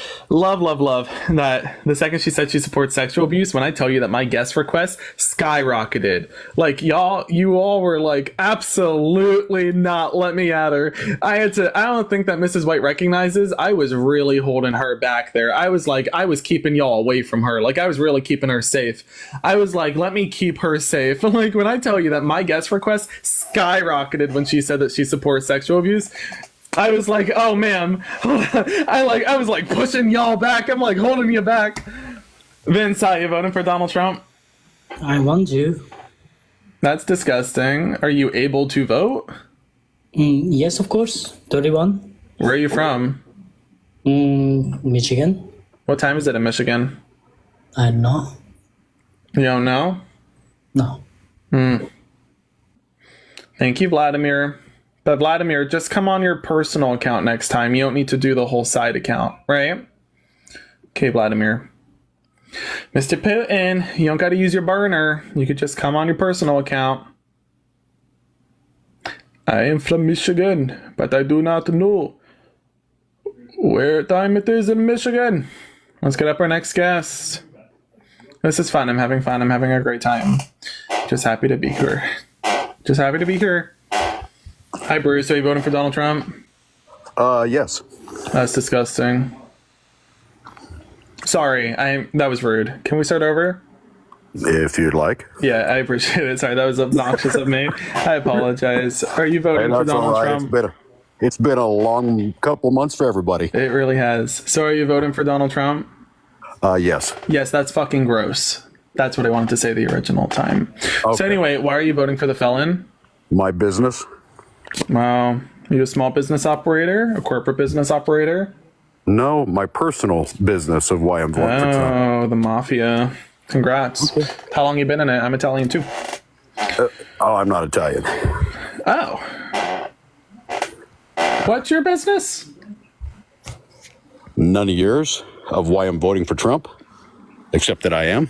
the second she said she supports sexual abuse, when I tell you that my guest request skyrocketed. Like, you all were like, absolutely not, let me at her. I don't think that Mrs. White recognizes I was really holding her back there. I was keeping y'all away from her. Like, I was really keeping her safe. I was like, let me keep her safe. Like, when I tell you that my guest request skyrocketed when she said that she supports sexual abuse, I was like, oh man, I was like pushing y'all back. I'm like holding you back. Vince, are you voting for Donald Trump? I want to. That's disgusting. Are you able to vote? Yes, of course. 31. Where are you from? Michigan. What time is it in Michigan? I don't know. You don't know? No. Thank you, Vladimir. But Vladimir, just come on your personal account next time. You don't need to do the whole side account, right? Okay, Vladimir. Mr. Putin, you don't got to use your burner. You could just come on your personal account. I am from Michigan, but I do not know where time it is in Michigan. Let's get up our next guest. This is fun. I'm having fun. I'm having a great time. Just happy to be here. Just happy to be here. Hi, Bruce. Are you voting for Donald Trump? Yes. That's disgusting. Sorry, that was rude. Can we start over? If you'd like. Yeah, I appreciate it. Sorry, that was obnoxious of me. I apologize. Are you voting for Donald Trump? It's been a long couple months for everybody. It really has. So are you voting for Donald Trump? Yes. Yes, that's fucking gross. That's what I wanted to say the original time. Okay. So anyway, why are you voting for the felon? My business. Wow. Are you a small business operator? A corporate business operator? No, my personal business of why I'm voting for Trump. Oh, the mafia. Congrats. Okay. How long you been in it? I'm Italian too. I'm not Italian. Oh. What's your business? None of yours of why I'm voting for Trump, except that I am.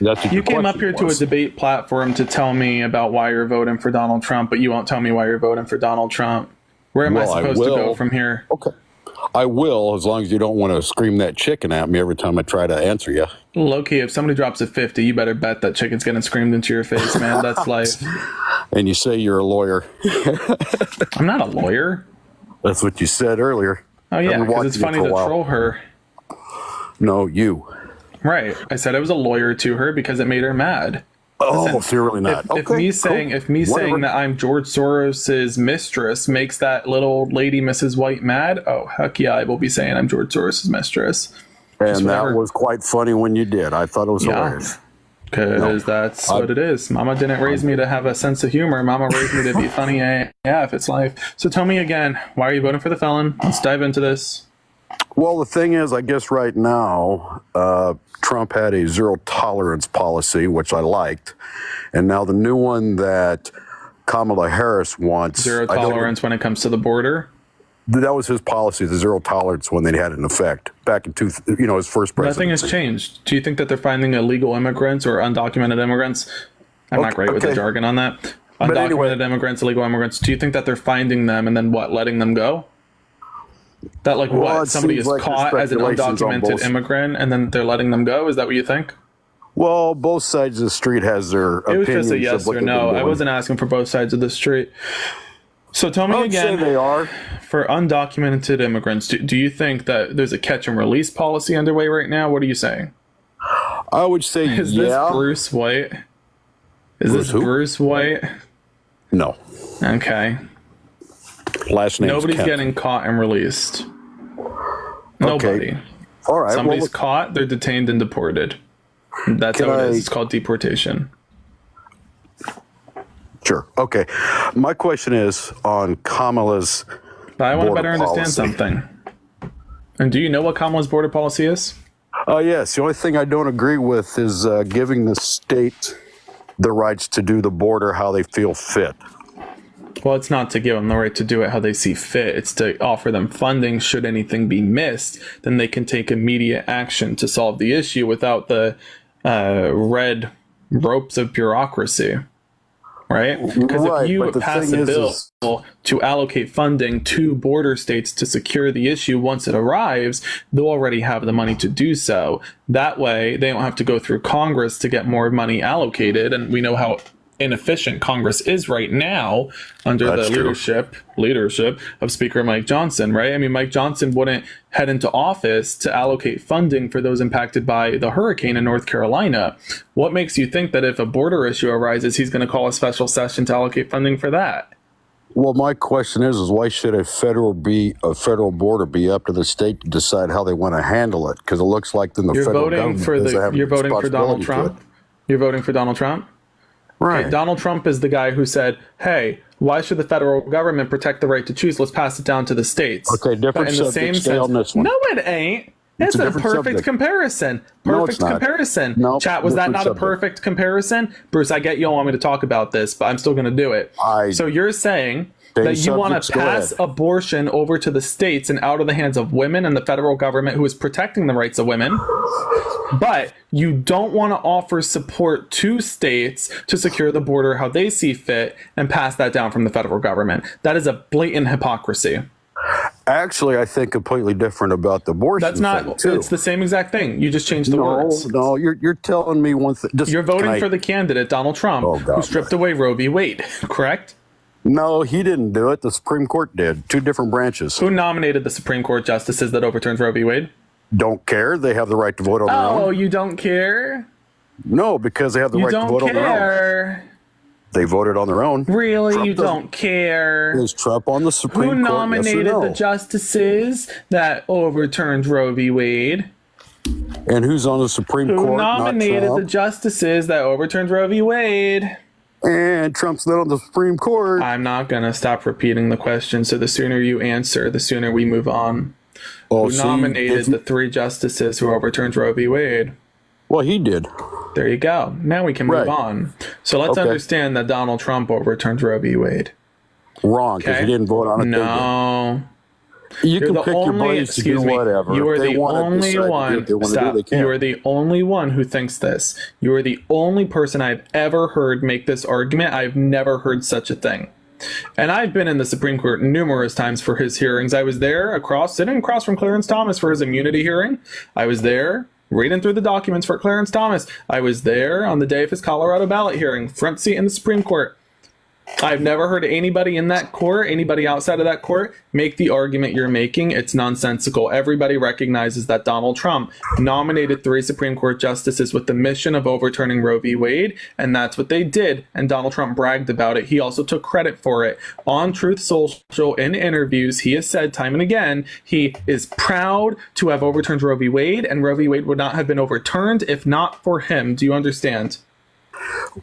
You came up here to a debate platform to tell me about why you're voting for Donald Trump, but you won't tell me why you're voting for Donald Trump. Where am I supposed to go from here? Okay. I will, as long as you don't want to scream that chicken at me every time I try to answer you. Low-key, if somebody drops a 50, you better bet that chicken's getting screamed into your face, man. That's life. And you say you're a lawyer. I'm not a lawyer. That's what you said earlier. Oh, yeah, because it's funny to troll her. No, you. Right. I said I was a lawyer to her because it made her mad. Oh, Listen, so you're really not. If me saying that I'm George Soros's mistress makes that little old lady, Mrs. White, mad, oh, heck yeah, I will be saying I'm George Soros's mistress. And that was quite funny when you did. I thought it was hilarious. Because that's what it is. Mama didn't raise me to have a sense of humor. Mama raised me to be funny AF. It's life. So tell me again, why are you voting for the felon? Let's dive into this. Well, the thing is, I guess right now, Trump had a zero tolerance policy, which I liked. And now the new one that Kamala Harris wants. Zero tolerance when it comes to the border? That was his policy, the zero tolerance when they had it in effect back in his first presidency. Nothing has changed. Do you think that they're finding illegal immigrants or undocumented immigrants? I'm not great with the jargon on that. Undocumented immigrants, illegal immigrants. Do you think that they're finding them and then letting them go? That somebody is caught as an undocumented immigrant and then they're letting them go? Is that what you think? Well, both sides of the street has their opinions. It was just a yes or no. I wasn't asking for both sides of the street. So tell me again, they are. For undocumented immigrants, do you think that there's a catch and release policy underway right now? What are you saying? I would say Is this Bruce White? Is this Bruce White? No. Okay. Last name. Nobody's getting caught and released. Nobody. Okay. All right. Somebody's caught, they're detained and deported. That's how it is. It's called deportation. Sure. Okay. My question is on Kamala's But I want to better understand something. And do you know what Kamala's border policy is? Yes. The only thing I don't agree with is giving the state the rights to do the border how they feel fit. Well, it's not to give them the right to do it how they see fit. It's to offer them funding should anything be missed. Then they can take immediate action to solve the issue without the red ropes of bureaucracy. Right? Because if you pass a bill to allocate funding to border states to secure the issue once it arrives, they'll already have the money to do so. That way, they don't have to go through Congress to get more money allocated. And we know how inefficient Congress is right now under the leadership of Speaker Mike Johnson, right? I mean, Mike Johnson wouldn't head into office to allocate funding for those impacted by the hurricane in North Carolina. What makes you think that if a border issue arises, he's going to call a special session to allocate funding for that? Well, my question is why should a federal border be up to the state to decide how they want to handle it? Because it looks like then the federal government you're voting for Donald Trump. You're voting for Donald Trump. Right. Okay, Donald Trump is the guy who said, hey, why should the federal government protect the right to choose? Let's pass it down to the states. Okay, different subject. Stay on this one. No, it ain't. It's a perfect comparison. Perfect comparison. No, Chat, was that not a perfect comparison? Bruce, I get you don't want me to talk about this, but I'm still going to do it. So you're saying that you want to pass abortion over to the states and out of the hands of women and the federal government who is protecting the rights of women, but you don't want to offer support to states to secure the border how they see fit and pass that down from the federal government. That is a blatant hypocrisy. Actually, I think completely different about the abortion. That's not. Too. It's the same exact thing. You just changed the words. No, you're telling me one thing. You're voting for the candidate Donald Trump, who stripped away Roe v. Wade. Correct? No, he didn't do it. The Supreme Court did. Two different branches. Who nominated the Supreme Court justices that overturned Roe v. Wade? Don't care. They have the right to vote on their own. Oh, you don't care? No, because they have the right to vote on their own. They voted on their own. Really? You don't care? Is Trump on the Supreme Court? Who nominated the justices that overturned Roe v. Wade? And who's on the Supreme Court? Who nominated the justices that overturned Roe v. Wade? And Trump's not on the Supreme Court. I'm not going to stop repeating the question, so the sooner you answer, the sooner we move on. Who nominated the three justices who overturned Roe v. Wade? Well, he did. There you go. Now we can move on. So let's understand that Donald Trump overturned Roe v. Wade. Wrong, because he didn't vote on it. No. You can pick your buddies to do whatever. You are the only one. Stop. You are the only one who thinks this. You are the only person I've ever heard make this argument. I've never heard such a thing. And I've been in the Supreme Court numerous times for his hearings. I was there sitting across from Clarence Thomas for his immunity hearing. I was there reading through the documents for Clarence Thomas. I was there on the day of his Colorado ballot hearing, front seat in the Supreme Court. I've never heard anybody in that court, anybody outside of that court, make the argument you're making. It's nonsensical. Everybody recognizes that Donald Trump nominated 3 Supreme Court justices with the mission of overturning Roe v. Wade, and that's what they did. And Donald Trump bragged about it. He also took credit for it. On Truth Social, in interviews, he has said time and again, he is proud to have overturned Roe v. Wade, and Roe v. Wade would not have been overturned if not for him. Do you understand?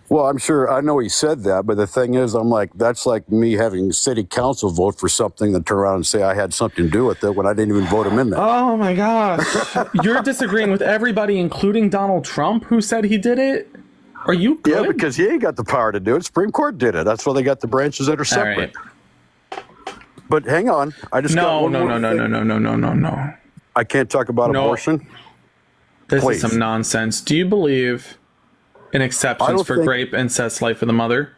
Well, I'm sure I know he said that, but the thing is, I'm like, that's like me having city council vote for something, then turn around and say I had something to do with it when I didn't even vote him in there. Oh my gosh. You're disagreeing with everybody, including Donald Trump, who said he did it? Are you good? Yeah, because he ain't got the power to do it. Supreme Court did it. That's why they got the branches that are separate. Right. But hang on. I just got one more thing. No. I can't talk about abortion? This Please. is some nonsense. Do you believe in exceptions for rape, incest, life of the mother?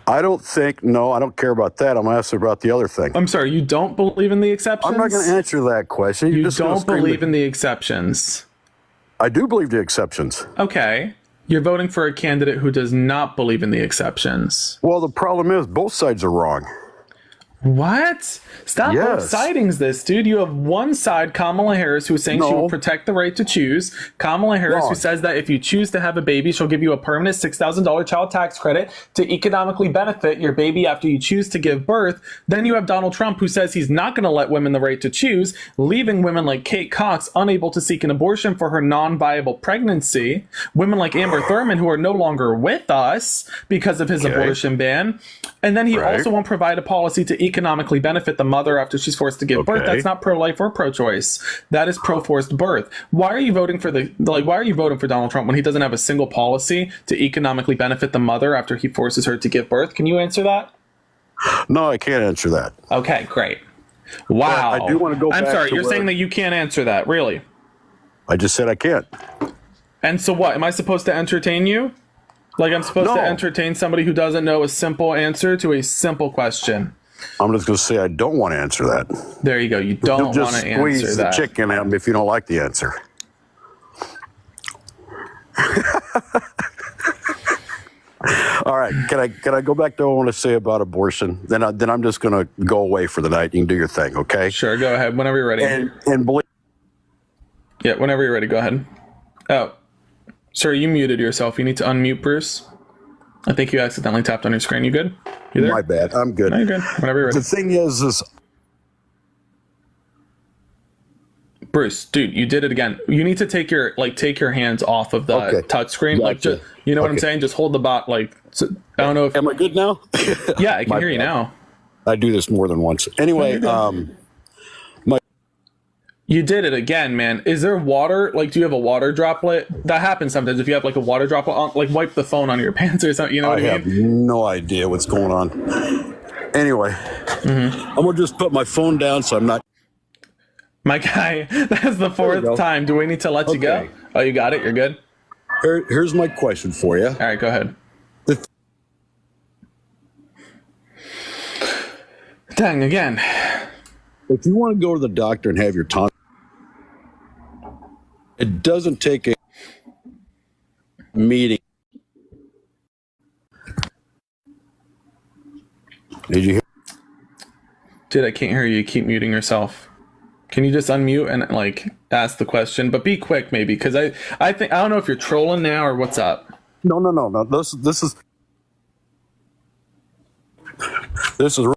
I don't care about that. I'm asking about the other thing. I'm sorry, you don't believe in the exceptions? I'm not going to answer that question. You don't believe in the exceptions? I do believe the exceptions. Okay. You're voting for a candidate who does not believe in the exceptions. Well, the problem is both sides are wrong. What? Stop both sidings this, dude. You have one side, Kamala Harris, who is saying she will protect the right to choose. Kamala Harris, who says that if you choose to have a baby, she'll give you a permanent $6,000 child tax credit to economically benefit your baby after you choose to give birth. Then you have Donald Trump, who says he's not going to let women the right to choose, leaving women like Kate Cox unable to seek an abortion for her non-viable pregnancy. Women like Amber Thurman, who are no longer with us because of his abortion ban. And then he also won't provide a policy to economically benefit the mother after she's forced to give birth. That's not pro-life or pro-choice. That is pro-forced birth. Why are you voting for why are you voting for Donald Trump when he doesn't have a single policy to economically benefit the mother after he forces her to give birth? Can you answer that? No, I can't answer that. Okay, great. Wow. But I do want to go back. I'm sorry, you're saying that you can't answer that, really? I just said I can't. And so what? Am I supposed to entertain you? Like I'm supposed to entertain somebody who doesn't know a simple answer to a simple question? I'm just going to say I don't want to answer that. There you go. You don't want to answer that. Squeeze the chicken at me if you don't like the answer. All right. Can I go back to what I want to say about abortion? Then I'm just going to go away for the night. You can do your thing, okay? Sure. Go ahead. Whenever you're ready. And believe. Yeah. Whenever you're ready. Go ahead. Oh, sir, you muted yourself. You need to unmute, Bruce. I think you accidentally tapped on your screen. You good? You there? My bad. I'm good. No, you're good. Whenever you're ready. The thing is Bruce, dude, you did it again. You need to take your hands off of the touch screen. Gotcha. Like, just, you know what I'm saying? Just hold the bot. Like, so, I don't know if. Am I good now? Yeah, I can hear you now. I do this more than once. Anyway, you did it again, man. Is there water? Like, do you have a water droplet? That happens sometimes. If you have like a water droplet on, like wipe the phone on your pants or something. You know what I mean? I have no idea what's going on. Anyway, I'm gonna just put my phone down so I'm not. My guy, that's the fourth time. Do we need to let you go? Oh, you got it? You're good? Here's my question for you. All right, go ahead. Dang, again. If you want to go to the doctor and have your tongue, it doesn't take a meeting. Did you hear? Dude, I can't hear you. You keep muting yourself. Can you just unmute and like ask the question? But be quick, maybe, because I think I don't know if you're trolling now or what's up. No. This is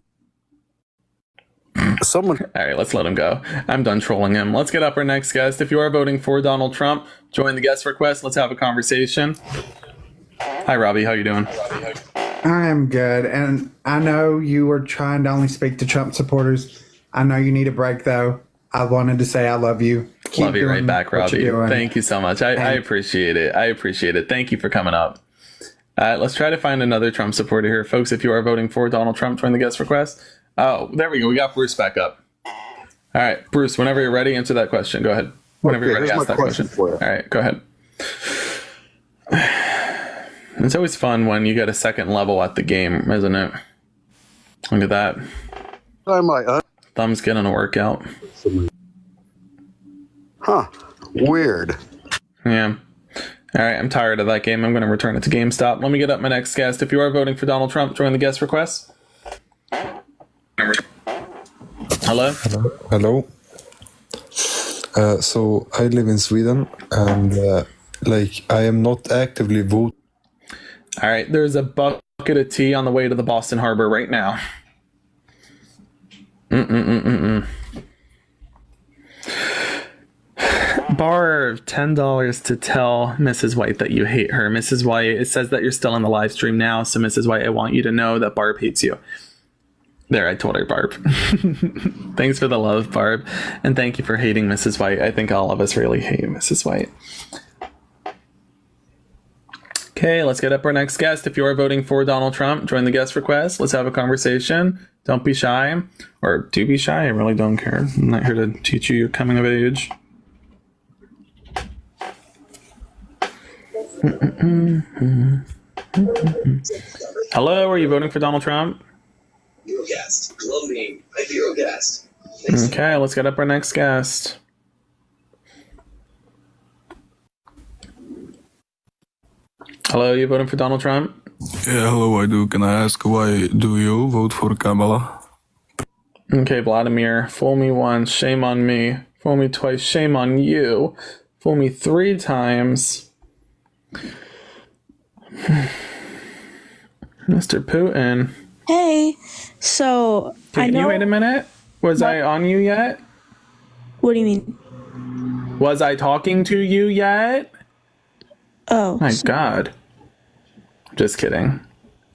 someone. All right, let's let him go. I'm done trolling him. Let's get up our next guest. If you are voting for Donald Trump, join the guest request. Let's have a conversation. Hi, Robbie. How you doing? I am good, and I know you were trying to only speak to Trump supporters. I know you need a break, though. I wanted to say I love you. Love you right back, Robbie. Thank you so much. I appreciate it. I appreciate it. Thank you for coming up. Let's try to find another Trump supporter here. Folks, if you are voting for Donald Trump, join the guest request. Oh, there we go. We got Bruce back up. All right, Bruce, whenever you're ready, answer that question. Go ahead. Whenever you're ready, ask that question. All right, go ahead. It's always fun when you get a second level at the game, isn't it? Look at that. Thumb's getting a workout. Huh. Weird. Yeah. All right, I'm tired of that game. I'm going to return it to GameStop. Let me get up my next guest. If you are voting for Donald Trump, join the guest request. Hello? Hello. So I live in Sweden, and I am not actively voting. All right, there's a bucket of tea on the way to the Boston Harbor right now. Barb, $10 to tell Mrs. White that you hate her. Mrs. White, it says that you're still in the live stream now, so Mrs. White, I want you to know that Barb hates you. There, I told her, Barb. Thanks for the love, Barb. And thank you for hating Mrs. White. I think all of us really hate Mrs. White. Okay, let's get up our next guest. If you are voting for Donald Trump, join the guest request. Let's have a conversation. Don't be shy. Or do be shy. I really don't care. I'm not here to teach you your coming of age. Hello, are you voting for Donald Trump? Hero guest. Love me. My hero guest. Okay, let's get up our next guest. Hello, are you voting for Donald Trump? Yeah, hello, I do. Can I ask why do you vote for Kamala? Okay, Vladimir, fool me once, shame on me. Fool me twice, shame on you. Fool me 3 times. Mr. Putin. Hey, so Can you wait a minute? Was I on you yet? What do you mean? Was I talking to you yet? Oh. My God. Just kidding.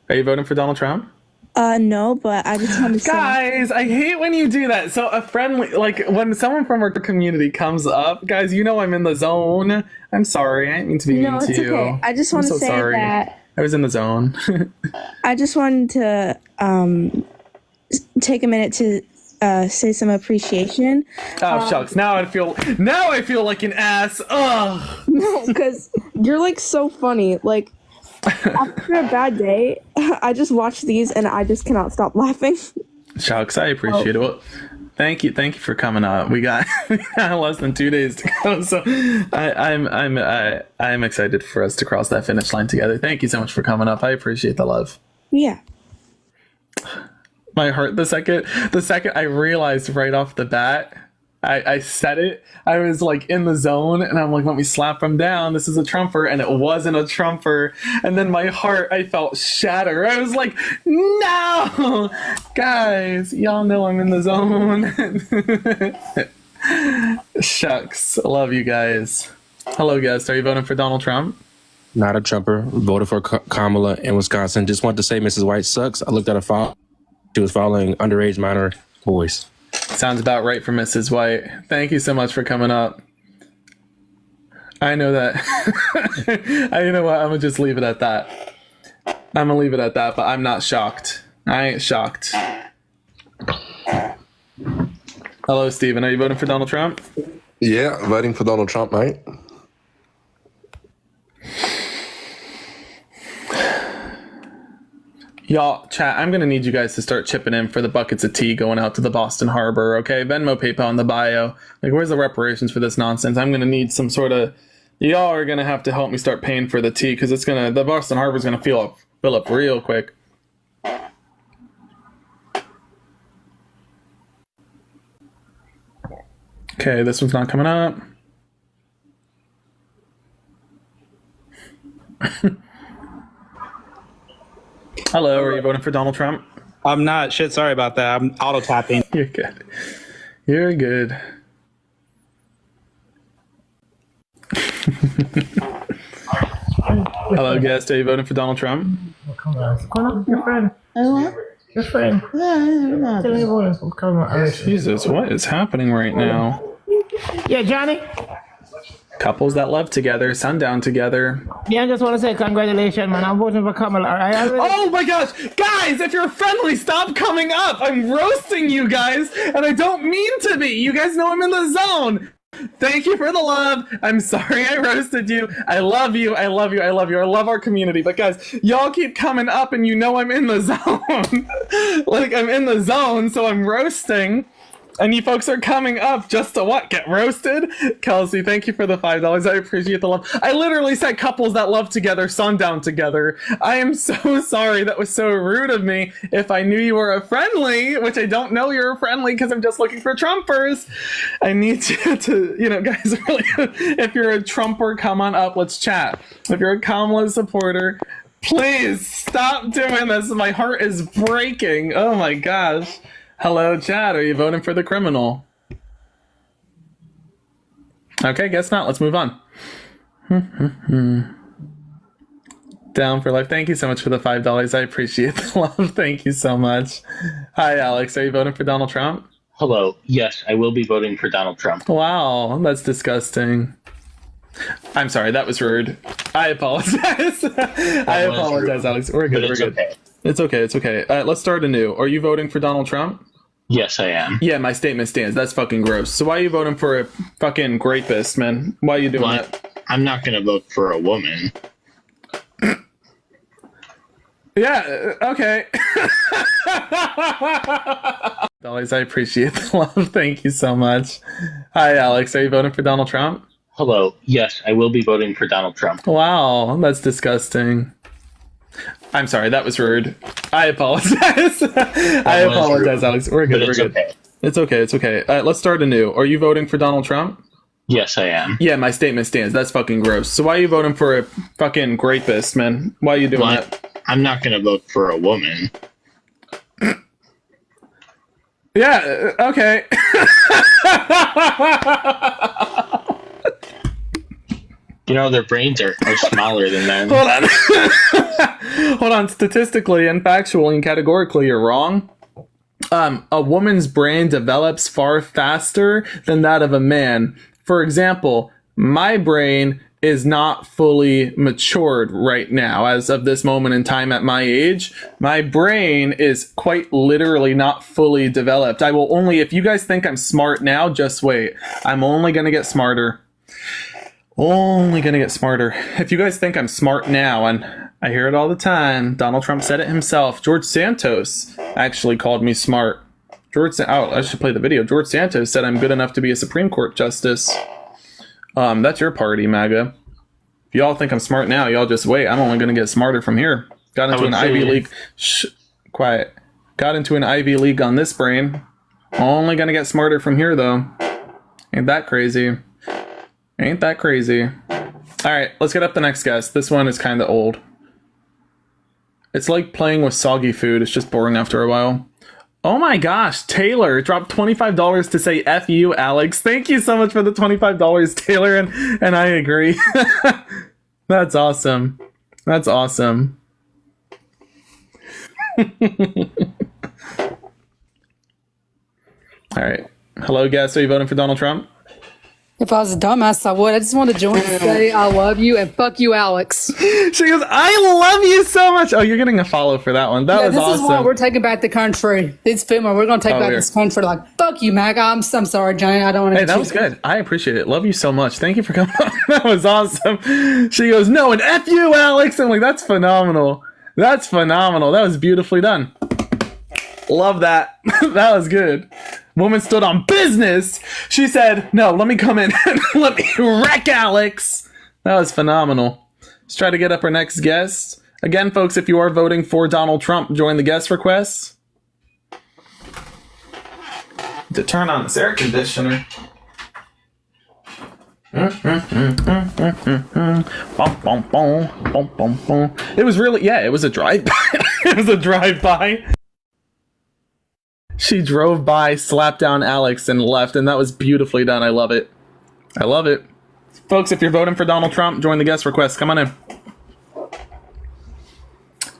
Are you voting for Donald Trump? No, but I just want to say. Guys, I hate when you do that. So a friendly, like when someone from our community comes up, guys, you know I'm in the zone. I'm sorry. I didn't mean to be mean to you. Okay. I just want to say that. I was in the zone. I just wanted to take a minute to say some appreciation. Oh shucks! Now I feel like an ass. Ugh. No, because you're like so funny. Like after a bad day, I just watch these and I just cannot stop laughing. Shucks, I appreciate it. Well, thank you for coming up. We got less than 2 days to go, so I'm excited for us to cross that finish line together. Thank you so much for coming up. I appreciate the love. Yeah. My heart, the second I realized right off the bat, I said it, I was like in the zone and I'm like, let me slap him down. This is a Trumper, and it wasn't a Trumper. And then my heart, I felt shatter. I was like, no, guys, y'all know I'm in the zone. Shucks. Love you guys. Hello, guest. Are you voting for Donald Trump? Not a Trumper. Voted for Kamala in Wisconsin. Just want to say Mrs. White sucks. I looked at her file. She was following underage minor boys. Sounds about right for Mrs. White. Thank you so much for coming up. I know that. You know what? I'm going to just leave it at that. I'm going to leave it at that, but I'm not shocked. I ain't shocked. Hello, Steven. Are you voting for Donald Trump? Yeah, voting for Donald Trump, mate. Y'all, chat, I'm going to need you guys to start chipping in for the buckets of tea going out to the Boston Harbor, okay? Venmo, PayPal in the bio. Like, where's the reparations for this nonsense? I'm going to need some sort of... Y'all are going to have to help me start paying for the tea, because the Boston Harbor's going to fill up real quick. Okay, this one's not coming up. Hello, are you voting for Donald Trump? I'm not. Shit, sorry about that. I'm auto-tapping. You're good. You're good. Hello, guest. Are you voting for Donald Trump? Come on, your friend. Your friend. Tell me what. Come on. Jesus, what is happening right now? Yeah, Johnny. Couples that love together, sundown together. Yeah, I just want to say congratulations, man. I'm voting for Kamala. Oh my gosh, guys! If you're friendly, stop coming up. I'm roasting you guys, and I don't mean to be. You guys know I'm in the zone. Thank you for the love. I'm sorry I roasted you. I love you. I love you. I love you. I love our community. But guys, y'all keep coming up and you know I'm in the zone. Like I'm in the zone, so I'm roasting. And you folks are coming up just to what? Get roasted? Kelsey, thank you for the $5. I appreciate the love. I literally said couples that love together, sundown together. I am so sorry. That was so rude of me. If I knew you were a friendly, which I don't know you're a friendly because I'm just looking for Trumpers, I need you to, you know, guys, really, if you're a Trumper, come on up. Let's chat. If you're a Kamala supporter, please stop doing this. My heart is breaking. Oh my gosh. Hello, chat. Are you voting for the criminal? Okay, guess not. Let's move on. Down for life. Thank you so much for the $5. I appreciate the love. Thank you so much. Hi, Alex. Are you voting for Donald Trump? Hello. Yes, I will be voting for Donald Trump. Wow, that's disgusting. I'm sorry. That was rude. I apologize. I apologize, Alex. We're good. We're good. Okay. It's okay. It's okay. Let's start anew. Are you voting for Donald Trump? Yes, I am. Yeah, my statement stands. That's fucking gross. So why are you voting for a fucking rapist, man? Why are you doing that? I'm not going to vote for a woman. Yeah, okay. Dollars, I appreciate the love. Thank you so much. Hi, Alex. Are you voting for Donald Trump? Hello. Yes, I will be voting for Donald Trump. Wow, that's disgusting. I'm sorry, that was rude. I apologize. I apologize, Alex. We're good. We're good. Okay. It's okay. It's okay. Let's start anew. Are you voting for Donald Trump? Yes, I am. Yeah, my statement stands. That's fucking gross. So why are you voting for a fucking rapist, man? Why are you doing that? I'm not going to vote for a woman. Yeah, okay. You know, their brains are smaller than men. Hold on. Hold on. Statistically and factually and categorically, you're wrong. A woman's brain develops far faster than that of a man. For example, my brain is not fully matured right now. As of this moment in time at my age, my brain is quite literally not fully developed. I will only, if you guys think I'm smart now, just wait. I'm only going to get smarter. Only going to get smarter. If you guys think I'm smart now, and I hear it all the time, Donald Trump said it himself. George Santos actually called me smart. I should play the video. George Santos said I'm good enough to be a Supreme Court justice. That's your party, MAGA. If y'all think I'm smart now, y'all just wait. I'm only going to get smarter from here. Got into an Ivy League. Quiet. Got into an Ivy League on this brain. Only going to get smarter from here, though. Ain't that crazy? Ain't that crazy? All right, let's get up the next guest. This one is kind of old. It's like playing with soggy food. It's just boring after a while. Oh my gosh, Taylor dropped $25 to say F you, Alex. Thank you so much for the $25, Taylor, and I agree. That's awesome. That's awesome. All right. Hello, guest. Are you voting for Donald Trump? If I was a dumbass, I would. I just want to join and say I love you and fuck you, Alex. She goes, I love you so much. Oh, you're getting a follow for that one. That was awesome. This is why we're taking back the country. It's FEMA. We're going to take back this country. Like, fuck you, Mac. I'm sorry, Johnny. I don't want to. Hey, that was good. I appreciate it. Love you so much. Thank you for coming on. That was awesome. She goes, no, and F you, Alex. I'm like, that's phenomenal. That's phenomenal. That was beautifully done. Love that. That was good. Woman stood on business. She said, no, let me come in and let me wreck Alex. That was phenomenal. Let's try to get up our next guest. Again, folks, if you are voting for Donald Trump, join the guest requests. To turn on this air conditioner. It was really, yeah, it was a drive-by. It was a drive-by. She drove by, slapped down Alex, and left, and that was beautifully done. I love it. I love it. Folks, if you're voting for Donald Trump, join the guest request. Come on in.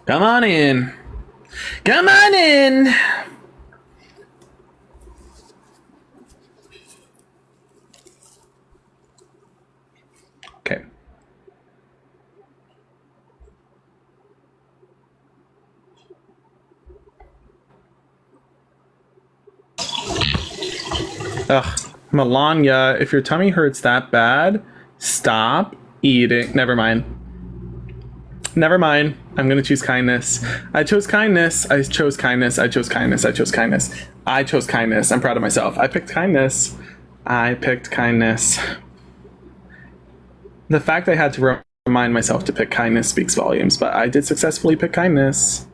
Come on in. Come on in. Okay. Ugh. Melania, if your tummy hurts that bad, stop eating. Never mind. Never mind. I'm going to choose kindness. I chose kindness. I chose kindness. I chose kindness. I chose kindness. I chose kindness. I'm proud of myself. I picked kindness. I picked kindness. The fact I had to remind myself to pick kindness speaks volumes, but I did successfully pick kindness.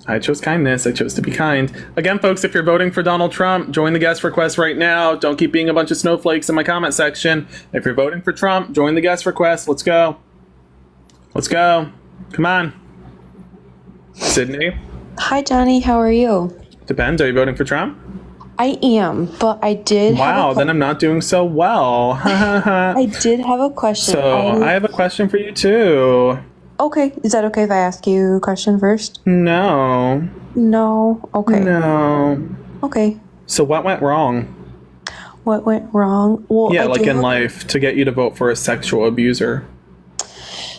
I chose kindness. I chose to be kind. Again, folks, if you're voting for Donald Trump, join the guest request right now. Don't keep being a bunch of snowflakes in my comment section. If you're voting for Trump, join the guest request. Let's go. Let's go. Come on. Sydney? Hi, Johnny. How are you? Depends. Are you voting for Trump? I am, but I did. Wow, then I'm not doing so well. I did have a question. So I have a question for you too. Okay, is that okay if I ask you a question first? No. No. Okay. No. Okay. So what went wrong? What went wrong? Well, Yeah, like in life, to get you to vote for a sexual abuser.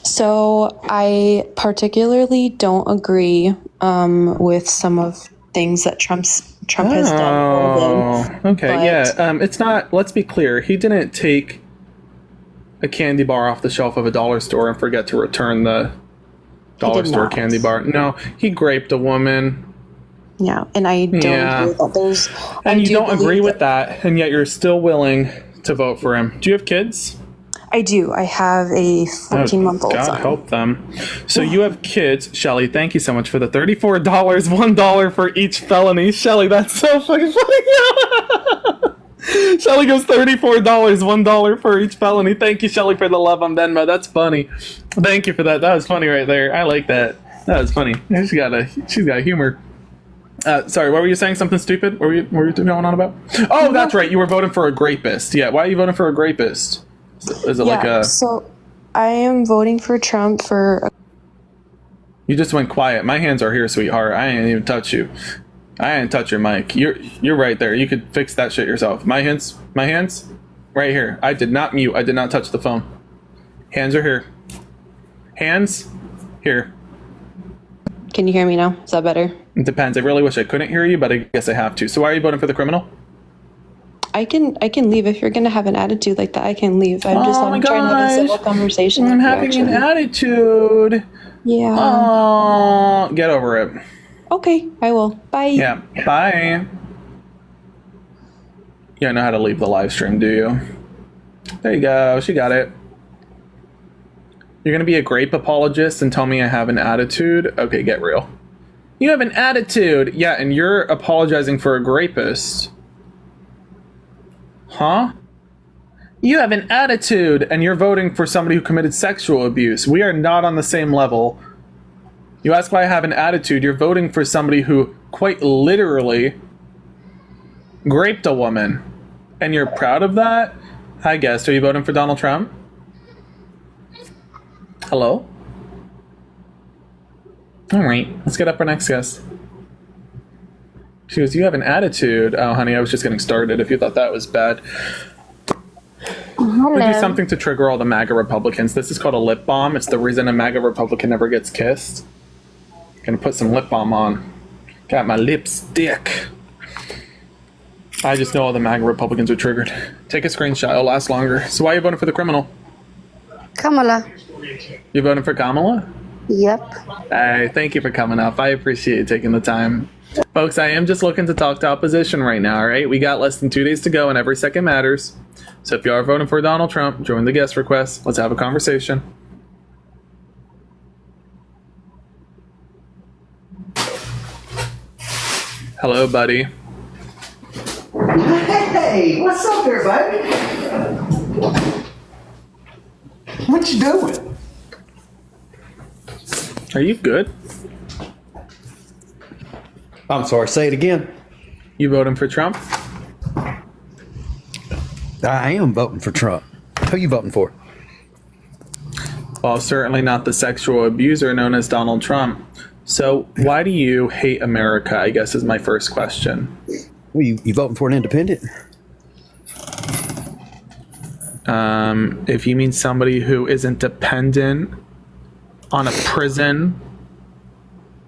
So I particularly don't agree with some of things that Trump has done. Oh, okay, but- yeah. It's not. Let's be clear. He didn't take a candy bar off the shelf of a dollar store and forget to return the dollar store not. candy bar. No, he raped a woman. Yeah, and I don't agree that there's. And I you do don't agree believe with that, and yet you're still willing to vote for him. Do you have kids? I do. I have a 14-month-old God son. help them. So you have kids. Shelly, thank you so much for the $34, $1 for each felony. Shelly, that's so fucking funny. Shelly goes $34, $1 for each felony. Thank you, Shelly, for the love on Venmo. That's funny. Thank you for that. That was funny right there. I like that. That was funny. She's got humor. Sorry, what were you saying? Something stupid? What were you going on about? Oh, that's right. You were voting for a rapist. Yeah, why are you voting for a rapist? Is it like a... So I am voting for Trump for... You just went quiet. My hands are here, sweetheart. I ain't even touch you. I ain't touch your mic. You're right there. You could fix that shit yourself. My hands, right here. I did not mute. I did not touch the phone. Hands are here. Hands, here. Can you hear me now? Is that better? It depends. I really wish I couldn't hear you, but I guess I have to. So why are you voting for the criminal? I can leave if you're gonna have an attitude like that. I can leave. I'm just trying to have a civil conversation. I'm with you, having an actually. attitude. Yeah. Oh, get over it. Okay, I will. Bye. Yeah, bye. You don't know how to leave the live stream, do you? There you go. She got it. You're gonna be a grape apologist and tell me I have an attitude? Okay, get real. You have an attitude. Yeah, and you're apologizing for a grapist. Huh? You have an attitude and you're voting for somebody who committed sexual abuse. We are not on the same level. You ask why I have an attitude, you're voting for somebody who quite literally raped a woman. And you're proud of that? Hi, guest. Are you voting for Donald Trump? Hello? All right, let's get up our next guest. She goes, you have an attitude. Oh, honey, I was just getting started if you thought that was bad. We do something to trigger all the MAGA Republicans. This is called a lip balm. It's the reason a MAGA Republican never gets kissed. Gonna put some lip balm on. Got my lipstick. I just know all the MAGA Republicans are triggered. Take a screenshot. It'll last longer. So why are you voting for the criminal? Kamala. You voting for Kamala? Yep. Hey, thank you for coming up. I appreciate you taking the time. Folks, I am just looking to talk to opposition right now, all right? We got less than 2 days to go and every second matters. So if you are voting for Donald Trump, join the guest request. Let's have a conversation. Hello, buddy. Hey, what's up there, buddy? What you doing? Are you good? I'm sorry, say it again. You voting for Trump? I am voting for Trump. Who you voting for? Well, certainly not the sexual abuser known as Donald Trump. So why do you hate America, I guess, is my first question. Well, you voting for an independent? If you mean somebody who isn't dependent on a prison,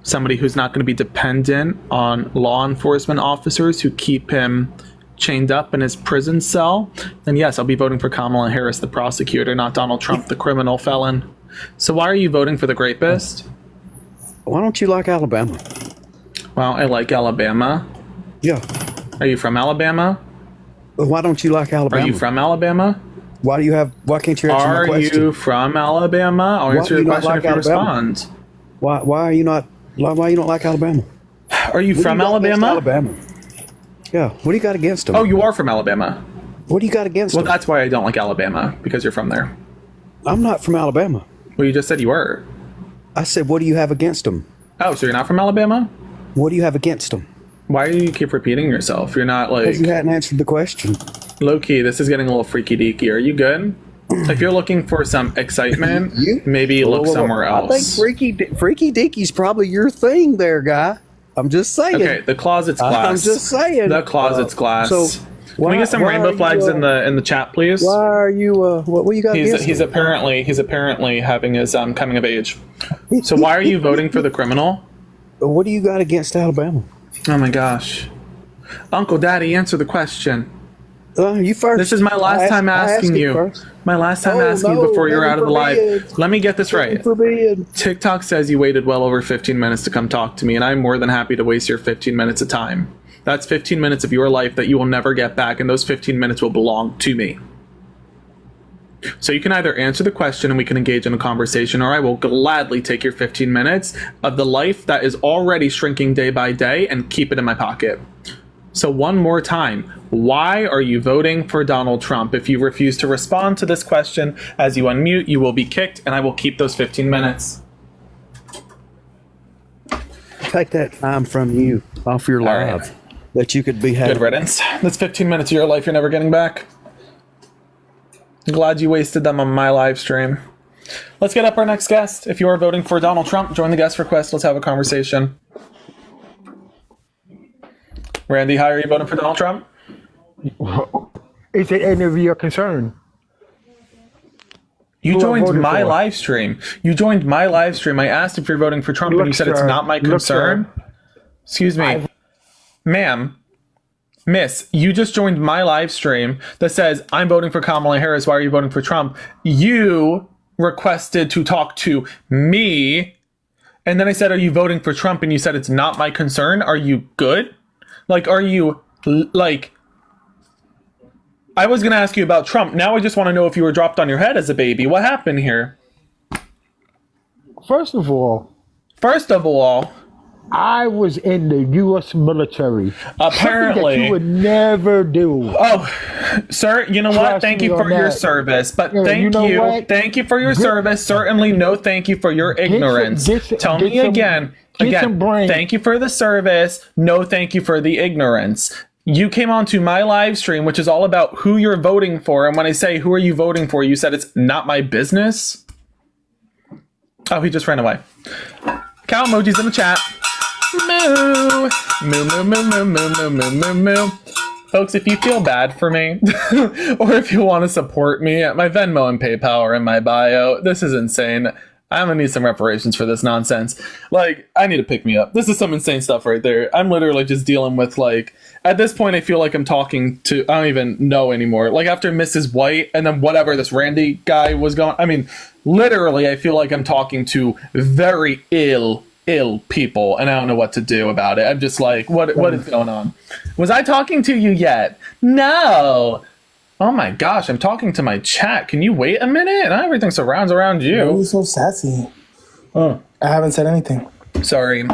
somebody who's not going to be dependent on law enforcement officers who keep him chained up in his prison cell, then yes, I'll be voting for Kamala Harris, the prosecutor, not Donald Trump, the criminal felon. So why are you voting for the rapist? Why don't you like Alabama? Well, I like Alabama. Yeah. Are you from Alabama? Why don't you like Alabama? Are you from Alabama? Why can't you answer my question? Are you from Alabama? I'll answer your question if you respond. Why are you not like Alabama? Are you from Alabama? Alabama. Yeah. What do you got against them? Oh, you are from Alabama. What do you got against them? Well, that's why I don't like Alabama, because you're from there. I'm not from Alabama. Well, you just said you were. I said, what do you have against them? Oh, so you're not from Alabama? What do you have against them? Why do you keep repeating yourself? You're not like... Because you hadn't answered the question. Low-key, this is getting a little freaky-deaky. Are you good? If you're looking for some excitement, maybe look somewhere else. I think freaky deaky's probably your thing there, guy. I'm just saying. Okay, the closet's glass. I'm just saying. The closet's glass. So can we get some rainbow flags in the chat, please? Why are you? What you got? He's apparently having his coming of age. So why are you voting for the criminal? What do you got against Alabama? Oh my gosh, Uncle Daddy, answer the question. You first. This is my last time asking you. My last time asking you before you're out of the live. Let me get this right. TikTok says you waited well over 15 minutes to come talk to me, and I'm more than happy to waste your 15 minutes of time. That's 15 minutes of your life that you will never get back, and those 15 minutes will belong to me. So you can either answer the question and we can engage in a conversation, or I will gladly take your 15 minutes of the life that is already shrinking day by day and keep it in my pocket. So one more time, why are you voting for Donald Trump? If you refuse to respond to this question, as you unmute, you will be kicked, and I will keep those 15 minutes. Take that time from you off your live that you could be having. Good riddance. That's 15 minutes of your life you're never getting back. I'm glad you wasted them on my live stream. Let's get up our next guest. If you are voting for Donald Trump, join the guest request. Let's have a conversation. Randy, how are you voting for Donald Trump? Is it any of your concern? You joined my live stream. You joined my live stream. I asked if you're voting for Trump, and you said it's not my concern. Excuse me. Ma'am, miss, you just joined my live stream that says, I'm voting for Kamala Harris. Why are you voting for Trump? You requested to talk to me, and then I said, are you voting for Trump? And you said, it's not my concern. Are you good? Like, are you, like, I was going to ask you about Trump. Now I just want to know if you were dropped on your head as a baby. What happened here? First of all, I was in the U.S. military. Apparently. That you would never do. Oh, sir, you know what? Thank you for your service. But thank you. Thank you for your service. Certainly no thank you for your ignorance. Tell me again. Thank you for the service. No thank you for the ignorance. You came onto my live stream, which is all about who you're voting for. And when I say, who are you voting for? You said it's not my business. Oh, he just ran away. Cow emojis in the chat. Moo. Moo, moo, moo, moo, moo, moo, moo, moo. Folks, if you feel bad for me, or if you want to support me, my Venmo and PayPal are in my bio. This is insane. I'm gonna need some reparations for this nonsense. Like, I need to pick me up. This is some insane stuff right there. I'm literally just dealing with, like, at this point, I feel like I'm talking to, I don't even know anymore. Like, after Mrs. White and then whatever this Randy guy was going, I mean, literally, I feel like I'm talking to very ill people, and I don't know what to do about it. I'm just like, what is going on? Was I talking to you yet? No. Oh my gosh, I'm talking to my chat. Can you wait a minute? And everything surrounds around you. Why are you so sassy? I haven't said anything. Sorry.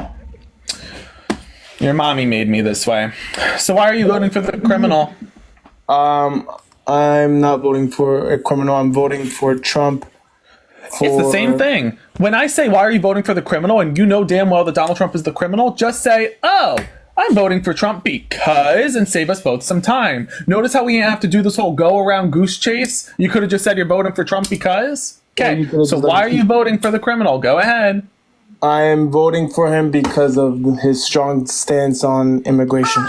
Your mommy made me this way. So why are you voting for the criminal? I'm not voting for a criminal. I'm voting for Trump. It's the same thing. When I say, why are you voting for the criminal, and you know damn well that Donald Trump is the criminal, just say, oh, I'm voting for Trump because, and save us both some time. Notice how we have to do this whole go around goose chase? You could have just said you're voting for Trump because? Okay, so why are you voting for the criminal? Go ahead. I am voting for him because of his strong stance on immigration.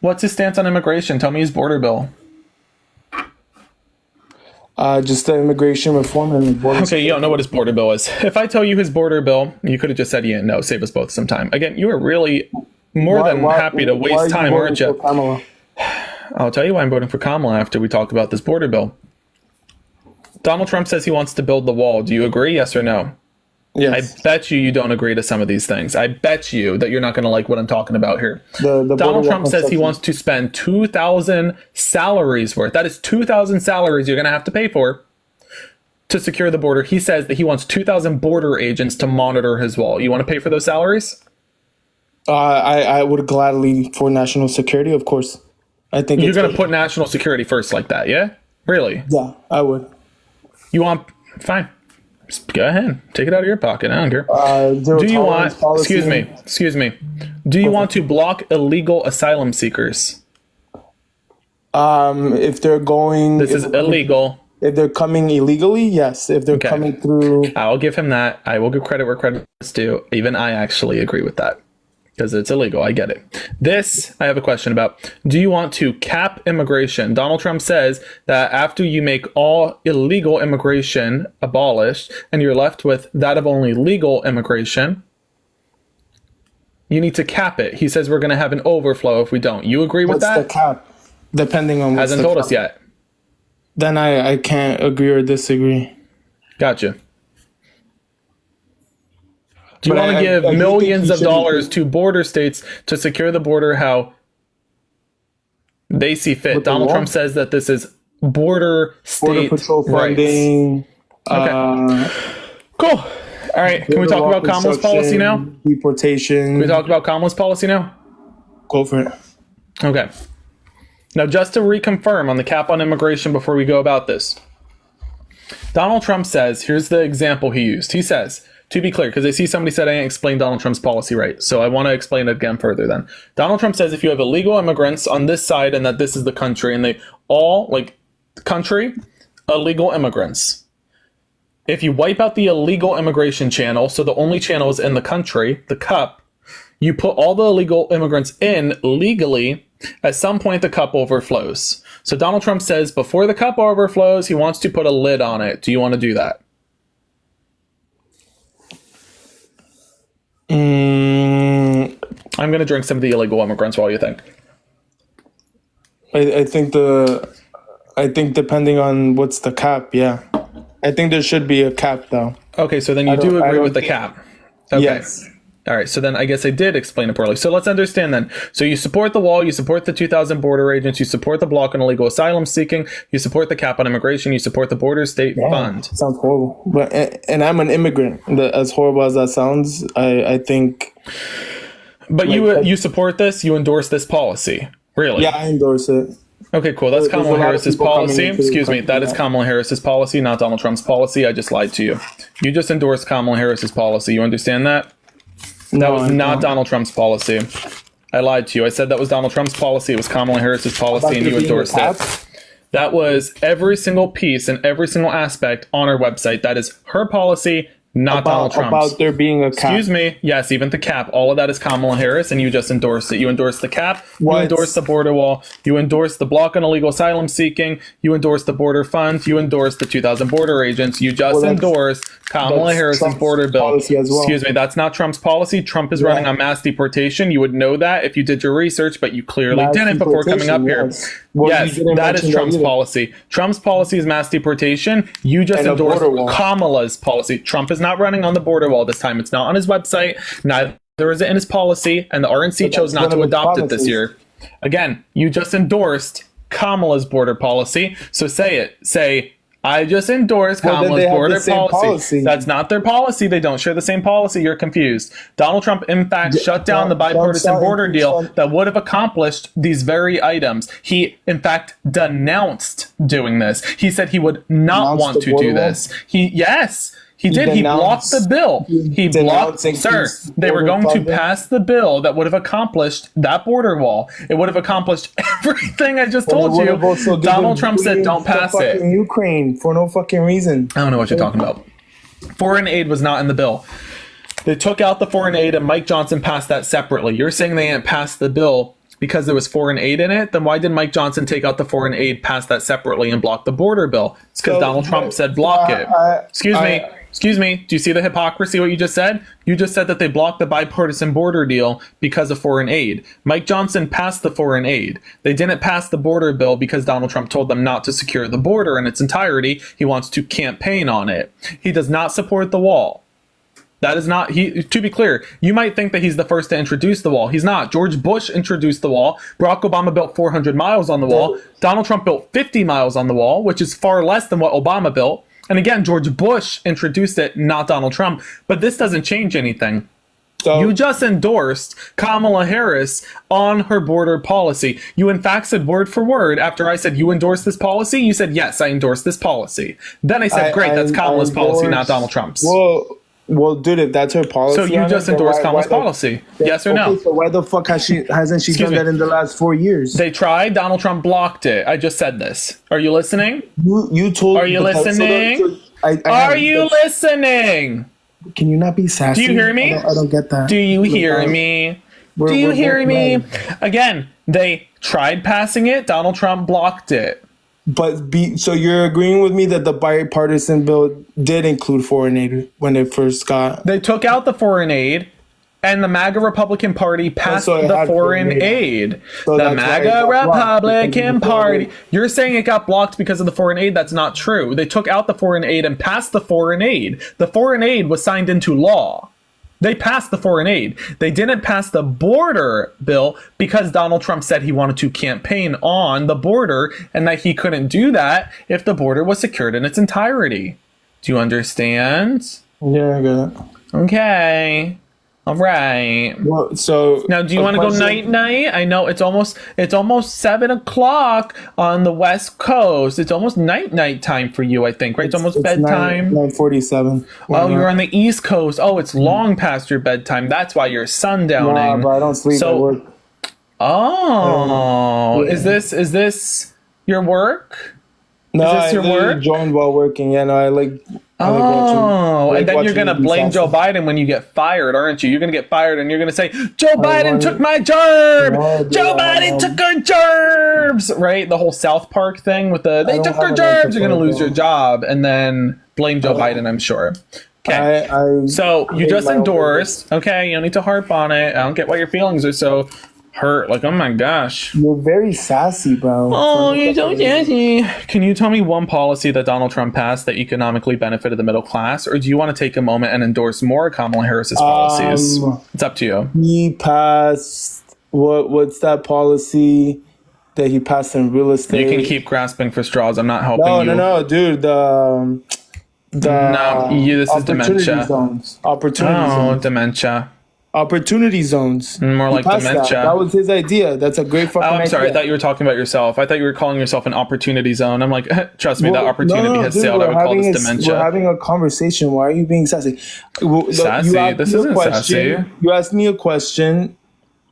What's his stance on immigration? Tell me his border bill. Just the immigration reform and border. Okay, you don't know what his border bill is. If I tell you his border bill, you could have just said, yeah, no, save us both some time. Again, you are really more than happy to waste time, aren't you? I'll tell you why I'm voting for Kamala after we talk about this border bill. Donald Trump says he wants to build the wall. Do you agree? Yes or no? Yes. I bet you don't agree to some of these things. I bet you that you're not going to like what I'm talking about here. The Donald border Trump wall says he construction. wants to spend 2,000 salaries worth. That is 2,000 salaries you're going to have to pay for to secure the border. He says that he wants 2,000 border agents to monitor his wall. You want to pay for those salaries? I would gladly for national security, of course. I think You're it's going to good. put national security first like that, yeah? Really? Yeah, I would. You want... Fine. Just go ahead. Take it out of your pocket. I don't care. Zero Do you want... tolerance policy. Excuse me. Do you want to block illegal asylum seekers? If they're going... This is illegal. If they're coming illegally, yes. If they're coming through... I'll give him that. I will give credit where credit is due. Even I actually agree with that. Because it's illegal. I get it. This, I have a question about. Do you want to cap immigration? Donald Trump says that after you make all illegal immigration abolished and you're left with that of only legal immigration, you need to cap it. He says we're going to have an overflow if we don't. You agree with What's that? the cap? Depending on... what's Hasn't the told cap. us yet. Then I can't agree or disagree. Gotcha. Do you But want to I give do think millions he of should- dollars to border states to secure the border how they see fit? With the Donald wall? Trump says that this is border state Border patrol rights. funding. Cool. All right. Can we talk about Kamala's policy now? Deportation. Can we talk about Kamala's policy now? Go for it. Okay. Now, just to reconfirm on the cap on immigration before we go about this, Donald Trump says, here's the example he used. He says, to be clear, because I see somebody said I didn't explain Donald Trump's policy right, so I want to explain it again further then. Donald Trump says if you have illegal immigrants on this side and that this is the country, and they all, like, country, illegal immigrants. If you wipe out the illegal immigration channel, so the only channel is in the country, the cup, you put all the illegal immigrants in legally, at some point the cup overflows. So Donald Trump says before the cup overflows, he wants to put a lid on it. Do you want to do that? I'm going to drink some of the illegal immigrants while you think. I think depending on what's the cap, yeah. I think there should be a cap though. Okay, so then you I do don't- I agree don't with the think- cap. Okay. Yes. All right, so then I guess I did explain it poorly. So let's understand then. So you support the wall, you support the 2,000 border agents, you support the block on illegal asylum seeking, you support the cap on immigration, you support the border state fund. Sounds horrible. But and I'm an immigrant. As horrible as that sounds, I think. But you support this, you endorse this policy. Really? Yeah, I endorse it. Okay, cool. That's There's a Kamala lot of Harris's people coming policy. into the Excuse me. country That is now. Kamala Harris's policy, not Donald Trump's policy. I just lied to you. You just endorsed Kamala Harris's policy. You understand that? That No, was I not don't. Donald Trump's policy. I lied to you. I said that was Donald Trump's policy. It was Kamala Harris's policy, About and there you being a endorsed cap? it. That was every single piece and every single aspect on our website. That is her policy, not Donald Trump's. About there being a cap. Excuse me. Yes, even the cap. All of that is Kamala Harris, and you just endorsed it. You endorsed the cap. What? You endorsed the border wall. You endorsed the block on illegal asylum seeking. You endorsed the border fund. You endorsed the 2,000 border agents. You just Well, that's- endorsed Kamala that's Harris's Trump's border bill. policy as well. Excuse me. That's not Trump's policy. Trump is running on mass deportation. You would know that if you did your research, but you clearly Mass didn't before coming up here. deportation, yes. Well, Yes, you didn't that is mention that Trump's either. policy. Trump's policy is mass deportation. You just And a endorsed border wall. Kamala's policy. Trump is not running on the border wall this time. It's not on his website. Neither is it in his policy, and the RNC But chose that's not one to of his adopt it this policies. year. Again, you just endorsed Kamala's border policy. So say it. Say, I just endorsed Well, then Kamala's they have border the same policy. That's not their policy. They don't share the same policy. You're confused. Donald Trump, in fact, shut down the bipartisan border deal that would have accomplished these very items. He, in fact, denounced doing this. He said he would not Denounced want the to border do wall? this. He did. He blocked denounced- the bill. He blocked, denouncing sir. his They were border going to funding? pass the bill that would have accomplished that border wall. It would have accomplished everything I just But it told would you. have also given Donald Trump said, Ukraine "Don't to pass it." fucking Ukraine for no fucking reason. I don't know what you're talking about. Foreign aid was not in the bill. They took out the foreign aid and Mike Johnson passed that separately. You're saying they didn't pass the bill because there was foreign aid in it? Then why did Mike Johnson take out the foreign aid, pass that separately, and block the border bill? It's because So, Donald Trump said block it. Excuse me. excuse me. Do you see the hypocrisy, what you just said? You just said that they blocked the bipartisan border deal because of foreign aid. Mike Johnson passed the foreign aid. They didn't pass the border bill because Donald Trump told them not to secure the border in its entirety. He wants to campaign on it. He does not support the wall. That is not, to be clear, you might think that he's the first to introduce the wall. He's not. George Bush introduced the wall. Barack Obama built 400 miles on the wall. Donald Trump built 50 miles on the wall, which is far less than what Obama built. And again, George Bush introduced it, not Donald Trump. But this doesn't change anything. You just endorsed Kamala Harris on her border policy. You in fact said word for word, after I said you endorse this policy, you said, yes, I endorse this policy. Then I said, great, that's Kamala's policy, not Donald Trump's. Well, dude, if that's her policy, so you just endorsed Kamala's policy, yes or no? So why the fuck hasn't she done that in the last 4 years? They tried. Donald Trump blocked it. I just said this. Are you listening? You told. Are you listening? Are you listening? Can you not be sassy? Do you hear me? I don't get that. Do you hear me? Do you hear me? Again, they tried passing it. Donald Trump blocked it. So you're agreeing with me that the bipartisan bill did include foreign aid when it first got... They took out the foreign aid, and the MAGA Republican Party passed the foreign aid. So the MAGA Republican Party... You're saying it got blocked because of the foreign aid? That's not true. They took out the foreign aid and passed the foreign aid. The foreign aid was signed into law. They passed the foreign aid. They didn't pass the border bill because Donald Trump said he wanted to campaign on the border and that he couldn't do that if the border was secured in its entirety. Do you understand? Yeah, I get it. Okay. All right. Well, so now, do you want to go night? I know it's almost 7:00 on the West Coast. It's almost night time for you, I think, right? It's almost bedtime. 9:47. Oh, you're on the East Coast. Oh, it's long past your bedtime. That's why you're sundowning. Nah, but I don't sleep at work. Oh, is this your work? No, is this your work? Joined while working. Yeah, no, I like. Oh, and then you're going to blame Joe Biden when you get fired, aren't you? You're going to get fired and you're going to say, Joe Biden took my job! Joe Biden took our jobs! Right? The whole South Park thing with they took our jobs! You're going to lose your job and then blame Joe Biden, I'm sure. Okay. So you just endorsed. Okay, you don't need to harp on it. I don't get why your feelings are so hurt. Like, oh my gosh. You're very sassy, bro. Oh, you're so sassy. Can you tell me one policy that Donald Trump passed that economically benefited the middle class? Or do you want to take a moment and endorse more Kamala Harris's policies? It's up to you. He passed, what's that policy that he passed in real estate? You can keep grasping for straws. I'm not helping you. No, dude. This is dementia. Opportunity zones. Dementia. Opportunity zones. More like dementia. That was his idea. That's a great fucking idea. I'm sorry. I thought you were talking about yourself. I thought you were calling yourself an opportunity zone. I'm like, trust me, that opportunity has sailed. I would call this dementia. We're having a conversation. Why are you being sassy? Sassy? This isn't sassy. You asked me a question,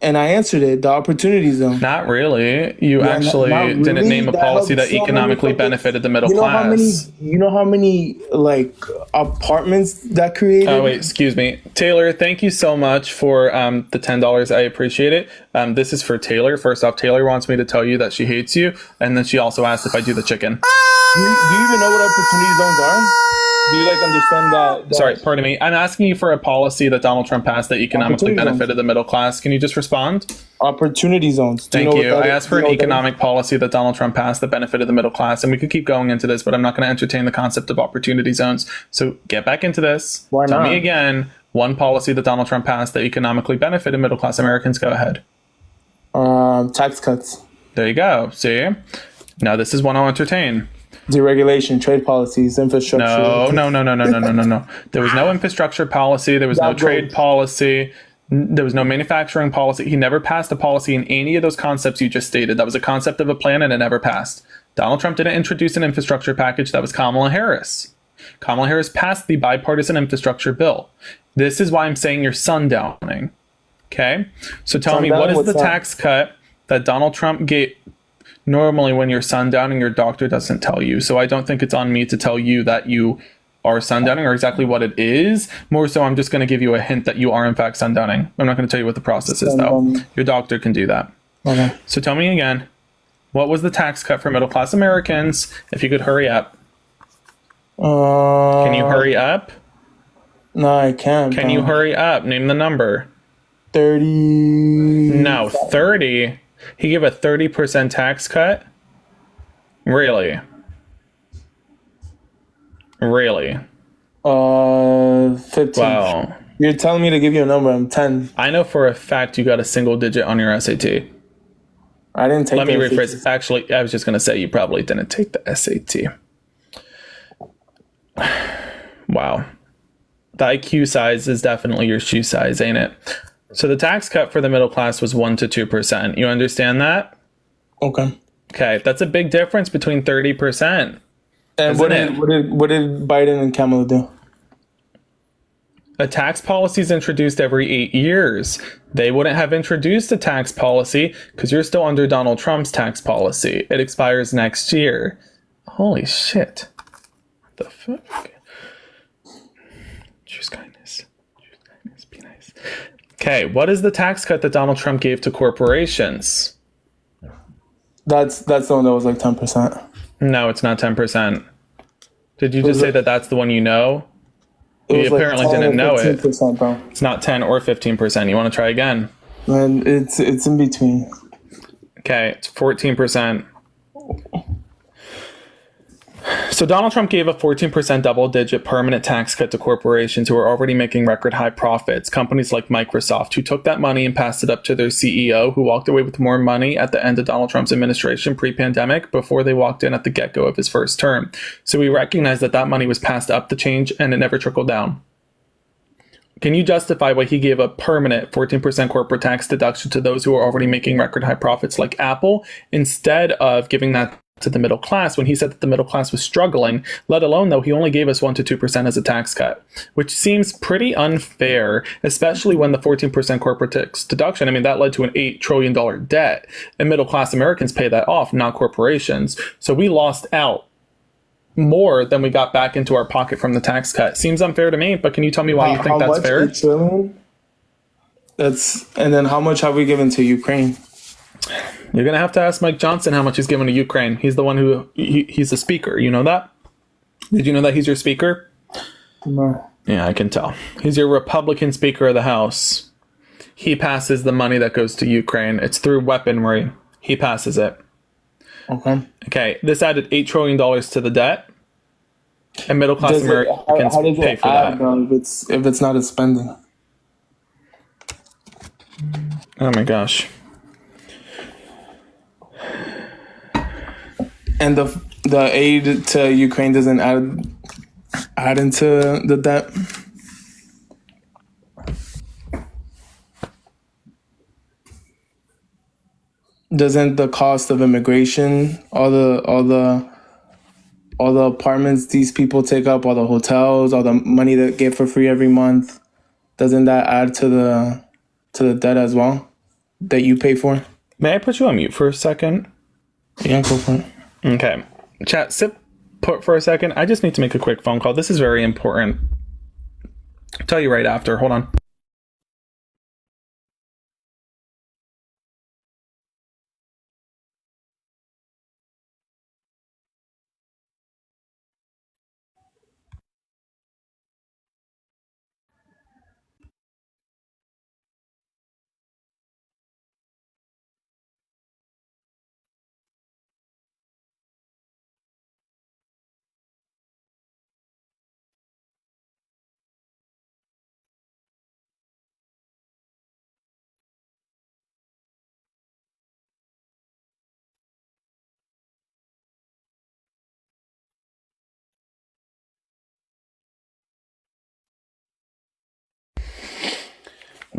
and I answered it. The opportunity zone. Not really. You actually didn't name a policy that economically benefited the middle class. You know how many like apartments that created? Oh wait, excuse me, Taylor. Thank you so much for the $10. I appreciate it. This is for Taylor. First off, Taylor wants me to tell you that she hates you, and then she also asked if I do the chicken. Do you even know what opportunity zones are? Do you like understand that? Sorry, pardon me. I'm asking you for a policy that Donald Trump passed that economically benefited the middle class. Can you just respond? Opportunity zones. Thank you. I asked for an economic policy that Donald Trump passed that benefited the middle class, and we could keep going into this, but I'm not going to entertain the concept of opportunity zones. So get back into this. Why not? Tell me again one policy that Donald Trump passed that economically benefited middle class Americans. Go ahead. Tax cuts. There you go. See? Now this is one I'll entertain. Deregulation, trade policies, infrastructure. No. There was no infrastructure policy. There was no trade policy. There was no manufacturing policy. He never passed a policy in any of those concepts you just stated. That was a concept of a plan and it never passed. Donald Trump didn't introduce an infrastructure package. That was Kamala Harris. Kamala Harris passed the bipartisan infrastructure bill. This is why I'm saying you're sundowning. Okay? So tell me, what is the tax cut that Donald Trump gave? Normally, when you're sundowning, your doctor doesn't tell you. So I don't think it's on me to tell you that you are sundowning or exactly what it is. More so, I'm just going to give you a hint that you are, in fact, sundowning. I'm not going to tell you what the process is, though. Your doctor can do that. Okay. So tell me again, what was the tax cut for middle-class Americans? If you could hurry up. Can you hurry up? No, I can't. Can you hurry up? Name the number. 30. No, 30. He gave a 30% tax cut? Really? Really? 15. Wow. You're telling me to give you a number. I'm 10. I know for a fact you got a single digit on your SAT. I didn't take Let me the rephrase. Actually, I was just going to say you probably didn't take the SAT. Wow. The IQ size is definitely your shoe size, ain't it? So the tax cut for the middle class was 1 to 2%. You understand that? Okay. Okay, that's a big difference between 30%. And what did Biden and Kamala do? A tax policy is introduced every 8 years. They wouldn't have introduced a tax policy because you're still under Donald Trump's tax policy. It expires next year. Holy shit. What the fuck? Choose kindness. Choose kindness. Be nice. Okay, what is the tax cut that Donald Trump gave to corporations? That's the one that was like 10%. No, it's not 10%. Did you just say that that's the one you know? You apparently didn't know it. Bro. It's not 10 or 15%. You want to try again? Man, it's in between. Okay, it's 14%. So Donald Trump gave a 14% double-digit permanent tax cut to corporations who are already making record high profits. Companies like Microsoft, who took that money and passed it up to their CEO, who walked away with more money at the end of Donald Trump's administration pre-pandemic before they walked in at the get-go of his first term. So we recognize that that money was passed up the change and it never trickled down. Can you justify why he gave a permanent 14% corporate tax deduction to those who are already making record high profits like Apple instead of giving that to the middle class when he said that the middle class was struggling, let alone though he only gave us 1 to 2% as a tax cut, which seems pretty unfair, especially when the 14% corporate tax deduction, I mean, that led to an $8 trillion debt, and middle class Americans pay that off, not corporations. So we lost out more than we got back into our pocket from the tax cut. Seems unfair to me, but can you tell me why you think that's fair? $8 trillion? And then how much have we given to Ukraine? You're going to have to ask Mike Johnson how much he's given to Ukraine. He's the one who, he's the speaker. You know that? Did you know that he's your speaker? No. Yeah, I can tell. He's your Republican Speaker of the House. He passes the money that goes to Ukraine. It's through weaponry. He passes it. Okay, this added $8 trillion to the debt. And middle-class Americans pay for that. If it's not a spending? Oh my gosh. And the aid to Ukraine doesn't add into the debt? Doesn't the cost of immigration, all the apartments these people take up, all the hotels, all the money they get for free every month, doesn't that add to the debt as well that you pay for? May I put you on mute for a second? Yeah, go for it. Okay. Chat, sit put for a second. I just need to make a quick phone call. This is very important. I'll tell you right after. Hold on.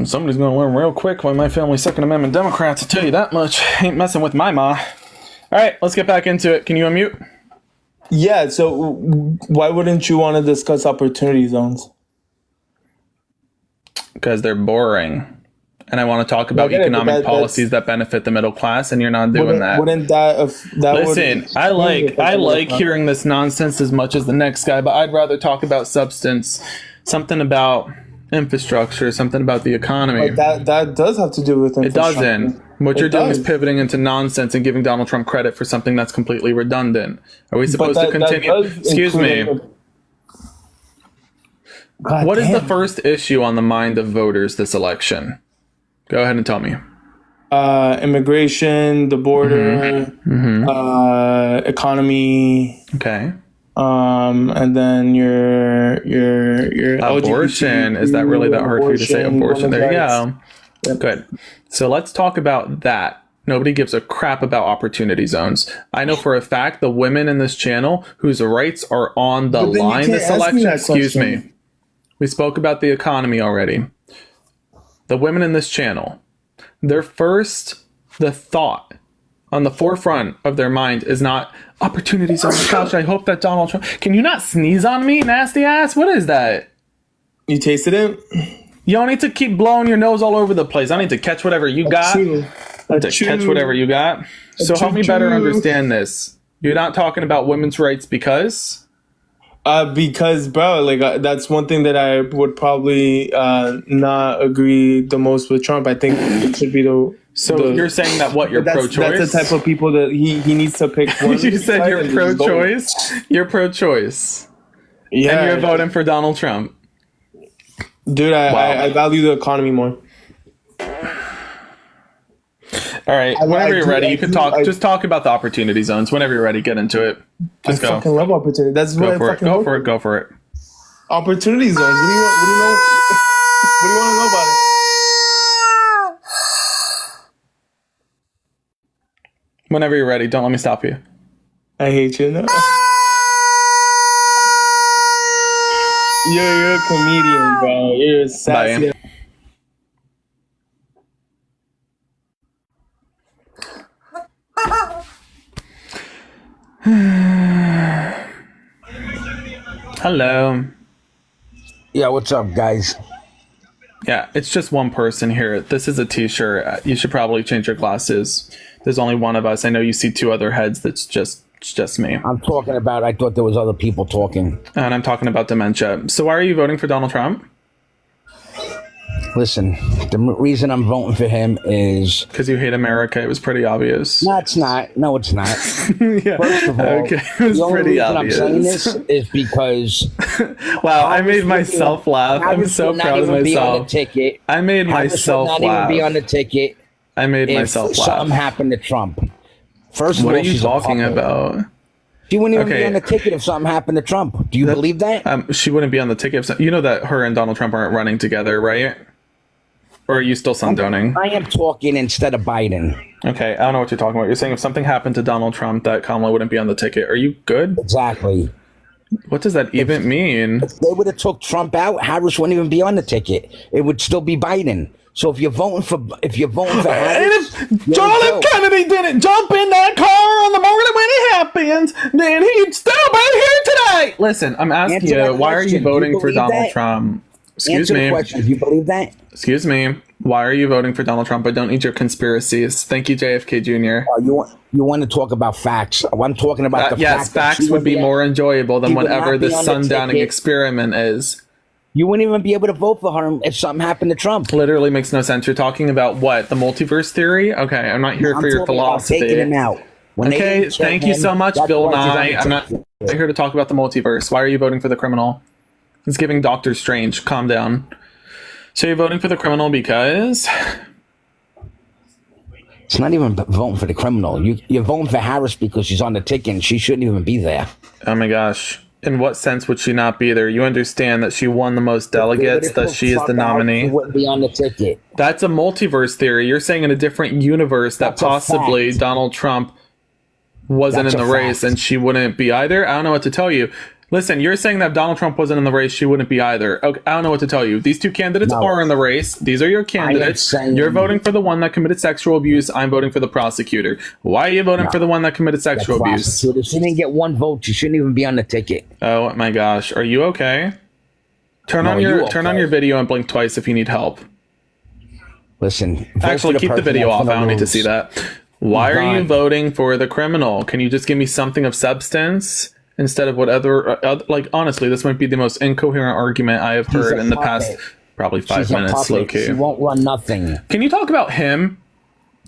Somebody's gonna learn real quick why my family's Second Amendment Democrats, I'll tell you that much. Ain't messing with my ma. Alright, let's get back into it. Can you unmute? Yeah, so why wouldn't you want to discuss opportunity zones? Because they're boring. And I want to talk about economic policies that benefit the middle class, and you're not doing that. Wouldn't that Listen, I like hearing this nonsense as much as the next guy, but I'd rather talk about substance, something about infrastructure, something about the economy. But that does have to do with infrastructure. It doesn't. What you're doing is pivoting into nonsense and giving Donald Trump credit for something that's completely redundant. Are we supposed to continue? Excuse me. God What is the damn. first issue on the mind of voters this election? Go ahead and tell me. Immigration, the border, economy. Okay. And then your Abortion. LGBTQ, Is that really that hard for you to say abortion? There you women's go. Good. So let's talk about that. Nobody gives a crap about opportunity zones. I know for a fact the women in this channel whose rights are on the But then you line can't this ask me election. that Excuse question. me. We spoke about the economy already. The women in this channel, the thought on the forefront of their mind is not opportunities on the couch. I hope that Donald Trump. Can you not sneeze on me, nasty ass? What is that? You tasted it? You don't need to keep blowing your nose all over the place. I need to catch whatever you got. Catch whatever you got. So help me better understand this. You're not talking about women's rights because? Because, bro, like that's one thing that I would probably not agree the most with Trump. I think it should be you're saying that what, you're pro-choice? That's the type of people that he needs to pick. One You said side you're and just pro-choice? You're pro-choice. Yeah. And you're voting for Donald Trump. Dude, I value the economy more. All right, whenever you're ready, you can talk. Just talk about the opportunity zones. Whenever you're ready, get into it. Just I go. fucking love opportunity. That's what I fucking Go love. for it. Go for it. Opportunity zones. What do you know? What do you want to know about it? Whenever you're ready, don't let me stop you. I hate you. No. You're a comedian, bro. You're sassy. Hello. Yeah, what's up, guys? Yeah, it's just one person here. This is a t-shirt. You should probably change your glasses. There's only one of us. I know you see two other heads. That's just me. I'm talking about, I thought there was other people talking. And I'm talking about dementia. So why are you voting for Donald Trump? Listen, the reason I'm voting for him is... Because you hate America. It was pretty obvious. No, it's not. No, it's not. Yeah. First of all, Okay, it was the only pretty reason obvious. I'm saying this is because... Wow, I made myself laugh. I'm Harris so would not proud of even be on the myself. ticket. I made Harris myself would not laugh. even be on the ticket. I made if myself something laugh. happened to Trump. First of What all, are you she's talking a puppet. about? She wouldn't even Okay. be on the ticket if something happened to Trump. Do you believe that? She wouldn't be on the ticket. You know that her and Donald Trump aren't running together, right? Or are you still sundoning? I am talking instead of Biden. Okay, I don't know what you're talking about. You're saying if something happened to Donald Trump, that Kamala wouldn't be on the ticket. Are you good? Exactly. What does that even mean? If they would have took Trump out, Harris wouldn't even be on the ticket. It would still be Biden. So if you're voting for Harris, John F. Kennedy didn't jump in that car on the morning when it happened, then he'd still be here today. Listen, I'm asking Answer you, that why are you question. Do you voting for believe Donald that? Trump? Excuse Answer me. the question. Do you believe that? Excuse me. Why are you voting for Donald Trump? I don't need your conspiracies. Thank you, JFK Jr. You want to talk about facts? I'm talking about the yes, fact that facts she would be on- more enjoyable than she would whatever not be the on the sundowning ticket. experiment is. You wouldn't even be able to vote for her if something happened to Trump. Literally makes no sense. You're talking about what? The multiverse theory? Okay, I'm not here I'm for your talking about philosophy. taking him out. When they Okay, didn't kill thank you him, so much, that's Bill why she's on Nye. the I'm not ticket. here to talk about the multiverse. Why are you voting for the criminal? It's giving Doctor Strange. Calm down. So you're voting for the criminal because... It's not even voting for the criminal. You're voting for Harris because she's on the ticket and she shouldn't even be there. Oh my gosh. In what sense would she not be there? You understand that she won the most delegates, that she is the nominee. She wouldn't be on the ticket. That's a multiverse theory. You're saying in a different universe that That's a possibly fact. Donald Trump wasn't That's in a the race fact. and she wouldn't be either. I don't know what to tell you. Listen, you're saying that if Donald Trump wasn't in the race, she wouldn't be either. Okay, I don't know what to tell you. These two candidates No. are in the race. These are your candidates. saying- You're voting for the one that committed sexual abuse. I'm voting for the prosecutor. Why are you voting No. for the one that committed sexual abuse? Prosecutor. She didn't get one vote. She shouldn't even be on the ticket. Oh my gosh. Are you okay? Turn No, on you turn on okay? your video and blink twice if you need help. Listen. vote Actually, for keep the person video that's off. I gonna don't need to lose. see that. Why are you Gone. voting for the criminal? Can you just give me something of substance instead of whatever? Like, honestly, this might be the most incoherent argument I have She's heard a in the puppet. past probably 5 She's a minutes. puppet. Low key. She won't run nothing. Can you talk about him?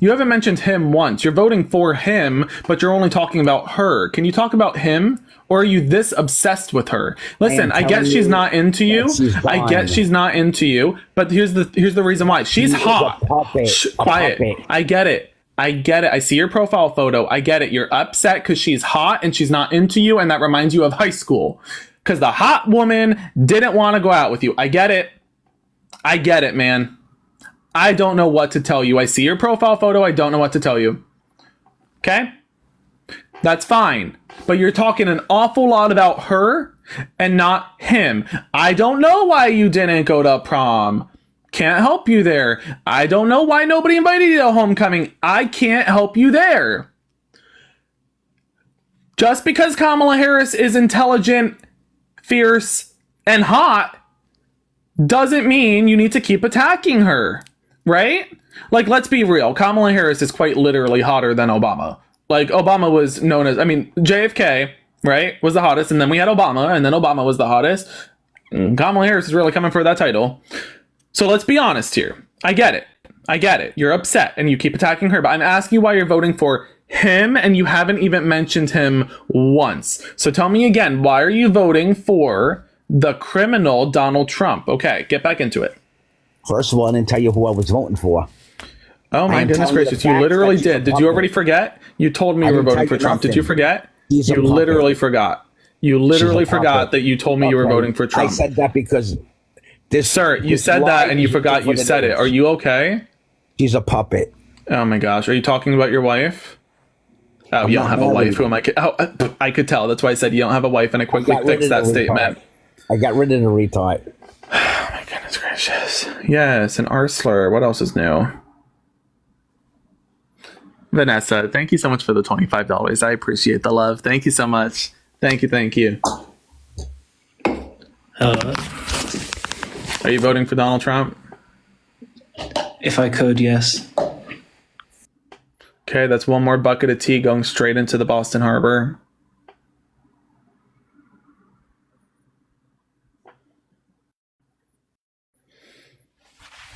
You haven't mentioned him once. You're voting for him, but you're only talking about her. Can you talk about him? Or are you this obsessed with her? Listen, I get she's not into you. I get she's not into you. But here's the reason why. She's hot. Quiet. I get it. I see your profile photo. I get it. You're upset because she's hot and she's not into you, and that reminds you of high school. Because the hot woman didn't want to go out with you. I get it, man. I don't know what to tell you. I see your profile photo. I don't know what to tell you. Okay? That's fine. But you're talking an awful lot about her and not him. I don't know why you didn't go to prom. Can't help you there. I don't know why nobody invited you to homecoming. I can't help you there. Just because Kamala Harris is intelligent, fierce, and hot doesn't mean you need to keep attacking her, right? Like, let's be real. Kamala Harris is quite literally hotter than Obama. Like, Obama was known as, JFK, right, was the hottest, and then we had Obama, and then Obama was the hottest. Kamala Harris is really coming for that title. So let's be honest here. I get it. You're upset, and you keep attacking her, but I'm asking you why you're voting for him, and you haven't even mentioned him once. So tell me again, why are you voting for the criminal Donald Trump? Okay, get back into it. First of all, I didn't tell you who I was voting for. Oh my goodness gracious, you literally did. Did you already forget? You told me you were voting for Trump. Did you forget? You literally forgot. You literally forgot that you told me you were voting for Trump. I said that because Sir, you said that and you forgot you said it. Are you okay? She's a puppet. Oh my gosh. Are you talking about your wife? Oh, you don't have a wife. Who am I? I could tell. That's why I said you don't have a wife, and I quickly fixed that statement. I got rid of the retard. Oh my goodness gracious. Yes, an Arsler. What else is new? Vanessa, thank you so much for the $25. I appreciate the love. Thank you so much. Thank you. Are you voting for Donald Trump? If I could, yes. Okay, that's one more bucket of tea going straight into the Boston Harbor.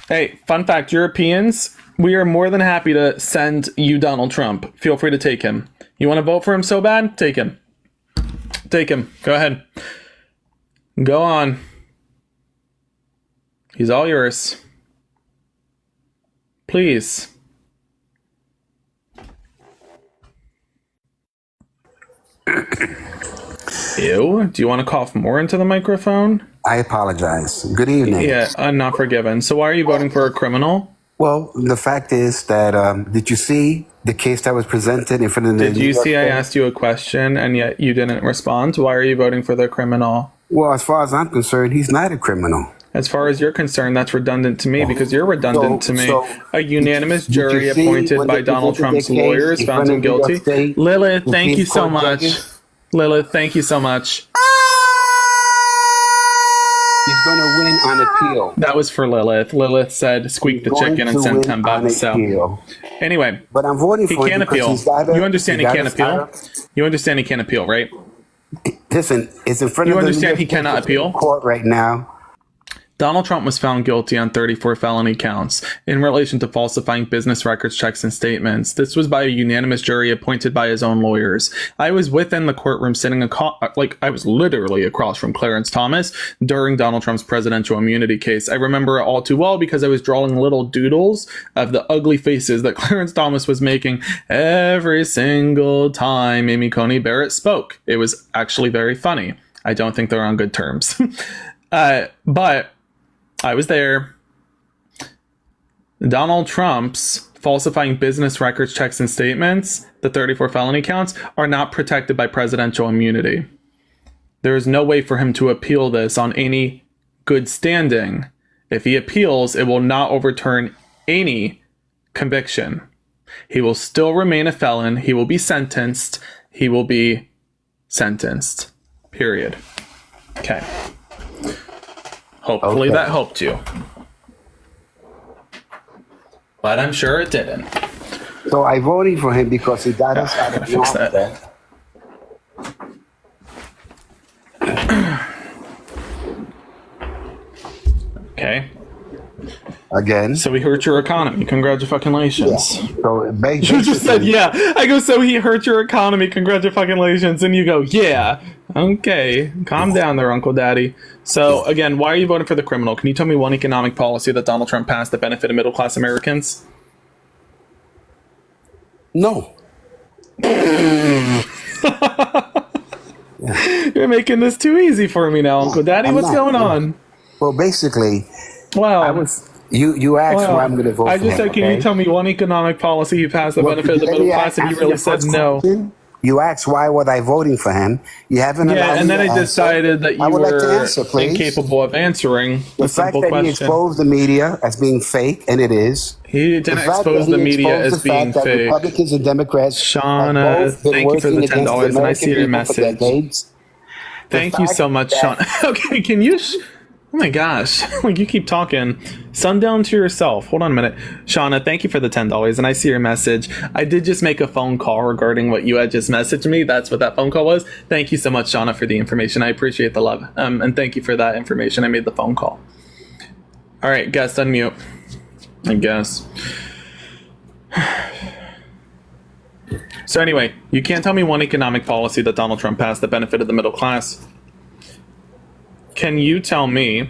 Hey, fun fact, Europeans, we are more than happy to send you Donald Trump. Feel free to take him. You want to vote for him so bad? Take him. Take him. Go ahead. Go on. He's all yours. Please. Ew. Do you want to cough more into the microphone? I apologize. Good evening. Yeah, not forgiven. So why are you voting for a criminal? Well, the fact is that, did you see the case that was presented in front of the... Did you see I asked you a question and yet you didn't respond? Why are you voting for the criminal? Well, as far as I'm concerned, he's not a criminal. As far as you're concerned, that's redundant to me because you're redundant to me. A unanimous jury appointed by Donald Trump's lawyers found him guilty. Lilith, thank you so much. Lilith, thank you so much. He's going to win on appeal. That was for Lilith. Lilith said, "Squeak the chicken and send him back." So, anyway, but I'm voting for him because he can't appeal. You understand he can't appeal? You understand he can't appeal, right? Listen, it's in front of the... You understand he cannot appeal? Court right now. Donald Trump was found guilty on 34 felony counts in relation to falsifying business records, checks, and statements. This was by a unanimous jury appointed by his own lawyers. I was within the courtroom sitting I was literally across from Clarence Thomas during Donald Trump's presidential immunity case. I remember it all too well because I was drawing little doodles of the ugly faces that Clarence Thomas was making every single time Amy Coney Barrett spoke. It was actually very funny. I don't think they're on good terms. But I was there. Donald Trump's falsifying business records, checks, and statements, the 34 felony counts, are not protected by presidential immunity. There is no way for him to appeal this on any good standing. If he appeals, it will not overturn any conviction. He will still remain a felon. He will be sentenced. He will be sentenced. Period. Okay. Hopefully that helped you. But I'm sure it didn't. So I voted for him because he got us out of the Okay. Again. So he hurt your economy. Congratulations. Yeah. So You just said, yeah. I go, so he hurt your economy. Congratulations. And you go, yeah. Okay. Calm down there, Uncle Daddy. So, again, why are you voting for the criminal? Can you tell me one economic policy that Donald Trump passed that benefited middle-class Americans? No. You're making this too easy for me now, Uncle Daddy. What's going on? Well, basically, Well, you asked why I'm going to vote I for just him, said, can you tell me one economic policy you passed that benefited the middle class? And you really said no. You asked why was I voting for him. You haven't allowed Yeah, and me then to I answer. decided that you I would like to were answer, please. incapable of answering The a fact simple that he question. exposed the media as being fake, and it is. He didn't The fact expose that the he media exposed as the being fact that fake. Republicans and Democrats have Shauna, both been thank you for the working against $10, and I American see your people for message. decades. Thank you so much, Sean. Okay, can you? Oh my gosh, like you keep talking. Sundown to yourself. Hold on a minute, Shauna. Thank you for the $10, and I see your message. I did just make a phone call regarding what you had just messaged me. That's what that phone call was. Thank you so much, Shauna, for the information. I appreciate the love, and thank you for that information. I made the phone call. All right, guest unmute. I guess. So anyway, you can't tell me one economic policy that Donald Trump passed that benefited the middle class. Can you tell me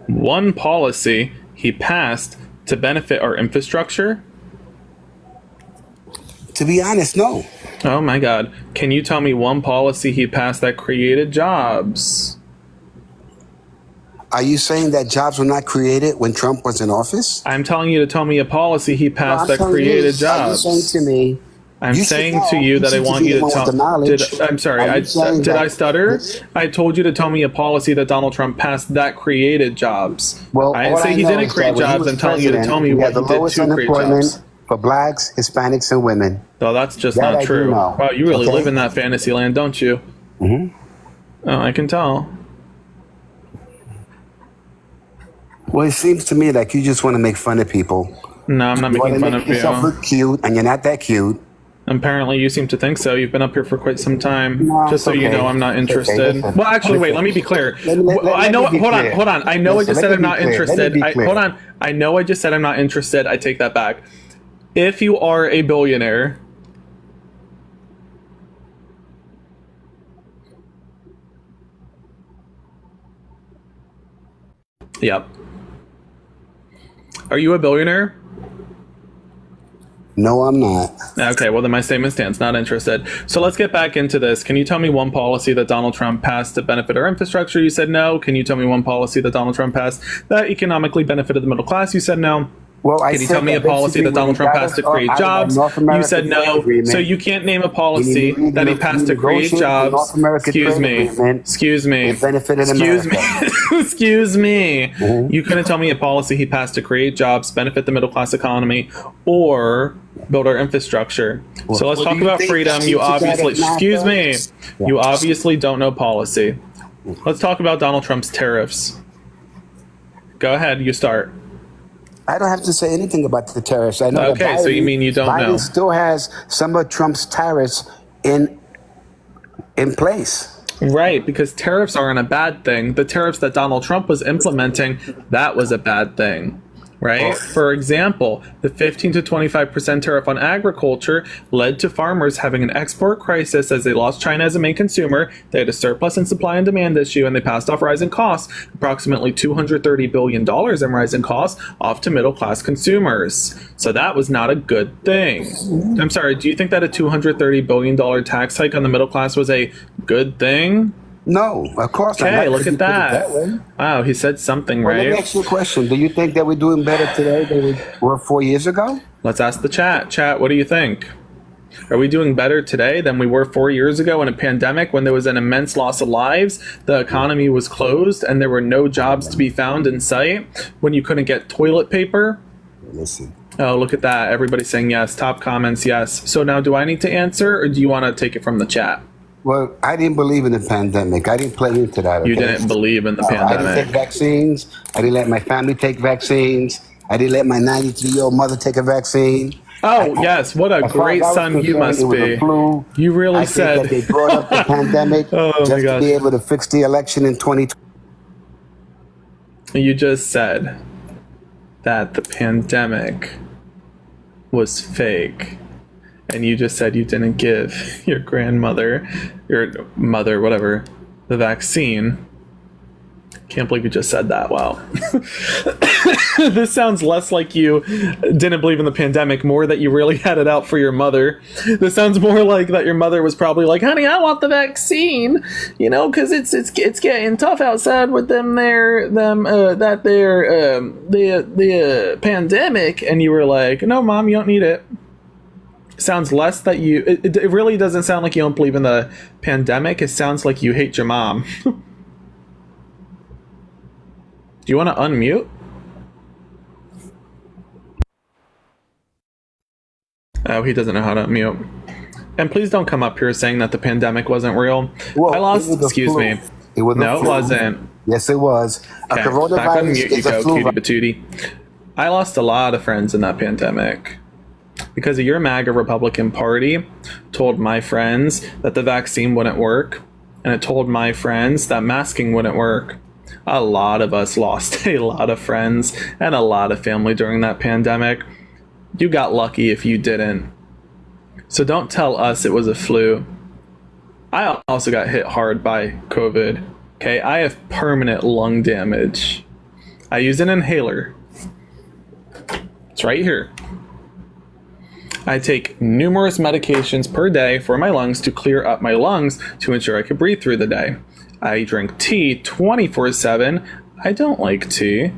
one policy he passed to benefit our infrastructure? To be honest, no. Oh my God. Can you tell me one policy he passed that created jobs? Are you saying that jobs were not created when Trump was in office? I'm telling you to tell me a policy he passed I'm that telling you, created are you jobs. saying to me? I'm You should saying know. to you that I seem want be you the to one with tell. the knowledge. I'm sorry. Are you saying Did I that stutter? this- I told you to tell me a policy that Donald Trump passed that created jobs. Well, I didn't all say he know didn't is create that when he jobs. was I'm telling you to president, tell me we what had the he did lowest to create unemployment jobs. for blacks, Hispanics, and women. No, that's just That not I do true. know. Wow, you really Okay? live in that fantasy land, don't you? Mm-hmm. Oh, I can tell. Well, it seems to me like you just want to make fun of people. No, I'm not You want making to fun make of yourself you. look cute, and you're not that cute. Apparently, you seem to think so. You've been up here for quite some time. No, Just so it's you okay. know, I'm not It's okay. interested. Listen. Well, actually, wait. Listen. Let me be clear. Let me I know. be Hold on. clear. Hold on. I know. I Listen, just let said me I'm be not clear. Let me interested. be clear. Hold on. I know. I just said I'm not interested. I take that back. If you are a billionaire. Yep. Are you a billionaire? No, I'm not. Okay, well then my statement stands. Not interested. So let's get back into this. Can you tell me one policy that Donald Trump passed to benefit our infrastructure? You said no. Can you tell me one policy that Donald Trump passed that economically benefited the middle class? You said no. Well, I Can you said tell me a that policy basically that Donald when Trump we passed to got us create out of that jobs? North You American said trade no. agreement, So you can't name a we policy need that he to passed to create negotiate the jobs. North American Excuse trade me. agreement. Excuse me. It benefited Excuse me. America. Excuse me. You couldn't tell me a policy he passed to create jobs, benefit the middle class economy, or build our infrastructure. So let's Well, talk do you about think freedom. that You you got obviously, it knocked excuse up? me. You obviously don't know policy. Let's talk about Donald Trump's tariffs. Go ahead. You start. I don't have to say anything about the tariffs. I know. that Okay, so you mean you don't Biden know. still has some of Trump's tariffs in place. Right, because tariffs aren't a bad thing. The tariffs that Donald Trump was implementing, that was a bad thing. Right? For example, the 15 to 25% tariff on agriculture led to farmers having an export crisis as they lost China as a main consumer. They had a surplus in supply and demand issue, and they passed off rising costs, approximately $230 billion in rising costs, off to middle class consumers. So that was not a good thing. I'm sorry, do you think that a $230 billion tax hike on the middle class was a good thing? No, of course not. Okay, Not look if you at put it that. way. Wow, he said something, Well, let me right? ask you a question. Do you think that we're doing better today than we were 4 years ago? Let's ask the chat. Chat, what do you think? Are we doing better today than we were 4 years ago in a pandemic when there was an immense loss of lives, the economy was closed, and there were no jobs to be found in sight, when you couldn't get toilet paper? Listen. Oh, look at that. Everybody's saying yes. Top comments, yes. So now do I need to answer, or do you want to take it from the chat? Well, I didn't believe in the pandemic. I didn't play into that. You okay? didn't believe in the No, I didn't take pandemic. vaccines. I didn't let my family take vaccines. I didn't let my 93-year-old mother take a vaccine. Oh, yes. What a As far great as I was son you concerned, must it was a be. flu. You really I said. think that they brought up the pandemic Oh, my just to gosh. be able to fix the election in 2020. You just said. that the pandemic was fake, and you just said you didn't give your grandmother, your mother, whatever, the vaccine. Can't believe you just said that. Wow. This sounds less like you didn't believe in the pandemic, more that you really had it out for your mother. This sounds more like that your mother was probably like, honey, I want the vaccine, you know, because it's getting tough outside with the pandemic, and you were like, no, Mom, you don't need it. Sounds less that you, it really doesn't sound like you don't believe in the pandemic. It sounds like you hate your mom. Do you want to unmute? Oh, he doesn't know how to unmute. And please don't come up here saying that the pandemic wasn't real. Well, I lost, it was a excuse flu. me. It was No, a it flu. wasn't. Yes, it was. Okay, A back on coronavirus mute you is a go, flu. cutie patootie. I lost a lot of friends in that pandemic. Because of your MAGA Republican Party told my friends that the vaccine wouldn't work. And it told my friends that masking wouldn't work. A lot of us lost a lot of friends and a lot of family during that pandemic. You got lucky if you didn't. So don't tell us it was a flu. I also got hit hard by COVID. Okay, I have permanent lung damage. I use an inhaler. It's right here. I take numerous medications per day for my lungs to clear up my lungs to ensure I could breathe through the day. I drink tea 24/7. I don't like tea,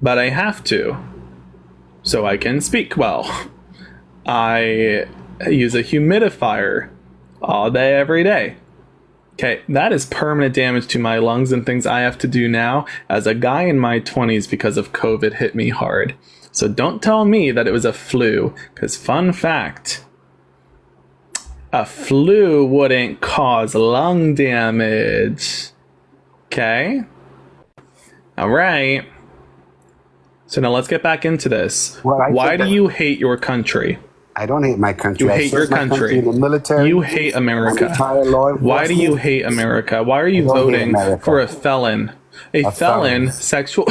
but I have to, so I can speak well. I use a humidifier all day, every day. Okay, that is permanent damage to my lungs and things I have to do now as a guy in my 20s because of COVID hit me hard. So don't tell me that it was a flu, because fun fact, a flu wouldn't cause lung damage. Okay? All right. So now let's get back into this. Well, Why do you hate your country? I don't hate my country. You I hate your served my country. in the military. You hate America. I'm retired law Why do you enforcement. hate America? Why are you I don't hate voting America. for a felon? A felon, sexual.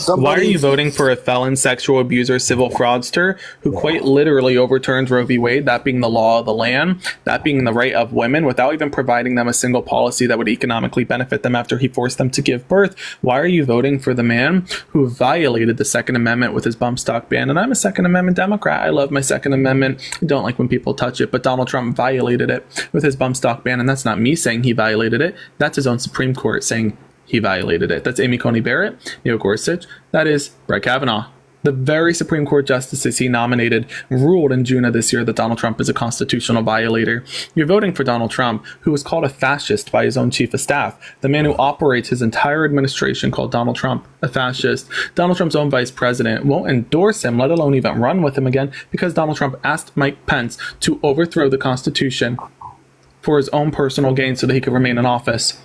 Why are you voting for a felon, sexual abuser, civil fraudster who quite literally overturned Roe v. Wade, that being the law of the land, that being the right of women, without even providing them a single policy that would economically benefit them after he forced them to give birth? Why are you voting for the man who violated the Second Amendment with his bump stock ban? And I'm a Second Amendment Democrat. I love my Second Amendment. I don't like when people touch it, but Donald Trump violated it with his bump stock ban, and that's not me saying he violated it. That's his own Supreme Court saying he violated it. That's Amy Coney Barrett, Neil Gorsuch. That is Brett Kavanaugh. The very Supreme Court justices he nominated ruled in June of this year that Donald Trump is a constitutional violator. You're voting for Donald Trump, who was called a fascist by his own chief of staff. The man who operates his entire administration called Donald Trump a fascist. Donald Trump's own vice president won't endorse him, let alone even run with him again, because Donald Trump asked Mike Pence to overthrow the Constitution for his own personal gain so that he could remain in office.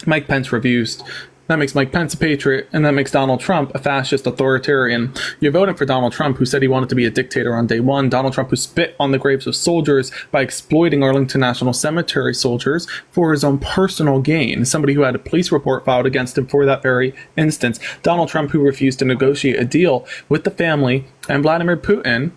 Mike Pence refused. That makes Mike Pence a patriot, and that makes Donald Trump a fascist authoritarian. You're voting for Donald Trump, who said he wanted to be a dictator on day one. Donald Trump, who spit on the graves of soldiers by exploiting Arlington National Cemetery soldiers for his own personal gain. Somebody who had a police report filed against him for that very instance. Donald Trump, who refused to negotiate a deal with the family and Vladimir Putin,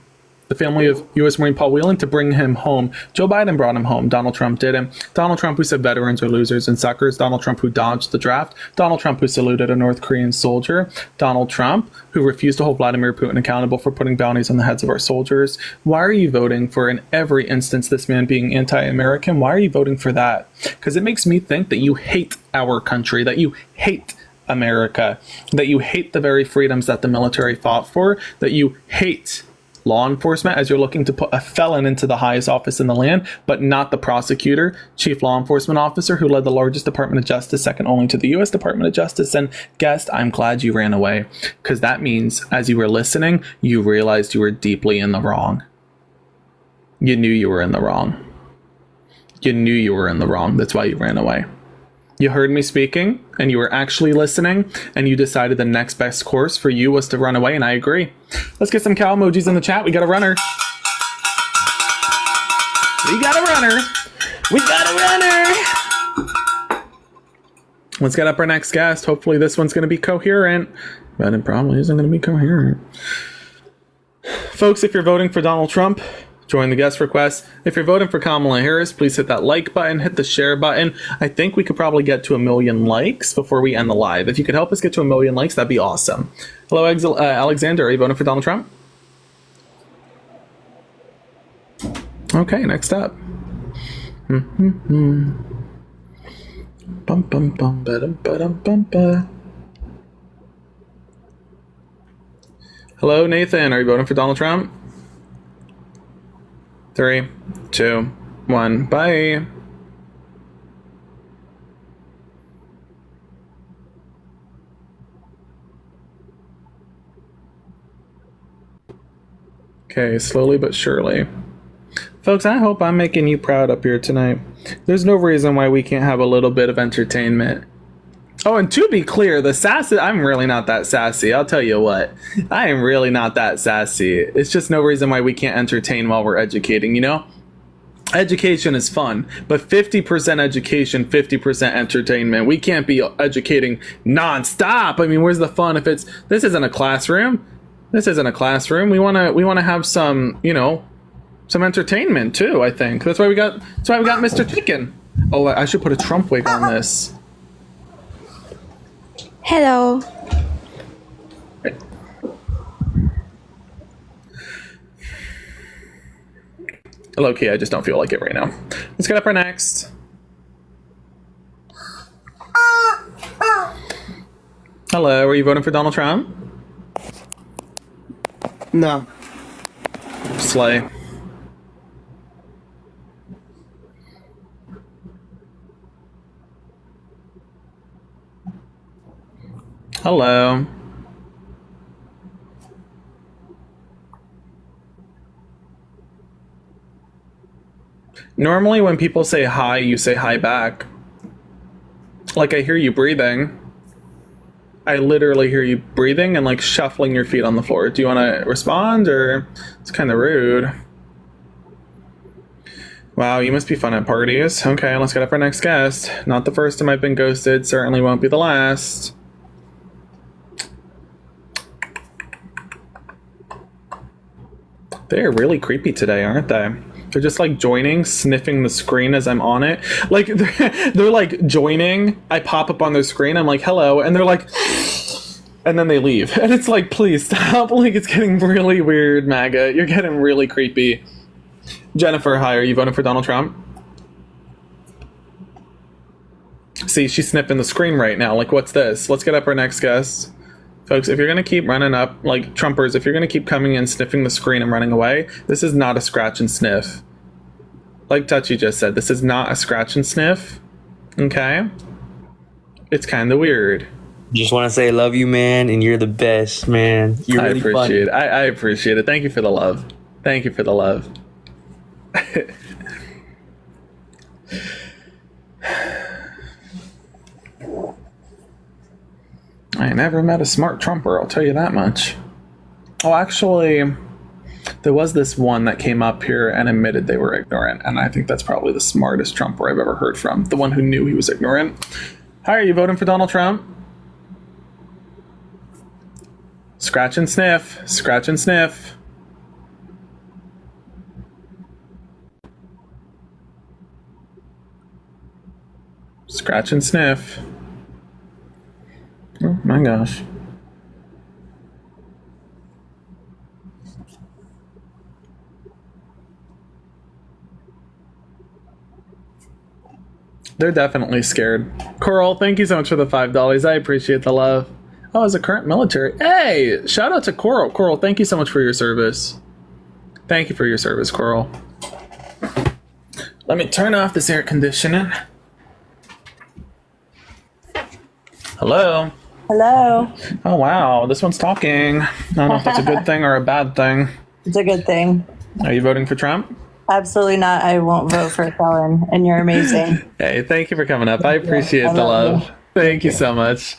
the family of U.S. Marine Paul Whelan, to bring him home. Joe Biden brought him home. Donald Trump didn't. Donald Trump, who said veterans are losers and suckers. Donald Trump, who dodged the draft. Donald Trump, who saluted a North Korean soldier. Donald Trump, who refused to hold Vladimir Putin accountable for putting bounties on the heads of our soldiers. Why are you voting for, in every instance, this man being anti-American? Why are you voting for that? Because it makes me think that you hate our country, that you hate America, that you hate the very freedoms that the military fought for, that you hate law enforcement, as you're looking to put a felon into the highest office in the land, but not the prosecutor, chief law enforcement officer who led the largest Department of Justice, second only to the U.S. Department of Justice. And guest, I'm glad you ran away, because that means as you were listening, you realized you were deeply in the wrong. You knew you were in the wrong. You knew you were in the wrong. That's why you ran away. You heard me speaking, and you were actually listening, and you decided the next best course for you was to run away, and I agree. Let's get some cow emojis in the chat. We got a runner. We got a runner. We got a runner. Let's get up our next guest. Hopefully this one's going to be coherent, but it probably isn't going to be coherent. Folks, if you're voting for Donald Trump, join the guest request. If you're voting for Kamala Harris, please hit that like button, hit the share button. I think we could probably get to 1 million likes before we end the live. If you could help us get to 1 million likes, that'd be awesome. Hello, Alexander. Are you voting for Donald Trump? Okay, next up. Bum, bum, bum, ba-dum, ba-dum, bum, ba. Hello, Nathan. Are you voting for Donald Trump? 3, 2, 1. Bye. Okay, slowly but surely. Folks, I hope I'm making you proud up here tonight. There's no reason why we can't have a little bit of entertainment. Oh, and to be clear, the sassy, I'm really not that sassy. I'll tell you what. I am really not that sassy. It's just no reason why we can't entertain while we're educating, you know? Education is fun, but 50% education, 50% entertainment. We can't be educating nonstop. I mean, where's the fun if this isn't a classroom? This isn't a classroom. We want to have some, you know, some entertainment too, I think. That's why we got Mr. Chicken. Oh, I should put a Trump wig on this. Hello. Low key, I just don't feel like it right now. Let's get up our next. Hello, are you voting for Donald Trump? No. Slay. Hello. Normally when people say hi, you say hi back. Like, I hear you breathing. I literally hear you breathing and like shuffling your feet on the floor. Do you want to respond, or it's kind of rude? Wow, you must be fun at parties. Okay, let's get up our next guest. Not the first time I've been ghosted, certainly won't be the last. They're really creepy today, aren't they? They're just like joining, sniffing the screen as I'm on it. Like they're like joining. I pop up on their screen. I'm like, hello. And they're like, and then they leave. And it's like, please stop. Like, it's getting really weird, MAGA. You're getting really creepy. Jennifer, hi. Are you voting for Donald Trump? See, she's sniffing the screen right now. Like, what's this? Let's get up our next guest. Folks, if you're going to keep running up, like Trumpers, if you're going to keep coming in, sniffing the screen and running away, this is not a scratch and sniff. Like Touchy just said, this is not a scratch and sniff. Okay? It's kind of weird. Just want to say I love you, man, and you're the best, man. You're really I appreciate it. I appreciate it. Thank you for the love. Thank you for the love. I never met a smart Trumper, I'll tell you that much. Oh, actually, there was this one that came up here and admitted they were ignorant, and I think that's probably the smartest Trumper I've ever heard from. The one who knew he was ignorant. Hi, are you voting for Donald Trump? Scratch and sniff. Scratch and sniff. Scratch and sniff. Oh my gosh. They're definitely scared. Coral, thank you so much for the $5. I appreciate the love. Oh, as a current military. Hey, shout out to Coral. Coral, thank you so much for your service. Thank you for your service, Coral. Let me turn off this air conditioning. Hello. Hello. Oh, wow. This one's talking. I don't know if that's a good thing or a bad thing. It's a good thing. Are you voting for Trump? Absolutely not. I won't vote for Kellen, and you're amazing. Hey, thank you for coming up. I appreciate the love. Thank you so much.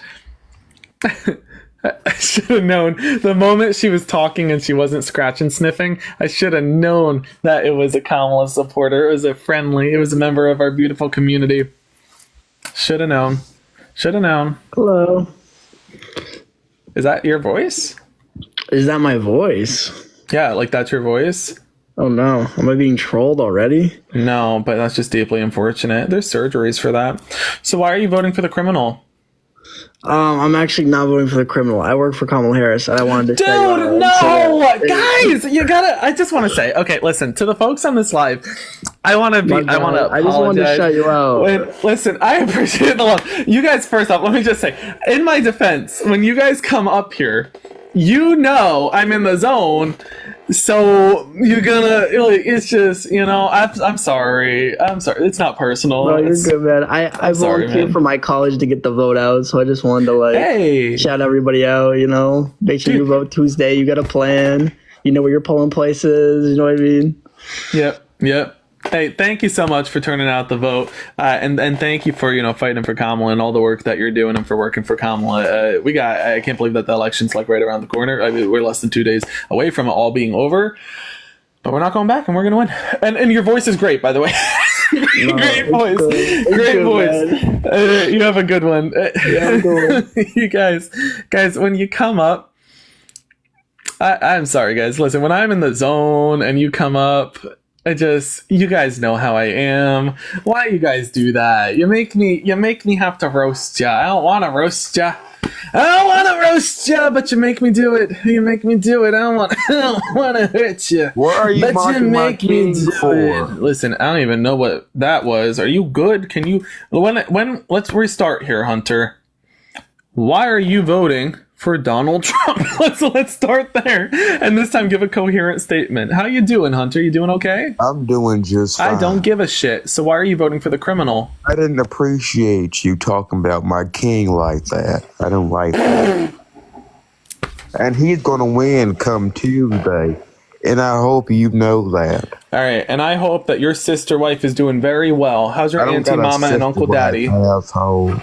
I should have known. The moment she was talking and she wasn't scratching sniffing, I should have known that it was a Kamala supporter. It was a member of our beautiful community. Should have known. Should have known. Hello. Is that your voice? Is that my voice? Yeah, like that's your voice. Oh no, am I being trolled already? No, but that's just deeply unfortunate. There's surgeries for that. So why are you voting for the criminal? I'm actually not voting for the criminal. I work for Kamala Harris, and I wanted to. Dude, no, guys, you gotta. I just want to say, okay, listen to the folks on this live. I want to be. I want to. I just wanted to shout you out. Listen, I appreciate the love. You guys, first off, let me just say, in my defense, when you guys come up here, you know I'm in the zone. So you're gonna. It's just, you know. I'm sorry. I'm sorry. It's not personal. No, you're good, man. I volunteered for my college to get the vote out, so I just wanted to shout everybody out. You know, make sure you vote Tuesday. You got a plan. You know where your polling place is. You know what I mean? Yep. Hey, thank you so much for turning out the vote, and thank you for fighting for Kamala and all the work that you're doing and for working for Kamala. I can't believe that the election's like right around the corner. I mean, we're less than 2 days away from it all being over, but we're not going back, and we're gonna win. And your voice is great, by the way. Great voice, great voice. You have a good one. Yeah, cool. You guys, when you come up. I'm sorry, guys. Listen, when I'm in the zone and you come up, you guys know how I am. Why you guys do that? You make me have to roast ya. I don't want to roast ya. But you make me do it. You make me do it. I don't want to hurt you. What are you but mocking you my make me king do for? it. Listen, I don't even know what that was. Are you good? Can you let's restart here, Hunter. Why are you voting for Donald Trump? Let's start there, and this time give a coherent statement. How you doing, Hunter? You doing okay? I'm doing just fine. I don't give a shit. So why are you voting for the criminal? I didn't appreciate you talking about my king like that. I don't like that. And he's gonna win come Tuesday, and I hope you know that. All right, and I hope that your sister wife is doing very well. How's your auntie, mama, and uncle, daddy? Asshole.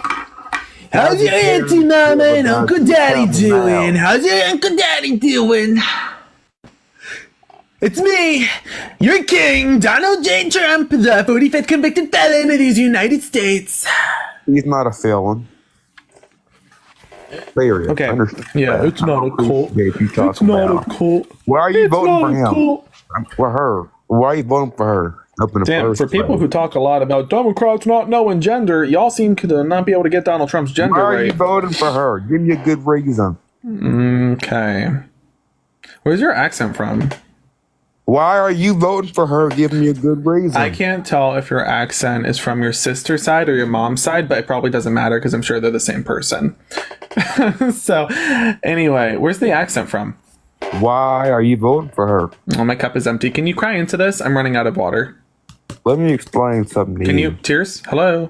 How's your auntie, mama, and uncle, daddy doing? How's your uncle, daddy doing? It's me, your king, Donald J. Trump, the 45th convicted felon of these United States. He's not a felon. Period. Okay. Understand Yeah, that. it's not a cult. It's not a cult. Why are you voting for him? For her. Why are you voting for her? Damn, for people who talk a lot about Democrats not knowing gender, y'all seem to not be able to get Donald Trump's gender Why are right. you voting for her? Give me a good reason. Okay. Where's your accent from? Why are you voting for her? Give me a good reason. I can't tell if your accent is from your sister's side or your mom's side, but it probably doesn't matter because I'm sure they're the same person. So, anyway, where's the accent from? Why are you voting for her? Oh, my cup is empty. Can you cry into this? I'm running out of water. Let me explain something to you. Can you? Tears? Hello?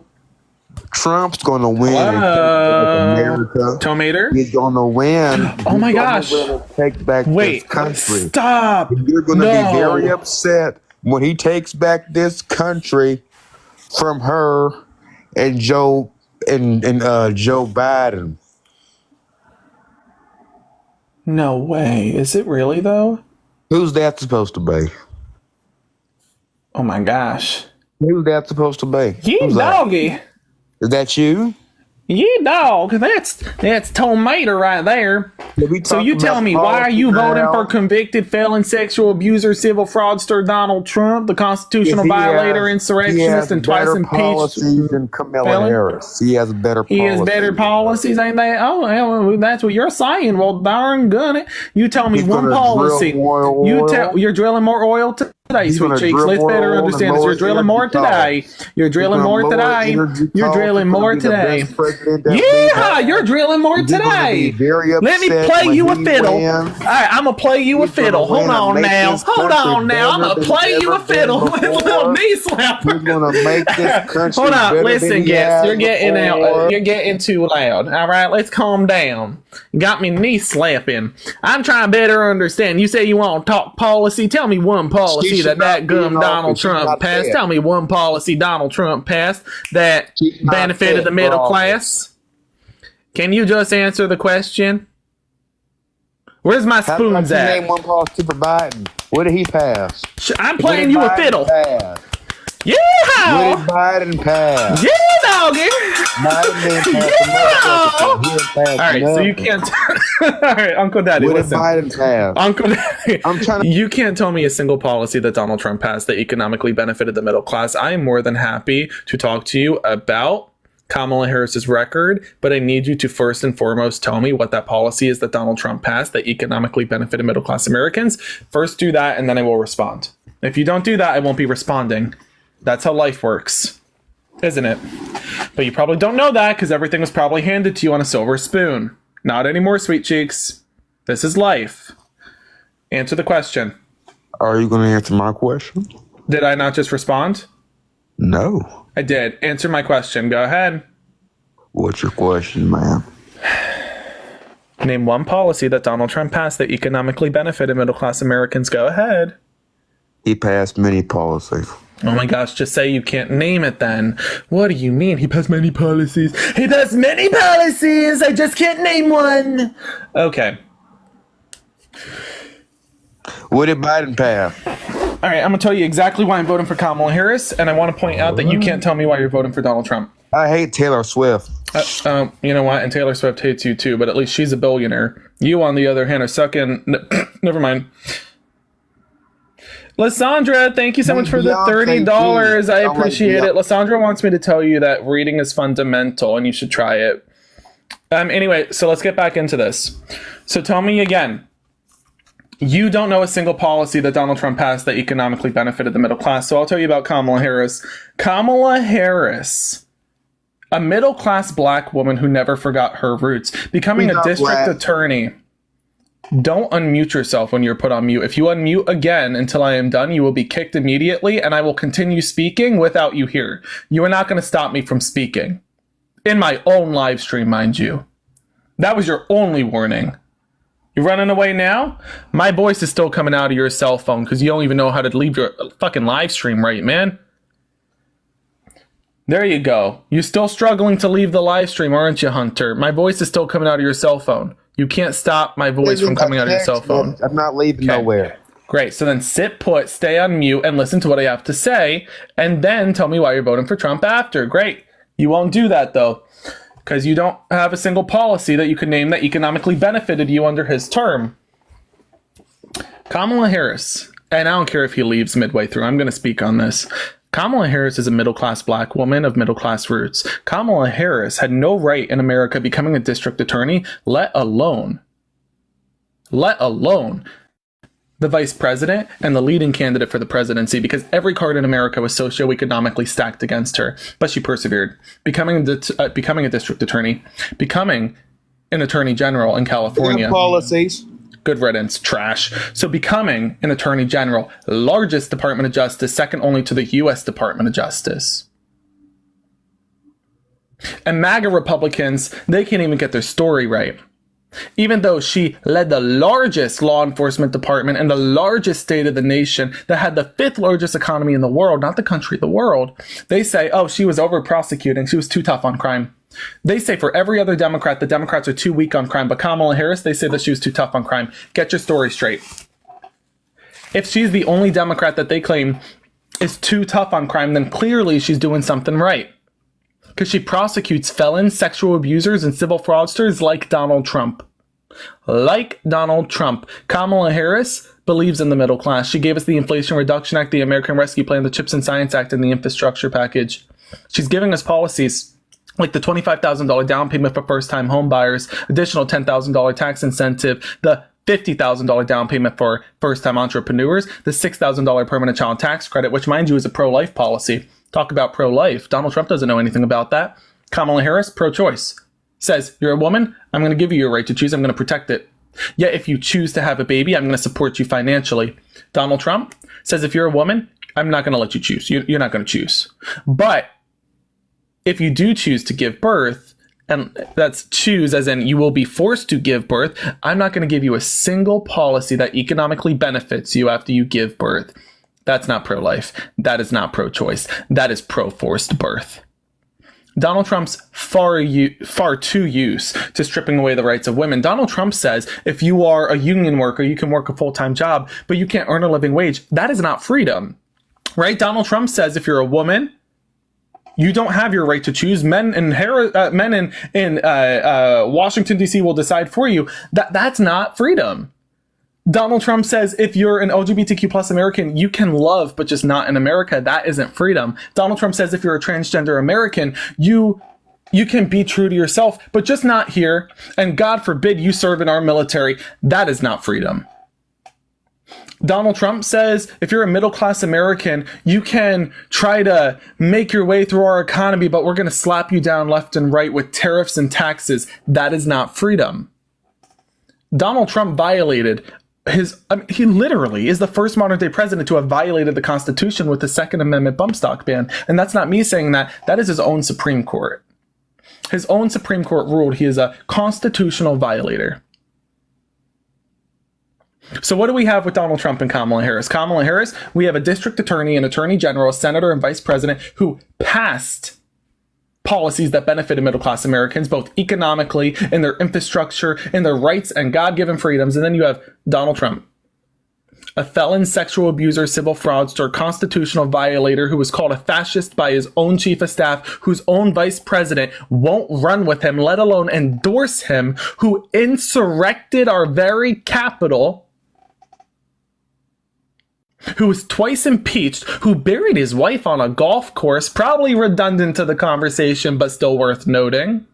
Trump's going to win. Hello? America. Tomater? He's going to win. Oh my gosh. Take back this country. Stop. And you're going to be very upset when he takes back this country from her and Joe Biden. No way. Is it really, though? Who's that supposed to be? Oh my gosh. Who's that supposed to be? You doggy. Is that you? Yeah, dog. That's tomato right there. So you tell me, why are you voting for convicted felon, sexual abuser, civil fraudster Donald Trump, the constitutional violator, insurrectionist, and twice impeached policies than Kamala Harris? He has better policies. He has better policies, ain't they? Oh, well, that's what you're saying. Well, darn gun. You tell me one policy. You're drilling more oil today, sweet cheeks. Let's better understand this. You're drilling more today. You're drilling more today. You're drilling more today. Yeah, you're drilling more today. Let me play you a fiddle. All right, I'm gonna play you a fiddle. Hold on now. I'm gonna play you a fiddle with a little knee slapper. You're gonna make this country Hold on, better listen, than guys. You're you getting had out. before. You're getting too loud. All right, let's calm down. You got me knee slapping. I'm trying to better understand. You say you want to talk policy. Tell me one policy that gum Donald Trump passed. Tell me one policy Donald Trump passed that benefited the middle class. Can you just answer the question? Where's my How spoons about you at? name one policy for Biden? What did he pass? I'm playing you a fiddle. Pass? Yeah! What did Biden pass? Yeah! All right, so you can't. All right, Uncle Daddy, What did listen. Biden pass? Uncle Daddy, I'm trying to. you can't tell me a single policy that Donald Trump passed that economically benefited the middle class. I am more than happy to talk to you about Kamala Harris's record, but I need you to first and foremost tell me what that policy is that Donald Trump passed that economically benefited middle class Americans. First do that, and then I will respond. If you don't do that, I won't be responding. That's how life works, isn't it? But you probably don't know that because everything was probably handed to you on a silver spoon. Not anymore, sweet cheeks. This is life. Answer the question. Are you going to answer my question? Did I not just respond? No. I did. Answer my question. Go ahead. What's your question, ma'am? Name one policy that Donald Trump passed that economically benefited middle class Americans. Go ahead. He passed many policies. Oh my gosh, just say you can't name it then. What do you mean? He passed many policies. He passed many policies. I just can't name one. Okay. What did Biden pass? All right, I'm going to tell you exactly why I'm voting for Kamala Harris, and I want to point out that you can't tell me why you're voting for Donald Trump. I hate Taylor Swift. You know what? And Taylor Swift hates you too, but at least she's a billionaire. You, on the other hand, are sucking. Never mind. Lysandra, thank you so much for the $30. I appreciate it. Lysandra wants me to tell you that reading is fundamental and you should try it. Anyway, so let's get back into this. So tell me again. You don't know a single policy that Donald Trump passed that economically benefited the middle class. So I'll tell you about Kamala Harris. Kamala Harris, a middle-class black woman who never forgot her roots, becoming a district attorney. Don't unmute yourself when you're put on mute. If you unmute again until I am done, you will be kicked immediately, and I will continue speaking without you here. You are not going to stop me from speaking. In my own live stream, mind you. That was your only warning. You're running away now? My voice is still coming out of your cell phone because you don't even know how to leave your fucking live stream right, man. There you go. You're still struggling to leave the live stream, aren't you, Hunter? My voice is still coming out of your cell phone. You can't stop my voice from coming out of your cell phone. I'm not leaving nowhere. Great. So then sit put, stay on mute, and listen to what I have to say, and then tell me why you're voting for Trump after. Great. You won't do that, though, because you don't have a single policy that you could name that economically benefited you under his term. Kamala Harris, and I don't care if he leaves midway through, I'm going to speak on this. Kamala Harris is a middle-class black woman of middle-class roots. Kamala Harris had no right in America becoming a district attorney, let alone the vice president and the leading candidate for the presidency, because every card in America was socioeconomically stacked against her. But she persevered, becoming a district attorney, becoming an attorney general in California. Policies. Good riddance, trash. So becoming an attorney general, largest Department of Justice, second only to the U.S. Department of Justice. And MAGA Republicans, they can't even get their story right. Even though she led the largest law enforcement department in the largest state of the nation that had the 5th largest economy in the world, not the country, the world, they say, oh, she was over prosecuting. She was too tough on crime. They say for every other Democrat, the Democrats are too weak on crime. But Kamala Harris, they say that she was too tough on crime. Get your story straight. If she's the only Democrat that they claim is too tough on crime, then clearly she's doing something right. Because she prosecutes felons, sexual abusers, and civil fraudsters like Donald Trump. Like Donald Trump. Kamala Harris believes in the middle class. She gave us the Inflation Reduction Act, the American Rescue Plan, the CHIPS and Science Act, and the infrastructure package. She's giving us policies like the $25,000 down payment for first-time home buyers, additional $10,000 tax incentive, the $50,000 down payment for first-time entrepreneurs, the $6,000 permanent child tax credit, which, mind you, is a pro-life policy. Talk about pro-life. Donald Trump doesn't know anything about that. Kamala Harris, pro-choice. Says, you're a woman, I'm going to give you your right to choose, I'm going to protect it. Yet if you choose to have a baby, I'm going to support you financially. Donald Trump says, if you're a woman, I'm not going to let you choose. You're not going to choose. But if you do choose to give birth, and that's choose as in you will be forced to give birth, I'm not going to give you a single policy that economically benefits you after you give birth. That's not pro-life. That is not pro-choice. That is pro-forced birth. Donald Trump's far too used to stripping away the rights of women. Donald Trump says if you are a union worker, you can work a full-time job, but you can't earn a living wage. That is not freedom, right? Donald Trump says if you're a woman, You don't have your right to choose. Men in Washington, D.C. will decide for you. That's not freedom. Donald Trump says if you're an LGBTQ plus American, you can love, but just not in America. That isn't freedom. Donald Trump says if you're a transgender American, you can be true to yourself, but just not here. And God forbid you serve in our military. That is not freedom. Donald Trump says if you're a middle-class American, you can try to make your way through our economy, but we're going to slap you down left and right with tariffs and taxes. That is not freedom. Donald Trump violated he literally is the first modern day president to have violated the Constitution with the Second Amendment bump stock ban. And that's not me saying that. That is his own Supreme Court. His own Supreme Court ruled he is a constitutional violator. So what do we have with Donald Trump and Kamala Harris? Kamala Harris, we have a district attorney, an attorney general, a senator, and vice president who passed policies that benefited middle-class Americans, both economically, in their infrastructure, in their rights and God-given freedoms. And then you have Donald Trump, a felon, sexual abuser, civil fraudster, constitutional violator who was called a fascist by his own chief of staff, whose own vice president won't run with him, let alone endorse him, who insurrected our very capital, who was twice impeached, who buried his wife on a golf course, probably redundant to the conversation, but still worth noting.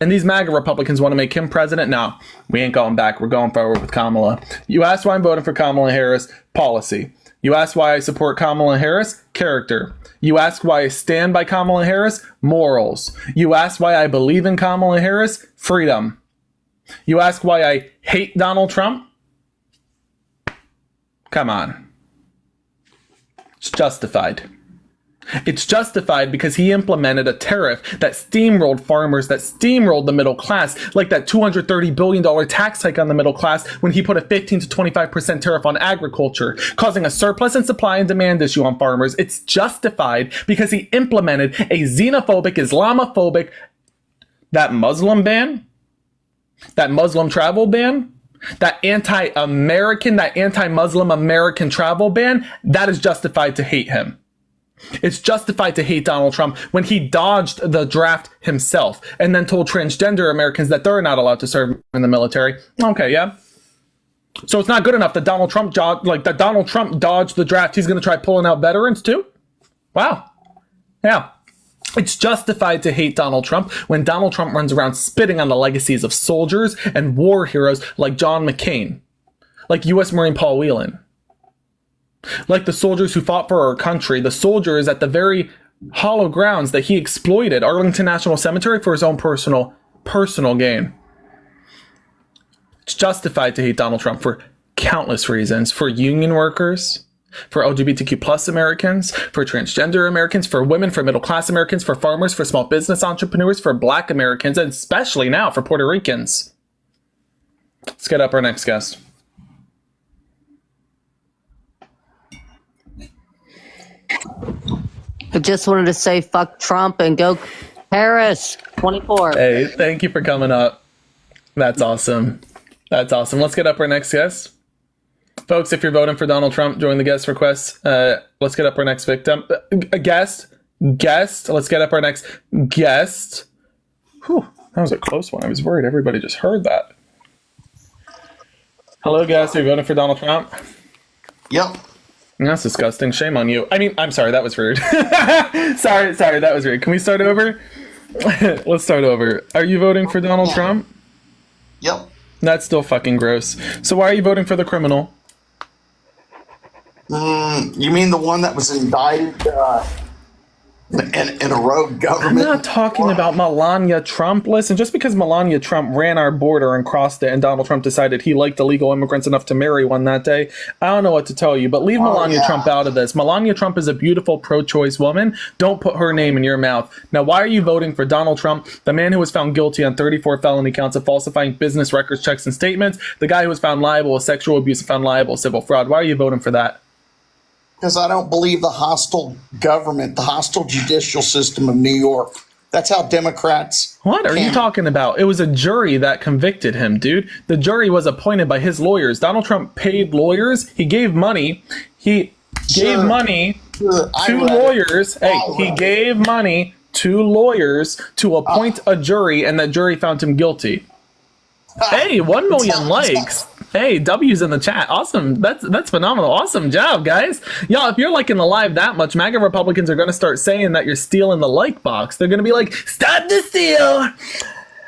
And these MAGA Republicans want to make him president? No, we ain't going back. We're going forward with Kamala. You asked why I'm voting for Kamala Harris? Policy. You asked why I support Kamala Harris? Character. You asked why I stand by Kamala Harris? Morals. You asked why I believe in Kamala Harris? Freedom. You asked why I hate Donald Trump? Come on. It's justified. It's justified because he implemented a tariff that steamrolled farmers, that steamrolled the middle class, like that $230 billion tax hike on the middle class when he put a 15 to 25% tariff on agriculture, causing a surplus in supply and demand issue on farmers. It's justified because he implemented a xenophobic, Islamophobic, that Muslim ban, that Muslim travel ban, that anti-American, that anti-Muslim American travel ban. That is justified to hate him. It's justified to hate Donald Trump when he dodged the draft himself and then told transgender Americans that they're not allowed to serve in the military. Okay, yeah. So it's not good enough that Donald Trump dodged the draft. He's going to try pulling out veterans too? Wow. Yeah. It's justified to hate Donald Trump when Donald Trump runs around spitting on the legacies of soldiers and war heroes like John McCain, like U.S. Marine Paul Whelan, like the soldiers who fought for our country, the soldiers at the very hollow grounds that he exploited, Arlington National Cemetery, for his own personal gain. It's justified to hate Donald Trump for countless reasons, for union workers, for LGBTQ plus Americans, for transgender Americans, for women, for middle class Americans, for farmers, for small business entrepreneurs, for Black Americans, and especially now for Puerto Ricans. Let's get up our next guest. I just wanted to say fuck Trump and go Harris 24. Hey, thank you for coming up. That's awesome. That's awesome. Let's get up our next guest. Folks, if you're voting for Donald Trump, join the guest request. Let's get up our next victim. A guest. Let's get up our next guest. Whew, that was a close one. I was worried everybody just heard that. Hello, guest. Are you voting for Donald Trump? Yep. That's disgusting. Shame on you. I mean, I'm sorry. That was rude. sorry. That was rude. Can we start over? Let's start over. Are you voting for Donald Trump? Yep. That's still fucking gross. So why are you voting for the criminal? You mean the one that was indicted in a rogue government? I'm not talking about Melania Trump. Listen, just because Melania Trump ran our border and crossed it and Donald Trump decided he liked illegal immigrants enough to marry one that day, I don't know what to tell you, but leave Melania Trump out of this. Melania Trump is a beautiful pro-choice woman. Don't put her name in your mouth. Now, why are you voting for Donald Trump, the man who was found guilty on 34 felony counts of falsifying business records, checks, and statements, the guy who was found liable of sexual abuse and found liable of civil fraud? Why are you voting for that? Because I don't believe the hostile government, the hostile judicial system of New York. That's how Democrats... What are you talking about? It was a jury that convicted him, dude. The jury was appointed by his lawyers. Donald Trump paid lawyers. He gave money. He gave money Two lawyers. Hey, he gave money to lawyers to appoint a jury, and that jury found him guilty. Hey, 1 million likes. Hey, W's in the chat. Awesome. That's phenomenal. Awesome job, guys. Y'all, if you're liking the live that much, MAGA Republicans are going to start saying that you're stealing the like box. They're going to be like, stop the steal.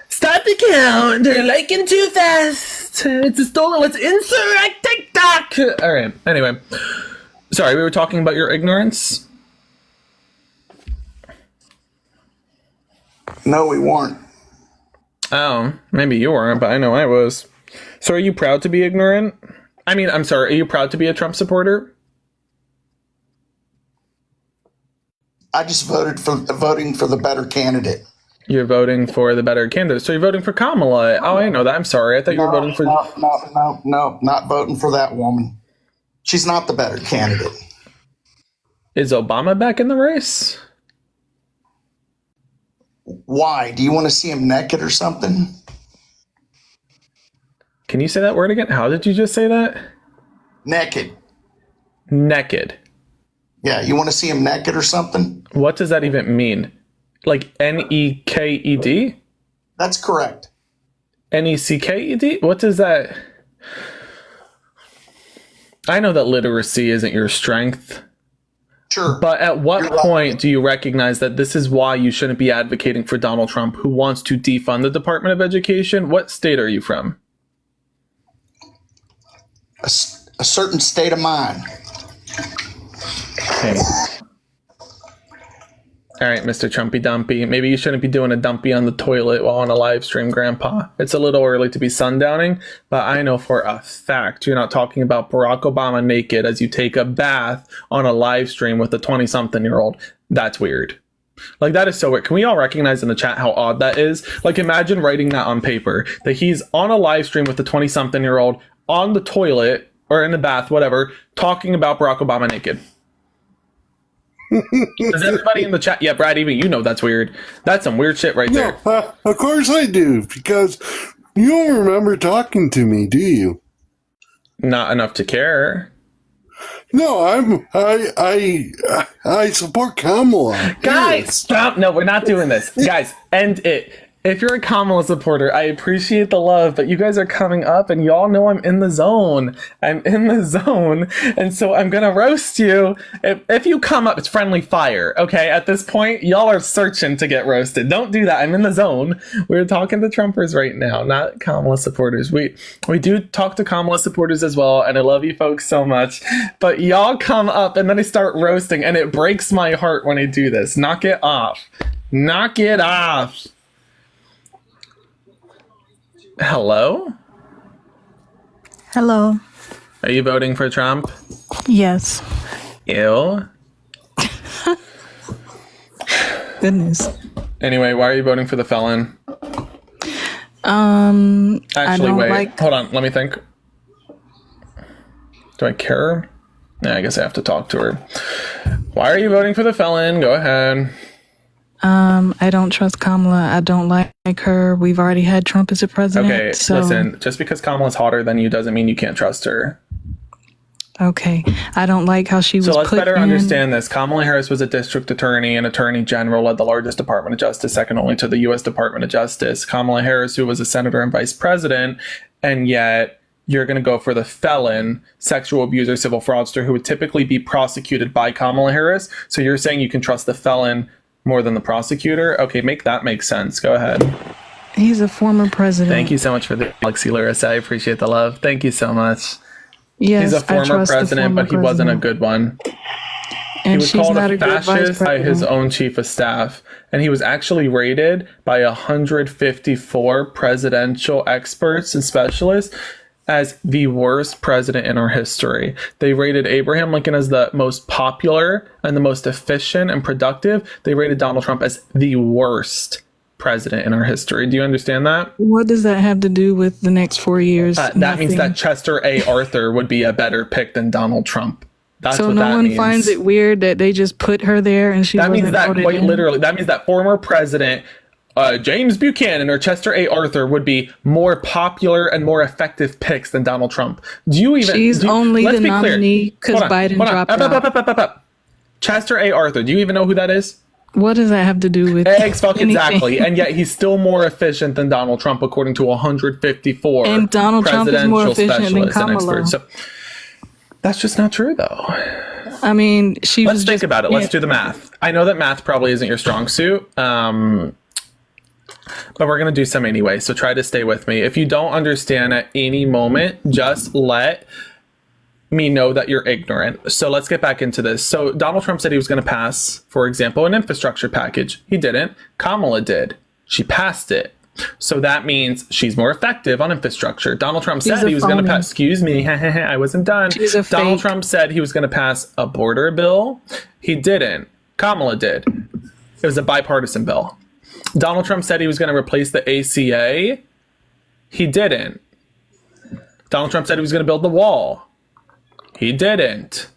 Stop the count. They're liking too fast. It's a stolen. Let's insurrect TikTok. All right. Anyway. Sorry, we were talking about your ignorance. No, we weren't. Oh, maybe you weren't, but I know I was. So are you proud to be ignorant? I mean, I'm sorry, are you proud to be a Trump supporter? I just voting for the better candidate. You're voting for the better candidate. So you're voting for Kamala. Oh, I know that. I'm sorry. I thought you were voting for... No, not voting for that woman. She's not the better candidate. Is Obama back in the race? Why? Do you want to see him naked or something? Can you say that word again? How did you just say that? Naked. Naked. Yeah, you want to see him naked or something? What does that even mean? Like Neked? That's correct. Necked? What does that... I know that literacy isn't your strength. Sure. But at what point do you recognize that this is why you shouldn't be advocating for Donald Trump, who wants to defund the Department of Education? What state are you from? A certain state of mind. Okay. All right, Mr. Trumpy Dumpy. Maybe you shouldn't be doing a dumpy on the toilet while on a live stream, Grandpa. It's a little early to be sundowning, but I know for a fact you're not talking about Barack Obama naked as you take a bath on a live stream with a 20-something-year-old. That's weird. Like, that is so weird. Can we all recognize in the chat how odd that is? Like, imagine writing that on paper, that he's on a live stream with a 20-something-year-old on the toilet or in the bath, whatever, talking about Barack Obama naked. Does everybody in the chat? Yeah, Brad, even you know that's weird. That's some weird shit right there. Of course I do, because you don't remember talking to me, do you? Not enough to care. No, I support Kamala. Guys, stop! No, we're not doing this. Guys, end it. If you're a Kamala supporter, I appreciate the love, but you guys are coming up and y'all know I'm in the zone. I'm in the zone, and so I'm gonna roast you. If you come up, it's friendly fire, okay? At this point, y'all are searching to get roasted. Don't do that. I'm in the zone. We're talking to Trumpers right now, not Kamala supporters. We do talk to Kamala supporters as well, and I love you folks so much, but y'all come up and then I start roasting, and it breaks my heart when I do this. Knock it off. Knock it off. Hello? Hello. Are you voting for Trump? Yes. Ew. Goodness. Anyway, why are you voting for the felon? Actually, wait. Hold on. Let me think. Do I care? Yeah, I guess I have to talk to her. Why are you voting for the felon? Go ahead. I don't trust Kamala. I don't like her. We've already had Trump as a president. Okay, listen. Just because Kamala's hotter than you doesn't mean you can't trust her. Okay. I don't like how she was put in. So let's better understand this. Kamala Harris was a district attorney and attorney general at the largest Department of Justice, second only to the U.S. Department of Justice. Kamala Harris, who was a senator and vice president, and yet you're going to go for the felon, sexual abuser, civil fraudster, who would typically be prosecuted by Kamala Harris. So you're saying you can trust the felon more than the prosecutor? Okay, make that make sense. Go ahead. He's a former president. Thank you so much for the Alexi Larissa. I appreciate the love. Thank you so much. Yes, he's a former president, but he wasn't a good one. And he was called a fascist by his own chief of staff. And he was actually rated by 154 presidential experts and specialists as the worst president in our history. They rated Abraham Lincoln as the most popular and the most efficient and productive. They rated Donald Trump as the worst president in our history. Do you understand that? What does that have to do with the next 4 years? That means that Chester A. Arthur would be a better pick than Donald Trump. That's so what no that one means. Finds it weird that they just put her there and she that wasn't means that voted quite in? literally that means that former president James Buchanan or Chester A. Arthur would be more popular and more effective picks than Donald Trump. Do you even? She's only the nominee because Biden dropped out. Chester A. Arthur. Do you even know who that is? What does that have to do with Eggs, fuck, anything? exactly. And yet he's still more efficient than Donald Trump, according to 154 And Donald Trump is more presidential efficient than specialists and Kamala. experts. So that's just not true, though. I mean, Let's think about it. Let's do the math. I know that math probably isn't your strong suit, but we're going to do some anyway, so try to stay with me. If you don't understand at any moment, just let me know that you're ignorant. So let's get back into this. So Donald Trump said he was going to pass, for example, an infrastructure package. He didn't. Kamala did. She passed it. So that means she's more effective on infrastructure. Donald Trump said he was going to pass, excuse me, I wasn't done. Donald Trump said he was going to pass a border bill. He didn't. Kamala did. It was a bipartisan bill. Donald Trump said he was going to replace the ACA. He didn't. Donald Trump said he was going to build the wall. He didn't.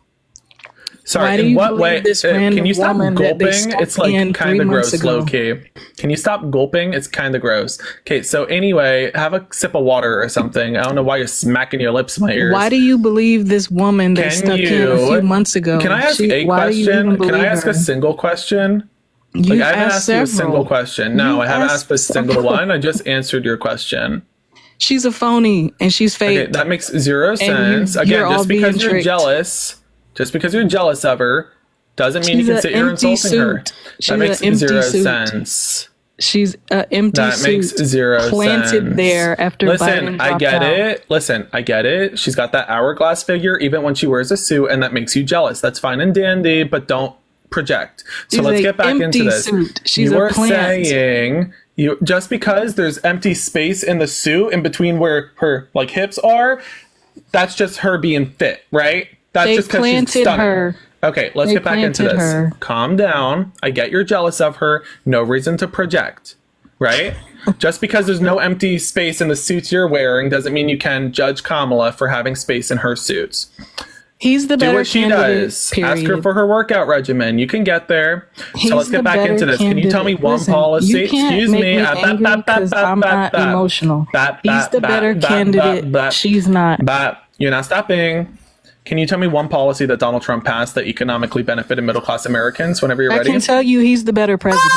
Sorry, in what way? Can you stop gulping? It's like kind of gross, low key. Can you stop gulping? It's kind of gross. Okay, so anyway, have a sip of water or something. I don't know why you're smacking your lips in my ears. Why do you believe this woman that stuck in a few months ago? Can I ask a question? Can I ask a single question? You I haven't asked you a single several. question. No, I haven't asked a single several. one. I just answered your question. She's a phony and she's fake. Okay, that makes zero sense. you're Again, all just because being you're tricked. jealous, of her, doesn't mean She's you can an sit here empty insulting her. suit. She's That makes an empty zero suit. sense. She's an empty That suit makes zero planted sense. there after Listen, Biden I dropped get out. it. Listen, I get it. She's got that hourglass figure even when she wears a suit, and that makes you jealous. That's fine and dandy, but don't project. So She's let's a get back into empty this. suit. She's you a were plant. saying you just because there's empty space in the suit in between where her like hips are, that's just her being fit, right? That's They just because she's planted stunning. her. Okay, let's They get back into planted this. her. Calm down. I get you're jealous of her. No reason to project, right? Just because there's no empty space in the suits you're wearing doesn't mean you can judge Kamala for having space in her suits. He's the Do better what she candidate, does. period. Ask her for her workout regimen. You can get there. He's So let's get the back better into this. Can you tell me candidate. one Listen, policy? you can't Excuse make me. me angry 'cause I'm not emotional. He's the better candidate. She's not. But you're not stopping. Can you tell me one policy that Donald Trump passed that economically benefited middle class Americans whenever you're I ready? can tell you he's the better president.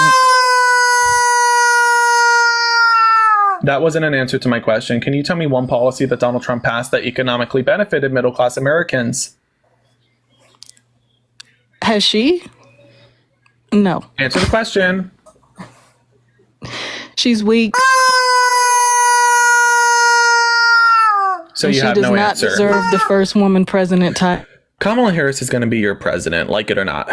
That wasn't an answer to my question. Can you tell me one policy that Donald Trump passed that economically benefited middle class Americans? Has she? No. Answer the question. She's weak. So And you she have does no not answer. deserve the first woman president title. Kamala Harris is going to be your president, like it or not.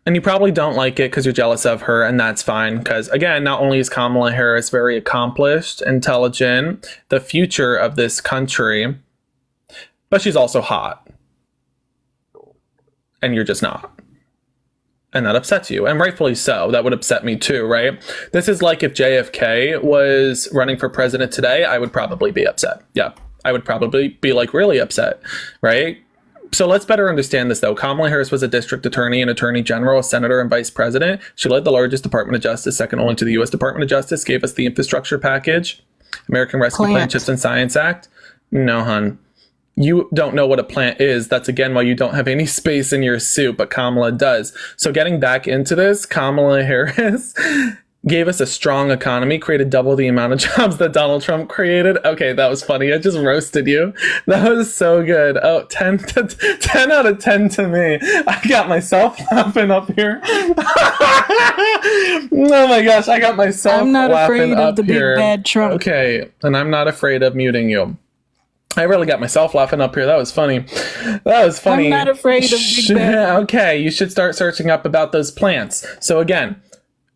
And you probably don't like it because you're jealous of her, and that's fine. Because, again, not only is Kamala Harris very accomplished, intelligent, the future of this country, but she's also hot. And you're just not. And that upsets you, and rightfully so. That would upset me too, right? This is like if JFK was running for president today, I would probably be upset. Yeah, I would probably be like really upset, right? So let's better understand this, though. Kamala Harris was a district attorney, an attorney general, a senator, and vice president. She led the largest Department of Justice, second only to the U.S. Department of Justice, gave us the infrastructure package, American Rescue Plan, Plant. CHIPS and Science Act. No, hun. You don't know what a plant is. That's, again, why you don't have any space in your suit, but Kamala does. So getting back into this, Kamala Harris gave us a strong economy, created double the amount of jobs that Donald Trump created. Okay, that was funny. I just roasted you. That was so good. Oh, 10 out of 10 to me. I got myself laughing up here. Oh my gosh, I got myself I'm not laughing afraid up of the big here. bad Trump. Okay, and I'm not afraid of muting you. I really got myself laughing up here. That was funny. That was funny. I'm not afraid of big bad. Okay, you should start searching up about those plants. So again,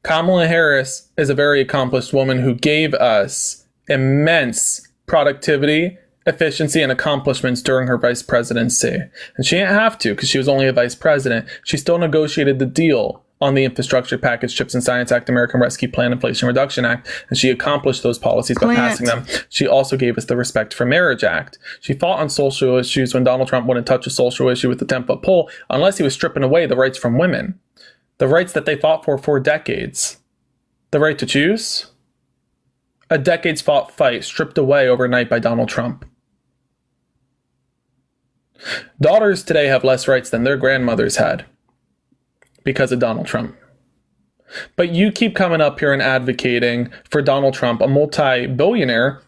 Kamala Harris is a very accomplished woman who gave us immense productivity, efficiency, and accomplishments during her vice presidency. And she didn't have to because she was only a vice president. She still negotiated the deal on the Infrastructure Package, CHIPS and Science Act, American Rescue Plan, Inflation Reduction Act, and she accomplished those policies by passing them. She also gave us the Respect for Marriage Act. She fought on social issues when Donald Trump wouldn't touch a social issue with the 10-foot pole unless he was stripping away the rights from women. The rights that they fought for decades. The right to choose? A decades fought fight stripped away overnight by Donald Trump. Daughters today have less rights than their grandmothers had. because of Donald Trump. But you keep coming up here and advocating for Donald Trump, a multi-billionaire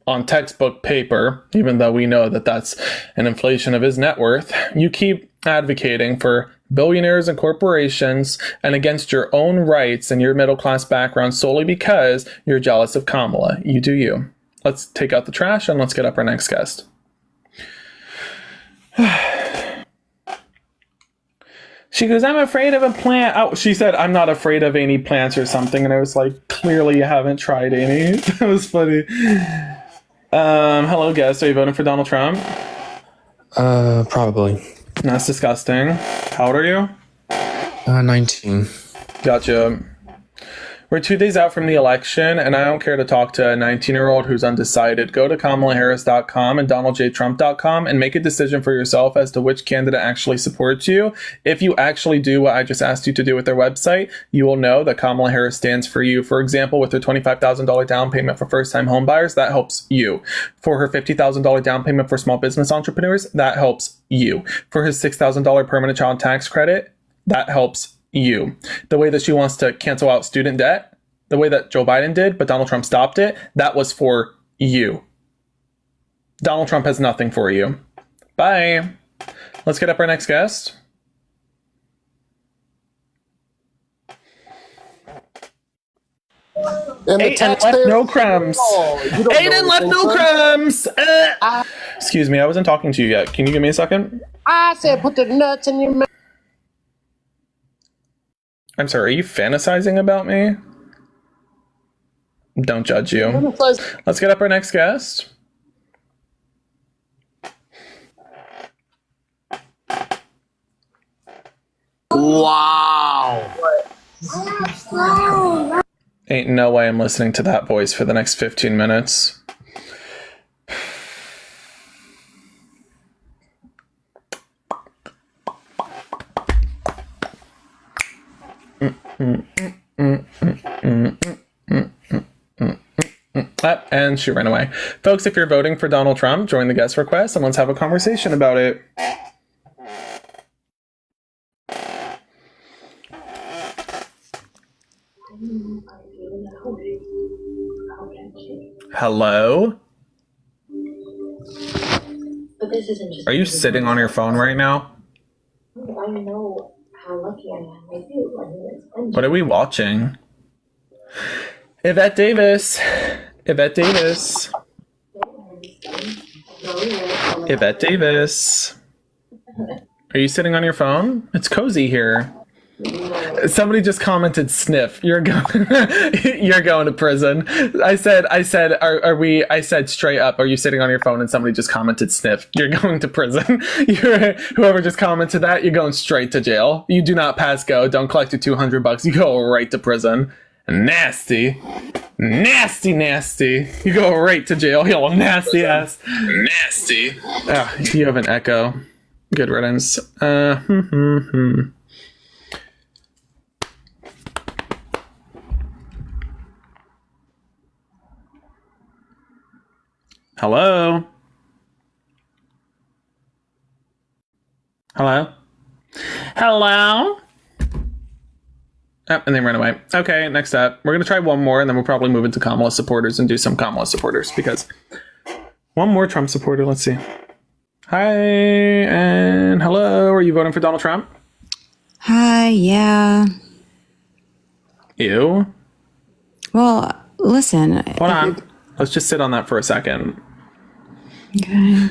on textbook paper, even though we know that that's an inflation of his net worth. You keep advocating for billionaires and corporations and against your own rights and your middle-class background solely because you're jealous of Kamala. You do you. Let's take out the trash and let's get up our next guest. She goes, I'm afraid of a plant. Oh, she said, I'm not afraid of any plants or something. And I was like, clearly you haven't tried any. That was funny. Hello, guest. Are you voting for Donald Trump? Probably. That's disgusting. How old are you? 19. Gotcha. We're 2 days out from the election, and I don't care to talk to a 19-year-old who's undecided. Go to KamalaHarris.com and DonaldJTrump.com and make a decision for yourself as to which candidate actually supports you. If you actually do what I just asked you to do with their website, you will know that Kamala Harris stands for you. For example, with her $25,000 down payment for first-time homebuyers, that helps you. For her $50,000 down payment for small business entrepreneurs, that helps you. For his $6,000 permanent child tax credit, that helps you. The way that she wants to cancel out student debt, the way that Joe Biden did, but Donald Trump stopped it, that was for you. Donald Trump has nothing for you. Bye. Let's get up our next guest. Aiden left no crumbs. Aiden left no crumbs. Excuse me, I wasn't talking to you yet. Can you give me a second? I said put the nuts in your mouth. I'm sorry, are you fantasizing about me? Don't judge you. Let's get up our next guest. Wow. Ain't no way I'm listening to that voice for the next 15 minutes. And she ran away. Folks, if you're voting for Donald Trump, join the guest request and let's have a conversation about it. Hello? Are you sitting on your phone right now? What are we watching? Yvette Davis. Yvette Davis. Yvette Davis. Are you sitting on your phone? It's cozy here. Somebody just commented sniff. You're going you're going to prison. I said are we I said straight up, are you sitting on your phone? And somebody just commented sniff. You're going to prison. Whoever just commented that, you're going straight to jail. You do not pass go. Don't collect your $200. You go right to prison. Nasty. Nasty, nasty. You go right to jail, you little nasty ass. Nasty. Ah, you have an echo. Good riddance. Hello? Hello? Hello? Oh, and they ran away. Okay, next up. We're going to try one more, and then we'll probably move into Kamala supporters and do some Kamala supporters, because one more Trump supporter. Let's see. Hi, and hello. Are you voting for Donald Trump? Hi, yeah. Ew. Well, listen. Hold on. Let's just sit on that for a second. Okay.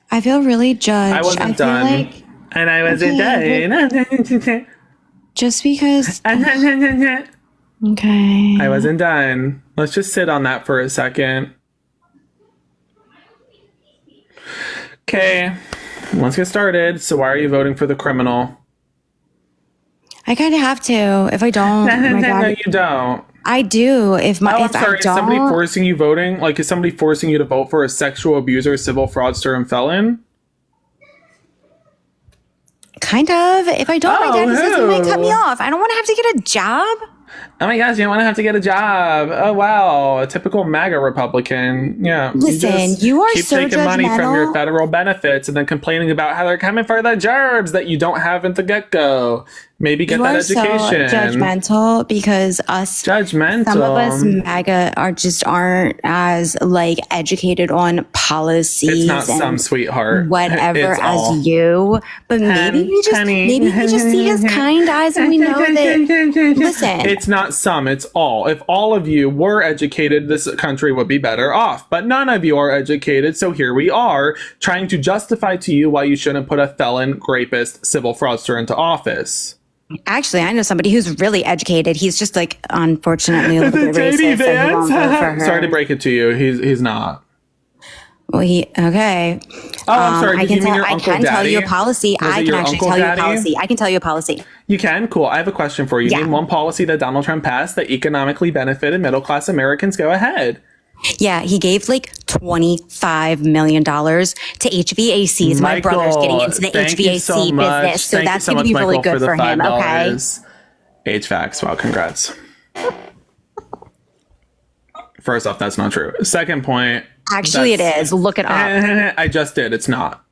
I feel really judged. I wasn't done. And I wasn't done. Just because. Okay. I wasn't done. Let's just sit on that for a second. Okay. Let's get started. So why are you voting for the criminal? I kind of have to. If I don't, oh my God. No, you don't. I do. If my I'm sorry, is somebody forcing you voting? Like, is somebody forcing you to vote for a sexual abuser, civil fraudster, and felon? Kind of. If I don't, my dad says he might cut me off. I don't want to have to get a job. Oh my gosh, you don't want to have to get a job. Oh wow, a typical MAGA Republican. Yeah. Listen, you are keep so taking money from judgmental. your federal benefits and then complaining about how they're coming for the gerbs that you don't have at the get-go. Maybe get You that are so education. judgmental because some of us MAGA aren't as like educated on policies. It's not and some sweetheart. whatever It's as all. you. But maybe we just see his kind eyes and we know that. Listen, It's not some, it's all. If all of you were educated, this country would be better off. But none of you are educated, so here we are trying to justify to you why you shouldn't put a felon, rapist, civil fraudster into office. actually, I know somebody who's really educated. He's just like unfortunately a little bit racist. And he won't vote for her. Sorry to break it to you, he's not. Well, okay. Oh, I'm sorry. I Did can you mean tell. your I Uncle can tell you a Daddy? policy. Was I it can your actually Uncle tell you a Daddy? policy. I can tell you a policy. You can? Cool. I have a question for you. Yeah. Name one policy that Donald Trump passed that economically benefited middle-class Americans. Go ahead. Yeah, he gave like $25 million to HVACs. My brother's getting into the thank you HVAC so much. business, so Thank you that's so going to much, be really Michael, good the for him. Okay. $5. HVACs. Wow, congrats. First off, that's not true. Second point. Actually, it is. Look it up. I just did. It's not.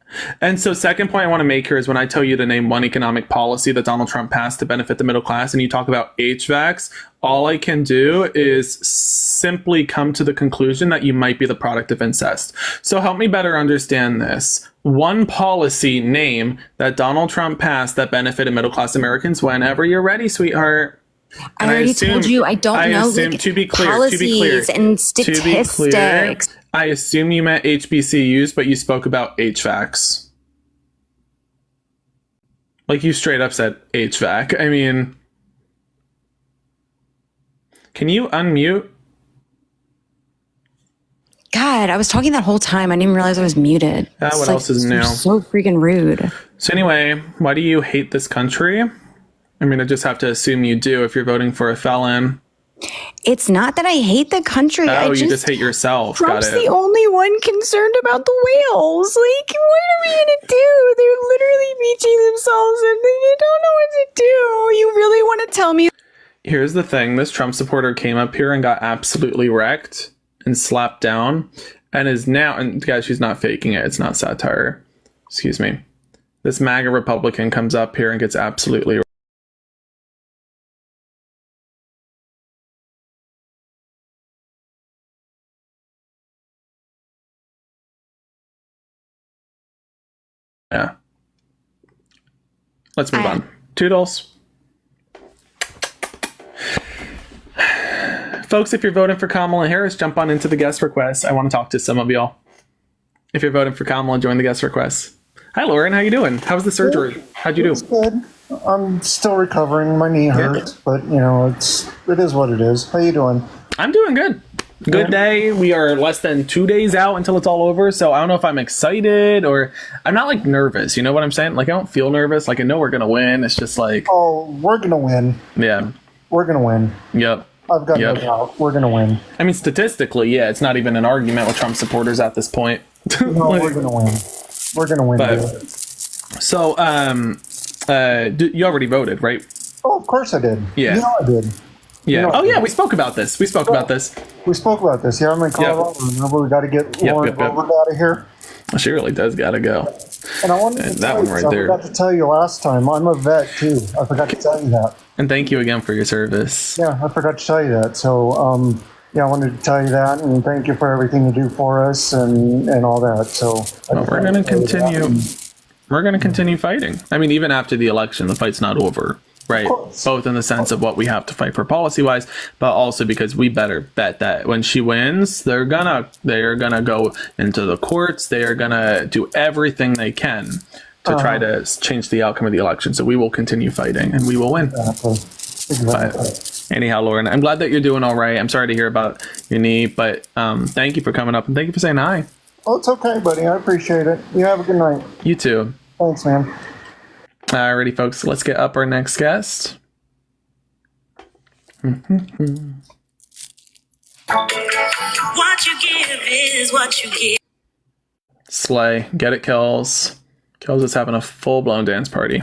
And so second point I want to make here is when I tell you to name one economic policy that Donald Trump passed to benefit the middle class and you talk about HVACs, all I can do is simply come to the conclusion that you might be the product of incest. So help me better understand this. One policy name that Donald Trump passed that benefited middle class Americans whenever you're ready, sweetheart. I already told you I don't know like, to be clear, policies and statistics. I assume you meant HBCUs, but you spoke about HVACs. Like you straight up said HVAC. I mean, can you unmute? God, I was talking that whole time. I didn't even realize I was muted. What else is new? So freaking rude. So anyway, why do you hate this country? I mean, I just have to assume you do if you're voting for a felon. It's not that I hate the country. Oh, you just hate yourself. Trump's Got it. the only one concerned about the whales. Like, what are we gonna do? They're literally beaching themselves and they don't know what to do. You really want to tell me? Here's the thing. This Trump supporter came up here and got absolutely wrecked and slapped down and is now, and guys, she's not faking it. It's not satire. Excuse me. This MAGA Republican comes up here and gets absolutely yeah. Let's move on. Toodles. Folks, if you're voting for Kamala Harris, jump on into the guest request. I want to talk to some of y'all. If you're voting for Kamala, join the guest request. Hi, Lauren. How you doing? How was the surgery? How'd you do? It's good. I'm still recovering. My knee hurts, but you know, it is what it is. How you doing? I'm doing good. Good day. We are less than 2 days out until it's all over, so I don't know if I'm excited or I'm not like nervous. You know what I'm saying? Like I don't feel nervous. Like I know we're gonna win. It's just like, oh, we're gonna win. Yeah, we're gonna win. Yep. I've got no doubt. We're gonna win. I mean, statistically, yeah, it's not even an argument with Trump supporters at this point. No, we're gonna win. We're gonna win. But, so, you already voted, right? Oh, of course I did. Yeah. You know I did. Yeah. You know Oh, yeah. We spoke about this. We spoke about this. We spoke about this. Yeah, I'm in Colorado. Remember, we got to get Lauren Boebert out of here. She really does gotta go. And I wanted to that tell one you, right I there. forgot to tell you last time. I'm a vet too. I forgot to tell you that. And thank you again for your service. Yeah, I forgot to tell you that. So, yeah, I wanted to tell you that, and thank you for everything you do for us and all that. So We're gonna continue. We're gonna continue fighting. I mean, even after the election, the fight's not over. Right, both in the sense of what we have to fight for policy-wise, but also because we better bet that when she wins, they're gonna go into the courts. They are gonna do everything they can to try to change the outcome of the election. So we will continue fighting, and we will win. Exactly. But anyhow, Lauren, I'm glad that you're doing all right. I'm sorry to hear about your knee, but thank you for coming up and thank you for saying hi. Oh, it's okay, buddy. I appreciate it. You have a good night. You too. Thanks, man. Alrighty, folks, let's get up our next guest. What you give is what you get. Slay. Get it, Kells. Kells is having a full-blown dance party.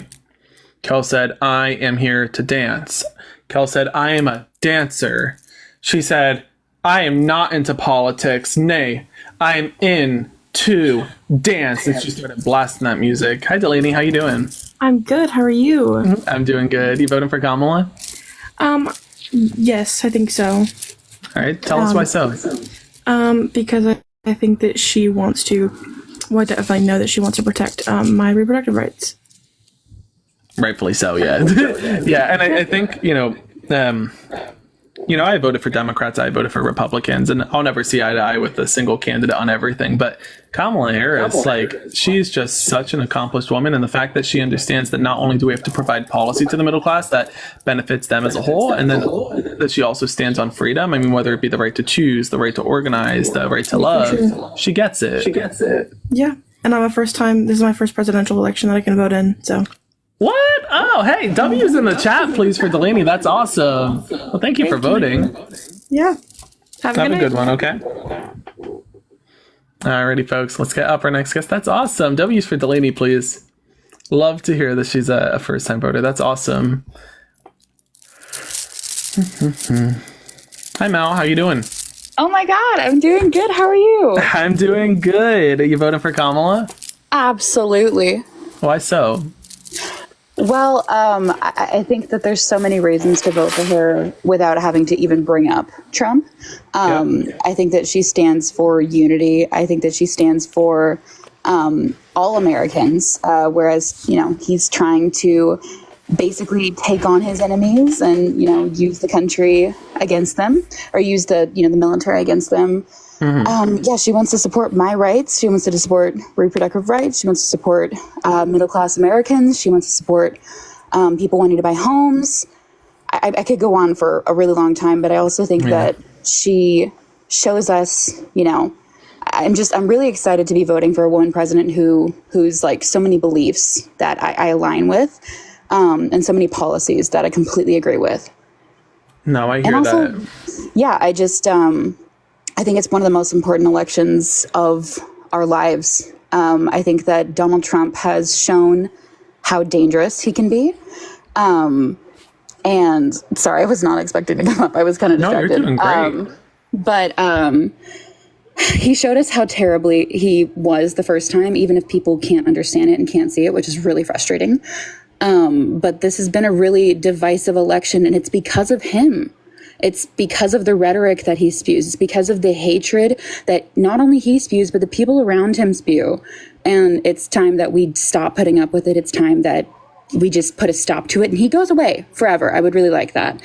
Kel said, I am here to dance. Kel said, I am a dancer. She said, I am not into politics. Nay, I am in to dance. And she started blasting that music. Hi, Delaney. How you doing? I'm good. How are you? I'm doing good. You voting for Kamala? Yes, I think so. All right. Tell us why so. Because I think that she wants to, well, I definitely know that she wants to protect my reproductive rights. Rightfully so, yeah. Yeah, and I think, I voted for Democrats, I voted for Republicans, and I'll never see eye to eye with a single candidate on everything. But Kamala Harris, she's just such an accomplished woman. And the fact that she understands that not only do we have to provide policy to the middle class that benefits them as a whole, and then that she also stands on freedom. I mean, whether it be the right to choose, the right to organize, the right to love, she gets it. She gets it. Yeah. And this is my first presidential election that I can vote in, so. What? Oh, hey, W's in the chat, please, for Delaney. That's awesome. Well, thank you for voting. Yeah. Have a good one, okay? Alrighty, folks, let's get up our next guest. That's awesome. W's for Delaney, please. Love to hear that she's a first-time voter. That's awesome. Hi, Mel. How you doing? Oh my God, I'm doing good. How are you? I'm doing good. Are you voting for Kamala? Absolutely. Why so? Well, I think that there's so many reasons to vote for her without having to even bring up Trump. I think that she stands for unity. I think that she stands for all Americans, whereas, he's trying to basically take on his enemies and, use the country against them, or use the military against them. Yeah, she wants to support my rights. She wants to support reproductive rights. She wants to support middle-class Americans. She wants to support people wanting to buy homes. I could go on for a really long time, but I also think that she shows us, I'm really excited to be voting for a woman president who's like so many beliefs that I align with, and so many policies that I completely agree with. No, I hear also, that. Yeah, I think it's one of the most important elections of our lives. I think that Donald Trump has shown how dangerous he can be. And sorry, I was not expecting to come up. I was kind of distracted. No, you're doing great. But he showed us how terribly he was the first time, even if people can't understand it and can't see it, which is really frustrating. But this has been a really divisive election, and it's because of him. It's because of the rhetoric that he spews. It's because of the hatred that not only he spews, but the people around him spew. And it's time that we stop putting up with it. It's time that we just put a stop to it and he goes away forever. I would really like that.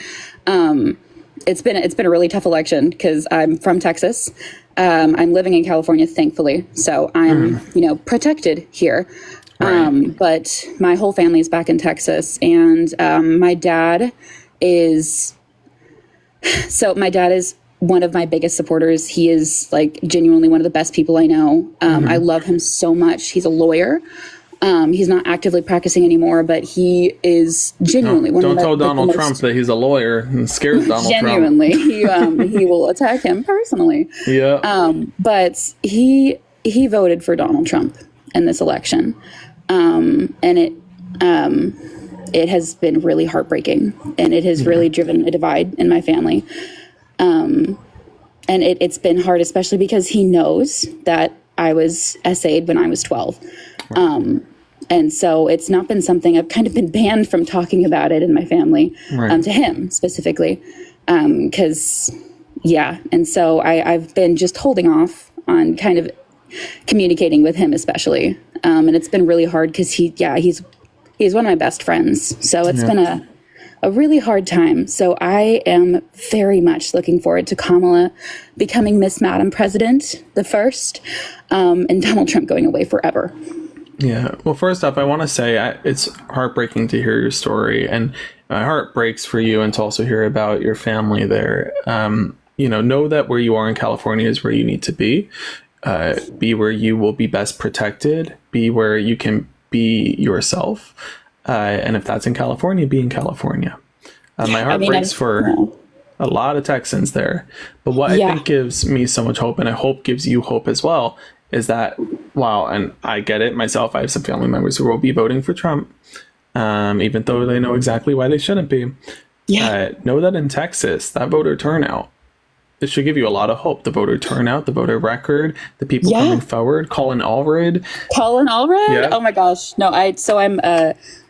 It's been a really tough election because I'm from Texas. I'm living in California, thankfully. So I'm, protected here. Right. But my whole family is back in Texas, and my dad is one of my biggest supporters. He is like genuinely one of the best people I know. I love him so much. He's a lawyer. He's not actively practicing anymore, but he is genuinely one of the most... Don't tell Donald Trump that he's a lawyer and scares Donald genuinely, Trump. he will attack him personally. Yeah. But he voted for Donald Trump in this election. And it has been really heartbreaking, and it has really driven a divide in my family. And it's been hard, especially because he knows that I was SA'd when I was 12. And so it's not been something, I've kind of been banned from talking about it in my family, to him specifically. And so I've been just holding off on kind of communicating with him especially. And it's been really hard because he's one of my best friends. So it's been a really hard time. So I am very much looking forward to Kamala becoming Miss Madam President, the first, and Donald Trump going away forever. Yeah. Well, first off, I want to say it's heartbreaking to hear your story, and my heart breaks for you, and to also hear about your family there. Know that where you are in California is where you need to be. Be where you will be best protected. Be where you can be yourself. And if that's in California, be in California. My heart breaks for a lot of Texans there. But what I think gives me so much hope, and I hope gives you hope as well, is that, and I get it myself, I have some family members who will be voting for Trump. even though they know exactly why they shouldn't be. Know that in Texas, that voter turnout, it should give you a lot of hope. The voter turnout, the voter record, the people coming forward. Colin Allred. Yeah. Oh my gosh. No,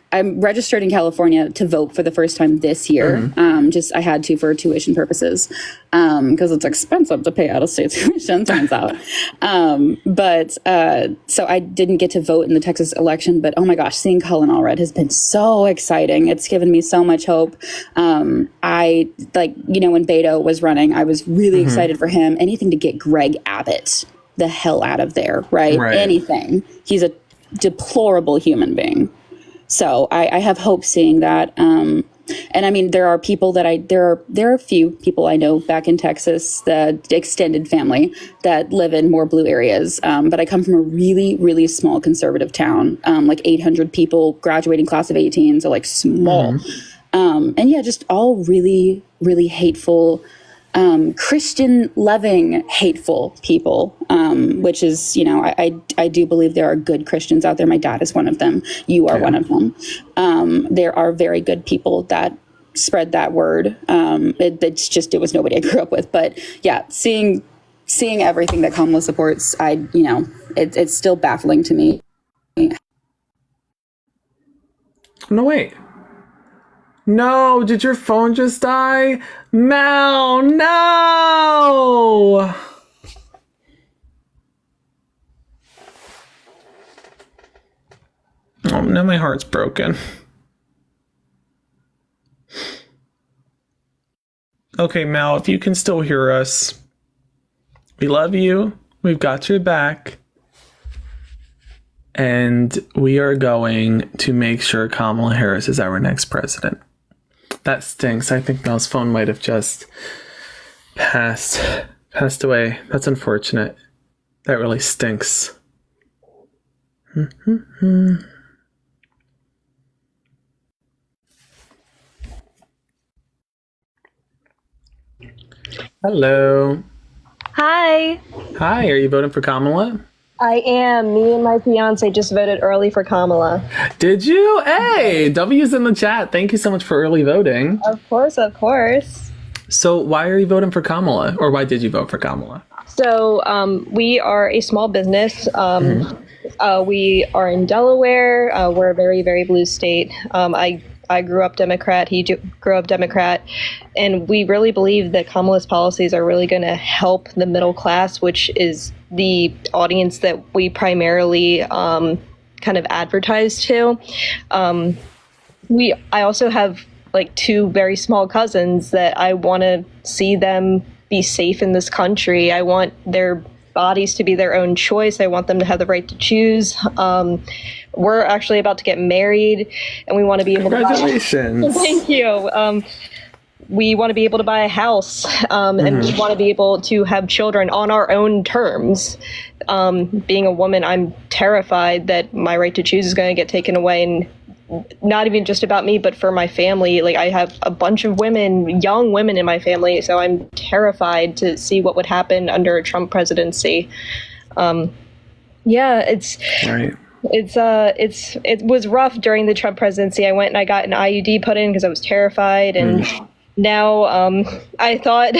I'm registered in California to vote for the first time this year. I had to for tuition purposes, because it's expensive to pay out of state tuition, turns out. So I didn't get to vote in the Texas election, but oh my gosh, seeing Colin Allred has been so exciting. It's given me so much hope. When Beto was running, I was really excited for him. Anything to get Greg Abbott the hell out of there, right? Anything. He's a deplorable human being. So I have hope seeing that. And I mean, there are people that there are a few people I know back in Texas, the extended family that live in more blue areas. But I come from a really, really small conservative town, like 800 people, graduating class of 18. So like small. And yeah, just all really, really hateful, Christian loving, hateful people, which is, I do believe there are good Christians out there. My dad is one of them. You are one of them. There are very good people that spread that word. It was nobody I grew up with, but yeah, seeing everything that Kamala supports, it's still baffling to me. No, wait. No, did your phone just die? Mel, no! Oh, now my heart's broken. Okay, Mel, if you can still hear us, we love you. We've got your back. And we are going to make sure Kamala Harris is our next president. That stinks. I think Mel's phone might have just passed away. That's unfortunate. That really stinks. Hello. Hi. Hi, are you voting for Kamala? I am. Me and my fiance just voted early for Kamala. Did you? Hey, W's in the chat. Thank you so much for early voting. Of course, of course. So why are you voting for Kamala? Or why did you vote for Kamala? So we are a small business. We are in Delaware. We're a very, very blue state. I grew up Democrat. He grew up Democrat. And we really believe that Kamala's policies are really going to help the middle class, which is the audience that we primarily kind of advertise to. I also have like two very small cousins that I want to see them be safe in this country. I want their bodies to be their own choice. I want them to have the right to choose. We're actually about to get married, and we want to be able to. Congratulations! Thank you. We want to be able to buy a house, and we want to be able to have children on our own terms. Being a woman, I'm terrified that my right to choose is going to get taken away, and not even just about me, but for my family. Like, I have a bunch of women, young women in my family, so I'm terrified to see what would happen under a Trump presidency. It's right. It was rough during the Trump presidency. I went and I got an IUD put in because I was terrified, and now I thought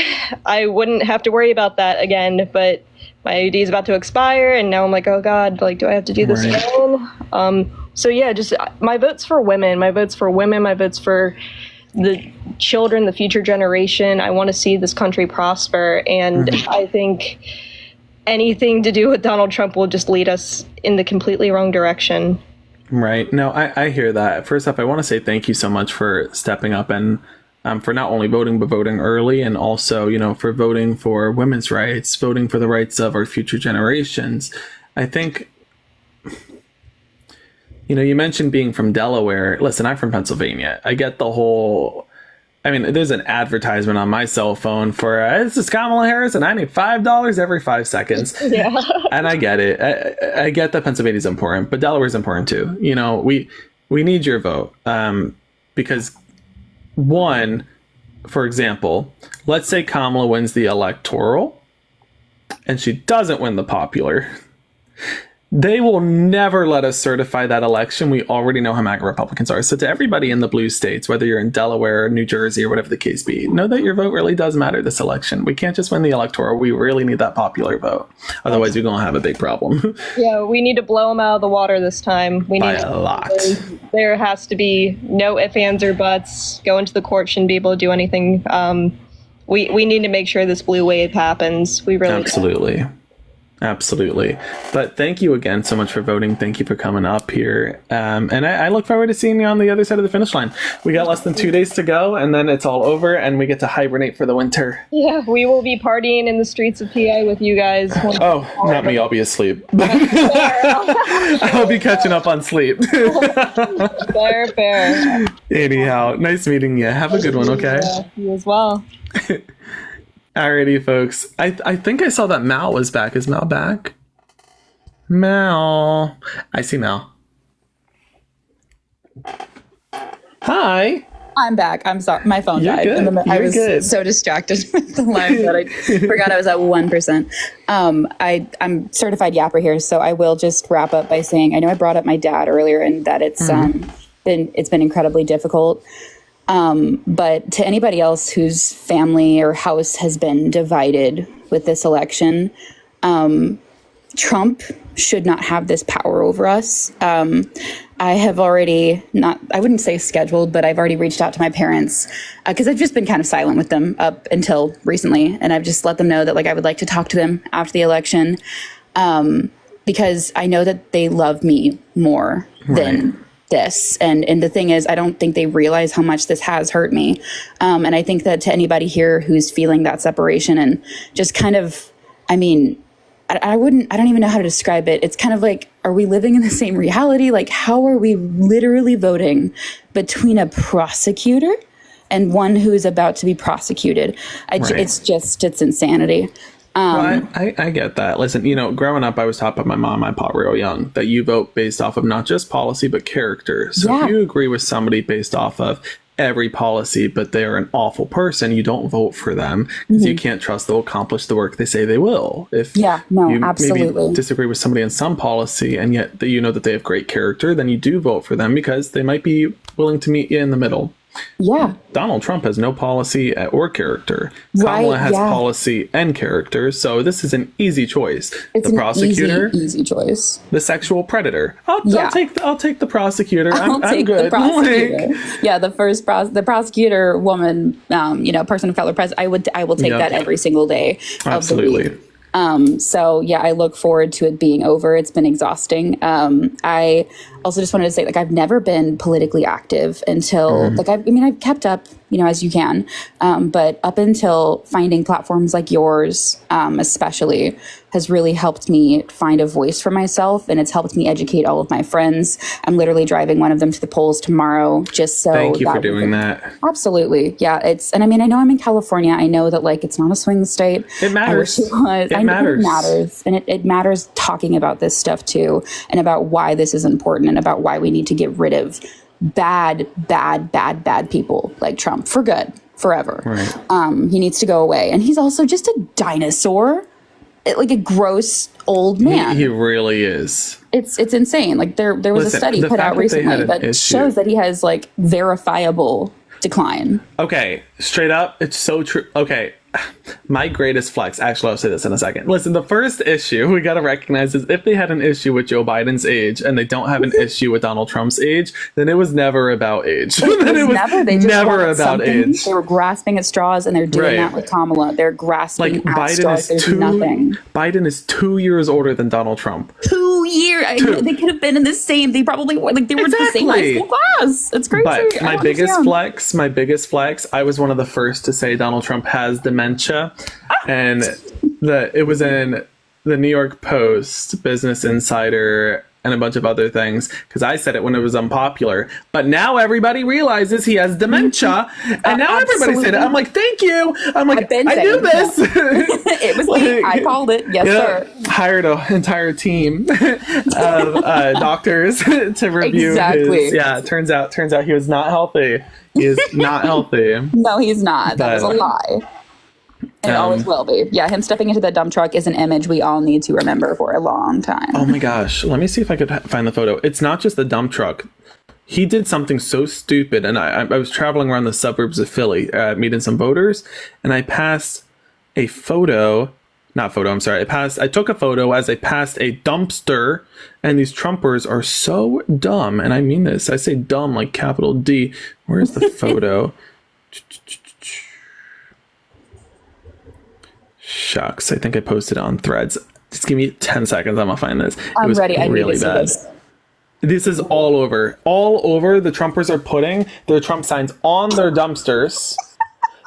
I wouldn't have to worry about that again, but my IUD is about to expire, and now I'm like, oh God, like, do I have to do this again? So yeah, just my vote's for women. My vote's for women. My vote's for the children, the future generation. I want to see this country prosper, and I think anything to do with Donald Trump will just lead us in the completely wrong direction. Right. No, I hear that. First off, I want to say thank you so much for stepping up and for not only voting, but voting early, and also, for voting for women's rights, voting for the rights of our future generations. I think, you mentioned being from Delaware. Listen, I'm from Pennsylvania. I get the whole... there's an advertisement on my cell phone for, this is Kamala Harris, and I need $5 every 5 seconds. Yeah. And I get it. I get that Pennsylvania's important, but Delaware's important too. We need your vote. Because, one, for example, let's say Kamala wins the electoral, and she doesn't win the popular. They will never let us certify that election. We already know how MAGA Republicans are. So to everybody in the blue states, whether you're in Delaware, New Jersey, or whatever the case be, know that your vote really does matter this election. We can't just win the electoral. We really need that popular vote. Otherwise, you're going to have a big problem. Yeah, we need to blow them out of the water this time. We by need a lot. There has to be no ifs, ands, or buts. Going to the court shouldn't be able to do anything. We need to make sure this blue wave happens. We really Absolutely. Absolutely. But thank you again so much for voting. Thank you for coming up here. And I look forward to seeing you on the other side of the finish line. We got less than 2 days to go, and then it's all over, and we get to hibernate for the winter. Yeah, we will be partying in the streets of PA with you guys. Oh, not me. I'll be asleep. I'll be catching up on sleep. Fair. Anyhow, nice meeting you. Have a good one, okay? Yeah, you as well. Alrighty, folks. I think I saw that Mal was back. Is Mal back? Mal. I see Mal. Hi. I'm back. I'm sorry. My phone You're died. good. I You're was good. so distracted with the live that I forgot I was at 1%. I'm certified yapper here, so I will just wrap up by saying I know I brought up my dad earlier and that it's been incredibly difficult. But to anybody else whose family or house has been divided with this election, Trump should not have this power over us. I have already I wouldn't say scheduled, but I've already reached out to my parents because I've just been kind of silent with them up until recently. And I've just let them know that I would like to talk to them after the election because I know that they love me more than this. And the thing is, I don't think they realize how much this has hurt me. And I think that to anybody here who's feeling that separation and just kind of, I don't even know how to describe it. It's kind of like, are we living in the same reality? How are we literally voting between a prosecutor and one who is about to be prosecuted? It's insanity. Well, I get that. Listen, growing up, I was taught by my mom, my pa real young, that you vote based off of not just policy, but character. So if you agree with somebody based off of every policy, but they're an awful person, you don't vote for them because you can't trust they'll accomplish the work they say they will. If you maybe disagree with somebody on some policy and yet that you know that they have great character, then you do vote for them because they might be willing to meet you in the middle. Yeah. Donald Trump has no policy or character. Kamala has policy and character. So this is an easy choice. It's the prosecutor, easy choice. The sexual predator. I'll take the prosecutor. I'm good. The prosecutor. Yeah, the prosecutor woman, person of color I will take that every single day. Absolutely. Of the week. So yeah, I look forward to it being over. It's been exhausting. I also just wanted to say, I've never been politically active until, I've kept up, as you can. But up until finding platforms like yours, especially, has really helped me find a voice for myself, and it's helped me educate all of my friends. I'm literally driving one of them to the polls tomorrow, just so. Thank you for doing that. Absolutely, yeah. I know I'm in California. I know that it's not a swing state. It matters. It matters. It matters, and it matters talking about this stuff too, and about why this is important, and about why we need to get rid of bad people like Trump for good, forever. Right. He needs to go away, and he's also just a dinosaur. A gross old man. He really is. It's insane. There was a study put out recently that shows that he has verifiable decline. Okay, straight up, it's so true. Okay, my greatest flex, actually I'll say this in a second. Listen, the first issue we got to recognize is if they had an issue with Joe Biden's age and they don't have an issue with Donald Trump's age, then it was never about age. They just never wanted about something. age. They were grasping at straws, and they're doing that with Kamala. They're grasping at straws. There's nothing. Biden is 2 years older than Donald Trump. 2 years. They could have been in the same. They probably were. They were in the same high school class. It's crazy. But my biggest flex, I was one of the first to say Donald Trump has dementia. And it was in the New York Post, Business Insider, and a bunch of other things, because I said it when it was unpopular. But now everybody realizes he has dementia, and now everybody said it. I'm like, thank you. I'm like, I knew this. It was me. I called it. Yes, sir. Hired an entire team of doctors to review his. Yeah, turns out he was not healthy. He is not healthy. No, he's not. That was a lie. And it always will be. Yeah, him stepping into that dump truck is an image we all need to remember for a long time. Oh my gosh. Let me see if I could find the photo. It's not just the dump truck. He did something so stupid, and I was traveling around the suburbs of Philly, meeting some voters, and I passed a photo. Not photo, I'm sorry. I took a photo as I passed a dumpster, and these Trumpers are so dumb, and I mean this. I say dumb like capital D. Where's the photo? Shucks, I think I posted it on Threads. Just give me 10 seconds, I'm gonna find this. I'm ready. Really I need to see bad. this. This is all over. All over, the Trumpers are putting their Trump signs on their dumpsters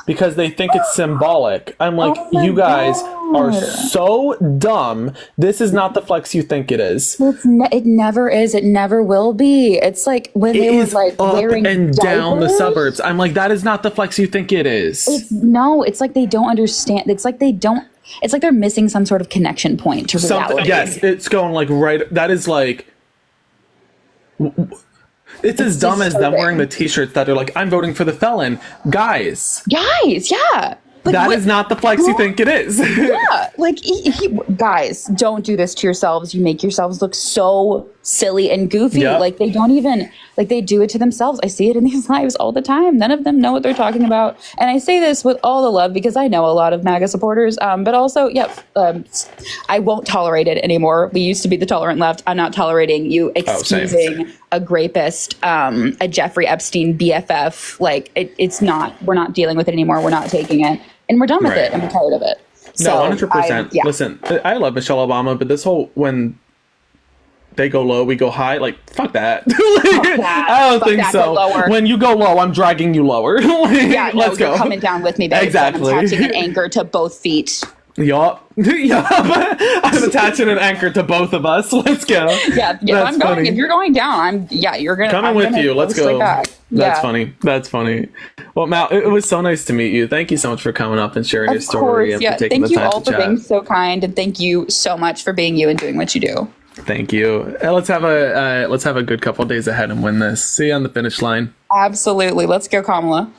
because they think it's symbolic. I'm like, you guys are so dumb. This is not the flex you think it is. It never is. It never will be. It's like when they were like wearing and down the diapers. suburbs. I'm like, that is not the flex you think it is. It's like they don't understand. It's like they don't. It's like they're missing some sort of connection point to reality. Yes, it's going like right. That is like. It's as dumb as them wearing the t-shirts that are like, I'm voting for the felon. Guys, yeah. Like, that is not the flex you think it is. Yeah, like guys, don't do this to yourselves. You make yourselves look so silly and goofy. Yep. Like they don't even they do it to themselves. I see it in these lives all the time. None of them know what they're talking about. And I say this with all the love because I know a lot of MAGA supporters. But also, I won't tolerate it anymore. We used to be the tolerant left. I'm not tolerating you excusing a rapist, a Jeffrey Epstein BFF. Like it's not. We're not dealing with it anymore. We're not taking it. And we're done with it, and we're tired of it. No, 100%. Listen, I love Michelle Obama, but this whole when they go low, we go high. Like, fuck that. I don't think so. When you go low, I'm dragging you lower. Let's go. You're coming down with me, babe. Exactly. I'm attaching an anchor to both feet. Yup. I'm attaching an anchor to both of us. Let's go. Yeah. That's funny. If you're going down, you're gonna coming with you. Let's go. That's funny. That's funny. Well, Mal, it was so nice to meet you. Thank you so much for coming up and sharing your story and for taking thank the you time all to for chat. being so kind, and thank you so much for being you and doing what you do. Thank you. Let's have a good couple of days ahead and win this. See you on the finish line. Absolutely. Let's go, Kamala.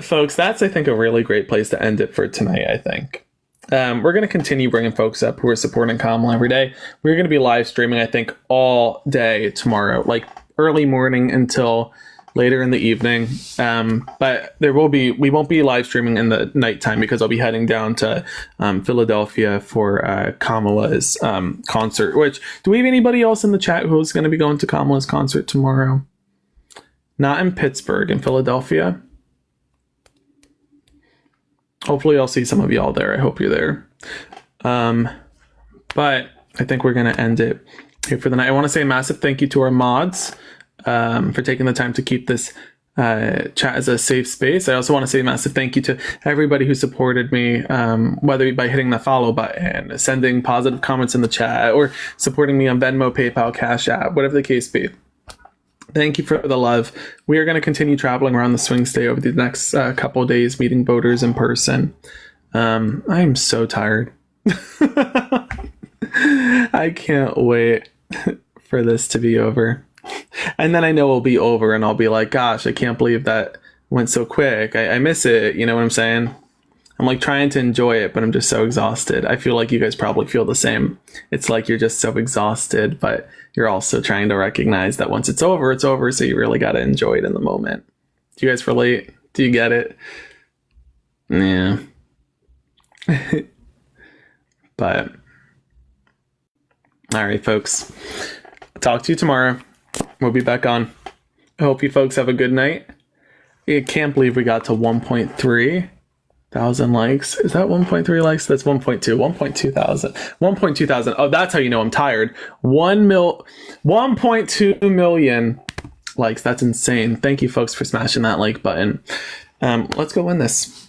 Folks, that's, I think, a really great place to end it for tonight, I think. We're going to continue bringing folks up who are supporting Kamala every day. We're going to be live streaming, I think, all day tomorrow, like early morning until later in the evening. But we won't be live streaming in the nighttime because I'll be heading down to Philadelphia for Kamala's concert. Which, do we have anybody else in the chat who's going to be going to Kamala's concert tomorrow? Not in Pittsburgh, in Philadelphia. Hopefully I'll see some of y'all there. I hope you're there. But I think we're going to end it here for the night. I want to say a massive thank you to our mods for taking the time to keep this chat as a safe space. I also want to say a massive thank you to everybody who supported me, whether by hitting the follow button, sending positive comments in the chat, or supporting me on Venmo, PayPal, Cash App, whatever the case be. Thank you for the love. We are going to continue traveling around the swing state over the next couple of days, meeting voters in person. I am so tired. I can't wait for this to be over. And then I know it'll be over and I'll be like, gosh, I can't believe that went so quick. I miss it. You know what I'm saying? I'm like trying to enjoy it, but I'm just so exhausted. I feel like you guys probably feel the same. It's like you're just so exhausted, but you're also trying to recognize that once it's over, so you really got to enjoy it in the moment. Do you guys relate? Do you get it? Yeah. But, all right, folks. I'll talk to you tomorrow. We'll be back on. I hope you folks have a good night. I can't believe we got to 1.3 thousand likes. Is that 1.3 likes? That's 1.2 thousand. 1.2 thousand. Oh, that's how you know I'm tired. 1.2 million likes. That's insane. Thank you folks for smashing that like button. Let's go win this.